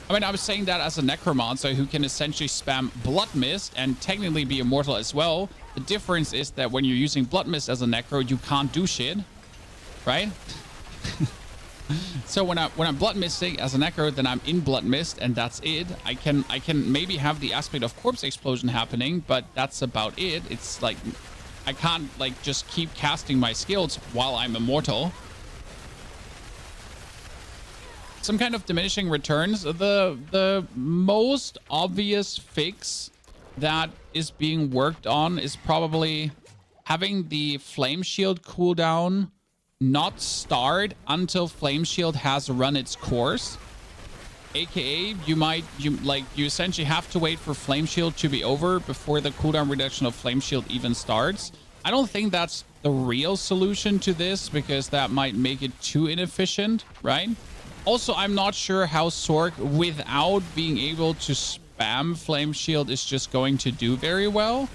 I mean, I was saying that as a necromancer who can essentially spam blood mist and technically be immortal as well. The difference is that when you're using blood mist as a necro, you can't do shit, right? So when I'm blood misting as a necro, then I'm in blood mist and that's it. I can maybe have the aspect of corpse explosion happening, but that's about it. It's like I can't like just keep casting my skills while I'm immortal. Some kind of diminishing returns. The most obvious fix that is being worked on is probably having the flame shield cooldown not start until flame shield has run its course. AKA you essentially have to wait for flame shield to be over before the cooldown reduction of flame shield even starts. I don't think that's the real solution to this because that might make it too inefficient, right? Also, I'm not sure how Sorc without being able to spam flame shield is just going to do very well.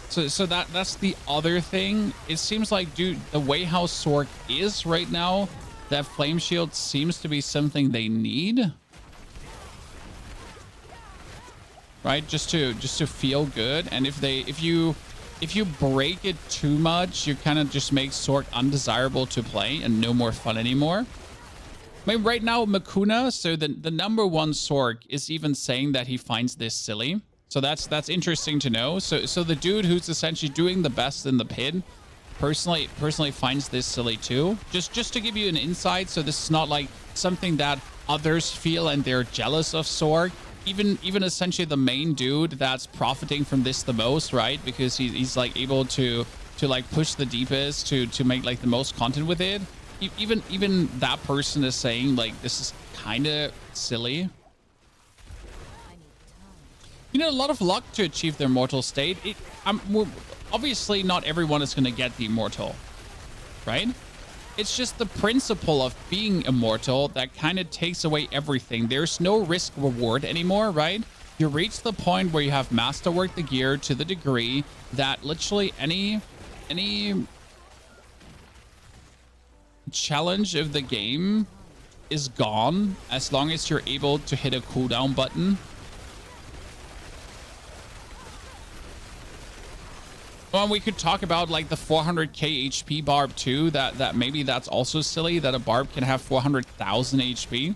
So that's the other thing. It seems like, dude, the way how Sorc is right now, that flame shield seems to be something they need, right? Just to feel good. And if you break it too much, you kind of just make Sorc undesirable to play and no more fun anymore. I mean, right now, Makuna, so the #1 Sorc, is even saying that he finds this silly. So that's interesting to know. So the dude who's essentially doing the best in the pit personally finds this silly too. Just to give you an insight, so this is not like something that others feel and they're jealous of Sorc. Even essentially the main dude that's profiting from this the most, right? Because he's like able to like push the deepest to make like the most content with it. Even that person is saying like this is kind of silly. You need a lot of luck to achieve the immortal state. Obviously, not everyone is going to get the immortal, right? It's just the principle of being immortal that kind of takes away everything. There's no risk reward anymore, right? You reach the point where you have masterworked the gear to the degree that literally any challenge of the game is gone as long as you're able to hit a cooldown button. Well, we could talk about like the 400k HP barb too. That maybe that's also silly that a barb can have 400,000 HP.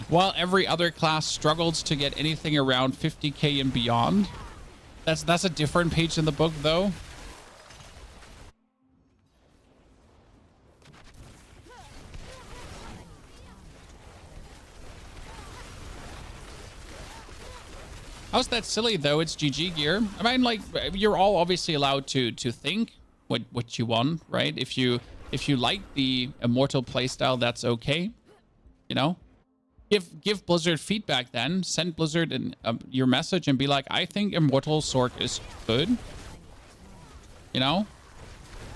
While every other class struggles to get anything around 50k and beyond. That's a different page in the book though. How's that silly though? It's GG gear. I mean, like, you're all obviously allowed to think what you want, right? If you like the immortal playstyle, that's okay, you know. Give Blizzard feedback then. Send Blizzard your message and be like, I think Immortal Sorc is good. You know?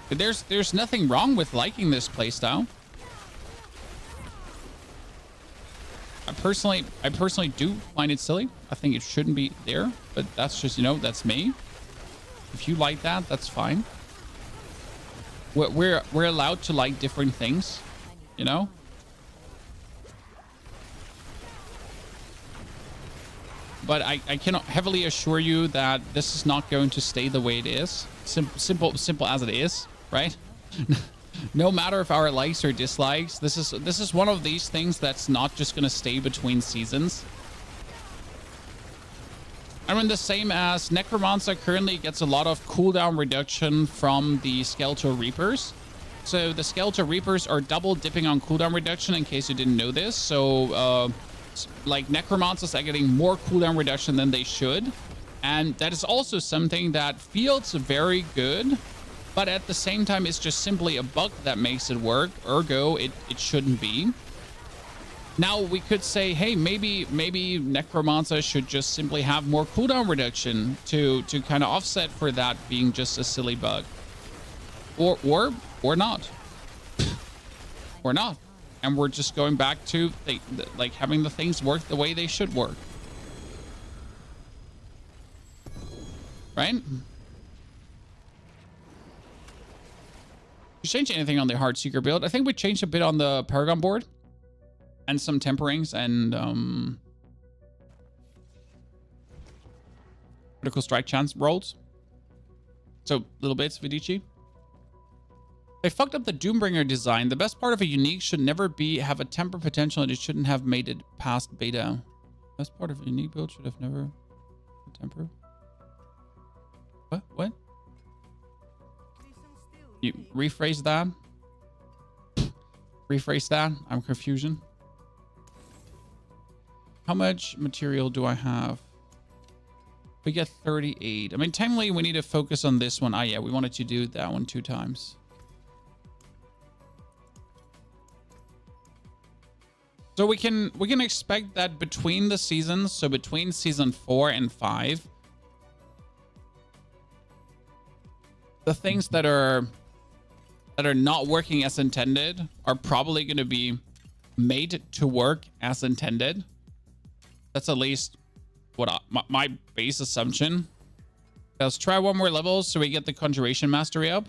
There's nothing wrong with liking this playstyle. I personally do find it silly. I think it shouldn't be there, but that's just, you know, that's me. If you like that, that's fine. We're allowed to like different things, you know? But I cannot heavily assure you that this is not going to stay the way it is. Simple as it is, right? No matter if our likes or dislikes, this is one of these things that's not just gonna stay between seasons. I mean, the same as Necromancer currently gets a lot of cooldown reduction from the Skeletal Reapers. So the Skeletal Reapers are double dipping on cooldown reduction, in case you didn't know this. So like Necromancers are getting more cooldown reduction than they should. And that is also something that feels very good, but at the same time, it's just simply a bug that makes it work. Ergo, it shouldn't be. Now we could say, hey, maybe Necromancer should just simply have more cooldown reduction to kind of offset for that being just a silly bug, or not, or not, and we're just going back to like having the things work the way they should work, right? You change anything on the Heartseeker build? I think we changed a bit on the Paragon board. And some temperings and critical strike chance rolls. So little bits, Vidici. They fucked up the Doombringer design. The best part of a unique should never have a temper potential, and it shouldn't have made it past beta. Best part of a unique build should have never a temper. What? You rephrase that? Rephrase that? I'm confusion. How much material do I have? We get 38. I mean, technically, we need to focus on this one. Ah, yeah, we wanted to do that one 2 times. So we can expect that between the seasons, so between season 4 and 5, the things that are not working as intended are probably going to be made to work as intended. That's at least what my base assumption. Let's try one more level so we get the Conjuration Mastery up.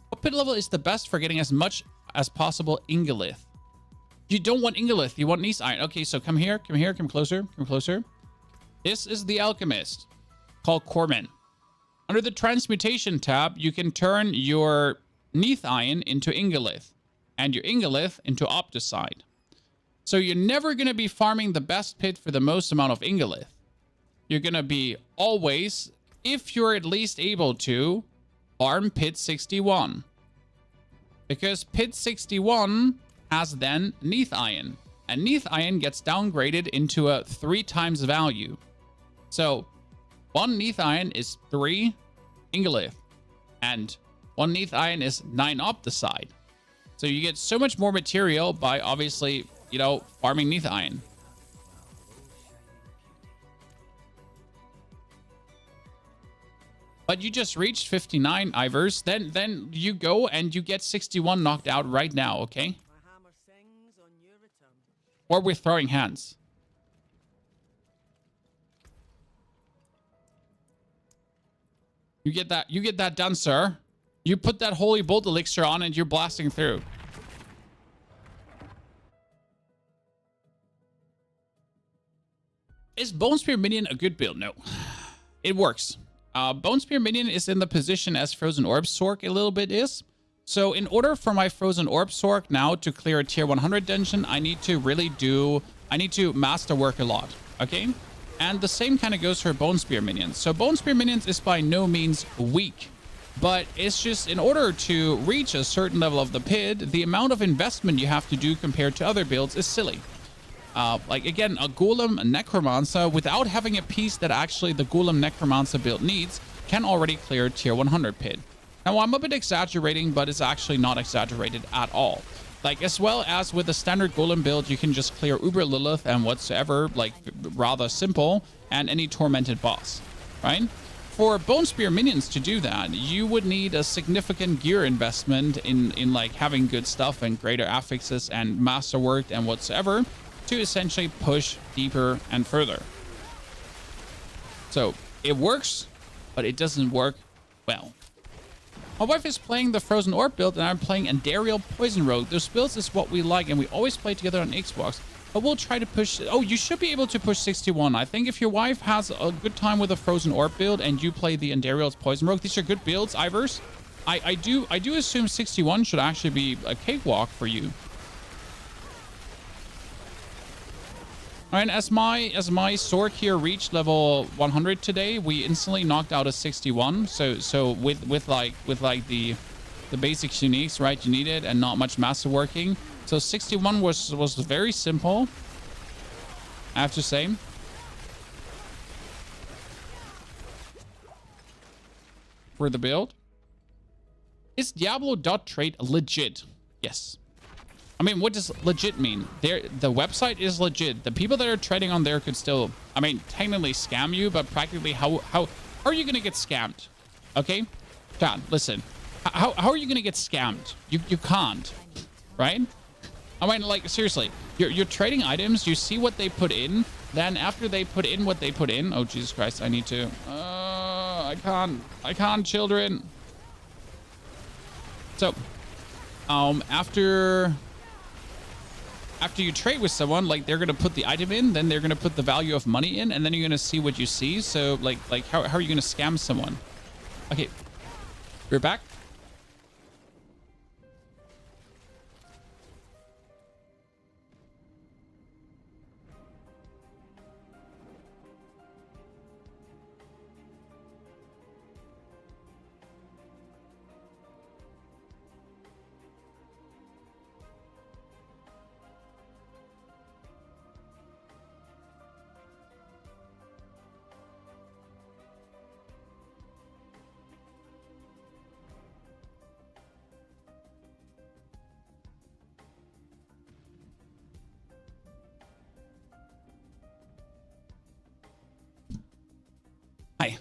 What pit level is the best for getting as much as possible Ingolith? You don't want Ingolith, you want Nice Iron. Okay, so come here, come closer, come closer. This is the Alchemist, called Corman. Under the Transmutation tab, you can turn your Neath Iron into Ingolith, and your Ingolith into Opticide. So you're never going to be farming the best pit for the most amount of Ingolith. You're going to be always, if you're at least able to, farm pit 61. Because pit 61 has then Neath Iron. And Neath Iron gets downgraded into a 3 times value. So 1 Neath Iron is 3 Ingolith. And 1 Neath Iron is 9 Opticide. So you get so much more material by obviously, you know, farming Neath Iron. But you just reached 59, Ivers. Then you go and you get 61 knocked out right now, okay? Or we're throwing hands. You get that done, sir. You put that Holy Bolt Elixir on and you're blasting through. Is Bone Spear Minion a good build? No. It works. Bone Spear Minion is in the position as Frozen Orb Sorc a little bit is. So in order for my Frozen Orb Sorc now to clear a tier 100 dungeon, I need to master work a lot, okay? And the same kind of goes for Bone Spear Minions. So Bone Spear Minions is by no means weak, but it's just in order to reach a certain level of the pit, the amount of investment you have to do compared to other builds is silly. Like again, a Golem Necromancer without having a piece that actually the Golem Necromancer build needs can already clear tier 100 pit. Now I'm a bit exaggerating, but it's actually not exaggerated at all. Like, as well as with the standard golem build, you can just clear Uber Lilith and whatsoever, like, rather simple, and any tormented boss, right? For Bone Spear minions to do that, you would need a significant gear investment in like having good stuff and greater affixes and masterwork and whatsoever to essentially push deeper and further. So it works, but it doesn't work well. My wife is playing the Frozen Orb build, and I'm playing Endgame Poison Rogue. Those builds is what we like, and we always play together on Xbox. But we'll try to push... Oh, you should be able to push 61. I think if your wife has a good time with the Frozen Orb build and you play the Endgame Poison Rogue, these are good builds, Ivers. I do assume 61 should actually be a cakewalk for you. All right, as my Sorc here reached level 100 today, we instantly knocked out a 61. So with the basic uniques, right, you needed and not much masterworking. So 61 was very simple, I have to say. For the build. Is Diablo.trade legit? Yes. I mean, what does legit mean? The website is legit. The people that are trading on there could still, I mean, technically scam you, but practically how are you going to get scammed? Okay? Chat, listen. How are you going to get scammed? You can't, right? I mean, like, seriously, you're trading items, you see what they put in, then after they put in what they put in, oh, Jesus Christ, I need to, I can't, children. So, after you trade with someone, like, they're going to put the item in, then they're going to put the value of money in, and then you're going to see what you see. So, like how are you going to scam someone? Okay, we're back. Hi.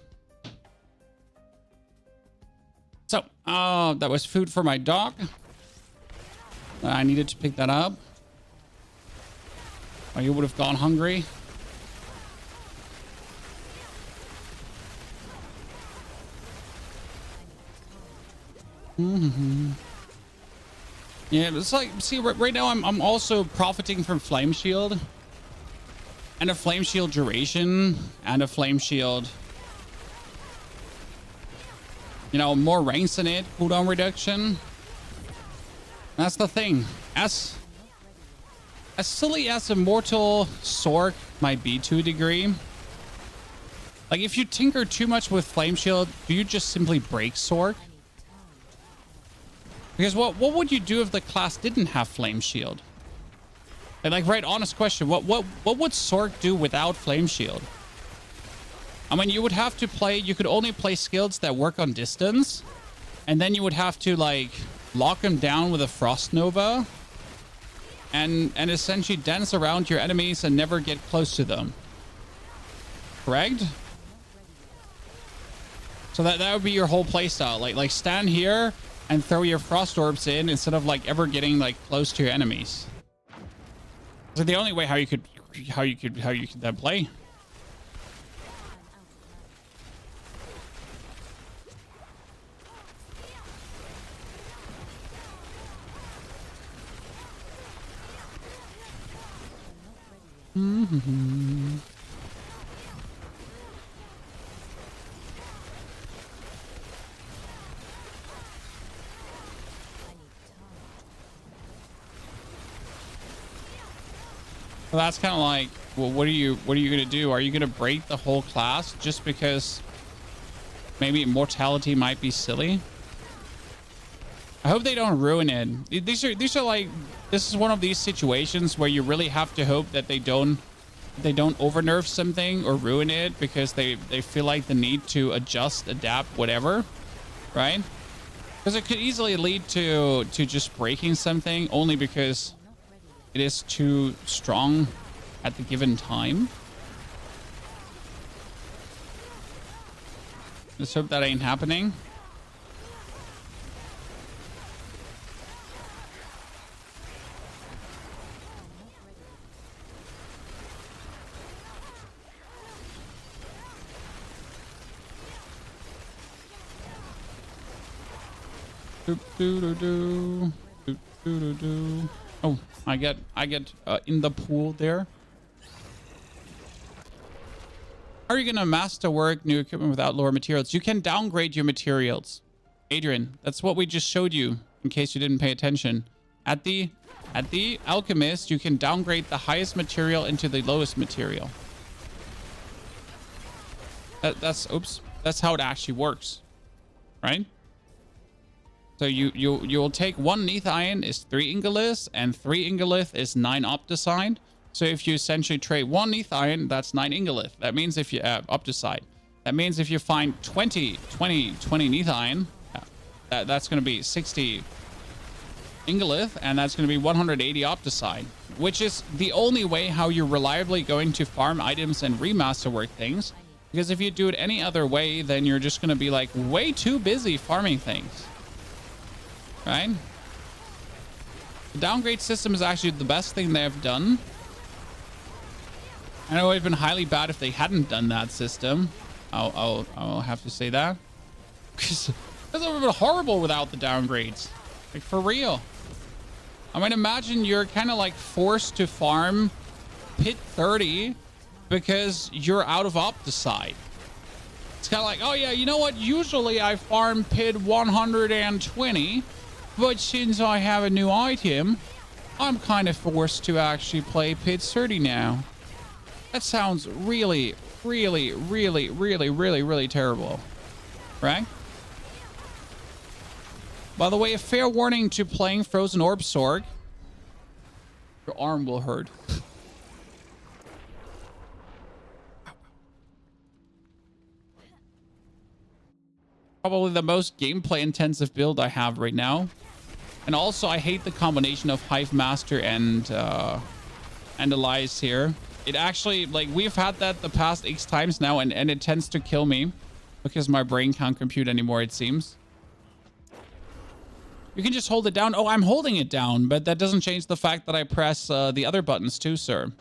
So, that was food for my dog. I needed to pick that up. Or you would have gone hungry. Yeah, it's like, see, right now I'm also profiting from Flame Shield. And a Flame Shield duration. And a Flame Shield... You know, more ranks in it, cooldown reduction. That's the thing. As silly as Immortal Sorc might be to a degree, like, if you tinker too much with Flame Shield, do you just simply break Sorc? Because what would you do if the class didn't have Flame Shield? And, like, right, honest question, what would Sorc do without Flame Shield? I mean, you would have to play, you could only play skills that work on distance. And then you would have to, like, lock them down with a Frost Nova. And essentially dance around your enemies and never get close to them. Correct? So that would be your whole playstyle. Like stand here and throw your Frost Orbs in instead of, like, ever getting, like, close to your enemies. So the only way how you could then play. Well, that's kind of like, well, what are you going to do? Are you going to break the whole class just because maybe immortality might be silly? I hope they don't ruin it. These are like, this is one of these situations where you really have to hope that they don't over nerf something or ruin it because they feel like the need to adjust, adapt, whatever, right? Because it could easily lead to just breaking something only because it is too strong at the given time. Let's hope that ain't happening. Oh, I get in the pool there. How are you gonna masterwork new equipment without lower materials? You can downgrade your materials, Adrian. That's what we just showed you. In case you didn't pay attention, at the alchemist, you can downgrade the highest material into the lowest material. That's how it actually works, right? So you'll take 1 neath iron is 3 ingoliths, and 3 ingolith is 9 opticide. So if you essentially trade 1 neath iron, that's 9 ingolith. That means if you opticide, that means if you find 20 neath iron, that's going to be 60 ingolith, and that's going to be 180 opticide, which is the only way how you're reliably going to farm items and remaster work things. Because if you do it any other way, then you're just going to be like way too busy farming things. Right? The downgrade system is actually the best thing they have done. I know it would have been highly bad if they hadn't done that system. I'll have to say that. Because it would have been horrible without the downgrades. Like, for real. I mean, imagine you're kind of like forced to farm pit 30 because you're out of opticide. It's kind of like, oh yeah, you know what? Usually I farm pit 120. But since I have a new item, I'm kind of forced to actually play pit 30 now. That sounds really, really, really, really, really, really terrible. Right? By the way, a fair warning to playing Frozen Orb Sorc. Your arm will hurt. Probably the most gameplay intensive build I have right now. And also, I hate the combination of Hive Master and Elias here. It actually, like, we've had that the past X times now, and it tends to kill me because my brain can't compute anymore, it seems. You can just hold it down. Oh, I'm holding it down, but that doesn't change the fact that I press the other buttons too, sir.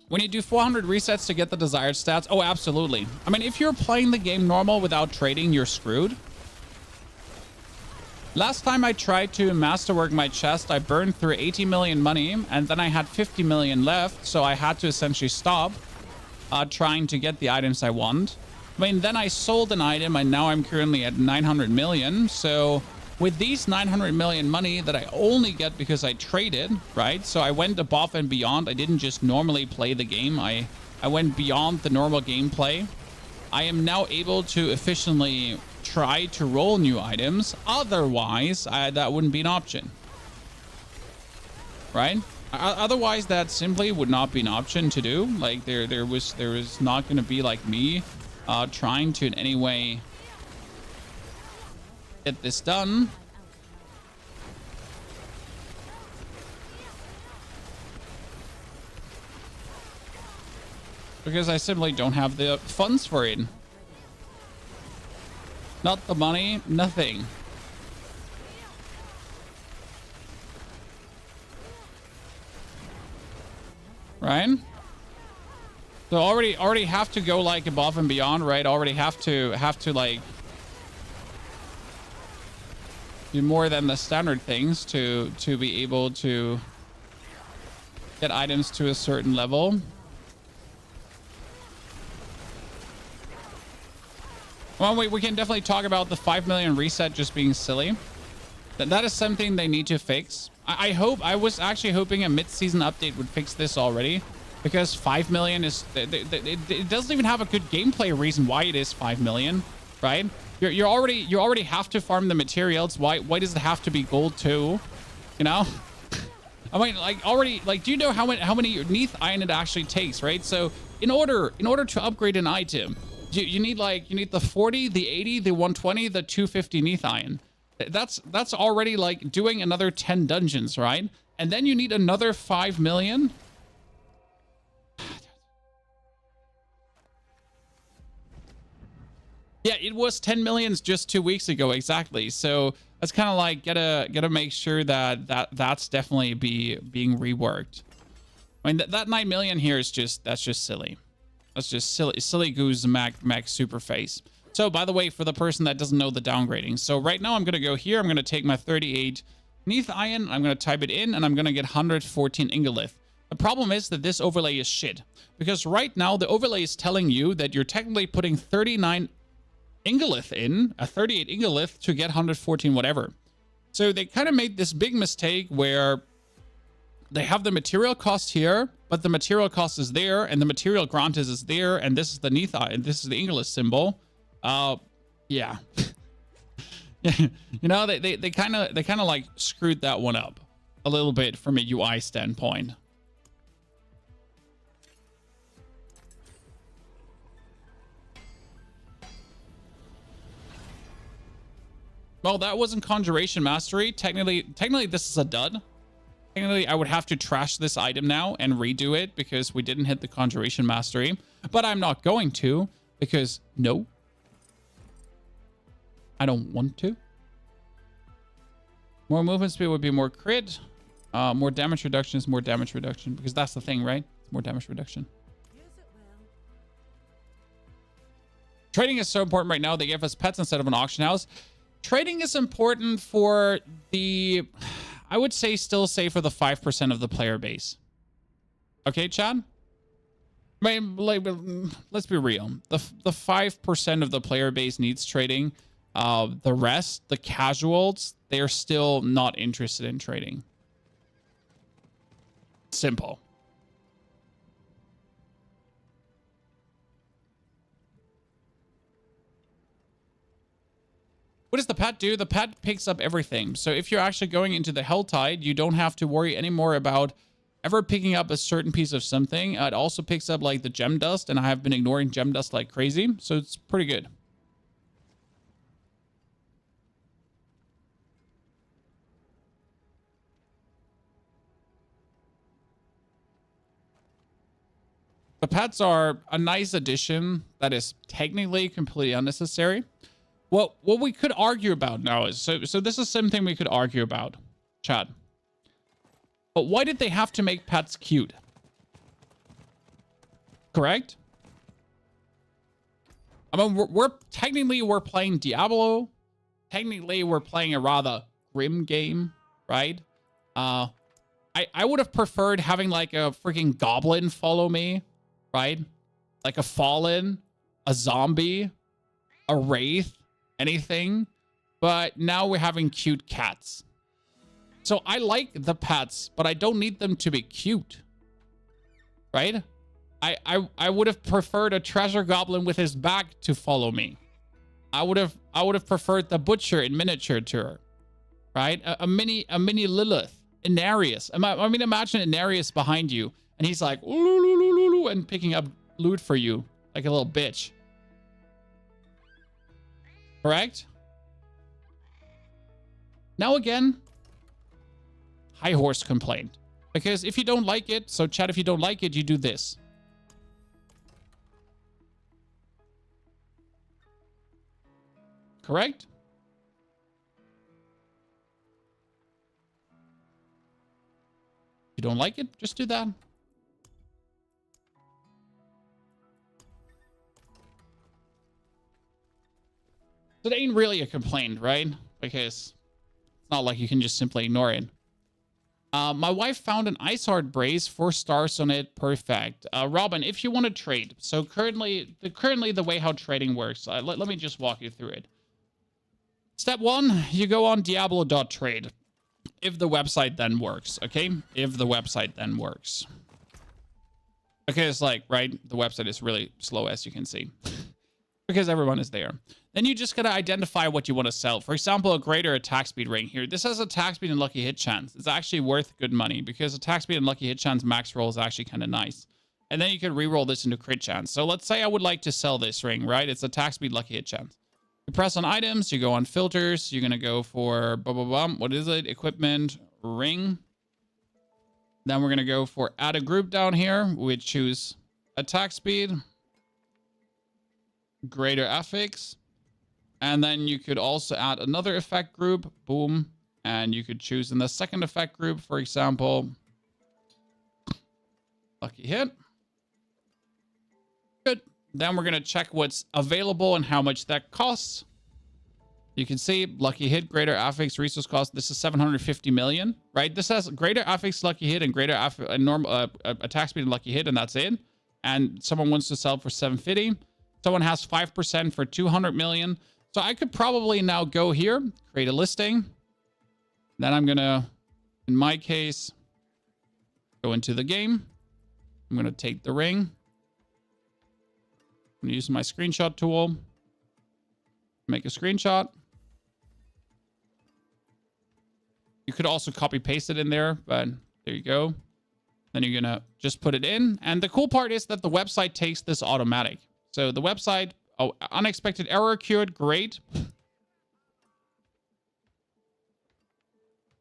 When you do 400 resets to get the desired stats, oh, absolutely. I mean, if you're playing the game normal without trading, you're screwed. Last time I tried to masterwork my chest, I burned through 80 million money, and then I had 50 million left, so I had to essentially stop trying to get the items I want. I mean, then I sold an item, and now I'm currently at 900 million, so with these 900 million money that I only get because I traded, right? So I went above and beyond. I didn't just normally play the game. I went beyond the normal gameplay. I am now able to efficiently try to roll new items. Otherwise, that wouldn't be an option. Right? Otherwise, that simply would not be an option to do. Like, there was not going to be like me trying to in any way get this done. Because I simply don't have the funds for it. Not the money, nothing. Right? So already have to go like above and beyond, right? Already have to like do more than the standard things to be able to get items to a certain level. Well, we can definitely talk about the 5 million reset just being silly. That is something they need to fix. I was actually hoping a mid-season update would fix this already, because 5 million is it doesn't even have a good gameplay reason why it is 5 million, right? You already have to farm the materials. Why does it have to be gold too? You know? I mean, like, already, like, do you know how many neath iron it actually takes, right? So in order to upgrade an item, You need like, you need the 40, the 80, the 120, the 250 Neath Iron. That's already like doing another 10 dungeons, right? And then you need another 5 million. Yeah, it was 10 millions just 2 weeks ago, exactly. So that's kind of like gotta make sure that's definitely being reworked. I mean that 9 million here is that's just silly. That's just silly goose Mac super face. So by the way, for the person that doesn't know the downgrading, so right now I'm gonna go here. I'm gonna take my 38 Neath Iron. I'm gonna type it in, and I'm gonna get 114 Ingolith. The problem is that this overlay is shit, because right now the overlay is telling you that you're technically putting 39 Ingolith in, a 38 Ingolith to get 114 whatever. So they kind of made this big mistake where they have the material cost here, but the material cost is there, and the material grant is there, and this is the Neath Iron, and this is the Ingolith symbol. Yeah. You know, they kind of like screwed that one up a little bit from a UI standpoint. Well, that wasn't Conjuration Mastery. Technically this is a dud. Technically, I would have to trash this item now and redo it because we didn't hit the Conjuration Mastery. But I'm not going to, because no. I don't want to. More movement speed would be more crit. More damage reduction is more damage reduction, because that's the thing, right? More damage reduction. Yes, it will. Trading is so important right now. They give us pets instead of an auction house. Trading is important for the, I would say still say for the 5% of the player base. Okay, Chad? I mean, like, let's be real. The 5% of the player base needs trading. The rest, the casuals, they're still not interested in trading. Simple. What does the pet do? The pet picks up everything. So if you're actually going into the Helltide, you don't have to worry anymore about ever picking up a certain piece of something. It also picks up like the gem dust, and I have been ignoring gem dust like crazy. So it's pretty good. The pets are a nice addition that is technically completely unnecessary. Well, what we could argue about now is, so this is something we could argue about, Chad. But why did they have to make pets cute? Correct? I mean, we're technically playing Diablo. Technically, we're playing a rather grim game, right? I would have preferred having like a freaking goblin follow me, right? Like a fallen, a zombie, a wraith, anything. But now we're having cute cats. So I like the pets, but I don't need them to be cute, right? I would have preferred a treasure goblin with his back to follow me. I would have preferred the butcher in miniature tour, right? A mini Lilith, Inarius. I mean, imagine Inarius behind you, and he's like, "Ooh," and picking up loot for you like a little bitch. Correct? Now again, High Horse complained. Because if you don't like it, so chat, if you don't like it, you do this. Correct? If you don't like it, just do that. So it ain't really a complaint, right? Because it's not like you can just simply ignore it. My wife found an Ice Heart Brace, 4 stars on it, perfect. Robin, if you want to trade, so currently the way how trading works, let me just walk you through it. Step 1, you go on diablo.trade. If the website then works, okay? If the website then works. Okay, it's like, right? The website is really slow, as you can see. Because everyone is there. Then you just gotta identify what you want to sell. For example, a greater attack speed ring here. This has attack speed and lucky hit chance. It's actually worth good money because attack speed and lucky hit chance max roll is actually kind of nice. And then you could reroll this into crit chance. So let's say I would like to sell this ring, right? It's attack speed, lucky hit chance. You press on items, you go on filters, you're going to go for, what is it? Equipment, ring. Then we're going to go for add a group down here. We choose attack speed, greater affix. And then you could also add another effect group, boom. And you could choose in the second effect group, for example, lucky hit. Good. Then we're going to check what's available and how much that costs. You can see lucky hit, greater affix, resource cost. This is 750 million, right? This has greater affix, lucky hit, and greater normal attack speed and lucky hit, and that's it. And someone wants to sell for 750. Someone has 5% for 200 million. So I could probably now go here, create a listing. Then I'm going to, in my case, go into the game. I'm going to take the ring. I'm going to use my screenshot tool. Make a screenshot. You could also copy paste it in there, but there you go. Then you're going to just put it in. And the cool part is that the website takes this automatic. So the website, oh, unexpected error occurred. Great.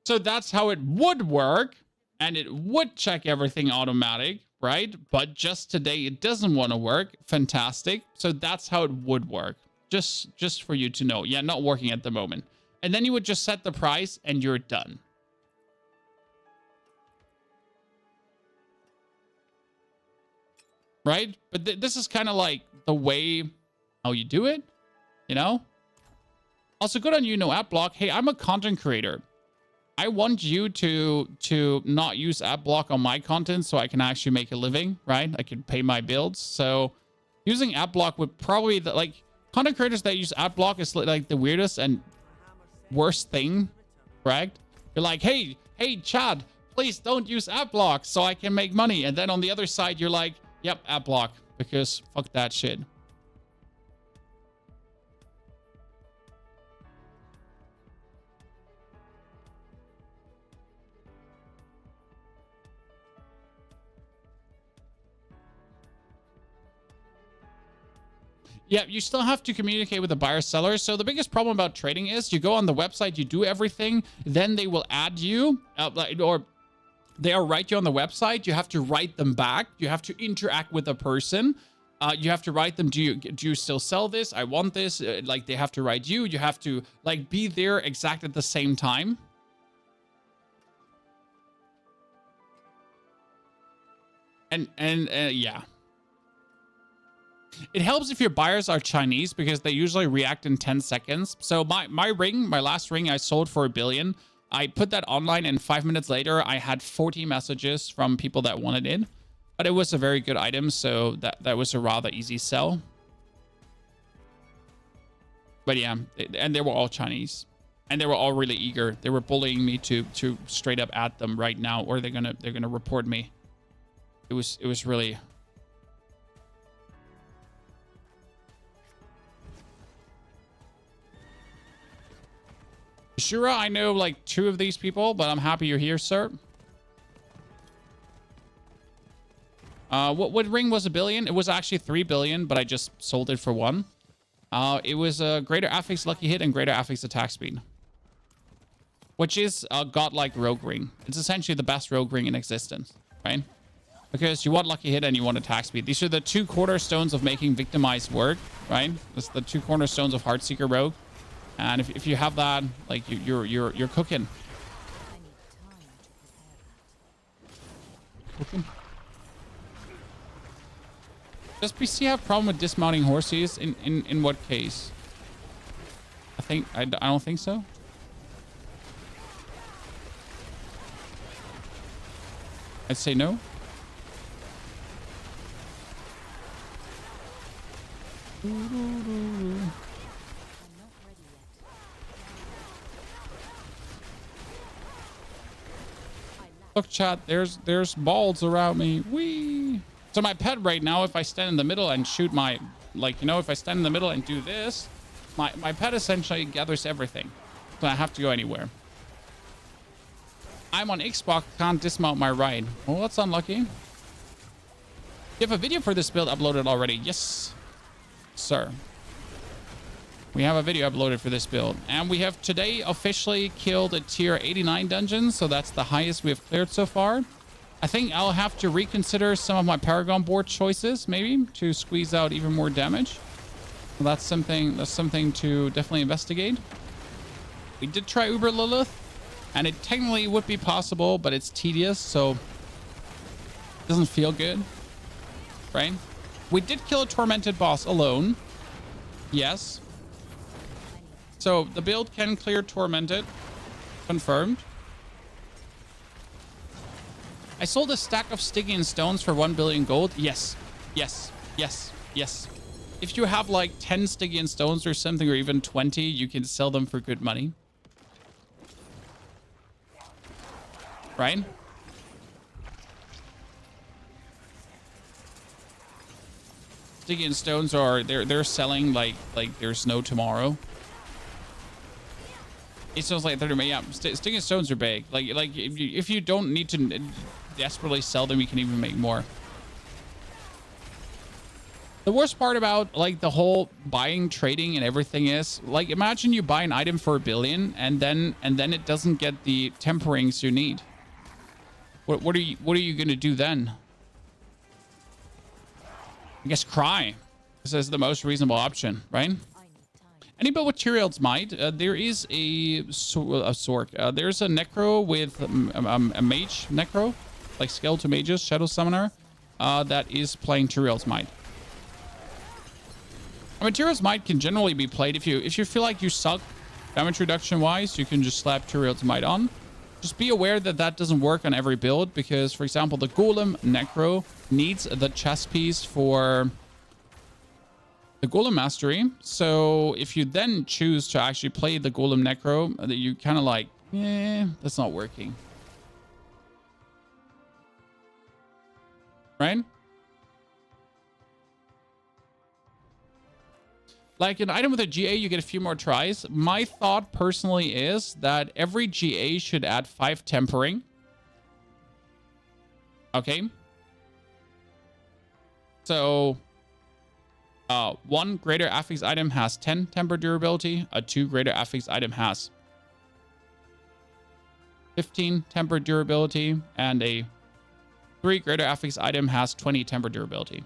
So that's how it would work. And it would check everything automatic, right? But just today, it doesn't want to work. Fantastic. So that's how it would work. Just for you to know. Yeah, not working at the moment. And then you would just set the price and you're done. Right? But this is kind of like the way how you do it, you know? Also, good on you, no ad block. Hey, I'm a content creator. I want you to not use ad block on my content so I can actually make a living, right? I can pay my bills. So using ad block would probably, like, content creators that use ad block is like the weirdest and worst thing, correct? You're like, hey, Chad, please don't use ad block so I can make money. And then on the other side, you're like, yep, ad block, because fuck that shit. Yeah, you still have to communicate with the buyer seller. So the biggest problem about trading is you go on the website, you do everything, then they will add you, or they'll write you on the website. You have to write them back. You have to interact with the person. You have to write them, do you still sell this? I want this. Like, they have to write you. You have to, like, be there exact at the same time. And yeah. It helps if your buyers are Chinese because they usually react in 10 seconds. So my last ring I sold for $1 billion. I put that online and 5 minutes later, I had 40 messages from people that wanted it. But it was a very good item, so that was a rather easy sell. But yeah, and they were all Chinese. And they were all really eager. They were bullying me to straight up at them right now, or they're gonna report me. It was really... Shura, I know like 2 of these people, but I'm happy you're here, sir. What ring was $1 billion? It was actually 3 billion, but I just sold it for 1. It was a greater affix lucky hit and greater affix attack speed, which is a godlike rogue ring. It's essentially the best rogue ring in existence, right? Because you want lucky hit and you want attack speed. These are the 2 cornerstones of making victimized work, right? That's the 2 cornerstones of Heartseeker Rogue. And if you have that, like, you're cooking. Cooking. Does PC have problem with dismounting horses? In what case? I don't think so. I'd say no. Look, chat, there's balls around me. Whee! So my pet right now, if I stand in the middle and shoot my, like, you know, if I stand in the middle and do this, my pet essentially gathers everything. So I have to go anywhere. I'm on Xbox, can't dismount my ride. Well, that's unlucky. You have a video for this build uploaded already? Yes, sir. We have a video uploaded for this build. And we have today officially killed a tier 89 dungeon. So that's the highest we have cleared so far. I think I'll have to reconsider some of my Paragon board choices, maybe, to squeeze out even more damage. So that's something to definitely investigate. We did try Uber Lilith, and it technically would be possible, but it's tedious, so it doesn't feel good, right? We did kill a Tormented boss alone. Yes. So the build can clear Tormented. Confirmed. I sold a stack of Stygian stones for 1 billion gold. Yes. Yes. Yes. Yes. If you have like 10 Stygian stones or something, or even 20, you can sell them for good money. Right? Stygian stones are they're selling like there's no tomorrow. It sounds like 30, yeah. Stygian stones are big. Like if you don't need to desperately sell them, you can even make more. The worst part about like the whole buying, trading, and everything is like, imagine you buy an item for 1 billion and then it doesn't get the temperings you need. What are you gonna do then? I guess cry. This is the most reasonable option, right? Any build with Tyrael's Might, there is a Sorc. There's a Necro with a Mage Necro, like Skeletal Mages, Shadow Summoner, that is playing Tyrael's Might. I mean, Tyrael's Might can generally be played if you feel like you suck damage reduction wise, you can just slap Tyrael's Might on. Just be aware that that doesn't work on every build because, for example, the Golem Necro needs the chess piece for the Golem Mastery. So if you then choose to actually play the Golem Necro, that you kind of like, that's not working. Right? Like an item with a GA, you get a few more tries. My thought personally is that every GA should add 5 tempering. Okay. So, 1 greater affix item has 10 temper durability. A 2 greater affix item has 15 temper durability. And a 3 greater affix item has 20 temper durability.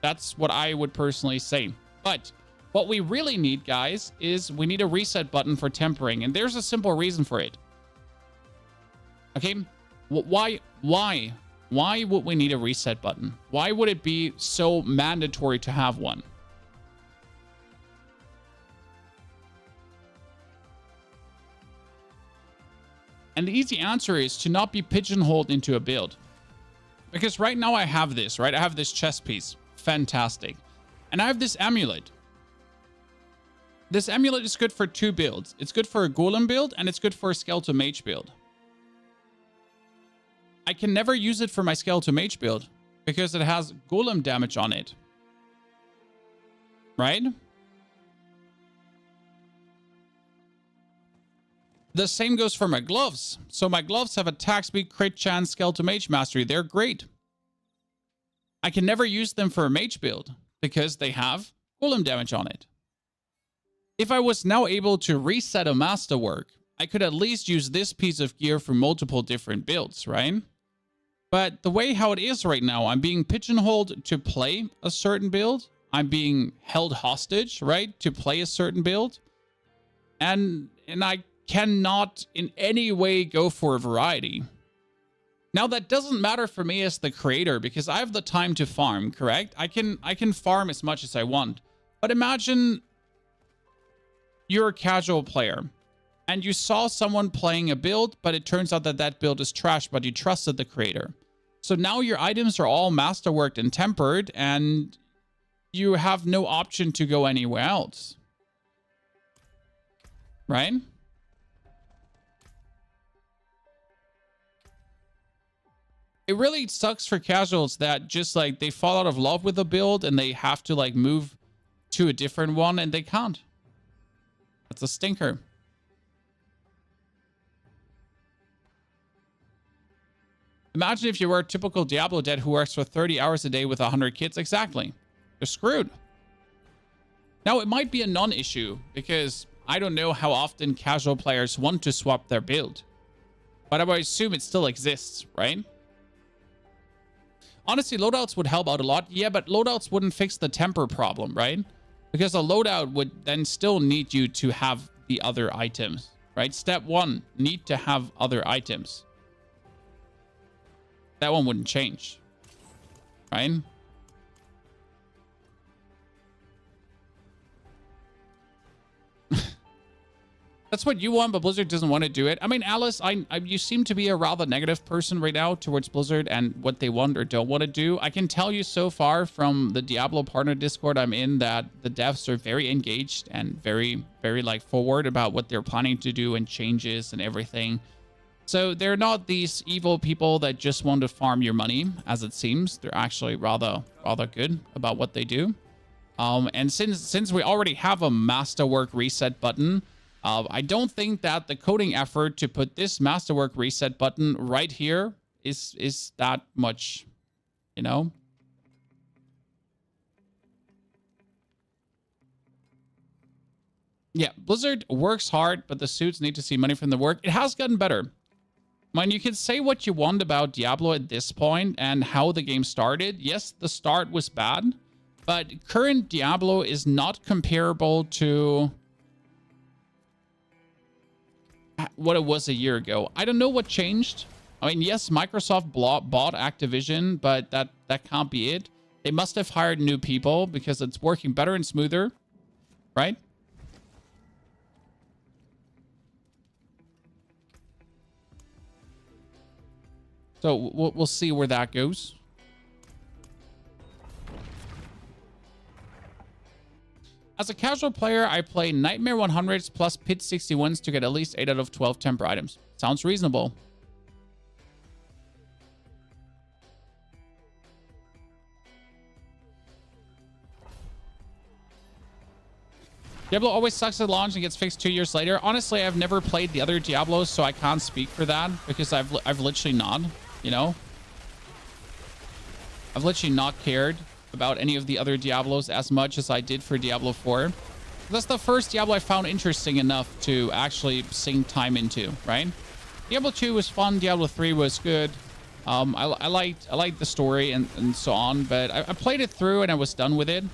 That's what I would personally say. But what we really need, guys, is we need a reset button for tempering. And there's a simple reason for it. Okay? Why would we need a reset button? Why would it be so mandatory to have one? And the easy answer is to not be pigeonholed into a build. Because right now I have this, right? I have this chess piece. Fantastic. And I have this amulet. This amulet is good for 2 builds. It's good for a Golem build and it's good for a Skeletal Mage build. I can never use it for my Skeletal Mage build because it has Golem damage on it. Right? The same goes for my gloves. So my gloves have attack speed, crit chance, Skeletal Mage mastery. They're great. I can never use them for a mage build because they have Golem damage on it. If I was now able to reset a masterwork, I could at least use this piece of gear for multiple different builds, right? But the way how it is right now, I'm being pigeonholed to play a certain build. I'm being held hostage, right, to play a certain build. And I cannot in any way go for a variety. Now, that doesn't matter for me as the creator because I have the time to farm, correct? I can farm as much as I want. But imagine you're a casual player and you saw someone playing a build, but it turns out that that build is trash, but you trusted the creator. So now your items are all masterworked and tempered and you have no option to go anywhere else. Right? It really sucks for casuals that just like they fall out of love with a build and they have to like move to a different one and they can't. That's a stinker. Imagine if you were a typical Diablo dev who works for 30 hours a day with 100 kids. Exactly. You're screwed. Now, it might be a non-issue because I don't know how often casual players want to swap their build. But I would assume it still exists, right? Honestly, loadouts would help out a lot. Yeah, but loadouts wouldn't fix the temper problem, right? Because a loadout would then still need you to have the other items, right? Step 1, need to have other items. That one wouldn't change, right? That's what you want, but Blizzard doesn't want to do it. I mean, Alice, you seem to be a rather negative person right now towards Blizzard and what they want or don't want to do. I can tell you so far from the Diablo partner Discord I'm in that the devs are very engaged and very, very like forward about what they're planning to do and changes and everything. So they're not these evil people that just want to farm your money, as it seems. They're actually rather good about what they do. And since we already have a masterwork reset button, I don't think that the coding effort to put this masterwork reset button right here is that much, you know? Yeah, Blizzard works hard, but the suits need to see money from the work. It has gotten better. I mean, you can say what you want about Diablo at this point and how the game started. Yes, the start was bad, but current Diablo is not comparable to what it was a year ago. I don't know what changed. I mean, yes, Microsoft bought Activision, but that can't be it. They must have hired new people because it's working better and smoother, right? So we'll see where that goes. As a casual player, I play Nightmare 100s plus Pit 61s to get at least 8 out of 12 temper items. Sounds reasonable. Diablo always sucks at launch and gets fixed 2 years later. Honestly, I've never played the other Diablos, so I can't speak for that because I've literally not, you know? I've literally not cared about any of the other Diablos as much as I did for Diablo 4. That's the first Diablo I found interesting enough to actually sink time into, right? Diablo 2 was fun. Diablo 3 was good. I liked the story and so on, but I played it through and I was done with it.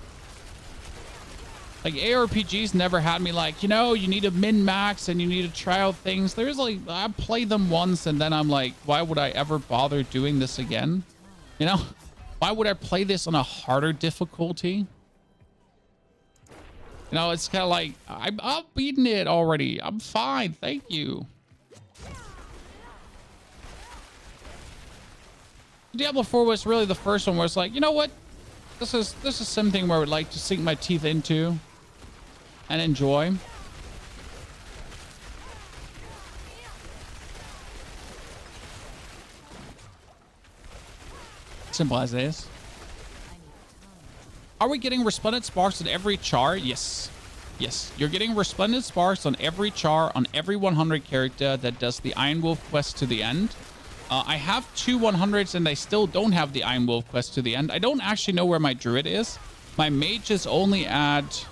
Like, ARPGs never had me like, you know, you need to min-max and you need to try out things. There's like, I played them once and then I'm like, why would I ever bother doing this again? You know? Why would I play this on a harder difficulty? You know, it's kind of like, I've beaten it already. I'm fine. Thank you. Diablo 4 was really the first one where it's like, you know what? This is something where I would like to sink my teeth into and enjoy. Simple as it is. Are we getting resplendent sparks on every char? Yes. Yes, you're getting resplendent sparks on every char on every 100 character that does the Iron Wolf quest to the end. I have 2 100s and I still don't have the Iron Wolf quest to the end. I don't actually know where my druid is. My mage is only at...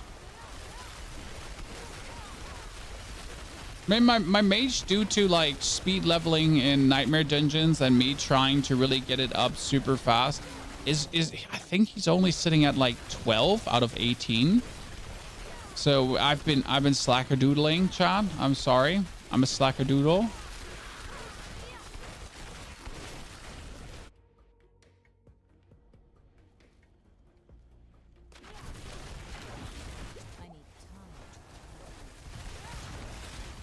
I mean, my mage, due to like speed leveling in Nightmare Dungeons and me trying to really get it up super fast, is I think he's only sitting at like 12 out of 18. So I've been slacker doodling, Chad. I'm sorry. I'm a slacker doodle.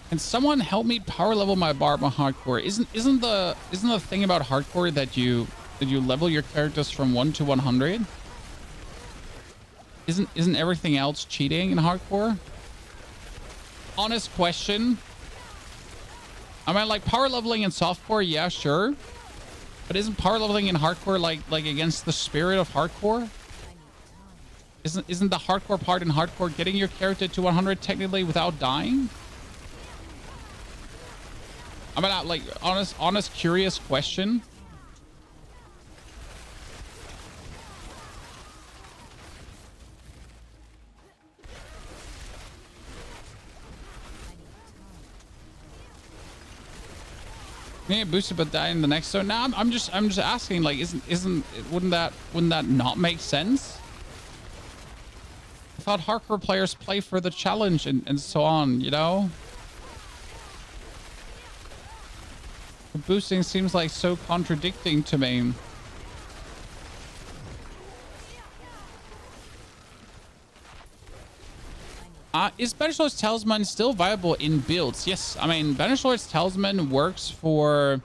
Can someone help me power level my barb on hardcore? Isn't the thing about hardcore that you level your characters from 1 to 100? Isn't everything else cheating in hardcore? Honest question. I mean, like power leveling in softcore, yeah, sure. But isn't power leveling in hardcore like against the spirit of hardcore? Isn't the hardcore part in hardcore getting your character to 100 technically without dying? I mean, like honest, curious question. Yeah, boosted but die in the next zone. Now I'm just asking, like, wouldn't that not make sense? I thought hardcore players play for the challenge and so on, you know? The boosting seems like so contradicting to me. Is Banishlord's Talisman still viable in builds? Yes, I mean, Banishlord's Talisman works for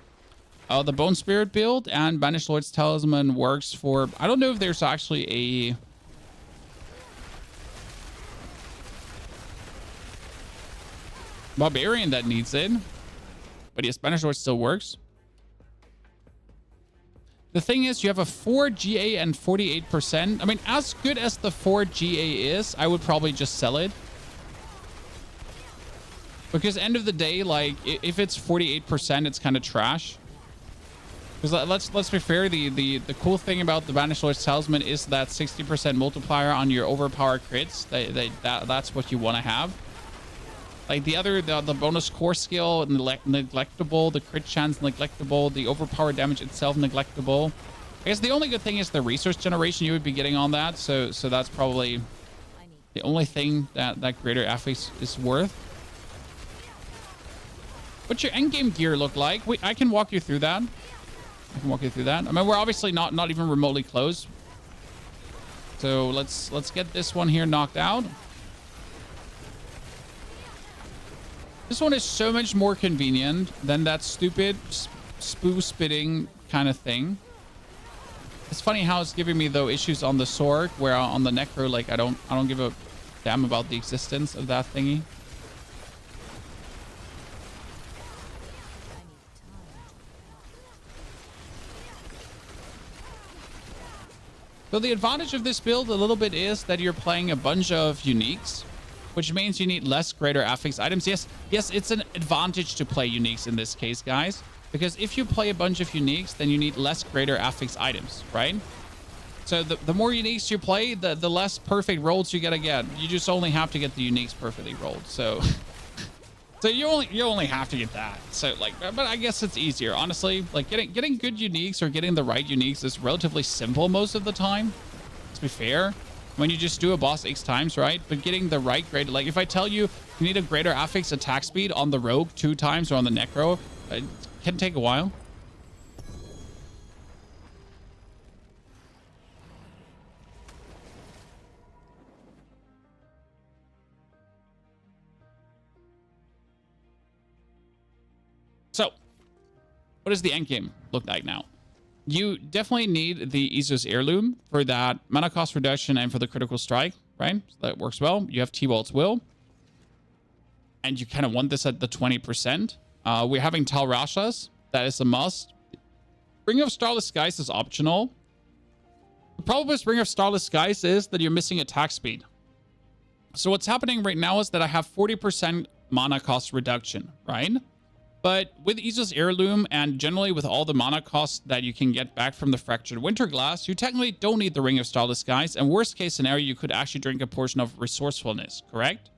the Bone Spirit build, and Banishlord's Talisman works for... I don't know if there's actually a... Barbarian that needs it. But yes, Banishlord still works. The thing is, you have a 4 GA and 48%. I mean, as good as the 4 GA is, I would probably just sell it. Because end of the day, like, if it's 48%, it's kind of trash. Because let's be fair, the cool thing about the Banishlord's Talisman is that 60% multiplier on your overpowered crits. That's what you want to have. Like the bonus core skill, neglectable, the crit chance neglectable, the overpowered damage itself neglectable. I guess the only good thing is the resource generation you would be getting on that. So that's probably the only thing that greater affix is worth. What's your endgame gear look like? I can walk you through that. I mean, we're obviously not even remotely close. So let's get this one here knocked out. This one is so much more convenient than that stupid spoo spitting kind of thing. It's funny how it's giving me though issues on the Sorc, where on the Necro, like I don't give a damn about the existence of that thingy. So the advantage of this build a little bit is that you're playing a bunch of uniques, which means you need less greater affix items. Yes, it's an advantage to play uniques in this case, guys, because if you play a bunch of uniques, then you need less greater affix items, right? So the more uniques you play, the less perfect rolls you're gonna get. You just only have to get the uniques perfectly rolled. So you only have to get that. So like, but I guess it's easier, honestly. Like getting good uniques or getting the right uniques is relatively simple most of the time. To be fair, when you just do a boss X times, right? But getting the right greater, like if I tell you you need a greater affix attack speed on the rogue 2 times or on the necro, it can take a while. So, what does the end game look like now? You definitely need the Aegis Heirloom for that mana cost reduction and for the critical strike, right? So that works well. You have T-Walt's Will. And you kind of want this at the 20%. We're having Tal Rashas. That is a must. Ring of Starless Skies is optional. The problem with Ring of Starless Skies is that you're missing attack speed. So what's happening right now is that I have 40% mana cost reduction, right? But with Aegis Heirloom and generally with all the mana costs that you can get back from the Fractured Winterglass, you technically don't need the Ring of Starless Skies. And worst case scenario, you could actually drink a portion of Resourcefulness, correct?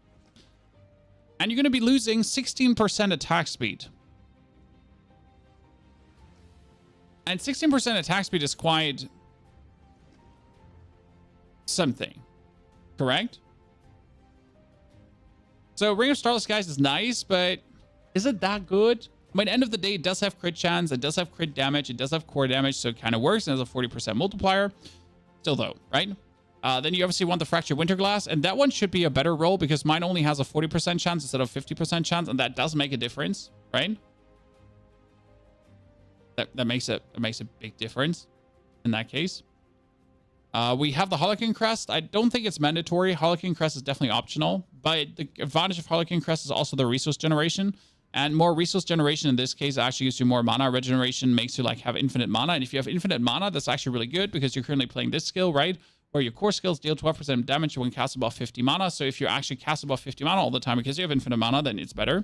And you're going to be losing 16% attack speed. And 16% attack speed is quite something, correct? So Ring of Starless Skies is nice, but is it that good? I mean, end of the day, it does have crit chance, it does have crit damage, it does have core damage, so it kind of works, and has a 40% multiplier. Still though, right? Then you obviously want the Fractured Winterglass, and that one should be a better roll because mine only has a 40% chance instead of 50% chance, and that does make a difference, right? That makes a big difference in that case. We have the Harlequin Crest. I don't think it's mandatory. Harlequin Crest is definitely optional, but the advantage of Harlequin Crest is also the resource generation. And more resource generation in this case actually gives you more mana regeneration, makes you like have infinite mana. And if you have infinite mana, that's actually really good because you're currently playing this skill, right? Where your core skills deal 12% damage when cast above 50 mana. So if you actually cast above 50 mana all the time because you have infinite mana, then it's better.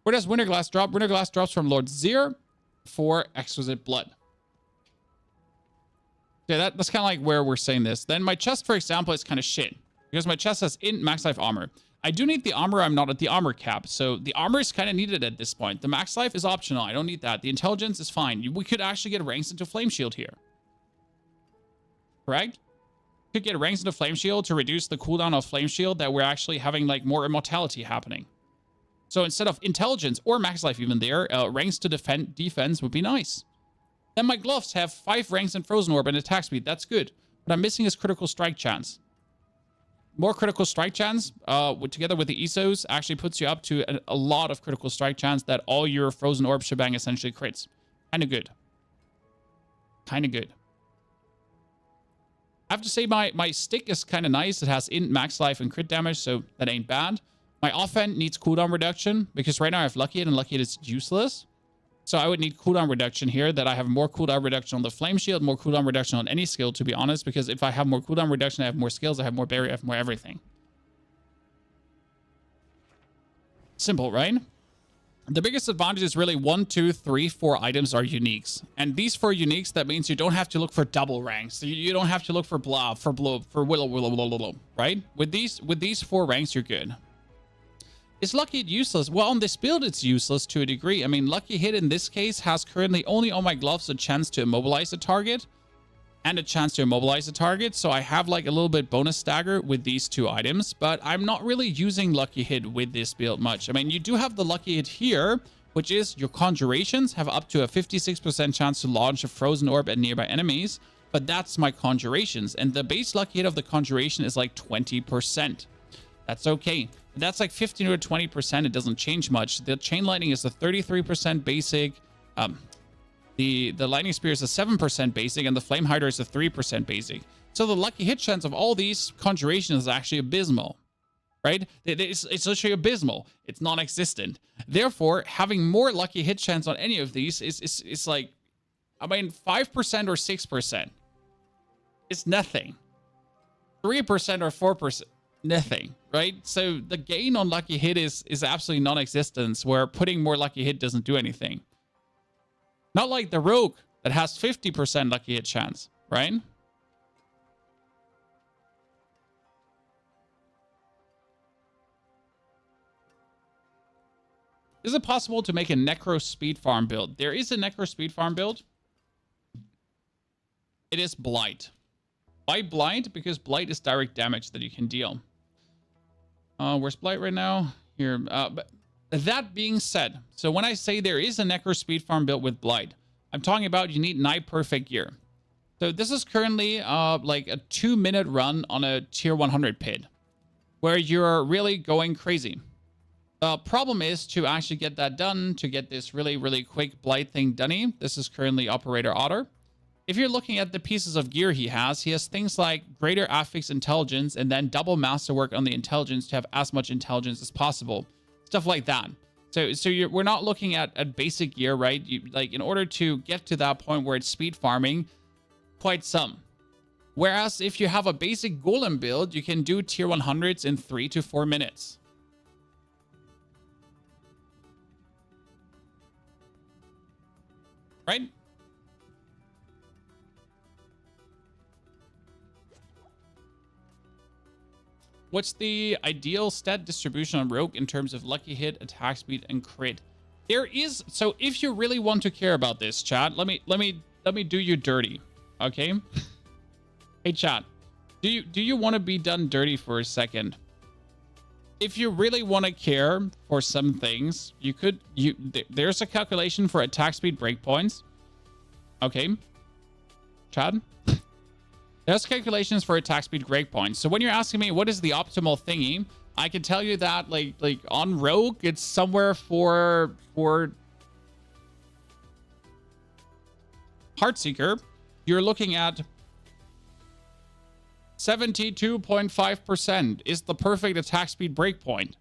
Where does Winterglass drop? Winterglass drops from Lord Zir for Exquisite Blood. Yeah, that's kind of like where we're saying this. Then my chest, for example, is kind of shit because my chest has int max life armor. I do need the armor. I'm not at the armor cap. So the armor is kind of needed at this point. The max life is optional. I don't need that. The intelligence is fine. We could actually get ranks into flame shield here. Correct? Could get ranks into flame shield to reduce the cooldown of flame shield that we're actually having like more immortality happening. So instead of intelligence or max life even there, ranks to defense would be nice. Then my gloves have 5 ranks in Frozen Orb and attack speed. That's good. What I'm missing is critical strike chance. More critical strike chance, together with the ESOs, actually puts you up to a lot of critical strike chance that all your Frozen Orb shebang essentially crits. Kind of good. Kind of good. I have to say my stick is kind of nice. It has int max life and crit damage, so that ain't bad. My offhand needs cooldown reduction because right now I have Lucky Hit and Lucky Hit is useless. So I would need cooldown reduction here, that I have more cooldown reduction on the flame shield, more cooldown reduction on any skill, to be honest, because if I have more cooldown reduction, I have more skills, I have more barrier, I have more everything. Simple, right? The biggest advantage is really 1, 2, 3, 4 items are uniques. And these 4 uniques, that means you don't have to look for double ranks. You don't have to look for blah, for willow, right? With these 4 ranks, you're good. Is Lucky Hit useless? Well, on this build, it's useless to a degree. I mean, Lucky Hit in this case has currently only on my gloves a chance to immobilize a target and a chance to immobilize a target. So I have like a little bit bonus stagger with these 2 items, but I'm not really using Lucky Hit with this build much. I mean, you do have the Lucky Hit here, which is your conjurations have up to a 56% chance to launch a Frozen Orb at nearby enemies, but that's my conjurations. And the base Lucky Hit of the conjuration is like 20%. That's okay. That's like 15 or 20%. It doesn't change much. The chain lightning is a 33% basic. The lightning spear is a 7% basic, and the flame hider is a 3% basic. So the lucky hit chance of all these conjurations is actually abysmal, right? It's literally abysmal. It's non-existent. Therefore, having more lucky hit chance on any of these is like, I mean, 5% or 6%. It's nothing. 3% or 4%. Nothing, right? So the gain on lucky hit is absolutely non-existent, where putting more lucky hit doesn't do anything. Not like the rogue that has 50% lucky hit chance, right? Is it possible to make a necro speed farm build? There is a necro speed farm build. It is blight. Why blight? Because blight is direct damage that you can deal. Where's blight right now? Here. But that being said, so when I say there is a necro speed farm built with blight, I'm talking about you need nigh perfect gear. So this is currently like a 2-minute run on a tier 100 pit, where you're really going crazy. The problem is to actually get that done, to get this really, really quick blight thing done. This is currently Operator Otter. If you're looking at the pieces of gear he has things like greater affix intelligence and then double masterwork on the intelligence to have as much intelligence as possible. Stuff like that. So we're not looking at basic gear, right? Like in order to get to that point where it's speed farming, quite some. Whereas if you have a basic golem build, you can do tier 100s in 3 to 4 minutes. Right? What's the ideal stat distribution on Rogue in terms of lucky hit, attack speed, and crit? There is, so if you really want to care about this, chat, let me do you dirty, okay? Hey, chat, do you want to be done dirty for a second? If you really want to care for some things, there's a calculation for attack speed breakpoints, okay? Chad? There's calculations for attack speed breakpoints. So when you're asking me what is the optimal thingy, I can tell you that like on Rogue, it's somewhere for Heartseeker, you're looking at 72.5% is the perfect attack speed breakpoint.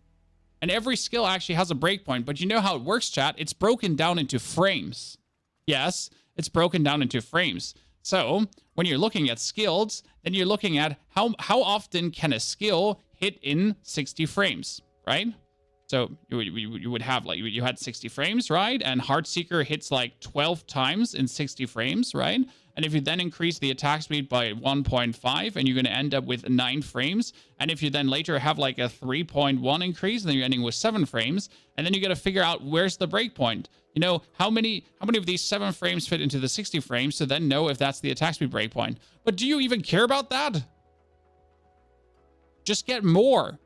And every skill actually has a breakpoint, but you know how it works, chat? It's broken down into frames. Yes, it's broken down into frames. So when you're looking at skills, then you're looking at how often can a skill hit in 60 frames, right? So you would have like, you had 60 frames, right? And Heartseeker hits like 12 times in 60 frames, right? And if you then increase the attack speed by 1.5, and you're going to end up with 9 frames. And if you then later have like a 3.1 increase, then you're ending with 7 frames. And then you got to figure out where's the breakpoint. You know, how many of these 7 frames fit into the 60 frames to then know if that's the attack speed breakpoint. But do you even care about that? Just get more.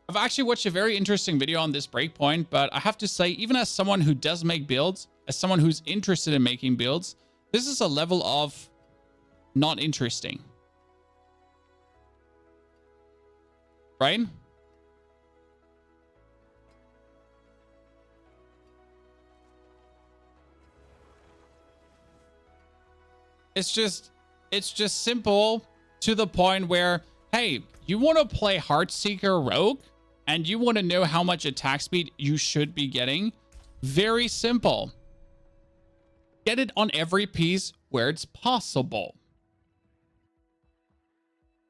I've actually watched a very interesting video on this breakpoint, but I have to say, even as someone who does make builds, as someone who's interested in making builds, this is a level of not interesting. Right? It's just simple to the point where, hey, you want to play Heartseeker Rogue and you want to know how much attack speed you should be getting. Very simple. Get it on every piece where it's possible.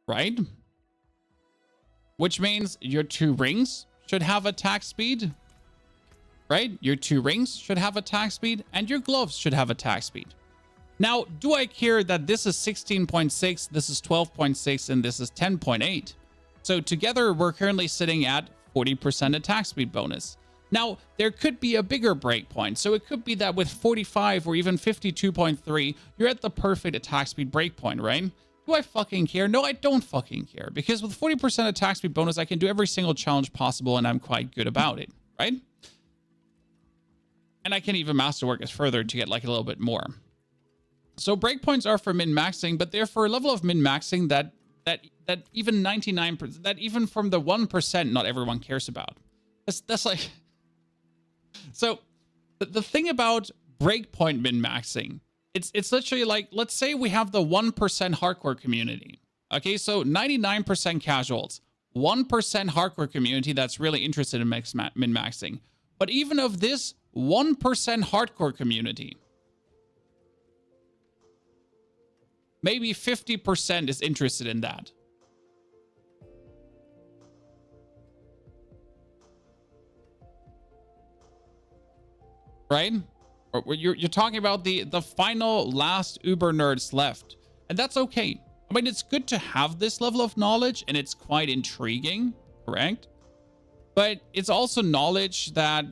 Right? Which means your 2 rings should have attack speed. Right? Your 2 rings should have attack speed and your gloves should have attack speed. Now, do I care that this is 16.6, this is 12.6, and this is 10.8? So together, we're currently sitting at 40% attack speed bonus. Now, there could be a bigger breakpoint. So it could be that with 45 or even 52.3, you're at the perfect attack speed breakpoint, right? Do I fucking care? No, I don't fucking care. Because with 40% attack speed bonus, I can do every single challenge possible, and I'm quite good about it, right? And I can even masterwork it further to get like a little bit more. So breakpoints are for min-maxing, but they're for a level of min-maxing that even 99%, that even from the 1%, not everyone cares about. That's like... So the thing about breakpoint min-maxing, it's literally like, let's say we have the 1% hardcore community. Okay, so 99% casuals, 1% hardcore community that's really interested in min-maxing. But even of this 1% hardcore community, maybe 50% is interested in that. Right? Or you're talking about the final last uber nerds left. And that's okay. I mean, it's good to have this level of knowledge and it's quite intriguing, correct? But it's also knowledge that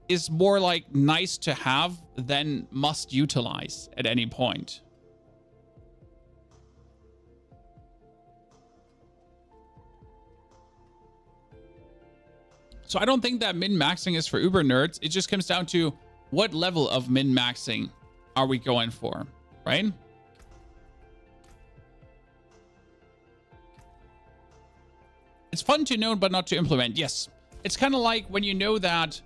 is more like nice to have than must utilize at any point. So I don't think that min-maxing is for uber nerds. It just comes down to what level of min-maxing are we going for, right? It's fun to know, but not to implement. Yes. It's kind of like when you know that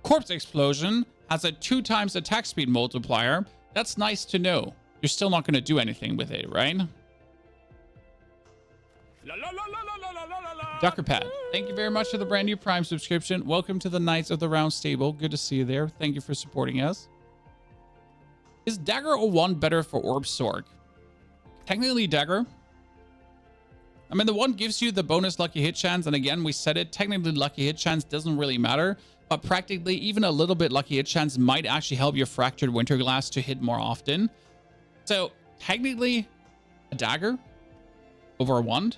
Corpse Explosion has a 2 times attack speed multiplier. That's nice to know. You're still not going to do anything with it, right? Duckerpad, thank you very much for the brand new Prime subscription. Welcome to the Knights of the Round Stable. Good to see you there. Thank you for supporting us. Is Dagger 01 better for Orb Sorc? Technically Dagger. I mean, the one gives you the bonus lucky hit chance. And again, we said it. Technically lucky hit chance doesn't really matter. But practically, even a little bit lucky hit chance might actually help your Fractured Winterglass to hit more often. So technically a Dagger over a Wand.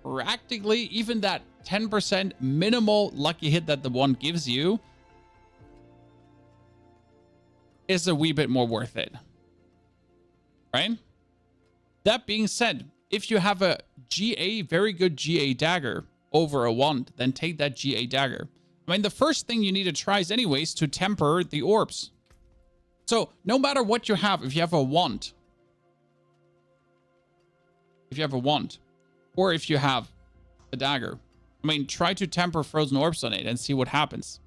Practically, even that 10% minimal lucky hit that the one gives you is a wee bit more worth it. Right? That being said, if you have a GA, very good GA dagger over a wand, then take that GA dagger. I mean, the first thing you need to try is anyways to temper the orbs. So no matter what you have, if you have a wand, or if you have a dagger, I mean, try to temper Frozen Orbs on it and see what happens.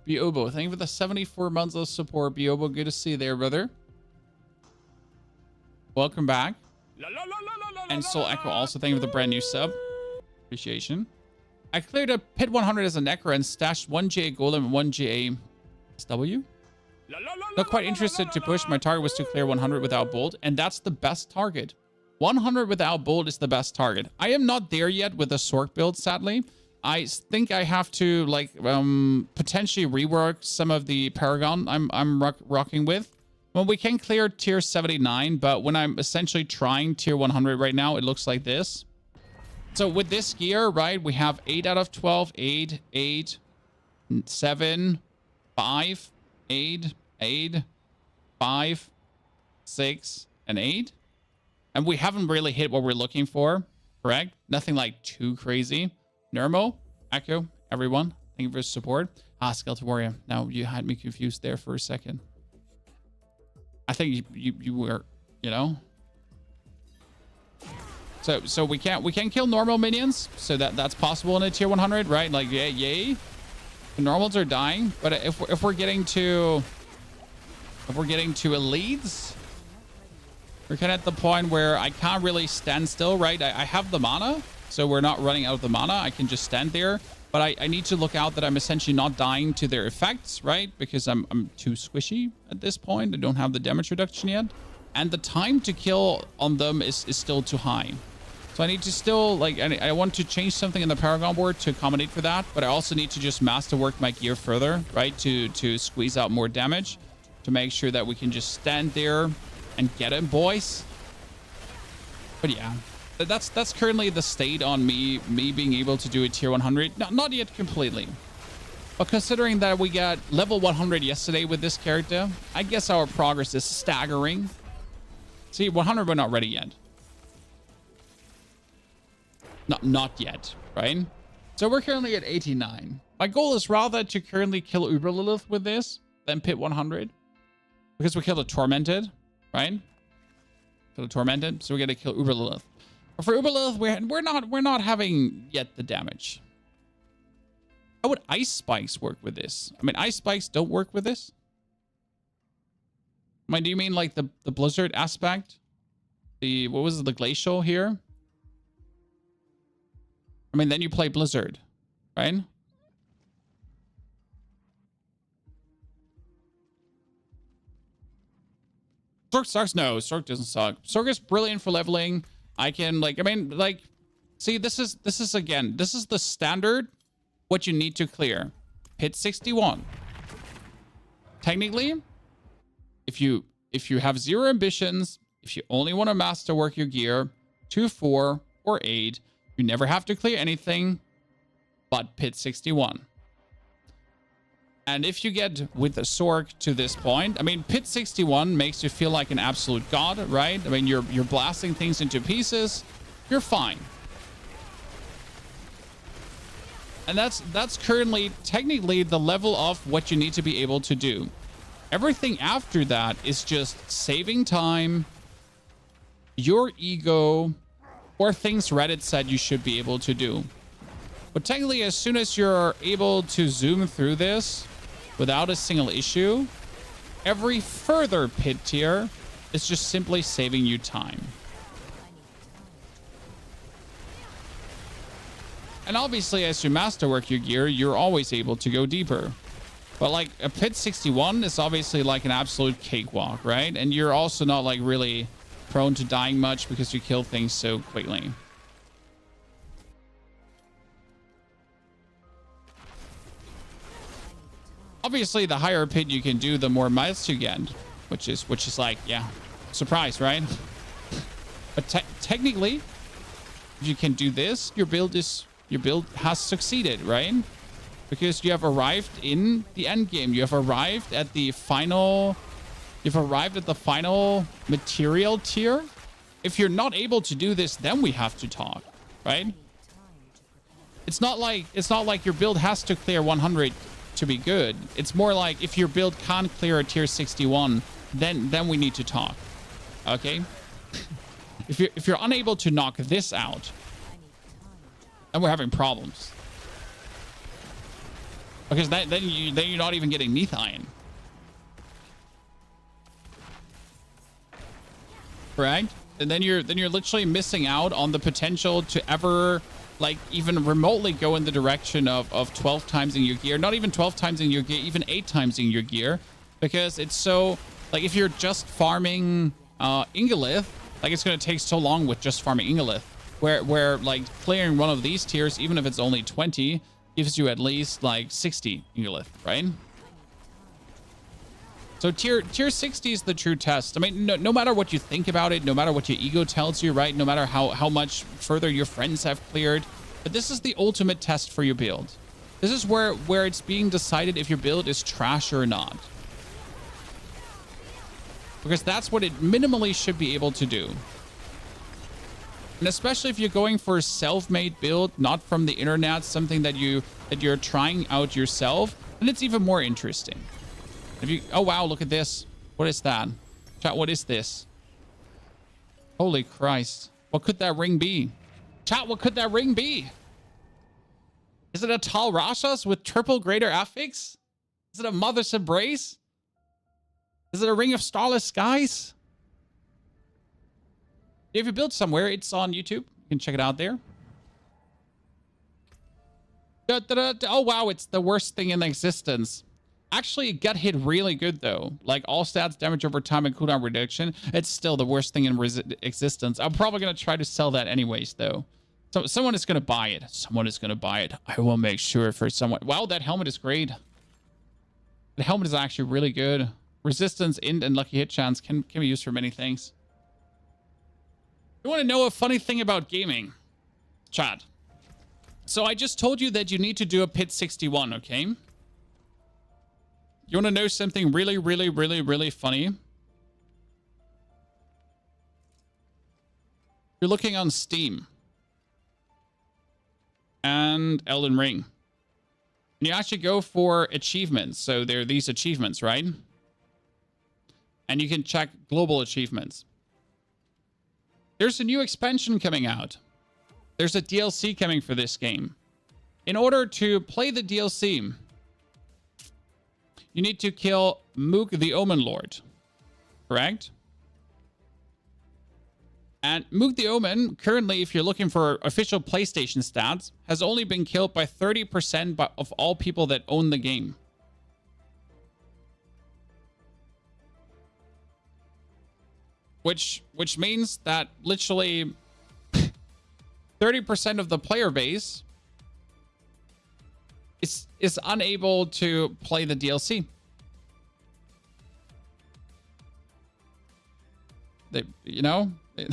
Biobo, thank you for the 74 months of support. Biobo, good to see you there, brother. Welcome back. And Soul Echo also, thank you for the brand new sub. Appreciation. I cleared a Pit 100 as a Necro and stashed 1 GA Golem and 1 GA SW. Not quite interested to push. My target was to clear 100 without bolt, and that's the best target. 100 without bolt is the best target. I am not there yet with the Sorc build, sadly. I think I have to like potentially rework some of the Paragon I'm rocking with. Well, we can clear tier 79, but when I'm essentially trying tier 100 right now, it looks like this. So with this gear, right, we have 8 out of 12, 8, 8, 7, 5, 8, 8, 5, 6, and 8. And we haven't really hit what we're looking for, correct? Nothing like too crazy. Nermo, Echo, everyone, thank you for the support. Ah, Skeleton Warrior. Now you had me confused there for a second. I think you were, you know. So we can kill normal minions, so that's possible in a tier 100, right? Like yay. The normals are dying, but if we're getting to elites, we're kind of at the point where I can't really stand still, right? I have the mana, so we're not running out of the mana. I can just stand there, but I need to look out that I'm essentially not dying to their effects, right? Because I'm too squishy at this point. I don't have the damage reduction yet, and the time to kill on them is still too high. So I need to still, like, I want to change something in the Paragon board to accommodate for that, but I also need to just masterwork my gear further, right? To squeeze out more damage, to make sure that we can just stand there and get him, boys. But yeah, that's currently the state on me being able to do a tier 100. No, not yet completely. But considering that we got level 100 yesterday with this character, I guess our progress is staggering. See, 100 we're not ready yet. Not yet, right? So we're currently at 89. My goal is rather to currently kill Uber Lilith with this than pit 100. Because we killed a Tormented, right? Kill a Tormented, so we gotta kill Uber Lilith. But for Uber Lilith, we're not having yet the damage. How would Ice Spikes work with this? I mean, Ice Spikes don't work with this. I mean, do you mean like the Blizzard aspect? The, what was it, the Glacial here? I mean, then you play Blizzard, right? Sorc sucks? No, Sorc doesn't suck. Sorc is brilliant for leveling. I can, like, I mean, like, see, this is again, this is the standard, what you need to clear. Pit 61. Technically, if you have 0 ambitions, if you only want to masterwork your gear, 2, 4, or 8, you never have to clear anything but pit 61. And if you get with the Sorc to this point, I mean, pit 61 makes you feel like an absolute god, right? I mean, you're blasting things into pieces. You're fine. And that's currently technically the level of what you need to be able to do. Everything after that is just saving time, your ego, or things Reddit said you should be able to do. But technically, as soon as you're able to zoom through this without a single issue, every further pit tier is just simply saving you time. And obviously, as you masterwork your gear, you're always able to go deeper. But like a pit 61 is obviously like an absolute cakewalk, right? And you're also not like really prone to dying much because you kill things so quickly. Obviously, the higher pit you can do, the more miles you get, which is like, yeah, surprise, right? But technically, if you can do this, your build has succeeded, right? Because you have arrived in the end game. You have arrived at the final. You've arrived at the final material tier. If you're not able to do this, then we have to talk, right? It's not like your build has to clear 100 to be good. It's more like if your build can't clear a tier 61, then we need to talk. Okay? If you're unable to knock this out, then we're having problems. Because then you're not even getting Neath Iron. Correct? And then you're literally missing out on the potential to ever like even remotely go in the direction of 12 times in your gear. Not even 12 times in your gear, even 8 times in your gear. Because it's so like if you're just farming Ingolith, Like, it's going to take so long with just farming Ingolith. Where like clearing one of these tiers, even if it's only 20, gives you at least like 60 Ingolith, right? So tier 60 is the true test. I mean, no matter what you think about it, no matter what your ego tells you, right? No matter how much further your friends have cleared, but this is the ultimate test for your build. This is where it's being decided if your build is trash or not. Because that's what it minimally should be able to do. And especially if you're going for a self-made build, not from the internet, something that you're trying out yourself, then it's even more interesting. If you, oh wow, look at this. What is that? Chat, what is this? Holy Christ. What could that ring be? Chat, what could that ring be? Is it a Tal Rashas with triple greater affix? Is it a Mother's Embrace? Is it a Ring of Starless Skies? If you build somewhere, it's on YouTube. You can check it out there. Oh, wow. It's the worst thing in existence. Actually, it got hit really good, though. Like, all stats, damage over time, and cooldown reduction. It's still the worst thing in existence. I'm probably going to try to sell that anyways, though. So someone is going to buy it. Someone is going to buy it. I will make sure for someone. Wow, that helmet is great. The helmet is actually really good. Resistance, int, and lucky hit chance can be used for many things. You want to know a funny thing about gaming? Chat. So I just told you that you need to do a pit 61, okay? You want to know something really, really, really, really funny? You're looking on Steam. And Elden Ring. And you actually go for achievements. So there are these achievements, right? And you can check global achievements. There's a new expansion coming out. There's a DLC coming for this game. In order to play the DLC, you need to kill Mook the Omen Lord. Correct? And Mook the Omen, currently, if you're looking for official PlayStation stats, has only been killed by 30% of all people that own the game. Which means that literally 30% of the player base is unable to play the DLC. They, you know, they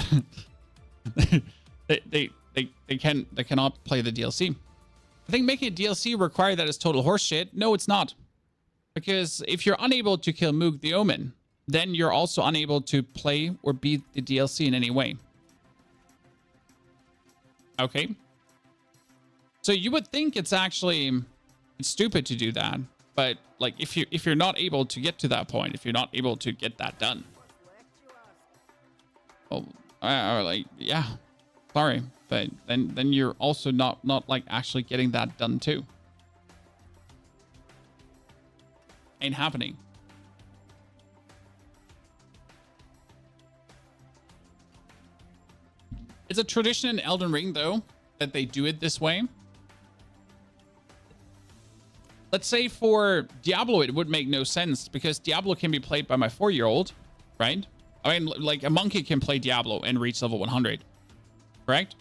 cannot play the DLC. I think making a DLC require that is total horseshit. No, it's not. Because if you're unable to kill Moog the Omen, then you're also unable to play or beat the DLC in any way. Okay. So you would think it's stupid to do that, but like if you're not able to get to that point, if you're not able to get that done, well, like yeah, sorry, but then you're also not like actually getting that done too. Ain't happening. It's a tradition in Elden Ring, though, that they do it this way. Let's say for Diablo, it would make no sense because Diablo can be played by my 4-year-old, right? I mean, like a monkey can play Diablo and reach level 100, correct?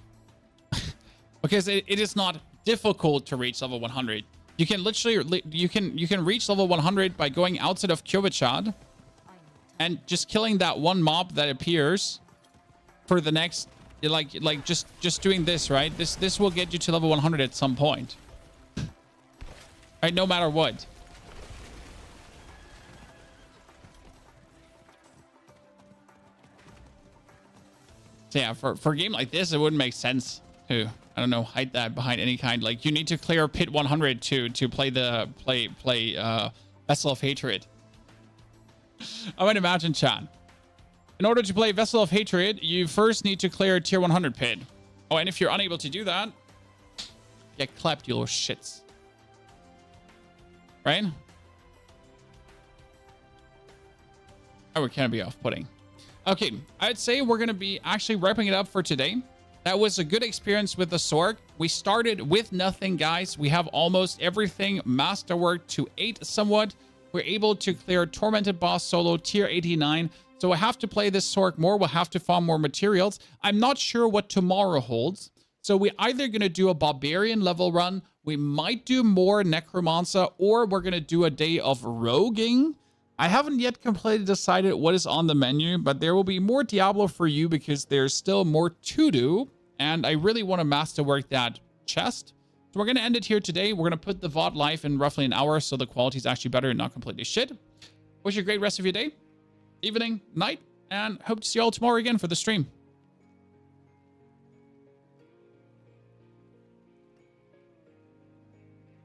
Because it is not difficult to reach level 100. You can literally, you can reach level 100 by going outside of Kyovichad and just killing that one mob that appears for the next. Like just doing this, right? This will get you to level 100 at some point. Right, no matter what. So yeah, for a game like this, it wouldn't make sense to, I don't know, hide that behind any kind. Like you need to clear pit 100 to play Vessel of Hatred. I would imagine, chat. In order to play Vessel of Hatred, you first need to clear tier 100 pit. Oh, and if you're unable to do that, get clapped, you little shits. Right? Oh, it can be off-putting. Okay, I'd say we're going to be actually wrapping it up for today. That was a good experience with the Sorc. We started with nothing, guys. We have almost everything masterwork to 8 somewhat. We're able to clear Tormented Boss solo tier 89. So we'll have to play this Sorc more. We'll have to farm more materials. I'm not sure what tomorrow holds. So we're either going to do a Barbarian level run, we might do more Necromancer, or we're going to do a day of Roguing. I haven't yet completely decided what is on the menu, but there will be more Diablo for you because there's still more to do. And I really want to masterwork that chest. So we're going to end it here today. We're going to put the VOD live in roughly an hour so the quality is actually better and not completely shit. Wish you a great rest of your day, evening, night, and hope to see you all tomorrow again for the stream.